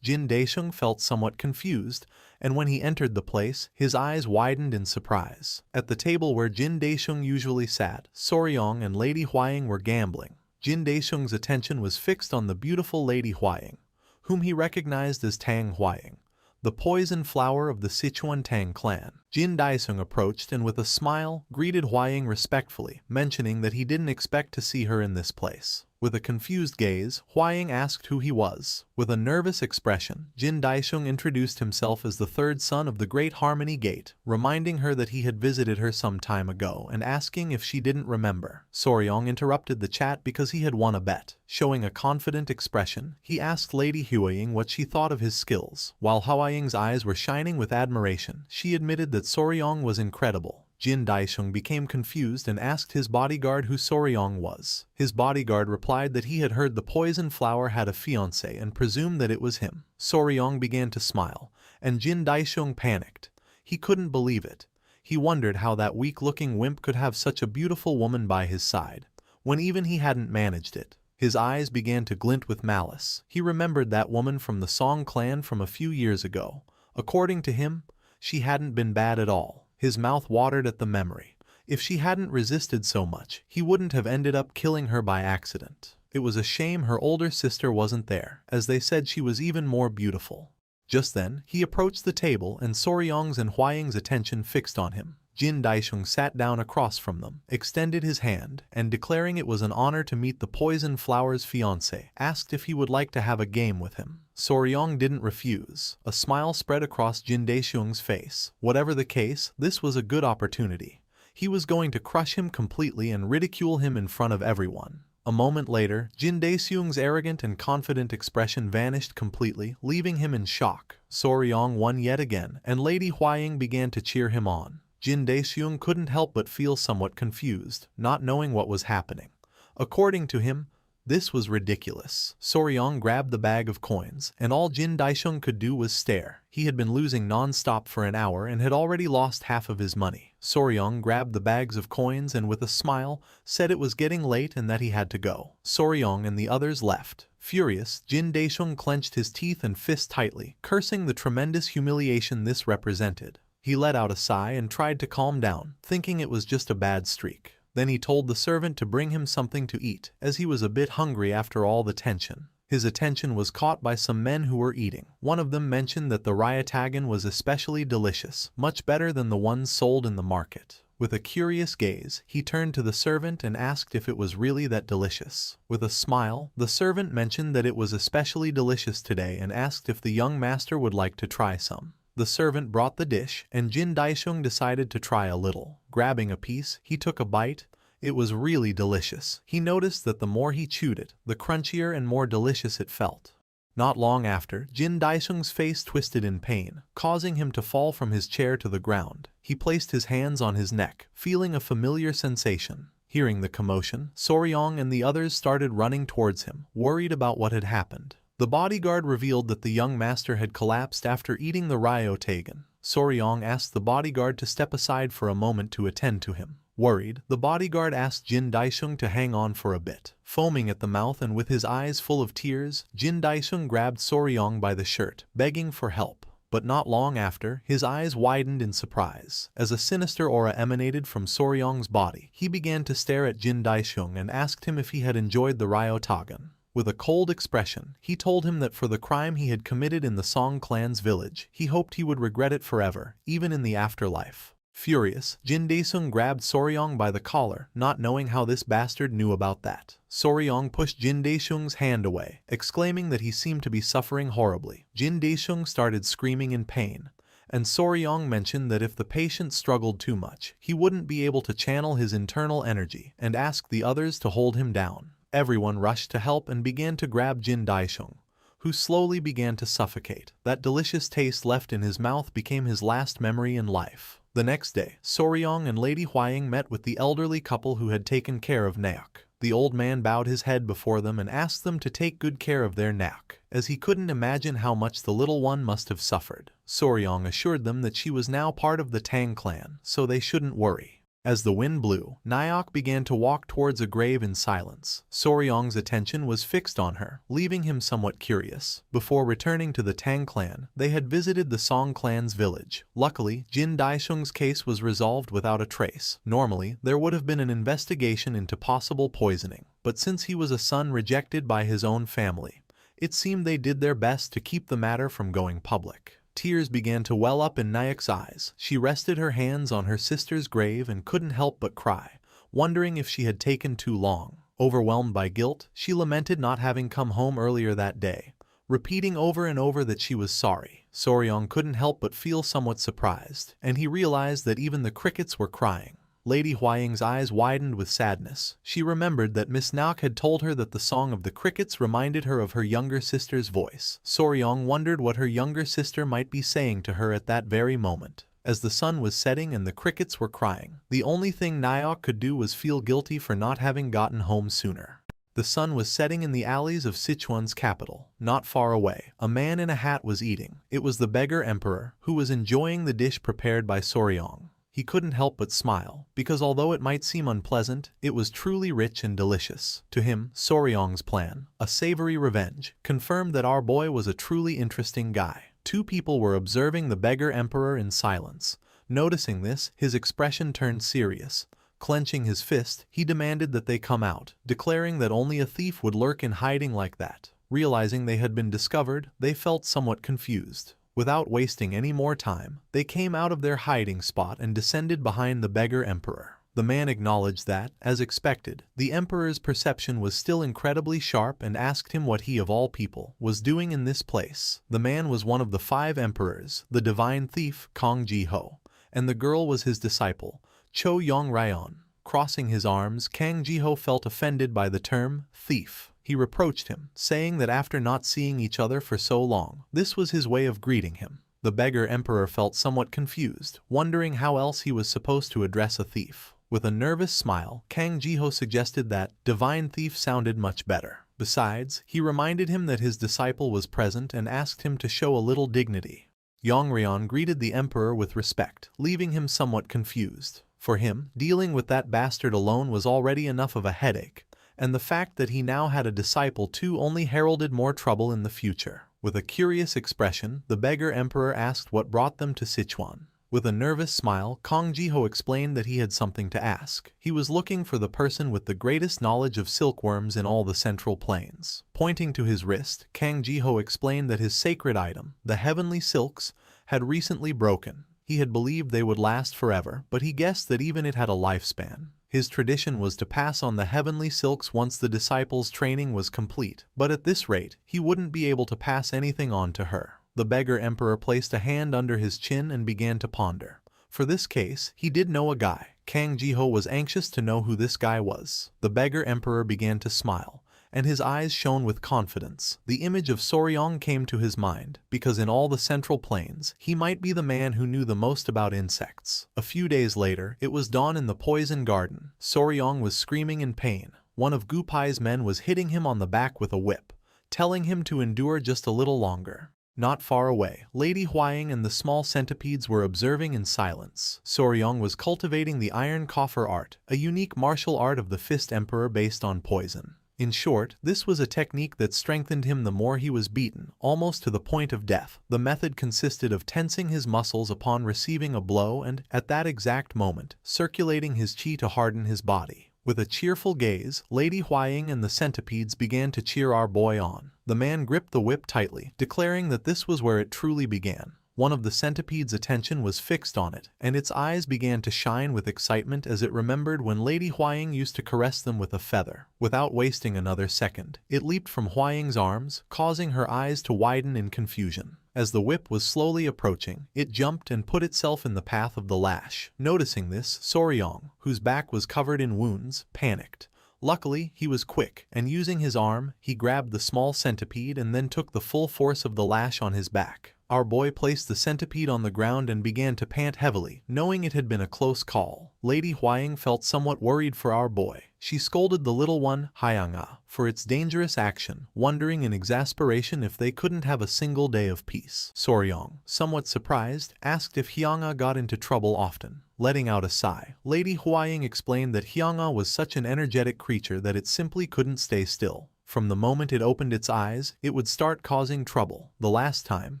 Jin Daisheng felt somewhat confused, and when he entered the place, his eyes widened in surprise. At the table where Jin Daisheng usually sat, Soryong and Lady Huaying were gambling. Jin Daisheng's attention was fixed on the beautiful Lady Huaying, whom he recognized as Tang Huaying, the poison flower of the Sichuan Tang clan. Jin Daisheng approached and with a smile, greeted Huaying respectfully, mentioning that he didn't expect to see her in this place. With a confused gaze, Huaying asked who he was. With a nervous expression, Jin Daisheng introduced himself as the third son of the Great Harmony Gate, reminding her that he had visited her some time ago and asking if she didn't remember. Soryong interrupted the chat because he had won a bet. Showing a confident expression, he asked Lady Huaying what she thought of his skills. While Huaying's eyes were shining with admiration, she admitted that Soryong was incredible. Jin Daisheng became confused and asked his bodyguard who Soryong was. His bodyguard replied that he had heard the poison flower had a fiancé and presumed that it was him. Soryong began to smile, and Jin Daisheng panicked. He couldn't believe it. He wondered how that weak-looking wimp could have such a beautiful woman by his side, when even he hadn't managed it. His eyes began to glint with malice. He remembered that woman from the Song clan from a few years ago. According to him, she hadn't been bad at all. His mouth watered at the memory. If she hadn't resisted so much, he wouldn't have ended up killing her by accident. It was a shame her older sister wasn't there, as they said she was even more beautiful. Just then, he approached the table and Soryong's and Hwaying's attention fixed on him. Jin Daisheng sat down across from them, extended his hand, and declaring it was an honor to meet the Poison Flower's fiancé, asked if he would like to have a game with him. Soryong didn't refuse. A smile spread across Jin Daisheng's face. Whatever the case, this was a good opportunity. He was going to crush him completely and ridicule him in front of everyone. A moment later, Jin Daeseung's arrogant and confident expression vanished completely, leaving him in shock. Soryong won yet again, and Lady Hwaying began to cheer him on. Jin Daeseung couldn't help but feel somewhat confused, not knowing what was happening. According to him, this was ridiculous. Soryong grabbed the bag of coins, and all Jin Daisheng could do was stare. He had been losing non-stop for an hour and had already lost half of his money. Soryong grabbed the bags of coins and with a smile, said it was getting late and that he had to go. Soryong and the others left. Furious, Jin Daisheng clenched his teeth and fist tightly, cursing the tremendous humiliation this represented. He let out a sigh and tried to calm down, thinking it was just a bad streak. Then he told the servant to bring him something to eat, as he was a bit hungry after all the tension. His attention was caught by some men who were eating. One of them mentioned that the ryatagan was especially delicious, much better than the ones sold in the market. With a curious gaze, he turned to the servant and asked if it was really that delicious. With a smile, the servant mentioned that it was especially delicious today and asked if the young master would like to try some. The servant brought the dish, and Jin Daisheng decided to try a little. Grabbing a piece, he took a bite. It was really delicious. He noticed that the more he chewed it, the crunchier and more delicious it felt. Not long after, Jin Daisheng's face twisted in pain, causing him to fall from his chair to the ground. He placed his hands on his neck, feeling a familiar sensation. Hearing the commotion, Soryong and the others started running towards him, worried about what had happened. The bodyguard revealed that the young master had collapsed after eating the ryatagan. Soryong asked the bodyguard to step aside for a moment to attend to him. Worried, the bodyguard asked Jin Daisheng to hang on for a bit. Foaming at the mouth and with his eyes full of tears, Jin Daisheng grabbed Soryong by the shirt, begging for help. But not long after, his eyes widened in surprise. As a sinister aura emanated from Soryong's body, he began to stare at Jin Daisheng and asked him if he had enjoyed the ryatagan. With a cold expression, he told him that for the crime he had committed in the Song clan's village, he hoped he would regret it forever, even in the afterlife. Furious, Jin Daesung grabbed Soryong by the collar, not knowing how this bastard knew about that. Soryong pushed Jin Daesung's hand away, exclaiming that he seemed to be suffering horribly. Jin Daesung started screaming in pain, and Soryong mentioned that if the patient struggled too much, he wouldn't be able to channel his internal energy, and asked the others to hold him down. Everyone rushed to help and began to grab Jin Daisheng, who slowly began to suffocate. That delicious taste left in his mouth became his last memory in life. The next day, Soryong and Lady Hwaying met with the elderly couple who had taken care of Naok. The old man bowed his head before them and asked them to take good care of their Naok, as he couldn't imagine how much the little one must have suffered. Soryong assured them that she was now part of the Tang clan, so they shouldn't worry. As the wind blew, Naok began to walk towards a grave in silence. Soryong's attention was fixed on her, leaving him somewhat curious. Before returning to the Tang clan, they had visited the Song clan's village. Luckily, Jin Daisheng's case was resolved without a trace. Normally, there would have been an investigation into possible poisoning, but since he was a son rejected by his own family, it seemed they did their best to keep the matter from going public. Tears began to well up in Naok's eyes. She rested her hands on her sister's grave and couldn't help but cry, wondering if she had taken too long. Overwhelmed by guilt, she lamented not having come home earlier that day, repeating over and over that she was sorry. Soryong couldn't help but feel somewhat surprised, and he realized that even the crickets were crying. Lady Hwaying's eyes widened with sadness. She remembered that Miss Naok had told her that the song of the crickets reminded her of her younger sister's voice. Soryong wondered what her younger sister might be saying to her at that very moment. As the sun was setting and the crickets were crying, the only thing Naok could do was feel guilty for not having gotten home sooner. The sun was setting in the alleys of Sichuan's capital. Not far away, a man in a hat was eating. It was the beggar emperor, who was enjoying the dish prepared by Soryong. he couldn't help but smile, because although it might seem unpleasant, it was truly rich and delicious. To him, Soryong's plan, a savory revenge, confirmed that our boy was a truly interesting guy. Two people were observing the beggar emperor in silence. Noticing this, his expression turned serious. Clenching his fist, he demanded that they come out, declaring that only a thief would lurk in hiding like that. Realizing they had been discovered, they felt somewhat confused. Without wasting any more time, they came out of their hiding spot and descended behind the beggar emperor. The man acknowledged that, as expected, the emperor's perception was still incredibly sharp and asked him what he of all people was doing in this place. The man was one of the 5 emperors, the divine thief Kang Ji-ho, and the girl was his disciple, Cho Yong-ryon. Crossing his arms, Kang Ji-ho felt offended by the term thief. He reproached him, saying that after not seeing each other for so long, this was his way of greeting him. The beggar emperor felt somewhat confused, wondering how else he was supposed to address a thief. With a nervous smile, Kang Ji-ho suggested that divine thief sounded much better. Besides, he reminded him that his disciple was present and asked him to show a little dignity. Yong-ryon greeted the emperor with respect, leaving him somewhat confused. For him, dealing with that bastard alone was already enough of a headache, and the fact that he now had a disciple too only heralded more trouble in the future. With a curious expression, the beggar emperor asked what brought them to Sichuan. With a nervous smile, Kang Ji-ho explained that he had something to ask. He was looking for the person with the greatest knowledge of silkworms in all the Central Plains. Pointing to his wrist, Kang Ji-ho explained that his sacred item, the heavenly silks, had recently broken. He had believed they would last forever, but he guessed that even it had a lifespan. His tradition was to pass on the heavenly silks once the disciple's training was complete, but at this rate, he wouldn't be able to pass anything on to her. The beggar emperor placed a hand under his chin and began to ponder. For this case, he did know a guy. Kang Ji-ho was anxious to know who this guy was. The beggar emperor began to smile, and his eyes shone with confidence. The image of Soryong came to his mind, because in all the Central Plains, he might be the man who knew the most about insects. A few days later, it was dawn in the poison garden. Soryong was screaming in pain. One of Gupai's men was hitting him on the back with a whip, telling him to endure just a little longer. Not far away, Lady Huaying and the small centipedes were observing in silence. Soryong was cultivating the iron coffer art, a unique martial art of the Fist Emperor based on poison. In short, this was a technique that strengthened him the more he was beaten, almost to the point of death. The method consisted of tensing his muscles upon receiving a blow and, at that exact moment, circulating his qi to harden his body. With a cheerful gaze, Lady Huaying and the centipedes began to cheer our boy on. The man gripped the whip tightly, declaring that this was where it truly began. One of the centipede's attention was fixed on it, and its eyes began to shine with excitement as it remembered when Lady Huaying used to caress them with a feather. Without wasting another second, it leaped from Huaying's arms, causing her eyes to widen in confusion. As the whip was slowly approaching, it jumped and put itself in the path of the lash. Noticing this, Soryong, whose back was covered in wounds, panicked. Luckily, he was quick, and using his arm, he grabbed the small centipede and then took the full force of the lash on his back. Our boy placed the centipede on the ground and began to pant heavily, knowing it had been a close call. Lady Huaying felt somewhat worried for our boy. She scolded the little one, Hyanga, for its dangerous action, wondering in exasperation if they couldn't have a single day of peace. Soryong, somewhat surprised, asked if Hyanga got into trouble often. Letting out a sigh, Lady Huaying explained that Hyanga was such an energetic creature that it simply couldn't stay still. From the moment it opened its eyes, it would start causing trouble. The last time,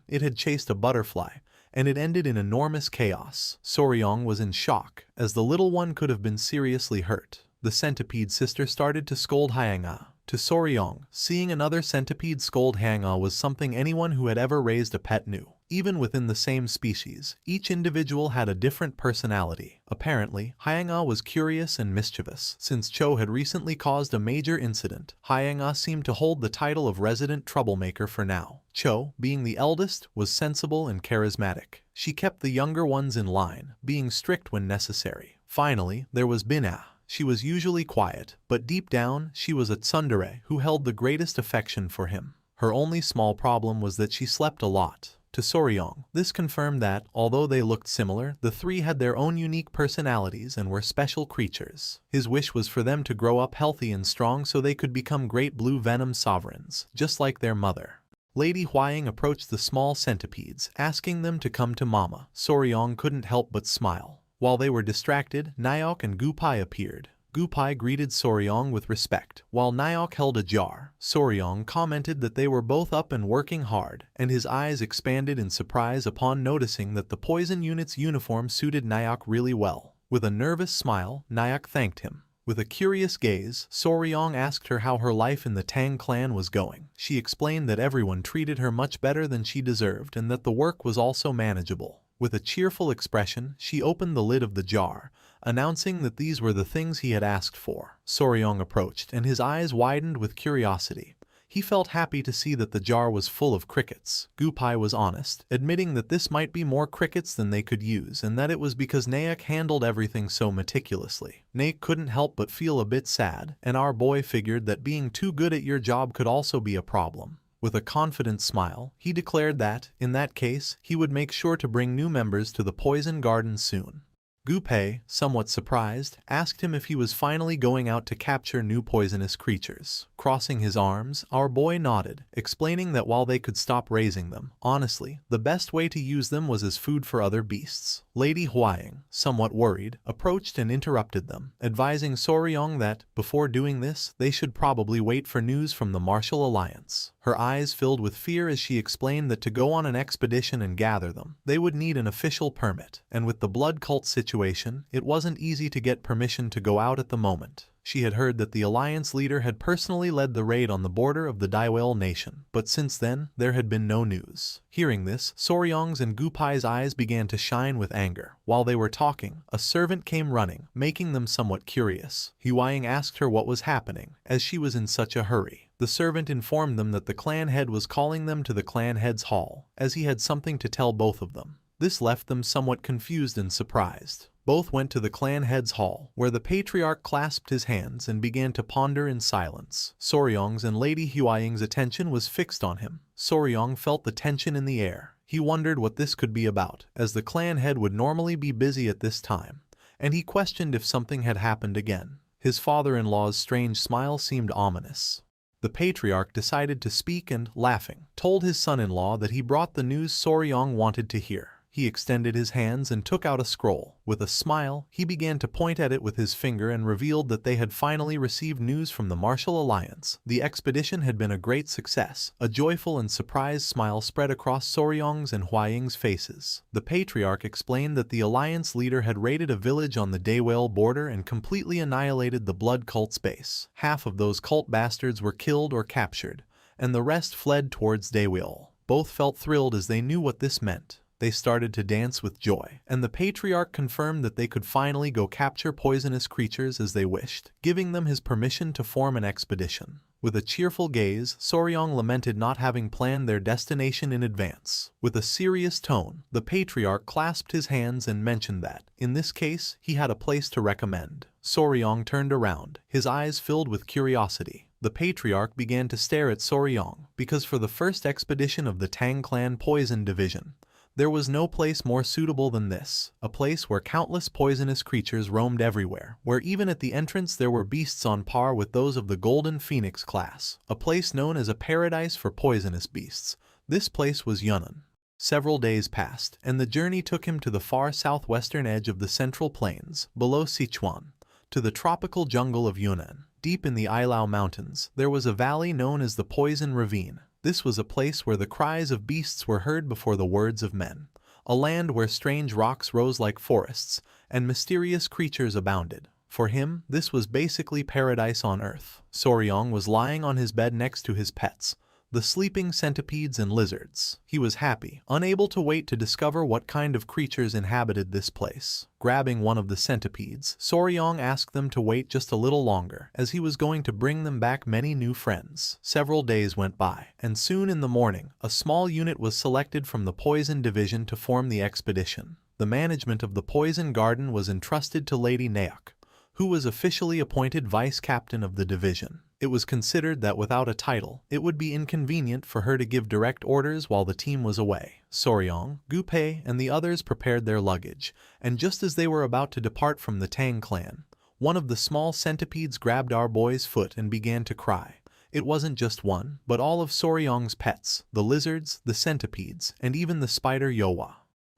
it had chased a butterfly, and it ended in enormous chaos. Soryong was in shock, as the little one could have been seriously hurt. The centipede sister started to scold Hyanga. To Soryong, seeing another centipede scold Hyanga was something anyone who had ever raised a pet knew. Even within the same species, each individual had a different personality. Apparently, Hyanga was curious and mischievous. Since Cho had recently caused a major incident, Hyanga seemed to hold the title of resident troublemaker for now. Cho, being the eldest, was sensible and charismatic. She kept the younger ones in line, being strict when necessary. Finally, there was Bina. She was usually quiet, but deep down, she was a tsundere who held the greatest affection for him. Her only small problem was that she slept a lot. To Soryong, this confirmed that, although they looked similar, the three had their own unique personalities and were special creatures. His wish was for them to grow up healthy and strong so they could become great blue venom sovereigns, just like their mother. Lady Huaying approached the small centipedes, asking them to come to Mama. Soryong couldn't help but smile. While they were distracted, Naok and Gupai appeared. Gupai greeted Soryong with respect, while Naok held a jar. Soryong commented that they were both up and working hard, and his eyes expanded in surprise upon noticing that the poison unit's uniform suited Naok really well. With a nervous smile, Naok thanked him. With a curious gaze, Soryong asked her how her life in the Tang clan was going. She explained that everyone treated her much better than she deserved and that the work was also manageable. With a cheerful expression, she opened the lid of the jar, announcing that these were the things he had asked for. Soryong approached, and his eyes widened with curiosity. He felt happy to see that the jar was full of crickets. Gupai was honest, admitting that this might be more crickets than they could use and that it was because Naok handled everything so meticulously. Naok couldn't help but feel a bit sad, and our boy figured that being too good at your job could also be a problem. With a confident smile, he declared that, in that case, he would make sure to bring new members to the poison garden soon. Gupai, somewhat surprised, asked him if he was finally going out to capture new poisonous creatures. Crossing his arms, our boy nodded, explaining that while they could stop raising them, honestly, the best way to use them was as food for other beasts. Lady Huaying, somewhat worried, approached and interrupted them, advising Soryong that, before doing this, they should probably wait for news from the Martial Alliance. Her eyes filled with fear as she explained that to go on an expedition and gather them, they would need an official permit, and with the blood cult situation, it wasn't easy to get permission to go out at the moment. She had heard that the Alliance leader had personally led the raid on the border of the Daiwel nation, but since then, there had been no news. Hearing this, Soryong's and Gupai's eyes began to shine with anger. While they were talking, a servant came running, making them somewhat curious. Huaying asked her what was happening, as she was in such a hurry. The servant informed them that the clan head was calling them to the clan head's hall, as he had something to tell both of them. This left them somewhat confused and surprised. Both went to the clan head's hall, where the patriarch clasped his hands and began to ponder in silence. Soryong's and Lady Huaying's attention was fixed on him. Soryong felt the tension in the air. He wondered what this could be about, as the clan head would normally be busy at this time, and he questioned if something had happened again. His father-in-law's strange smile seemed ominous. The patriarch decided to speak and, laughing, told his son-in-law that he brought the news Soryong wanted to hear. He extended his hands and took out a scroll. With a smile, he began to point at it with his finger and revealed that they had finally received news from the Martial Alliance. The expedition had been a great success. A joyful and surprised smile spread across Soryong's and Huaying's faces. The patriarch explained that the Alliance leader had raided a village on the Daiwel border and completely annihilated the blood cult's base. Half of those cult bastards were killed or captured, and the rest fled towards Daiwel. Both felt thrilled as they knew what this meant. They started to dance with joy, and the patriarch confirmed that they could finally go capture poisonous creatures as they wished, giving them his permission to form an expedition. With a cheerful gaze, Soryong lamented not having planned their destination in advance. With a serious tone, the patriarch clasped his hands and mentioned that, in this case, he had a place to recommend. Soryong turned around, his eyes filled with curiosity. The patriarch began to stare at Soryong, because for the first expedition of the Tang Clan Poison Division, there was no place more suitable than this, a place where countless poisonous creatures roamed everywhere, where even at the entrance there were beasts on par with those of the Golden Phoenix class, a place known as a paradise for poisonous beasts. This place was Yunnan. Several days passed, and the journey took him to the far southwestern edge of the Central Plains, below Sichuan, to the tropical jungle of Yunnan. Deep in the Ilau Mountains, there was a valley known as the Poison Ravine. This was a place where the cries of beasts were heard before the words of men, a land where strange rocks rose like forests, and mysterious creatures abounded. For him, this was basically paradise on earth. Soryong was lying on his bed next to his pets, the sleeping centipedes and lizards. He was happy, unable to wait to discover what kind of creatures inhabited this place. Grabbing one of the centipedes, Soryong asked them to wait just a little longer, as he was going to bring them back many new friends. Several days went by, and soon in the morning, a small unit was selected from the Poison Division to form the expedition. The management of the Poison Garden was entrusted to Lady Naok, who was officially appointed vice captain of the division. It was considered that without a title, it would be inconvenient for her to give direct orders while the team was away. Soryong, Gupai, and the others prepared their luggage, and just as they were about to depart from the Tang clan, one of the small centipedes grabbed our boy's foot and began to cry. It wasn't just one, but all of Soryong's pets, the lizards, the centipedes, and even the spider Yowa.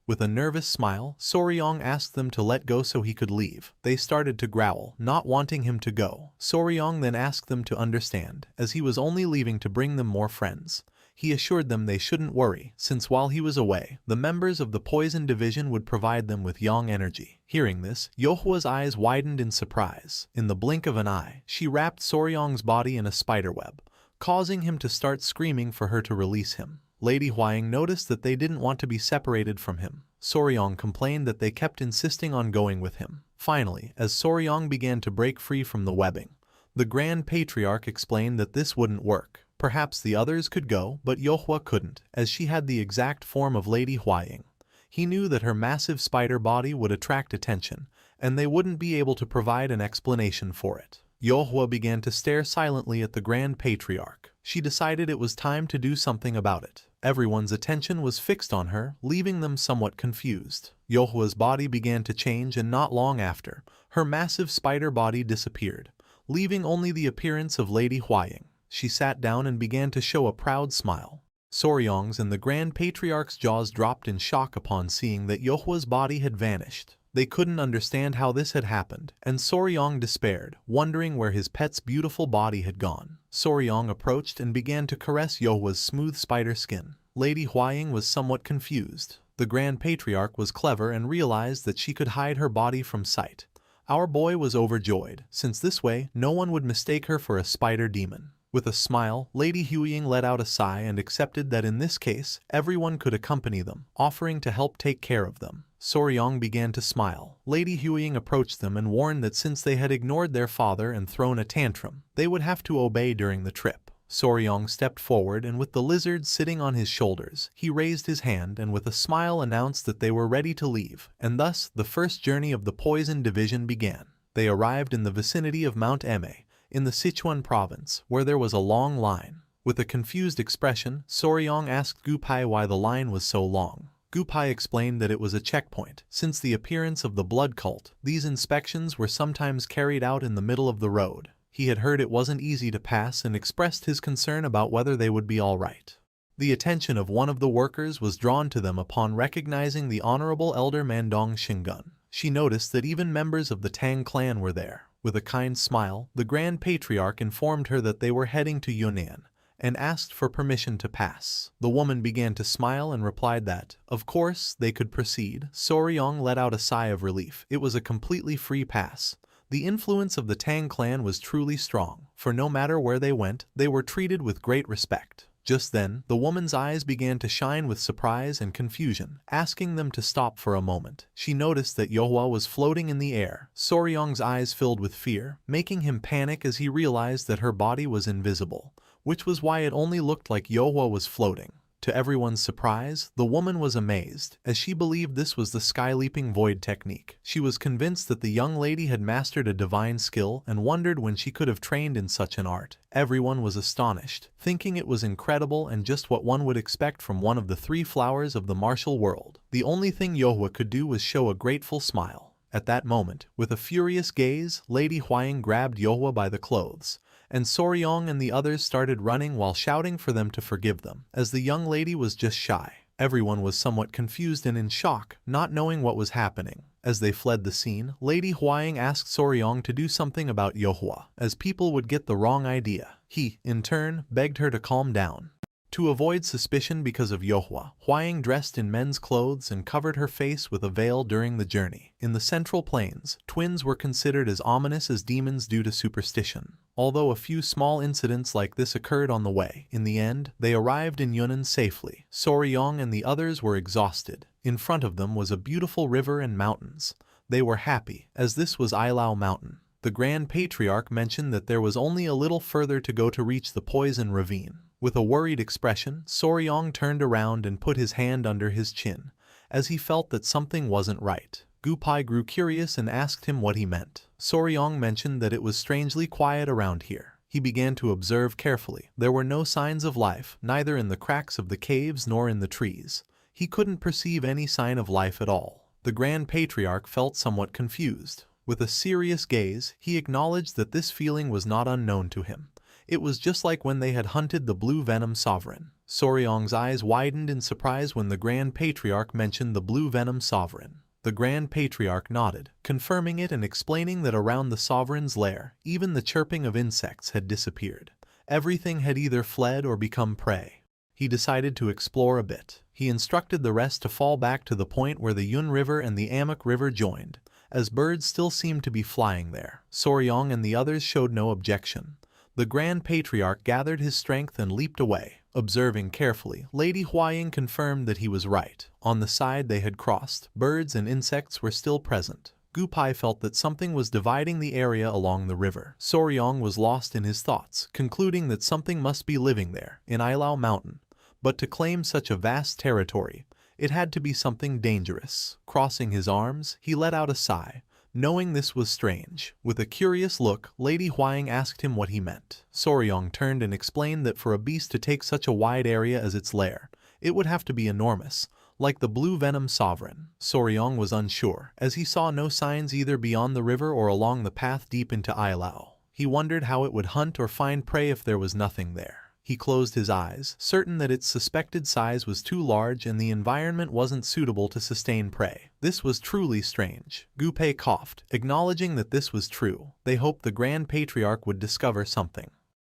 With a nervous smile, Soryong asked them to let go so he could leave. They started to growl, not wanting him to go. Soryong then asked them to understand, as he was only leaving to bring them more friends. He assured them they shouldn't worry, since while he was away, the members of the Poison Division would provide them with yang energy. Hearing this, Yohwa's eyes widened in surprise. In the blink of an eye, she wrapped Soryong's body in a spiderweb, causing him to start screaming for her to release him. Lady Huaying noticed that they didn't want to be separated from him. Soryong complained that they kept insisting on going with him. Finally, as Soryong began to break free from the webbing, the Grand Patriarch explained that this wouldn't work. Perhaps the others could go, but Yohwa couldn't, as she had the exact form of Lady Huaying. He knew that her massive spider body would attract attention, and they wouldn't be able to provide an explanation for it. Yohwa began to stare silently at the Grand Patriarch. She decided it was time to do something about it. Everyone's attention was fixed on her, leaving them somewhat confused. Yohwa's body began to change, and not long after, her massive spider body disappeared, leaving only the appearance of Lady Huaying. She sat down and began to show a proud smile. Soryong's and the Grand Patriarch's jaws dropped in shock upon seeing that Yohwa's body had vanished. They couldn't understand how this had happened, and Soryong despaired, wondering where his pet's beautiful body had gone. Soryong approached and began to caress Yohwa's smooth spider skin. Lady Huaying was somewhat confused. The Grand Patriarch was clever and realized that she could hide her body from sight. Our boy was overjoyed, since this way no one would mistake her for a spider demon. With a smile, Lady Huaying let out a sigh and accepted that in this case, everyone could accompany them, offering to help take care of them. Soryong began to smile. Lady Huaying approached them and warned that since they had ignored their father and thrown a tantrum, they would have to obey during the trip. Soryong stepped forward, and with the lizard sitting on his shoulders, he raised his hand and with a smile announced that they were ready to leave, and thus the first journey of the Poison Division began. They arrived in the vicinity of Mount Eme, in the Sichuan province, where there was a long line. With a confused expression, Soryong asked Gupai why the line was so long. Gupai explained that it was a checkpoint. Since the appearance of the blood cult, these inspections were sometimes carried out in the middle of the road. He had heard it wasn't easy to pass and expressed his concern about whether they would be all right. The attention of one of the workers was drawn to them upon recognizing the Honorable Elder Mandong Shingun. She noticed that even members of the Tang clan were there. With a kind smile, the Grand Patriarch informed her that they were heading to Yunnan, and asked for permission to pass. The woman began to smile and replied that, of course, they could proceed. Soryong let out a sigh of relief. It was a completely free pass. The influence of the Tang clan was truly strong, for no matter where they went, they were treated with great respect. Just then, the woman's eyes began to shine with surprise and confusion, asking them to stop for a moment. She noticed that Yohwa was floating in the air. Soryong's eyes filled with fear, making him panic as he realized that her body was invisible, which was why it only looked like Yohwa was floating. To everyone's surprise, the woman was amazed, as she believed this was the sky-leaping void technique. She was convinced that the young lady had mastered a divine skill and wondered when she could have trained in such an art. Everyone was astonished, thinking it was incredible and just what one would expect from one of the three flowers of the martial world. The only thing Yohwa could do was show a grateful smile. At that moment, with a furious gaze, Lady Huaying grabbed Yohwa by the clothes, and Soryong and the others started running while shouting for them to forgive them, as the young lady was just shy. Everyone was somewhat confused and in shock, not knowing what was happening. As they fled the scene, Lady Huaying asked Soryong to do something about Yohwa, as people would get the wrong idea. He, in turn, begged her to calm down. To avoid suspicion because of Yohwa, Huaying dressed in men's clothes and covered her face with a veil during the journey. In the Central Plains, twins were considered as ominous as demons due to superstition. Although a few small incidents like this occurred on the way, in the end, they arrived in Yunnan safely. Soryong and the others were exhausted. In front of them was a beautiful river and mountains. They were happy, as this was Ilao Mountain. The Grand Patriarch mentioned that there was only a little further to go to reach the Poison Ravine. With a worried expression, Soryong turned around and put his hand under his chin, as he felt that something wasn't right. Gupai grew curious and asked him what he meant. Soryong mentioned that it was strangely quiet around here. He began to observe carefully. There were no signs of life, neither in the cracks of the caves nor in the trees. He couldn't perceive any sign of life at all. The Grand Patriarch felt somewhat confused. With a serious gaze, he acknowledged that this feeling was not unknown to him. It was just like when they had hunted the blue venom sovereign. Soryong's eyes widened in surprise when the Grand Patriarch mentioned the blue venom sovereign. The Grand Patriarch nodded, confirming it and explaining that around the sovereign's lair, even the chirping of insects had disappeared. Everything had either fled or become prey. He decided to explore a bit. He instructed the rest to fall back to the point where the Yun River and the Amok River joined, as birds still seemed to be flying there. Soryong and the others showed no objection. The Grand Patriarch gathered his strength and leaped away. Observing carefully, Lady Huaying confirmed that he was right. On the side they had crossed, birds and insects were still present. Gupai felt that something was dividing the area along the river. Soryong was lost in his thoughts, concluding that something must be living there, in Ilao Mountain. But to claim such a vast territory, it had to be something dangerous. Crossing his arms, he let out a sigh, knowing this was strange. With a curious look, Lady Huaying asked him what he meant. Soryong turned and explained that for a beast to take such a wide area as its lair, it would have to be enormous, like the blue venom sovereign. Soryong was unsure, as he saw no signs either beyond the river or along the path deep into Ilao. He wondered how it would hunt or find prey if there was nothing there. He closed his eyes, certain that its suspected size was too large and the environment wasn't suitable to sustain prey. This was truly strange. Gupei coughed, acknowledging that this was true. They hoped the Grand Patriarch would discover something.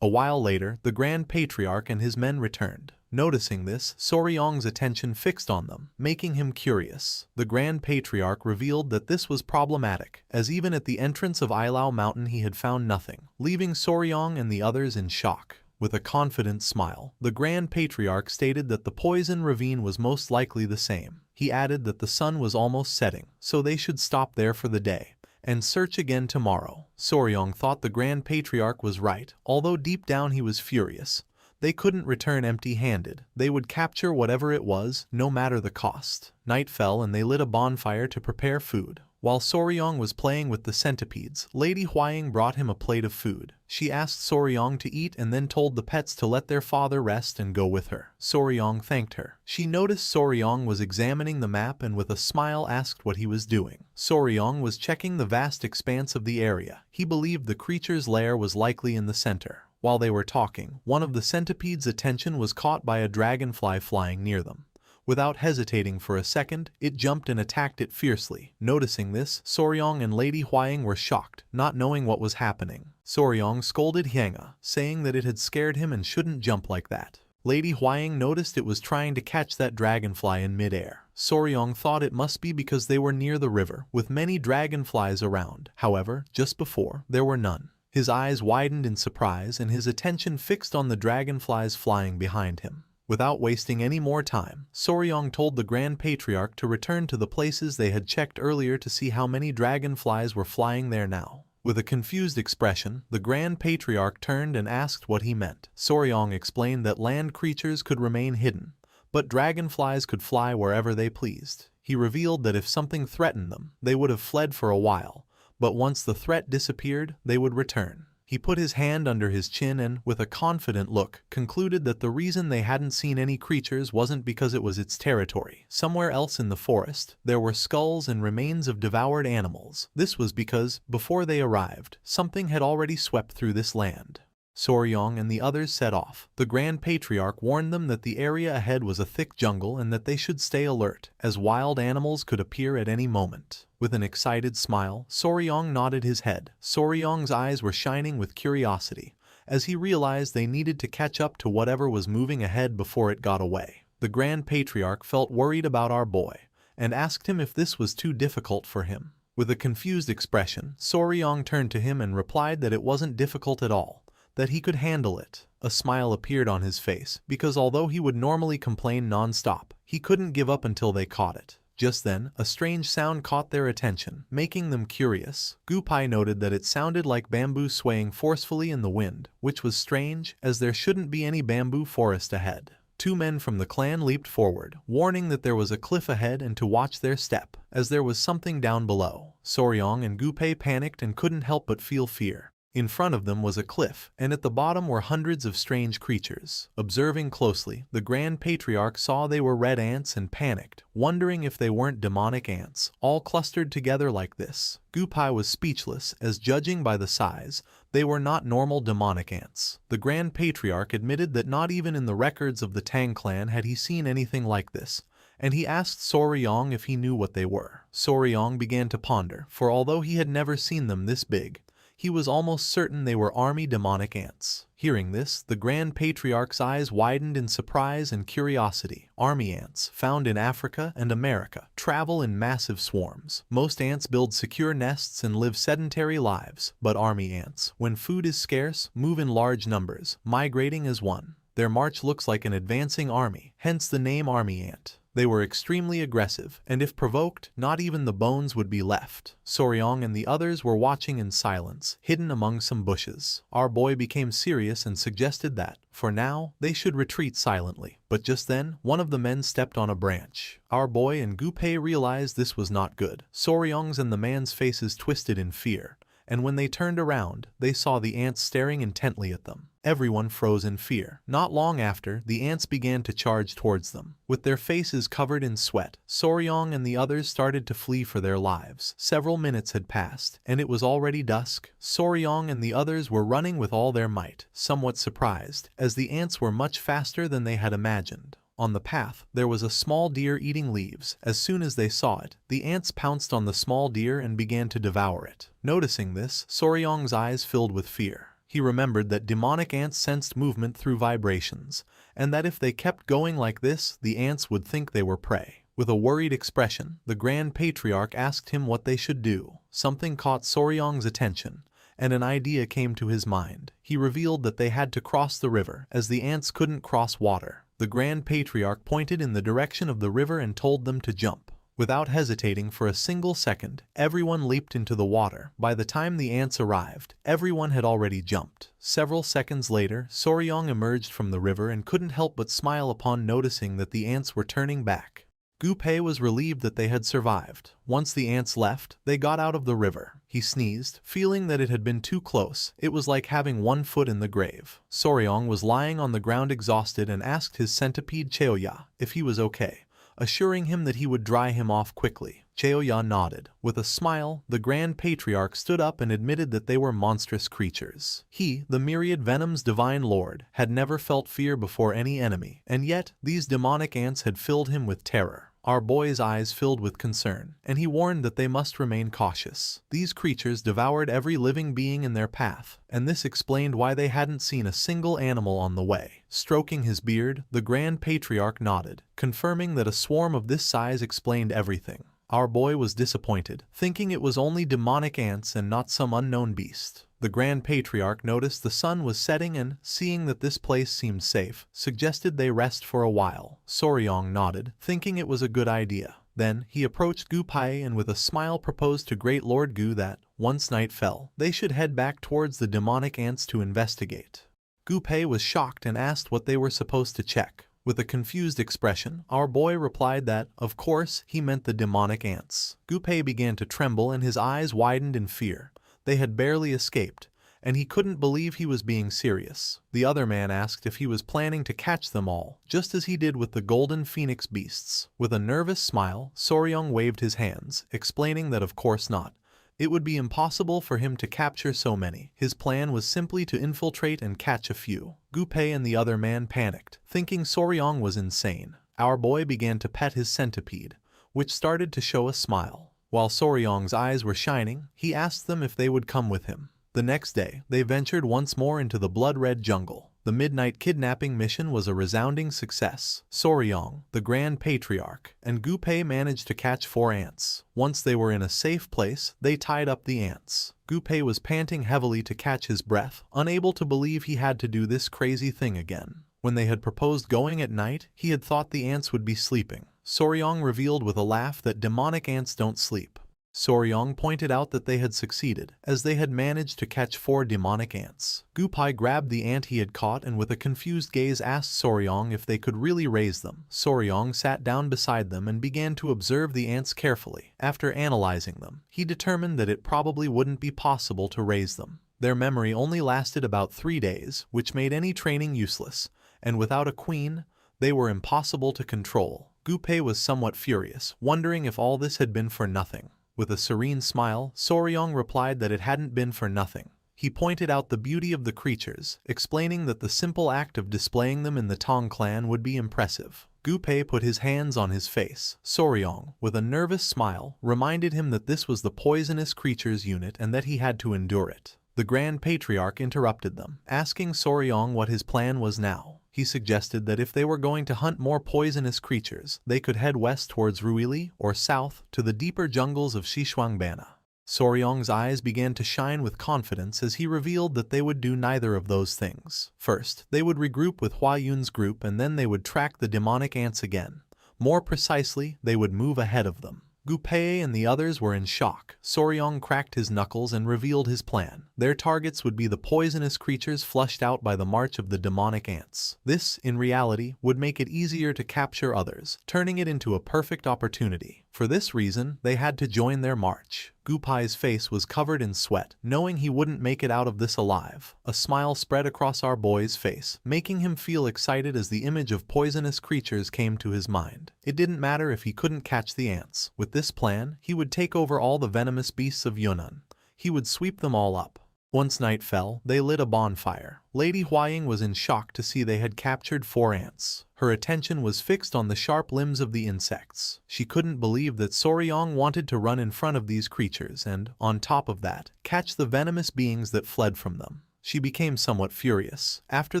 A while later, the Grand Patriarch and his men returned. Noticing this, Soryong's attention fixed on them, making him curious. The Grand Patriarch revealed that this was problematic, as even at the entrance of Ilao Mountain he had found nothing, leaving Soryong and the others in shock. With a confident smile, the Grand Patriarch stated that the poison ravine was most likely the same. He added that the sun was almost setting, so they should stop there for the day, and search again tomorrow. Soryong thought the Grand Patriarch was right, although deep down he was furious. They couldn't return empty-handed. They would capture whatever it was, no matter the cost. Night fell and they lit a bonfire to prepare food. While Soryong was playing with the centipedes, Lady Huaying brought him a plate of food. She asked Soryong to eat and then told the pets to let their father rest and go with her. Soryong thanked her. She noticed Soryong was examining the map and with a smile asked what he was doing. Soryong was checking the vast expanse of the area. He believed the creature's lair was likely in the center. While they were talking, one of the centipedes' attention was caught by a dragonfly flying near them. Without hesitating for a second, it jumped and attacked it fiercely. Noticing this, Soryong and Lady Huaying were shocked, not knowing what was happening. Soryong scolded Hyanga, saying that it had scared him and shouldn't jump like that. Lady Huaying noticed it was trying to catch that dragonfly in midair. Soryong thought it must be because they were near the river, with many dragonflies around. However, just before, there were none. His eyes widened in surprise and his attention fixed on the dragonflies flying behind him. Without wasting any more time, Soryong told the Grand Patriarch to return to the places they had checked earlier to see how many dragonflies were flying there now. With a confused expression, the Grand Patriarch turned and asked what he meant. Soryong explained that land creatures could remain hidden, but dragonflies could fly wherever they pleased. He revealed that if something threatened them, they would have fled for a while, but once the threat disappeared, they would return. He put his hand under his chin and, with a confident look, concluded that the reason they hadn't seen any creatures wasn't because it was its territory. Somewhere else in the forest, there were skulls and remains of devoured animals. This was because, before they arrived, something had already swept through this land. Soryong and the others set off. The Grand Patriarch warned them that the area ahead was a thick jungle and that they should stay alert, as wild animals could appear at any moment. With an excited smile, Soryong nodded his head. Soryong's eyes were shining with curiosity, as he realized they needed to catch up to whatever was moving ahead before it got away. The Grand Patriarch felt worried about our boy, and asked him if this was too difficult for him. With a confused expression, Soryong turned to him and replied that it wasn't difficult at all, that he could handle it. A smile appeared on his face, because although he would normally complain non-stop, he couldn't give up until they caught it. Just then, a strange sound caught their attention, making them curious. Gupai noted that it sounded like bamboo swaying forcefully in the wind, which was strange, as there shouldn't be any bamboo forest ahead. Two men from the clan leaped forward, warning that there was a cliff ahead and to watch their step, as there was something down below. Soryong and Gupai panicked and couldn't help but feel fear. In front of them was a cliff, and at the bottom were hundreds of strange creatures. Observing closely, the Grand Patriarch saw they were red ants and panicked, wondering if they weren't demonic ants, all clustered together like this. Gupai was speechless, as judging by the size, They were not normal demonic ants. The Grand Patriarch admitted that not even in the records of the Tang clan had he seen anything like this, and he asked Soryong if he knew what they were. Soryong began to ponder, for although he had never seen them this big, he was almost certain they were army demonic ants. Hearing this, the Grand Patriarch's eyes widened in surprise and curiosity. Army ants, found in Africa and America, travel in massive swarms. Most ants build secure nests and live sedentary lives, but army ants, when food is scarce, move in large numbers, migrating as one. Their march looks like an advancing army, hence the name army ant. They were extremely aggressive, and if provoked, not even the bones would be left. Soryong and the others were watching in silence, hidden among some bushes. Our boy became serious and suggested that, for now, they should retreat silently. But just then, one of the men stepped on a branch. Our boy and Gu-pei realized this was not good. Soryong's and the man's faces twisted in fear, and when they turned around, they saw the ants staring intently at them. Everyone froze in fear. Not long after, the ants began to charge towards them. With their faces covered in sweat, Soryong and the others started to flee for their lives. Several minutes had passed, and it was already dusk. Soryong and the others were running with all their might, somewhat surprised, as the ants were much faster than they had imagined. On the path, there was a small deer eating leaves. As soon as they saw it, the ants pounced on the small deer and began to devour it. Noticing this, Soryong's eyes filled with fear. He remembered that demonic ants sensed movement through vibrations, and that if they kept going like this, the ants would think they were prey. With a worried expression, the Grand Patriarch asked him what they should do. Something caught Soryong's attention, and an idea came to his mind. He revealed that they had to cross the river, as the ants couldn't cross water. The Grand Patriarch pointed in the direction of the river and told them to jump. Without hesitating for a single second, everyone leaped into the water. By the time the ants arrived, everyone had already jumped. Several seconds later, Soryong emerged from the river and couldn't help but smile upon noticing that the ants were turning back. Gu-pei was relieved that they had survived. Once the ants left, they got out of the river. He sneezed, feeling that it had been too close. It was like having one foot in the grave. Soryong was lying on the ground exhausted and asked his centipede Cheoya if he was okay, assuring him that he would dry him off quickly. Cheoya nodded. With a smile, the Grand Patriarch stood up and admitted that they were monstrous creatures. He, the myriad venom's divine lord, had never felt fear before any enemy, and yet these demonic ants had filled him with terror. Our boy's eyes filled with concern, and he warned that they must remain cautious. These creatures devoured every living being in their path, and this explained why they hadn't seen a single animal on the way. Stroking his beard, the Grand Patriarch nodded, confirming that a swarm of this size explained everything. Our boy was disappointed, thinking it was only demonic ants and not some unknown beast. The Grand Patriarch noticed the sun was setting and, seeing that this place seemed safe, suggested they rest for a while. Soryong nodded, thinking it was a good idea. Then, he approached Gu-pei and with a smile proposed to Great Lord Gu that, once night fell, they should head back towards the demonic ants to investigate. Gu-pei was shocked and asked what they were supposed to check. With a confused expression, our boy replied that, of course, he meant the demonic ants. Gu-pei began to tremble and his eyes widened in fear. They had barely escaped, and he couldn't believe he was being serious. The other man asked if he was planning to catch them all, just as he did with the golden phoenix beasts. With a nervous smile, Soryong waved his hands, explaining that of course not. It would be impossible for him to capture so many. His plan was simply to infiltrate and catch a few. Gu-pei and the other man panicked, thinking Soryong was insane. Our boy began to pet his centipede, which started to show a smile. While Soryong's eyes were shining, he asked them if they would come with him. The next day, they ventured once more into the blood-red jungle. The midnight kidnapping mission was a resounding success. Soryong, the Grand Patriarch, and Gu-pei managed to catch 4 ants. Once they were in a safe place, they tied up the ants. Gu-pei was panting heavily to catch his breath, unable to believe he had to do this crazy thing again. When they had proposed going at night, he had thought the ants would be sleeping. Soryong revealed with a laugh that demonic ants don't sleep. Soryong pointed out that they had succeeded, as they had managed to catch 4 demonic ants. Gu-pei grabbed the ant he had caught and with a confused gaze asked Soryong if they could really raise them. Soryong sat down beside them and began to observe the ants carefully. After analyzing them, he determined that it probably wouldn't be possible to raise them. Their memory only lasted about 3 days, which made any training useless, and without a queen, they were impossible to control. Gu-pei was somewhat furious, wondering if all this had been for nothing. With a serene smile, Soryong replied that it hadn't been for nothing. He pointed out the beauty of the creatures, explaining that the simple act of displaying them in the Tong clan would be impressive. Gu Pei put his hands on his face. Soryong, with a nervous smile, reminded him that this was the poisonous creatures unit and that he had to endure it. The Grand Patriarch interrupted them, asking Soryong what his plan was now. He suggested that if they were going to hunt more poisonous creatures, they could head west towards Ruili or south to the deeper jungles of Xishuangbana. Soryong's eyes began to shine with confidence as he revealed that they would do neither of those things. First, they would regroup with Hua Yun's group and then they would track the demonic ants again. More precisely, they would move ahead of them. Gu Pei and the others were in shock. Soryong cracked his knuckles and revealed his plan. Their targets would be the poisonous creatures flushed out by the march of the demonic ants. This, in reality, would make it easier to capture others, turning it into a perfect opportunity. For this reason, they had to join their march. Gu Pei's face was covered in sweat, knowing he wouldn't make it out of this alive. A smile spread across our boy's face, making him feel excited as the image of poisonous creatures came to his mind. It didn't matter if he couldn't catch the ants. With this plan, he would take over all the venomous beasts of Yunnan. He would sweep them all up. Once night fell, they lit a bonfire. Lady Huaying was in shock to see they had captured 4 ants. Her attention was fixed on the sharp limbs of the insects. She couldn't believe that Soryong wanted to run in front of these creatures and, on top of that, catch the venomous beings that fled from them. She became somewhat furious. After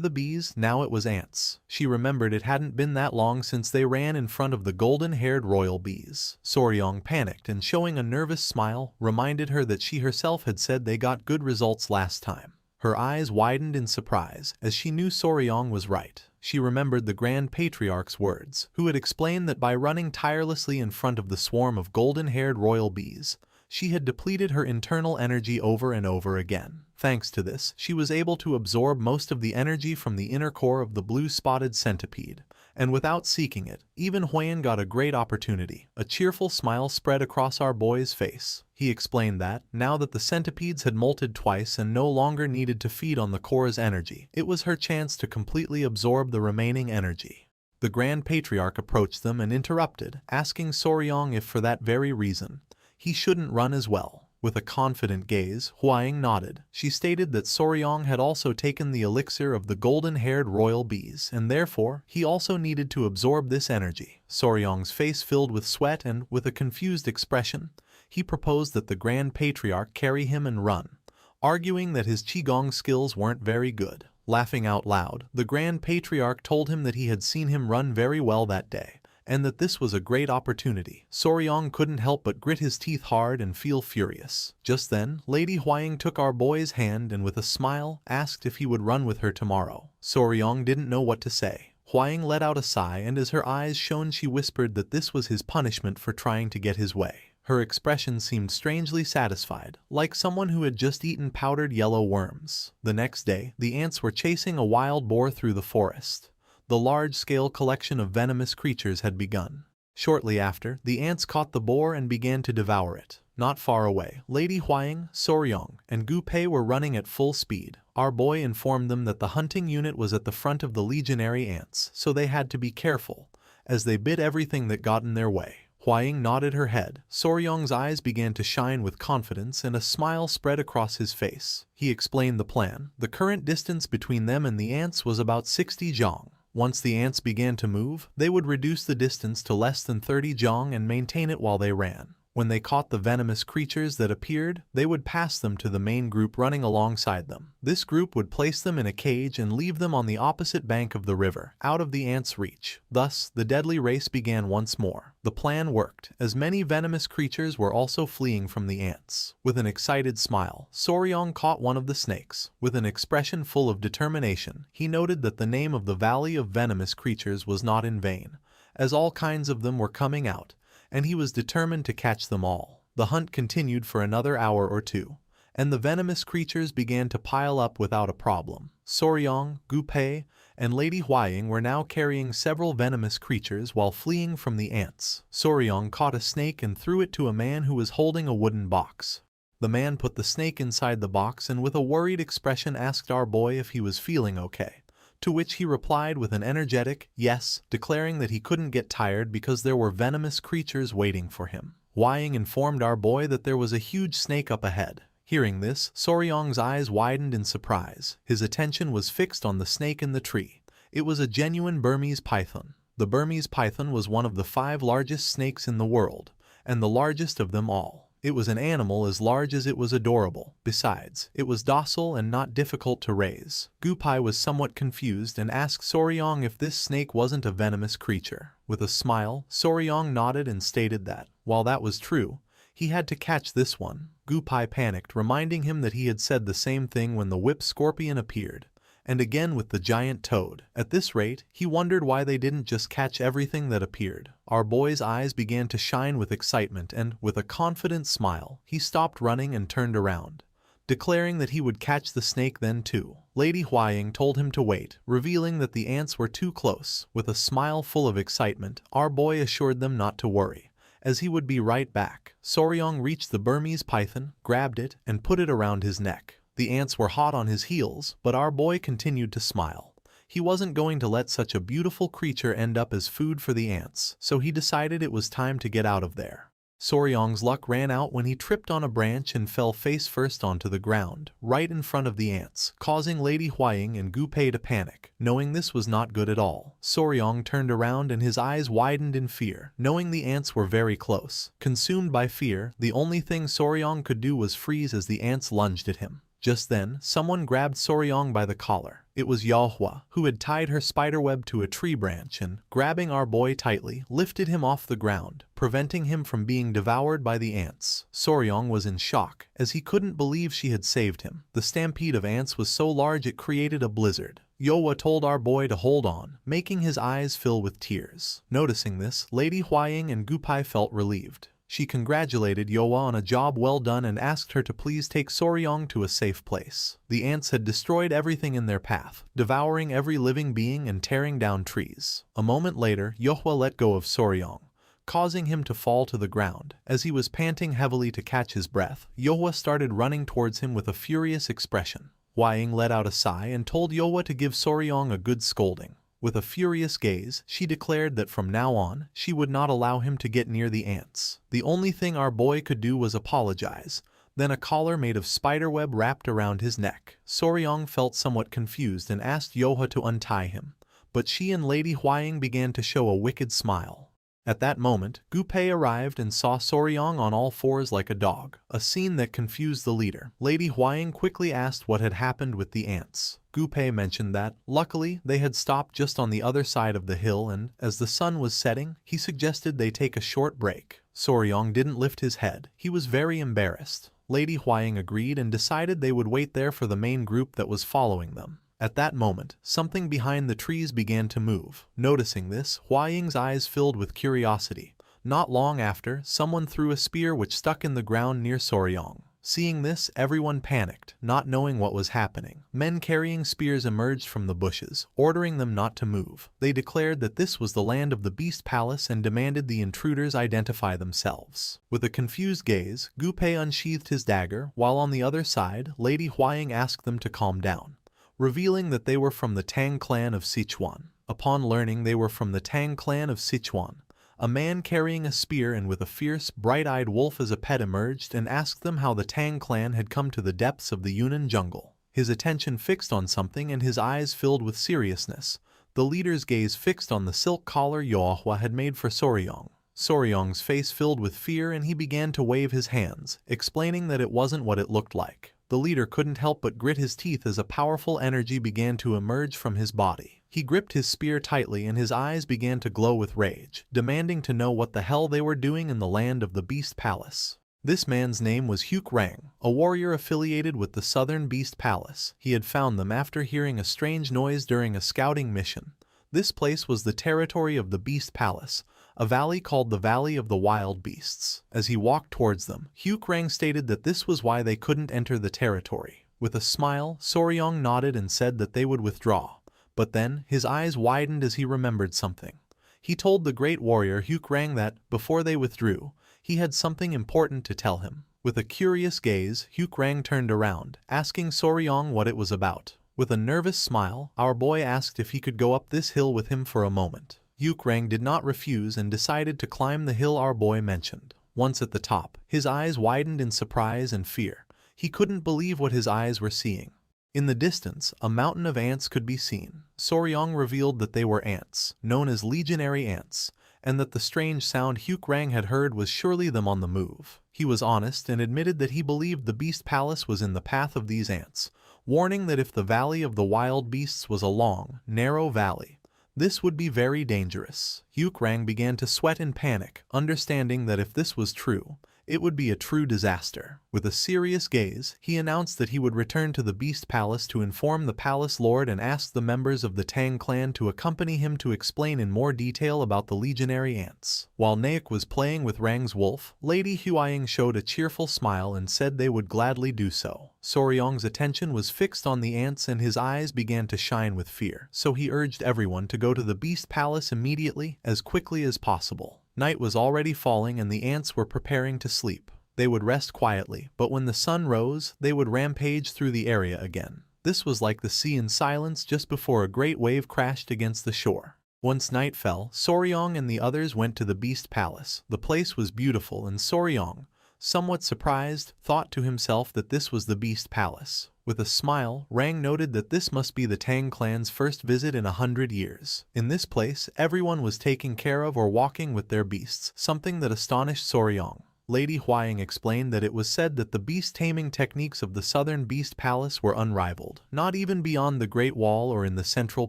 the bees, now it was ants. She remembered it hadn't been that long since they ran in front of the golden-haired royal bees. Soryong panicked and, showing a nervous smile, reminded her that she herself had said they got good results last time. Her eyes widened in surprise, as she knew Soryong was right. She remembered the Grand Patriarch's words, who had explained that by running tirelessly in front of the swarm of golden-haired royal bees, she had depleted her internal energy over and over again. Thanks to this, she was able to absorb most of the energy from the inner core of the blue-spotted centipede. And without seeking it, even Huyen got a great opportunity. A cheerful smile spread across our boy's face. He explained that, now that the centipedes had molted twice and no longer needed to feed on the core's energy, it was her chance to completely absorb the remaining energy. The Grand Patriarch approached them and interrupted, asking Soryong if for that very reason, he shouldn't run as well. With a confident gaze, Huaying nodded. She stated that Soryong had also taken the elixir of the golden-haired royal bees, and therefore, he also needed to absorb this energy. Soryong's face filled with sweat and, with a confused expression, he proposed that the Grand Patriarch carry him and run, arguing that his Qigong skills weren't very good. Laughing out loud, the Grand Patriarch told him that he had seen him run very well that day, and that this was a great opportunity. Soryong couldn't help but grit his teeth hard and feel furious. Just then, Lady Huaying took our boy's hand and with a smile, asked if he would run with her tomorrow. Soryong didn't know what to say. Huaying let out a sigh and as her eyes shone she whispered that this was his punishment for trying to get his way. Her expression seemed strangely satisfied, like someone who had just eaten powdered yellow worms. The next day, the ants were chasing a wild boar through the forest. The large-scale collection of venomous creatures had begun. Shortly after, the ants caught the boar and began to devour it. Not far away, Lady Huaying, Soryong, and Gu Pei were running at full speed. Our boy informed them that the hunting unit was at the front of the legionary ants, so they had to be careful, as they bit everything that got in their way. Huaying nodded her head. Soryong's eyes began to shine with confidence and a smile spread across his face. He explained the plan. The current distance between them and the ants was about 60 zhang. Once the ants began to move, they would reduce the distance to less than 30 zhang and maintain it while they ran. When they caught the venomous creatures that appeared, they would pass them to the main group running alongside them. This group would place them in a cage and leave them on the opposite bank of the river, out of the ants' reach. Thus, the deadly race began once more. The plan worked, as many venomous creatures were also fleeing from the ants. With an excited smile, Soryong caught one of the snakes. With an expression full of determination, he noted that the name of the Valley of Venomous Creatures was not in vain, as all kinds of them were coming out, and he was determined to catch them all. The hunt continued for another hour or two, and the venomous creatures began to pile up without a problem. Soryong, Gu Pei, and Lady Huaying were now carrying several venomous creatures while fleeing from the ants. Soryong caught a snake and threw it to a man who was holding a wooden box. The man put the snake inside the box and with a worried expression asked our boy if he was feeling okay. To which he replied with an energetic yes, declaring that he couldn't get tired because there were venomous creatures waiting for him. Huaying informed our boy that there was a huge snake up ahead. Hearing this, Soryong's eyes widened in surprise. His attention was fixed on the snake in the tree. It was a genuine Burmese python. The Burmese python was one of the 5 largest snakes in the world, and the largest of them all. It was an animal as large as it was adorable. Besides, it was docile and not difficult to raise. Gupai was somewhat confused and asked Soryong if this snake wasn't a venomous creature. With a smile, Soryong nodded and stated that, while that was true, he had to catch this one. Gupai panicked, reminding him that he had said the same thing when the whip scorpion appeared, and again with the giant toad. At this rate, he wondered why they didn't just catch everything that appeared. Our boy's eyes began to shine with excitement and, with a confident smile, he stopped running and turned around, declaring that he would catch the snake then too. Lady Huaying told him to wait, revealing that the ants were too close. With a smile full of excitement, our boy assured them not to worry, as he would be right back. Soryong reached the Burmese python, grabbed it, and put it around his neck. The ants were hot on his heels, but our boy continued to smile. He wasn't going to let such a beautiful creature end up as food for the ants, so he decided it was time to get out of there. Soryong's luck ran out when he tripped on a branch and fell face first onto the ground, right in front of the ants, causing Lady Huaying and Gupai to panic. Knowing this was not good at all, Soryong turned around and his eyes widened in fear, knowing the ants were very close. Consumed by fear, the only thing Soryong could do was freeze as the ants lunged at him. Just then, someone grabbed Soryong by the collar. It was Yahua, who had tied her spiderweb to a tree branch and, grabbing our boy tightly, lifted him off the ground, preventing him from being devoured by the ants. Soryong was in shock, as he couldn't believe she had saved him. The stampede of ants was so large it created a blizzard. Yahua told our boy to hold on, making his eyes fill with tears. Noticing this, Lady Huaying and Gupai felt relieved. She congratulated Yahua on a job well done and asked her to please take Soryong to a safe place. The ants had destroyed everything in their path, devouring every living being and tearing down trees. A moment later, Yahua let go of Soryong, causing him to fall to the ground. As he was panting heavily to catch his breath, Yahua started running towards him with a furious expression. Huaying let out a sigh and told Yahua to give Soryong a good scolding. With a furious gaze, she declared that from now on, she would not allow him to get near the ants. The only thing our boy could do was apologize. Then a collar made of spiderweb wrapped around his neck. Soryong felt somewhat confused and asked Yahua to untie him, but she and Lady Huaying began to show a wicked smile. At that moment, Gupai arrived and saw Soryong on all fours like a dog, a scene that confused the leader. Lady Huaying quickly asked what had happened with the ants. Gupai mentioned that, luckily, they had stopped just on the other side of the hill and, as the sun was setting, he suggested they take a short break. Soryong didn't lift his head. He was very embarrassed. Lady Huaying agreed and decided they would wait there for the main group that was following them. At that moment, something behind the trees began to move. Noticing this, Huaying's eyes filled with curiosity. Not long after, someone threw a spear which stuck in the ground near Soryong. Seeing this, everyone panicked, not knowing what was happening. Men carrying spears emerged from the bushes, ordering them not to move. They declared that this was the land of the Beast Palace and demanded the intruders identify themselves. With a confused gaze, Gupai unsheathed his dagger, while on the other side, Lady Huaying asked them to calm down, revealing that they were from the Tang clan of Sichuan. Upon learning they were from the Tang clan of Sichuan, a man carrying a spear and with a fierce, bright-eyed wolf as a pet emerged and asked them how the Tang clan had come to the depths of the Yunnan jungle. His attention fixed on something and his eyes filled with seriousness. The leader's gaze fixed on the silk collar Yahua had made for Soryong. Soryong's face filled with fear and he began to wave his hands, explaining that it wasn't what it looked like. The leader couldn't help but grit his teeth as a powerful energy began to emerge from his body. He gripped his spear tightly and his eyes began to glow with rage, demanding to know what the hell they were doing in the land of the Beast Palace. This man's name was Huk Rang, a warrior affiliated with the Southern Beast Palace. He had found them after hearing a strange noise during a scouting mission. This place was the territory of the Beast Palace, a valley called the Valley of the Wild Beasts. As he walked towards them, Huk Rang stated that this was why they couldn't enter the territory. With a smile, Soryong nodded and said that they would withdraw. But then, his eyes widened as he remembered something. He told the great warrior Huk Rang that, before they withdrew, he had something important to tell him. With a curious gaze, Huk Rang turned around, asking Soryong what it was about. With a nervous smile, our boy asked if he could go up this hill with him for a moment. Huk Rang did not refuse and decided to climb the hill our boy mentioned. Once at the top, his eyes widened in surprise and fear. He couldn't believe what his eyes were seeing. In the distance, a mountain of ants could be seen. Soryong revealed that they were ants, known as legionary ants, and that the strange sound Hyukrang had heard was surely them on the move. He was honest and admitted that he believed the Beast Palace was in the path of these ants, warning that if the Valley of the Wild Beasts was a long, narrow valley, this would be very dangerous. Hyukrang began to sweat in panic, understanding that if this was true, it would be a true disaster. With a serious gaze, he announced that he would return to the Beast Palace to inform the Palace Lord and asked the members of the Tang clan to accompany him to explain in more detail about the legionary ants. While Naek was playing with Rang's wolf, Lady Huaying showed a cheerful smile and said they would gladly do so. Soryong's attention was fixed on the ants and his eyes began to shine with fear, so he urged everyone to go to the Beast Palace immediately, as quickly as possible. Night was already falling and the ants were preparing to sleep. They would rest quietly, but when the sun rose, they would rampage through the area again. This was like the sea in silence just before a great wave crashed against the shore. Once night fell, Soryong and the others went to the Beast Palace. The place was beautiful and Soryong, somewhat surprised, thought to himself that this was the Beast Palace. With a smile, Rang noted that this must be the Tang clan's first visit in 100 years. In this place, everyone was taken care of or walking with their beasts, something that astonished Soryong. Lady Huaying explained that it was said that the beast-taming techniques of the southern Beast Palace were unrivaled, not even beyond the Great Wall or in the Central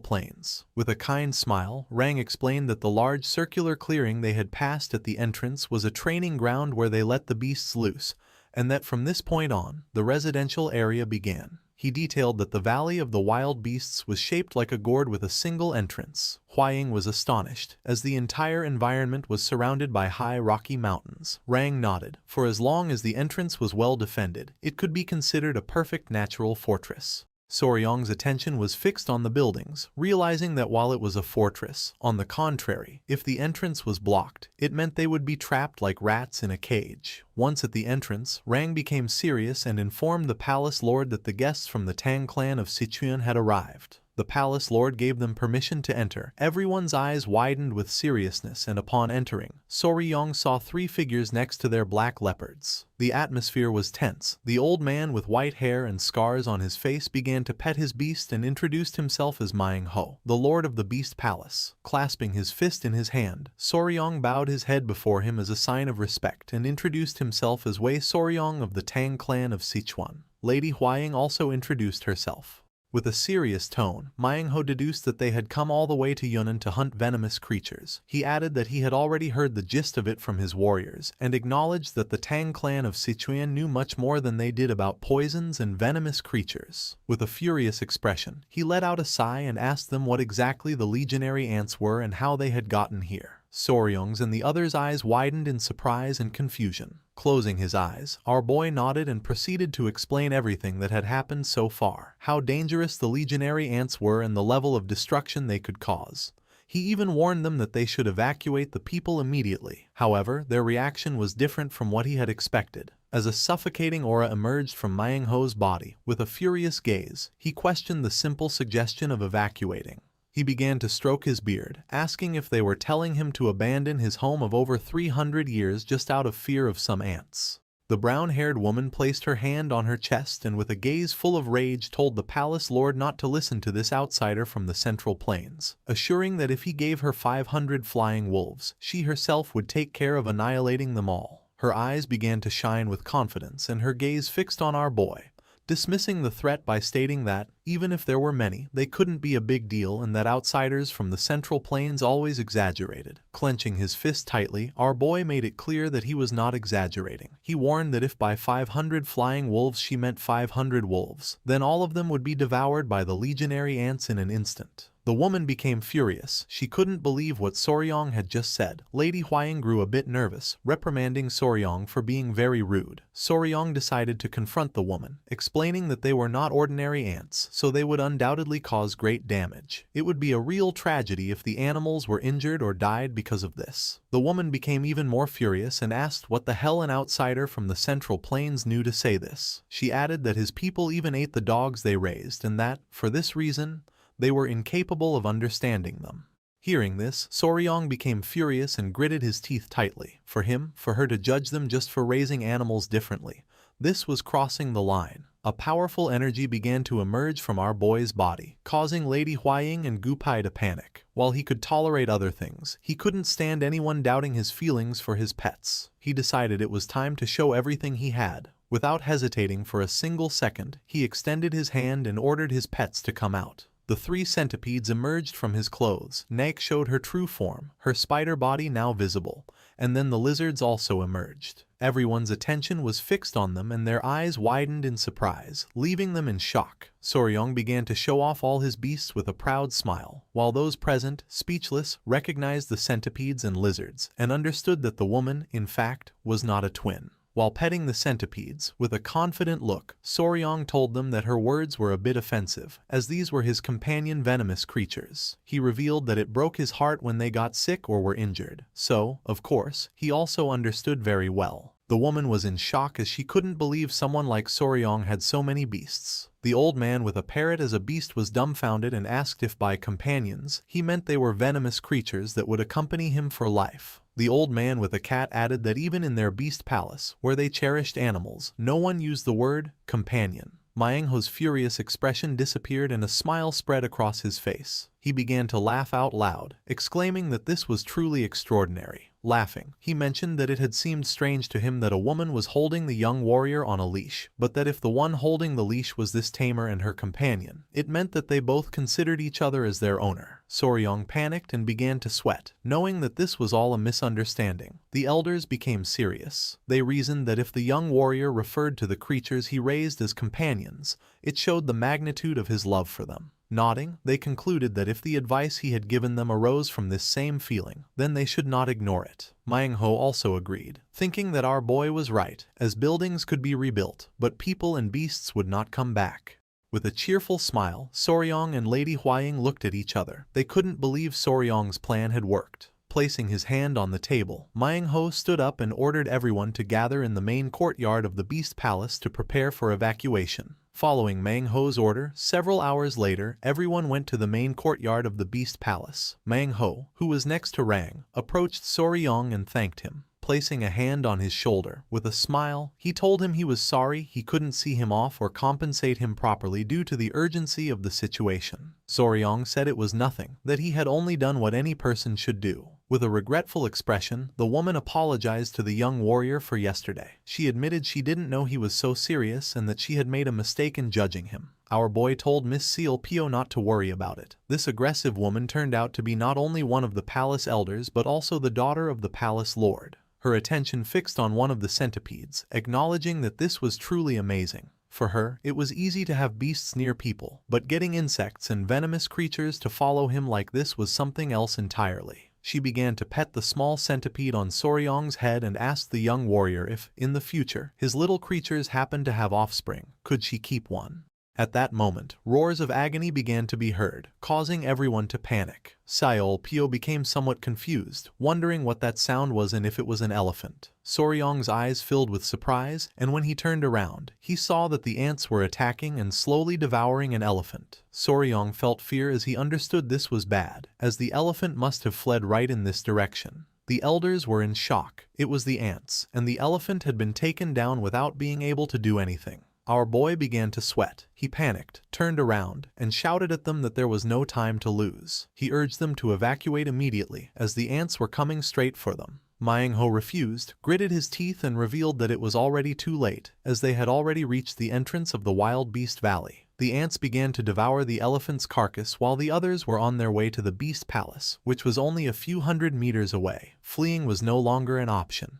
Plains. With a kind smile, Rang explained that the large circular clearing they had passed at the entrance was a training ground where they let the beasts loose, and that from this point on, the residential area began. He detailed that the Valley of the Wild Beasts was shaped like a gourd with a single entrance. Huaying was astonished, as the entire environment was surrounded by high rocky mountains. Rang nodded, for as long as the entrance was well defended, it could be considered a perfect natural fortress. Soryong's attention was fixed on the buildings, realizing that while it was a fortress, on the contrary, if the entrance was blocked, it meant they would be trapped like rats in a cage. Once at the entrance, Rang became serious and informed the palace lord that the guests from the Tang clan of Sichuan had arrived. The palace lord gave them permission to enter. Everyone's eyes widened with seriousness, and upon entering, Soryong saw 3 figures next to their black leopards. The atmosphere was tense. The old man with white hair and scars on his face began to pet his beast and introduced himself as Manhwa, the lord of the Beast Palace. Clasping his fist in his hand, Soryong bowed his head before him as a sign of respect and introduced himself as Wei Soryong of the Tang clan of Sichuan. Lady Huaying also introduced herself. With a serious tone, Manhwa deduced that they had come all the way to Yunnan to hunt venomous creatures. He added that he had already heard the gist of it from his warriors, and acknowledged that the Tang clan of Sichuan knew much more than they did about poisons and venomous creatures. With a furious expression, he let out a sigh and asked them what exactly the legionary ants were and how they had gotten here. Soryong's and the others' eyes widened in surprise and confusion. Closing his eyes, our boy nodded and proceeded to explain everything that had happened so far, how dangerous the legionary ants were and the level of destruction they could cause. He even warned them that they should evacuate the people immediately. However, their reaction was different from what he had expected. As a suffocating aura emerged from Manhwa's body, with a furious gaze, he questioned the simple suggestion of evacuating. He began to stroke his beard, asking if they were telling him to abandon his home of over 300 years just out of fear of some ants. The brown-haired woman placed her hand on her chest and with a gaze full of rage told the palace lord not to listen to this outsider from the Central Plains, assuring that if he gave her 500 flying wolves, she herself would take care of annihilating them all. Her eyes began to shine with confidence and her gaze fixed on our boy, dismissing the threat by stating that, even if there were many, they couldn't be a big deal and that outsiders from the Central Plains always exaggerated. Clenching his fist tightly, our boy made it clear that he was not exaggerating. He warned that if by 500 flying wolves she meant 500 wolves, then all of them would be devoured by the legionary ants in an instant. The woman became furious. She couldn't believe what Soryong had just said. Lady Huaying grew a bit nervous, reprimanding Soryong for being very rude. Soryong decided to confront the woman, explaining that they were not ordinary ants, so they would undoubtedly cause great damage. It would be a real tragedy if the animals were injured or died because of this. The woman became even more furious and asked what the hell an outsider from the Central Plains knew to say this. She added that his people even ate the dogs they raised and that, for this reason, they were incapable of understanding them. Hearing this, Soryong became furious and gritted his teeth tightly. For him, for her to judge them just for raising animals differently, This was crossing the line. A powerful energy began to emerge from our boy's body, causing Lady Huaying and Gupai to panic. While he could tolerate other things, he couldn't stand anyone doubting his feelings for his pets. He decided it was time to show everything he had. Without hesitating for a single second, he extended his hand and ordered his pets to come out. The 3 centipedes emerged from his clothes. Naik showed her true form, her spider body now visible, and then the lizards also emerged. Everyone's attention was fixed on them and their eyes widened in surprise, leaving them in shock. Soryong began to show off all his beasts with a proud smile, while those present, speechless, recognized the centipedes and lizards, and understood that the woman, in fact, was not a twin. While petting the centipedes, with a confident look, Soryong told them that her words were a bit offensive, as these were his companion venomous creatures. He revealed that it broke his heart when they got sick or were injured, so, of course, he also understood very well. The woman was in shock as she couldn't believe someone like Soryong had so many beasts. The old man with a parrot as a beast was dumbfounded and asked if by companions he meant they were venomous creatures that would accompany him for life. The old man with a cat added that even in their beast palace, where they cherished animals, no one used the word companion. Myangho's furious expression disappeared and a smile spread across his face. He began to laugh out loud, exclaiming that this was truly extraordinary. Laughing, he mentioned that it had seemed strange to him that a woman was holding the young warrior on a leash, but that if the one holding the leash was this tamer and her companion, it meant that they both considered each other as their owner. Soryong panicked and began to sweat, knowing that this was all a misunderstanding. The elders became serious. They reasoned that if the young warrior referred to the creatures he raised as companions, it showed the magnitude of his love for them. Nodding, they concluded that if the advice he had given them arose from this same feeling, then they should not ignore it. Myangho also agreed, thinking that our boy was right, as buildings could be rebuilt, but people and beasts would not come back. With a cheerful smile, Soryong and Lady Huaying looked at each other. They couldn't believe Soryong's plan had worked. Placing his hand on the table, Myangho stood up and ordered everyone to gather in the main courtyard of the Beast Palace to prepare for evacuation. Following Myangho's order, several hours later, everyone went to the main courtyard of the Beast Palace. Myangho, who was next to Rang, approached Soryong and thanked him. Placing a hand on his shoulder, with a smile, he told him he was sorry he couldn't see him off or compensate him properly due to the urgency of the situation. Soryong said it was nothing, that he had only done what any person should do. With a regretful expression, the woman apologized to the young warrior for yesterday. She admitted she didn't know he was so serious and that she had made a mistake in judging him. Our boy told Miss Seal Pio not to worry about it. This aggressive woman turned out to be not only one of the palace elders but also the daughter of the palace lord. Her attention fixed on one of the centipedes, acknowledging that this was truly amazing. For her, it was easy to have beasts near people, but getting insects and venomous creatures to follow him like this was something else entirely. She began to pet the small centipede on Soryong's head and asked the young warrior if, in the future, his little creatures happened to have offspring, could she keep one. At that moment, roars of agony began to be heard, causing everyone to panic. Seol Pio became somewhat confused, wondering what that sound was and if it was an elephant. Soryong's eyes filled with surprise, and when he turned around, he saw that the ants were attacking and slowly devouring an elephant. Soryong felt fear as he understood this was bad, as the elephant must have fled right in this direction. The elders were in shock. It was the ants, and the elephant had been taken down without being able to do anything. Our boy began to sweat. He panicked, turned around, and shouted at them that there was no time to lose. He urged them to evacuate immediately, as the ants were coming straight for them. Myangho refused, gritted his teeth and revealed that it was already too late, as they had already reached the entrance of the Wild Beast Valley. The ants began to devour the elephant's carcass while the others were on their way to the Beast Palace, which was only a few hundred meters away. Fleeing was no longer an option.